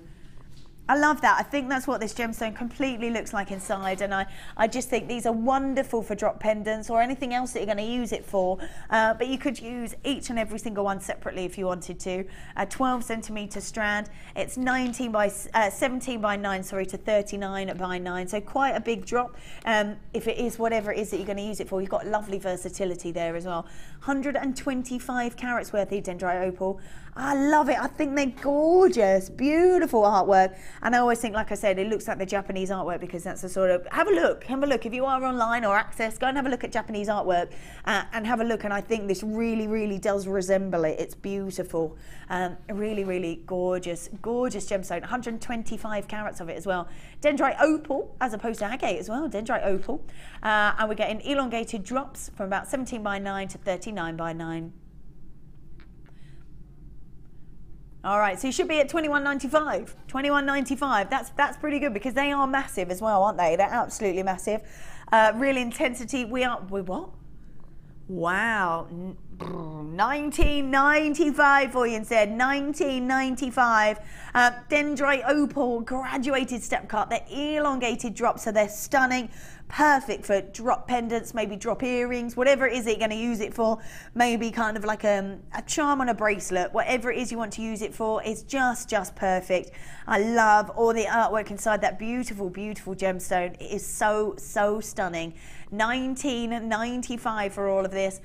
I love that. I think that's what this gemstone completely looks like inside, and I just think these are wonderful for drop pendants or anything else that you're going to use it for, but you could use each and every single one separately if you wanted to. A 12 centimeter strand, it's 17 by 9 to 39 by 9, so quite a big drop. If it is whatever it is that you're going to use it for, you've got lovely versatility there as well. 125 carats worth of Dendrite Opal. I love it. I think they're gorgeous, beautiful artwork. And I always think, like I said, it looks like the Japanese artwork because that's a sort of, have a look. If you are online or access, go and have a look at Japanese artwork and have a look. And I think this really, really does resemble it. It's beautiful. Really, really gorgeous, gorgeous gemstone. 125 carats of it as well. Dendrite Opal, as opposed to Agate as well, Dendrite Opal. And we're getting elongated drops from about 17 by 9 to 39 by 9. All right, so you should be at $21.95. $21.95. That's pretty good because they are massive as well, aren't they? They're absolutely massive. Real intensity. We what? Wow. $19.95 for you instead. $19.95. Dendrite Opal graduated step cut. They're elongated drops, so they're stunning. Perfect for drop pendants, maybe drop earrings, whatever it is that you're going to use it for. Maybe kind of like a charm on a bracelet, whatever it is you want to use it for. It's just perfect. I love all the artwork inside that beautiful, beautiful gemstone. It is so stunning. $19.95 for all of this.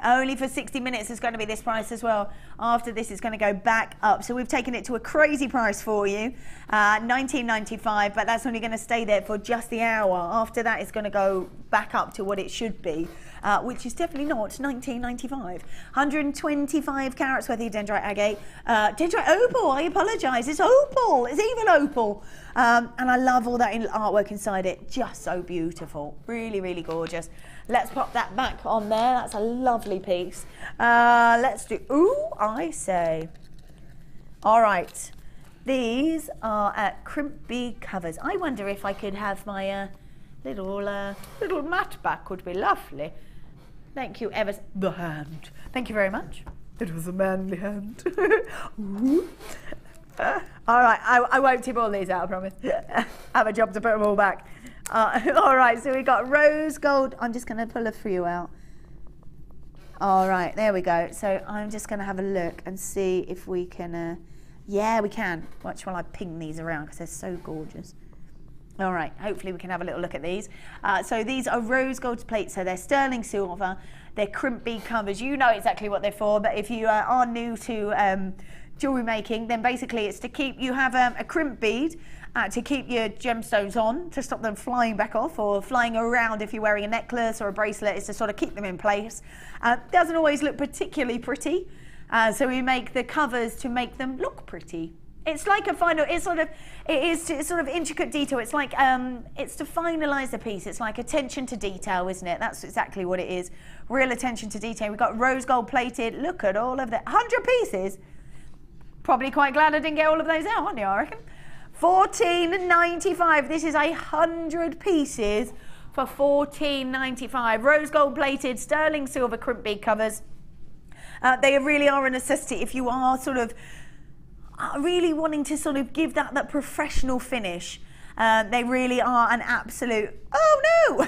Only for 60 minutes is going to be this price as well. After this, it's going to go back up. So we've taken it to a crazy price for you, $19.95, but that's only going to stay there for just the hour. After that, it's going to go back up to what it should be, which is definitely not $19.95. 125 carats worth of Dendrite Agate. Dendrite Opal, I apologise, it's opal, it's even opal. And I love all that artwork inside it, just so beautiful, really, really gorgeous. Let's pop that back on there, that's a lovely piece. Let's do, ooh, I say. All right, these are crimp bead covers. I wonder if I could have my little mat back, would be lovely. Thank you ever, the hand. Thank you very much. It was a manly hand. All right, I won't tip all these out, I promise. I have a job to put them all back. All right, so we got rose gold. I'm just going to pull a few out. All right, there we go. So I'm just going to have a look and see if we can, yeah, we can. Watch while I ping these around because they're so gorgeous. All right, hopefully we can have a little look at these. So these are rose gold plates, so they're sterling silver. They're crimp bead covers. You know exactly what they're for, but if you are new to jewellery making, then basically it's to keep, you have a crimp bead to keep your gemstones on, to stop them flying back off or flying around if you're wearing a necklace or a bracelet. It's to sort of keep them in place. Doesn't always look particularly pretty, so we make the covers to make them look pretty. It's like a final, it's sort of intricate detail. It's like, it's to finalise the piece. It's like attention to detail, isn't it? That's exactly what it is. Real attention to detail. We've got rose gold plated. Look at all of that. 100 pieces. Probably quite glad I didn't get all of those out, aren't you, I reckon? $14.95. This is 100 pieces for $14.95. Rose gold plated, sterling silver crimp bead covers. They really are a necessity if you are sort of really wanting to sort of give that professional finish. They really are an absolute, oh no!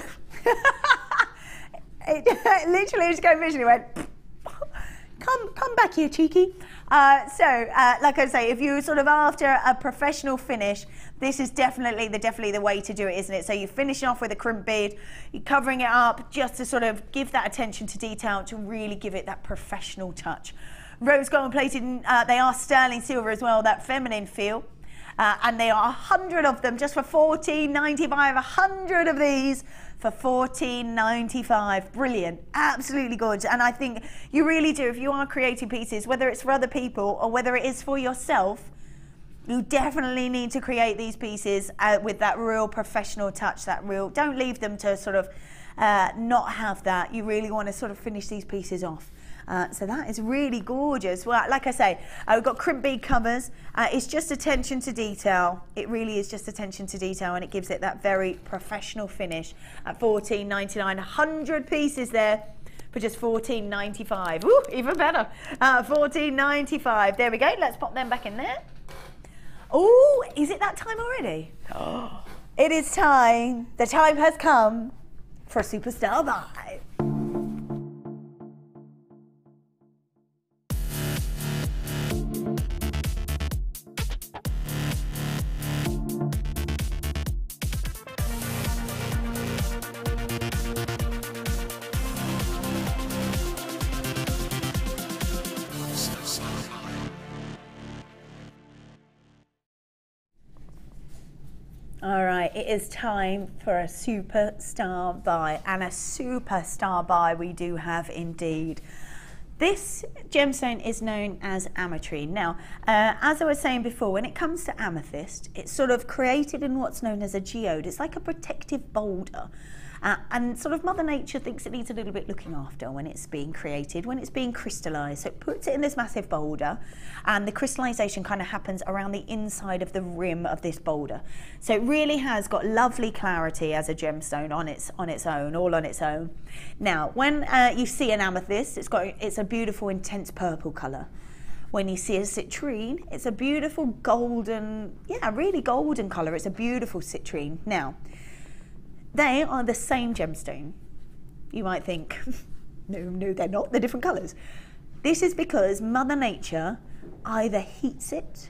it literally just go visually went, come back here, cheeky. Like I say, if you're sort of after a professional finish, this is definitely the way to do it, isn't it? So you finish off with a crimp bead, you're covering it up just to sort of give that attention to detail, to really give it that professional touch. Rose gold plated, they are sterling silver as well, that feminine feel. And they are 100 of them just for $14.95. 100 of these for $14.95. Brilliant, absolutely gorgeous. And I think you really do, if you are creating pieces, whether it's for other people or whether it is for yourself, you definitely need to create these pieces with that real professional touch, that real, don't leave them to sort of not have that. You really want to sort of finish these pieces off. So that is really gorgeous. Well, like I say, we've got crimp bead covers. It's just attention to detail. It really is just attention to detail, and it gives it that very professional finish at $14.99. 100 pieces there for just $14.95. Ooh, even better. $14.95. There we go. Let's pop them back in there. Oh, is it that time already? Oh, it is time. The time has come for a superstar buy. All right, it is time for a superstar buy, and a superstar buy we do have indeed. This gemstone is known as Aquamarine. Now, as I was saying before, when it comes to amethyst, it's sort of created in what's known as a geode. It's like a protective boulder. And sort of Mother Nature thinks it needs a little bit looking after when it's being created, when it's being crystallized. So it puts it in this massive boulder, and the crystallization kind of happens around the inside of the rim of this boulder. So it really has got lovely clarity as a gemstone on its own, all on its own. Now, when you see an amethyst, it's a beautiful intense purple color. When you see a citrine, it's a beautiful golden, yeah, really golden color. It's a beautiful citrine. Now, they are the same gemstone. You might think, no, they're not. They're different colours. This is because Mother Nature either heats it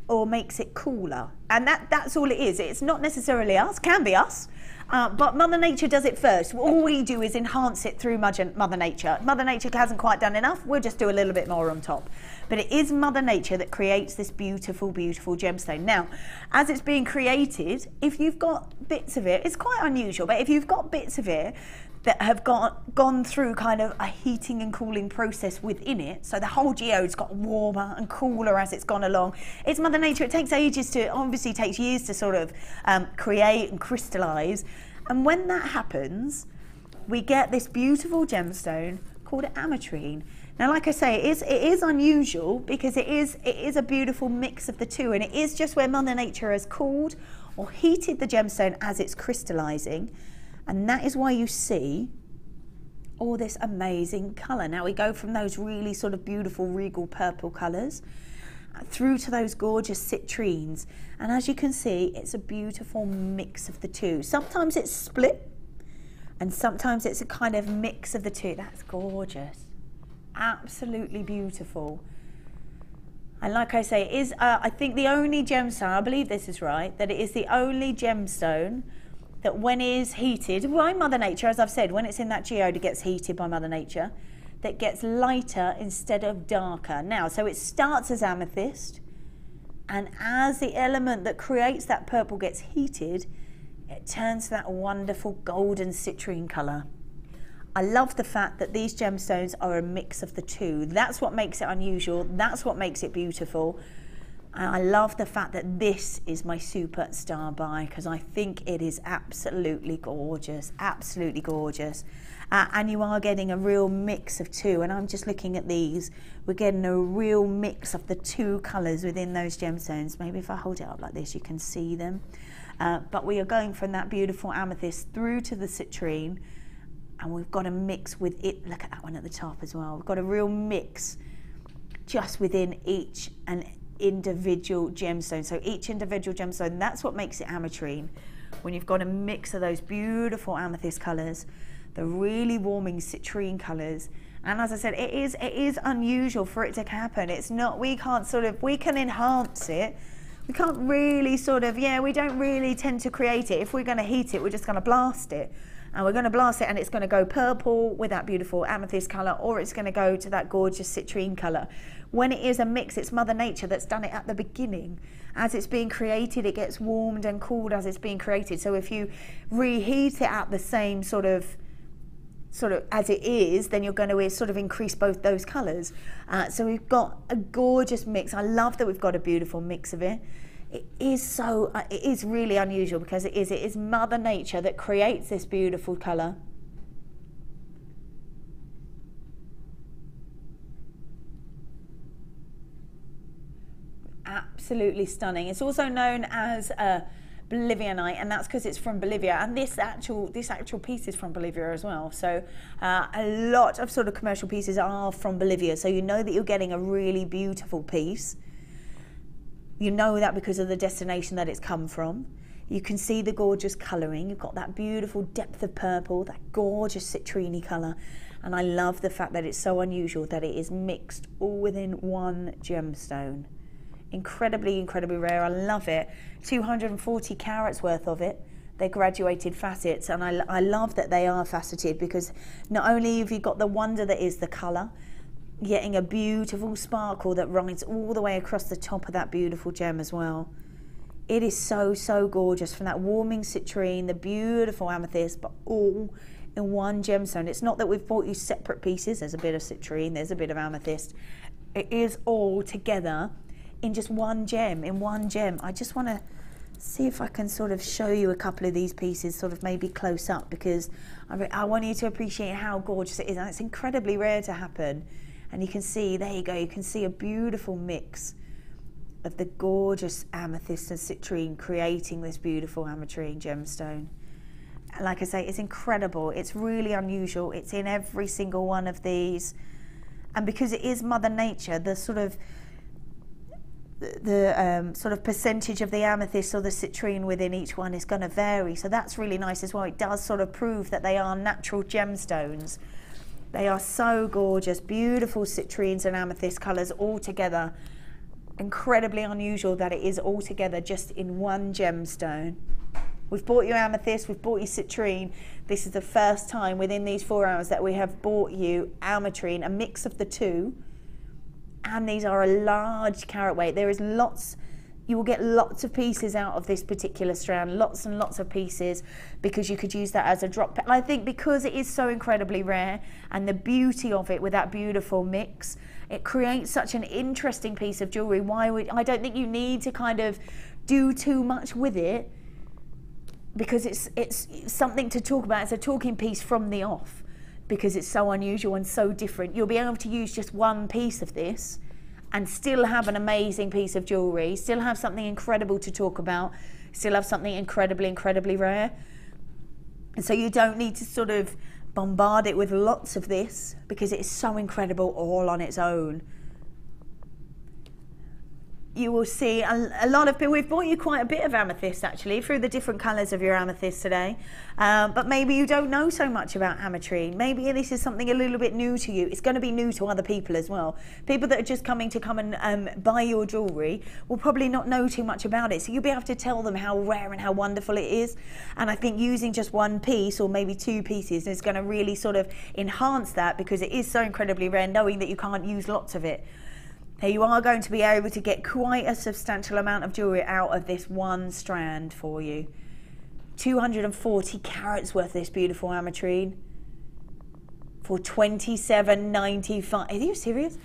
or makes it cooler. And that's all it is. It's not necessarily us, can be us, but Mother Nature does it first. All we do is enhance it through Mother Nature. Mother Nature hasn't quite done enough, we'll just do a little bit more on top. But it is Mother Nature that creates this beautiful, beautiful gemstone. Now, as it's being created, if you've got bits of it, it's quite unusual, but if you've got bits of it that have gone through kind of a heating and cooling process within it, so the whole geode's got warmer and cooler as it's gone along. It's Mother Nature. It takes ages to, obviously takes years to sort of create and crystallize, and when that happens, we get this beautiful gemstone called ametrine. Now, like I say, it is unusual because it is a beautiful mix of the two, and it is just where Mother Nature has cooled or heated the gemstone as it's crystallizing. And that is why you see all this amazing colour. Now we go from those really sort of beautiful regal purple colours through to those gorgeous citrines. And as you can see, it's a beautiful mix of the two. Sometimes it's split and sometimes it's a kind of mix of the two. That's gorgeous. Absolutely beautiful. And like I say, it is, I think the only gemstone, I believe this is right, that it is the only gemstone that when it is heated by Mother Nature, as I've said, when it's in that geode, it gets heated by Mother Nature, that gets lighter instead of darker. Now, so it starts as amethyst, and as the element that creates that purple gets heated, it turns to that wonderful golden citrine colour. I love the fact that these gemstones are a mix of the two. That's what makes it unusual. That's what makes it beautiful. And I love the fact that this is my superstar buy because I think it is absolutely gorgeous, absolutely gorgeous. And you are getting a real mix of two. And I'm just looking at these. We're getting a real mix of the two colours within those gemstones. Maybe if I hold it up like this, you can see them. But we are going from that beautiful amethyst through to the citrine. And we've got a mix with it. Look at that one at the top as well. We've got a real mix just within each and individual gemstone. So each individual gemstone, that's what makes it ametrine. When you've got a mix of those beautiful amethyst colours, the really warming citrine colours, and as I said, it is unusual for it to happen. It's not, we can enhance it. We can't really we don't really tend to create it. If we're going to heat it, we're just going to blast it. And we're going to blast it and it's going to go purple with that beautiful amethyst colour, or it's going to go to that gorgeous citrine colour. When it is a mix, it's Mother Nature that's done it at the beginning. As it's being created, it gets warmed and cooled as it's being created. So if you reheat it at the same sort of as it is, then you're going to sort of increase both those colours. So we've got a gorgeous mix. I love that we've got a beautiful mix of it. It is really unusual because it is Mother Nature that creates this beautiful colour. Absolutely stunning. It's also known as Bolivianite, and that's because it's from Bolivia, and this actual piece is from Bolivia as well. So a lot of sort of commercial pieces are from Bolivia, so you know that you're getting a really beautiful piece. You know that because of the destination that it's come from. You can see the gorgeous colouring. You've got that beautiful depth of purple, that gorgeous citrine colour. And I love the fact that it's so unusual that it is mixed all within one gemstone. Incredibly, incredibly rare. I love it. 240 carats worth of it. They're graduated facets, and I love that they are faceted because not only have you got the wonder that is the colour, getting a beautiful sparkle that rides all the way across the top of that beautiful gem as well. It is so, so gorgeous, from that warming citrine, the beautiful amethyst, but all in one gemstone. It's not that we've bought you separate pieces. There's a bit of citrine, there's a bit of amethyst. It is all together in just one gem, in one gem. I just want to see if I can sort of show you a couple of these pieces sort of maybe close up, because I want you to appreciate how gorgeous it is, and it's incredibly rare to happen. And you can see, there you go, you can see a beautiful mix of the gorgeous amethyst and citrine creating this beautiful ametrine gemstone. Like I say, it's incredible. It's really unusual. It's in every single one of these. And because it is Mother Nature, the sort of percentage of the amethyst or the citrine within each one is going to vary. So that's really nice as well. It does sort of prove that they are natural gemstones. They are so gorgeous, beautiful citrines and amethyst colours all together. incredibly unusual that it is all together just in one gemstone. We've bought you amethyst, we've bought you citrine. This is the first time within these 4 hours that we have bought you ametrine, a mix of the two. And these are a large carat weight. There is lots, you will get lots of pieces out of this particular strand, lots and lots of pieces, because you could use that as a drop. I think because it is so incredibly rare and the beauty of it with that beautiful mix, it creates such an interesting piece of jewellery. I don't think you need to kind of do too much with it, because it's something to talk about. It's a talking piece from the off, because it's so unusual and so different. You'll be able to use just one piece of this and still have an amazing piece of jewellery, still have something incredible to talk about, still have something incredibly, incredibly rare. And so you don't need to sort of bombard it with lots of this, because it's so incredible all on its own. You will see a lot of people. We've bought you quite a bit of amethyst actually through the different colours of your amethyst today, but maybe you don't know so much about ametrine. Maybe this is something a little bit new to you. It's going to be new to other people as well. People that are just coming to come and buy your jewellery will probably not know too much about it, so you'll be able to tell them how rare and how wonderful it is. And I think using just one piece or maybe two pieces is going to really sort of enhance that, because it is so incredibly rare, knowing that you can't use lots of it. Now you are going to be able to get quite a substantial amount of jewellery out of this one strand for you. 240 carats worth of this beautiful ametrine for $27.95. Are you serious?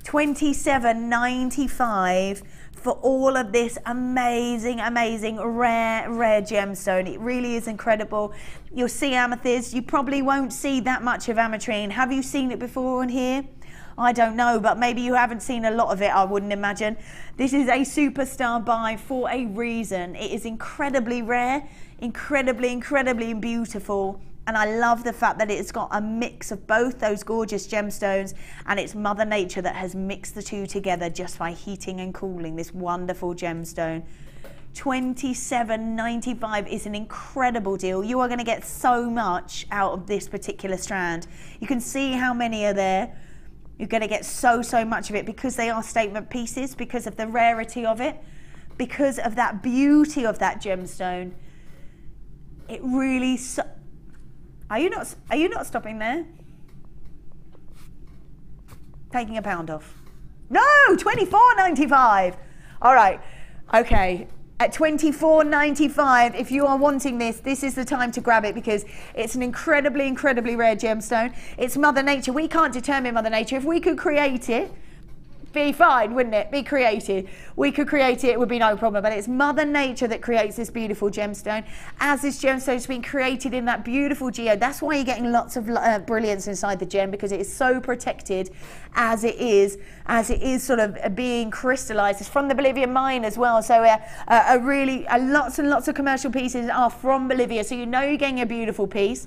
$27.95 for all of this amazing, amazing, rare gemstone. It really is incredible. You'll see amethyst. You probably won't see that much of ametrine. Have you seen it before on here? I don't know, but maybe you haven't seen a lot of it, I wouldn't imagine. This is a superstar buy for a reason. It is incredibly rare, incredibly, incredibly beautiful. And I love the fact that it's got a mix of both those gorgeous gemstones, and it's Mother Nature that has mixed the two together just by heating and cooling this wonderful gemstone. $27.95 is an incredible deal. You are going to get so much out of this particular strand. You can see how many are there. You're going to get so much of it, because they are statement pieces, because of the rarity of it, because of that beauty of that gemstone. It really... Are you not stopping there? Taking a pound off. No, $24.95. All right, okay. At $24.95, if you are wanting this, this is the time to grab it, because it's an incredibly, incredibly rare gemstone. It's Mother Nature. We can't determine Mother Nature. If we could create it, be fine, wouldn't it? Be created. We could create it, it would be no problem. But it's Mother Nature that creates this beautiful gemstone. As this gemstone's been created in that beautiful geode, that's why you're getting lots of brilliance inside the gem, because it is so protected as it is sort of being crystallized. It's from the Bolivian mine as well. So lots and lots of commercial pieces are from Bolivia. So you know you're getting a beautiful piece.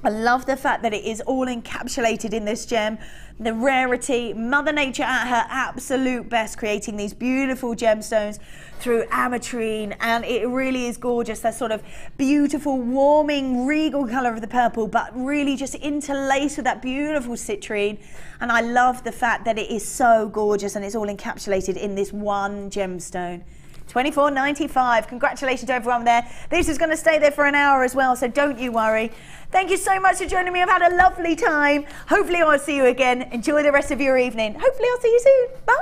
I love the fact that it is all encapsulated in this gem. The rarity, Mother Nature at her absolute best, creating these beautiful gemstones through ametrine, and it really is gorgeous. That sort of beautiful, warming, regal colour of the purple, but really just interlaced with that beautiful citrine. And I love the fact that it is so gorgeous, and it's all encapsulated in this one gemstone. $24.95. Congratulations to everyone there. This is going to stay there for an hour as well, so don't you worry. Thank you so much for joining me. I've had a lovely time. Hopefully I'll see you again. Enjoy the rest of your evening. Hopefully I'll see you soon. Bye.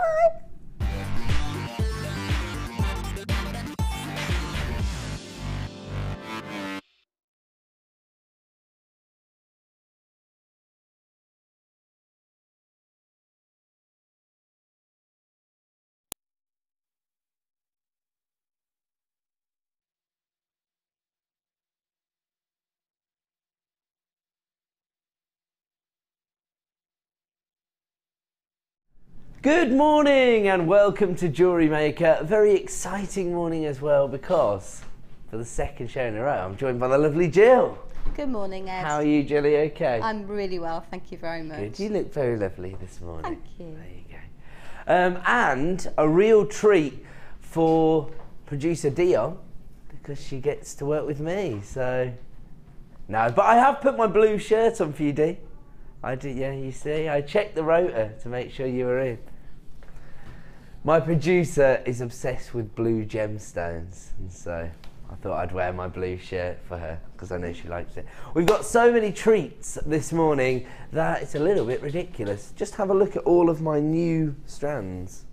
Good morning and welcome to JewelleryMaker. A very exciting morning as well, because for the second show in a row I'm joined by the lovely Jill. Good morning, Ed. How are you, Jilly? Okay? I'm really well, thank you very much. Good. You look very lovely this morning. Thank you. There you go. And a real treat for producer Dion, because she gets to work with me. So, no, but I have put my blue shirt on for you, Dee. I did, yeah, you see. I checked the rotor to make sure you were in. My producer is obsessed with blue gemstones, and so I thought I'd wear my blue shirt for her because I know she likes it. We've got so many treats this morning that it's a little bit ridiculous. Just have a look at all of my new strands.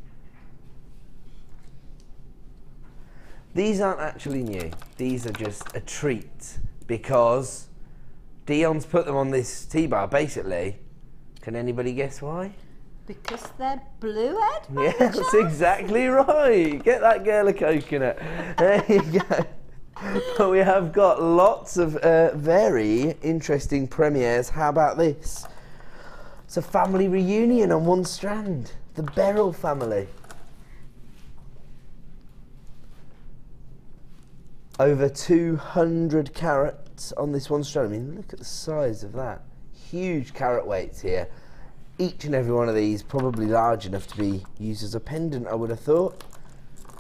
These aren't actually new. These are just a treat because Dion's put them on this T-bar, basically. Can anybody guess why? Because they're blue, Ed? Yeah, that's exactly right. Get that girl a coconut. There you go. But we have got lots of very interesting premieres. How about this? It's a family reunion on one strand. The Beryl family. Over 200 carats on this one strand. I mean, look at the size of that. Huge carat weights here. Each and every one of these probably large enough to be used as a pendant, I would have thought.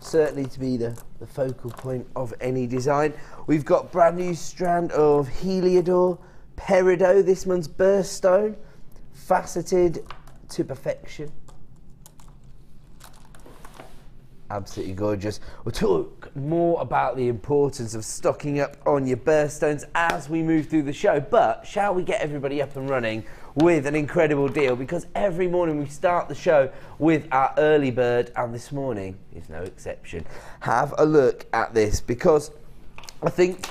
Certainly to be the focal point of any design. We've got brand new strand of Heliodor, Peridot, this one's birthstone, faceted to perfection. Absolutely gorgeous. We'll talk more about the importance of stocking up on your birthstones as we move through the show, but shall we get everybody up and running with an incredible deal, because every morning we start the show with our early bird, and this morning is no exception. Have a look at this, because I think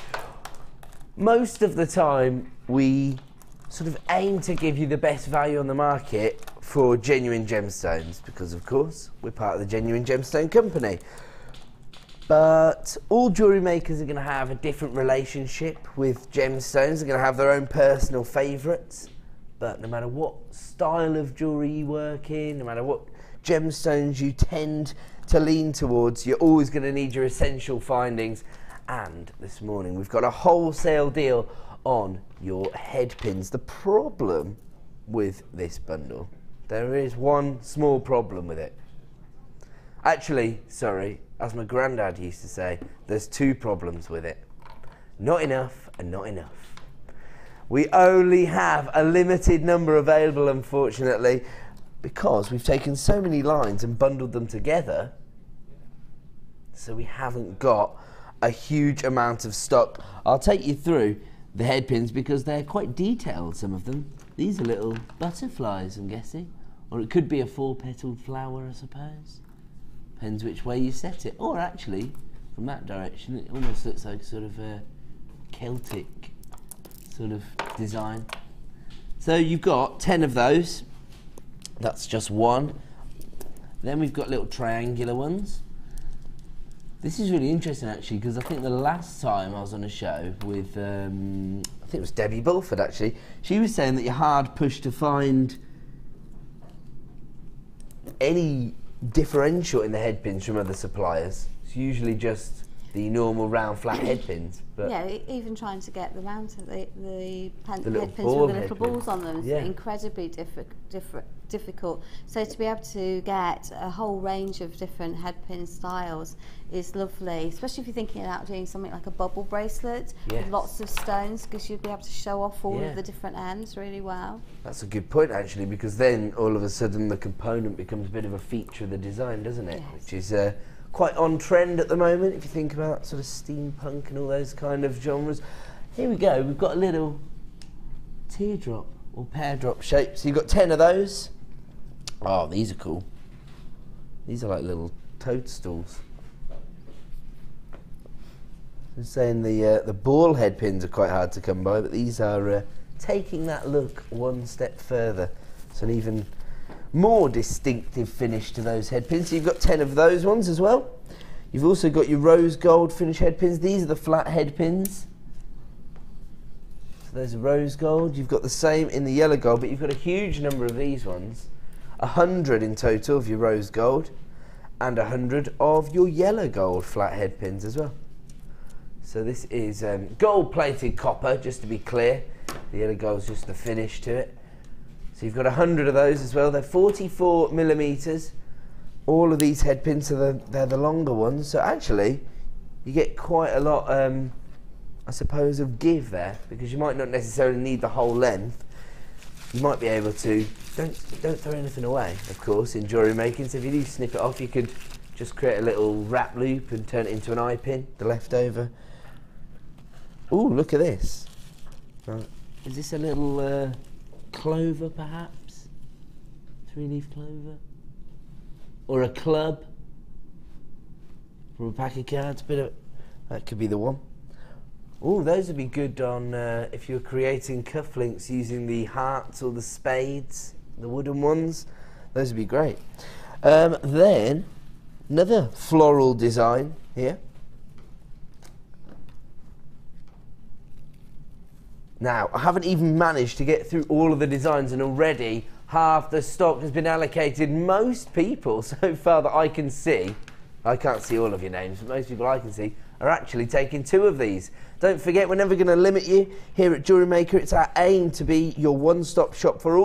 most of the time we sort of aim to give you the best value on the market for genuine gemstones, because of course we're part of the Genuine Gemstone Company. But all jewellery makers are going to have a different relationship with gemstones. They're going to have their own personal favourites. But no matter what style of jewellery you work in, no matter what gemstones you tend to lean towards, you're always going to need your essential findings. And this morning we've got a wholesale deal on your head pins. The problem with this bundle, there is one small problem with it. Actually, sorry, as my granddad used to say, there's two problems with it. Not enough and not enough. We only have a limited number available, unfortunately, because we've taken so many lines and bundled them together, so we haven't got a huge amount of stock. I'll take you through the head pins because they're quite detailed, some of them. These are little butterflies, I'm guessing. Or it could be a four-petaled flower, I suppose. Depends which way you set it. Or actually, from that direction, it almost looks like sort of a Celtic sort of design. So you've got 10 of those. That's just one. Then we've got little triangular ones. This is really interesting actually, because I think the last time I was on a show with, I think it was Debbie Bulford actually, she was saying that you're hard pushed to find any differential in the head pins from other suppliers. It's usually just the normal round flat head pins. But yeah, even trying to get the round the head pins with the little balls on them is incredibly difficult. So to be able to get a whole range of different head pin styles is lovely, especially if you're thinking about doing something like a bubble bracelet with lots of stones, because you'd be able to show off all of the different ends really well. That's a good point actually, because then all of a sudden the component becomes a bit of a feature of the design, doesn't it? Yes. Which is quite on trend at the moment if you think about sort of steampunk and all those kind of genres. Here we go, we've got a little teardrop or pear drop shape. So you've got 10 of those. Oh, these are cool. These are like little toadstools. I'm saying the ball head pins are quite hard to come by, but these are taking that look one step further. So an even more distinctive finish to those head pins. So you've got 10 of those ones as well. You've also got your rose gold finish head pins. These are the flat head pins. So there's a rose gold. You've got the same in the yellow gold, but you've got a huge number of these ones. 100 in total of your rose gold and 100 of your yellow gold flat head pins as well. So this is gold plated copper, just to be clear. The yellow gold's just the finish to it. So you've got 100 of those as well. They're 44 millimeters. All of these head pins, so they're the longer ones. So actually, you get quite a lot, I suppose, of give there, because you might not necessarily need the whole length. you might be able to, don't throw anything away, of course, in jewellery making. So if you do snip it off, you could just create a little wrap loop and turn it into an eye pin, the leftover. Ooh, look at this. Right. Is this a little clover, perhaps? 3-leaf clover? Or a club? From a pack of cards? That could be the one. Oh, those would be good on if you're creating cufflinks using the hearts or the spades, the wooden ones. Those would be great. Then, another floral design here. Now, I haven't even managed to get through all of the designs, and already half the stock has been allocated. Most people so far that I can see, I can't see all of your names, but most people I can see are actually taking 2 of these. Don't forget, we're never going to limit you here at JewelleryMaker. It's our aim to be your one-stop shop for all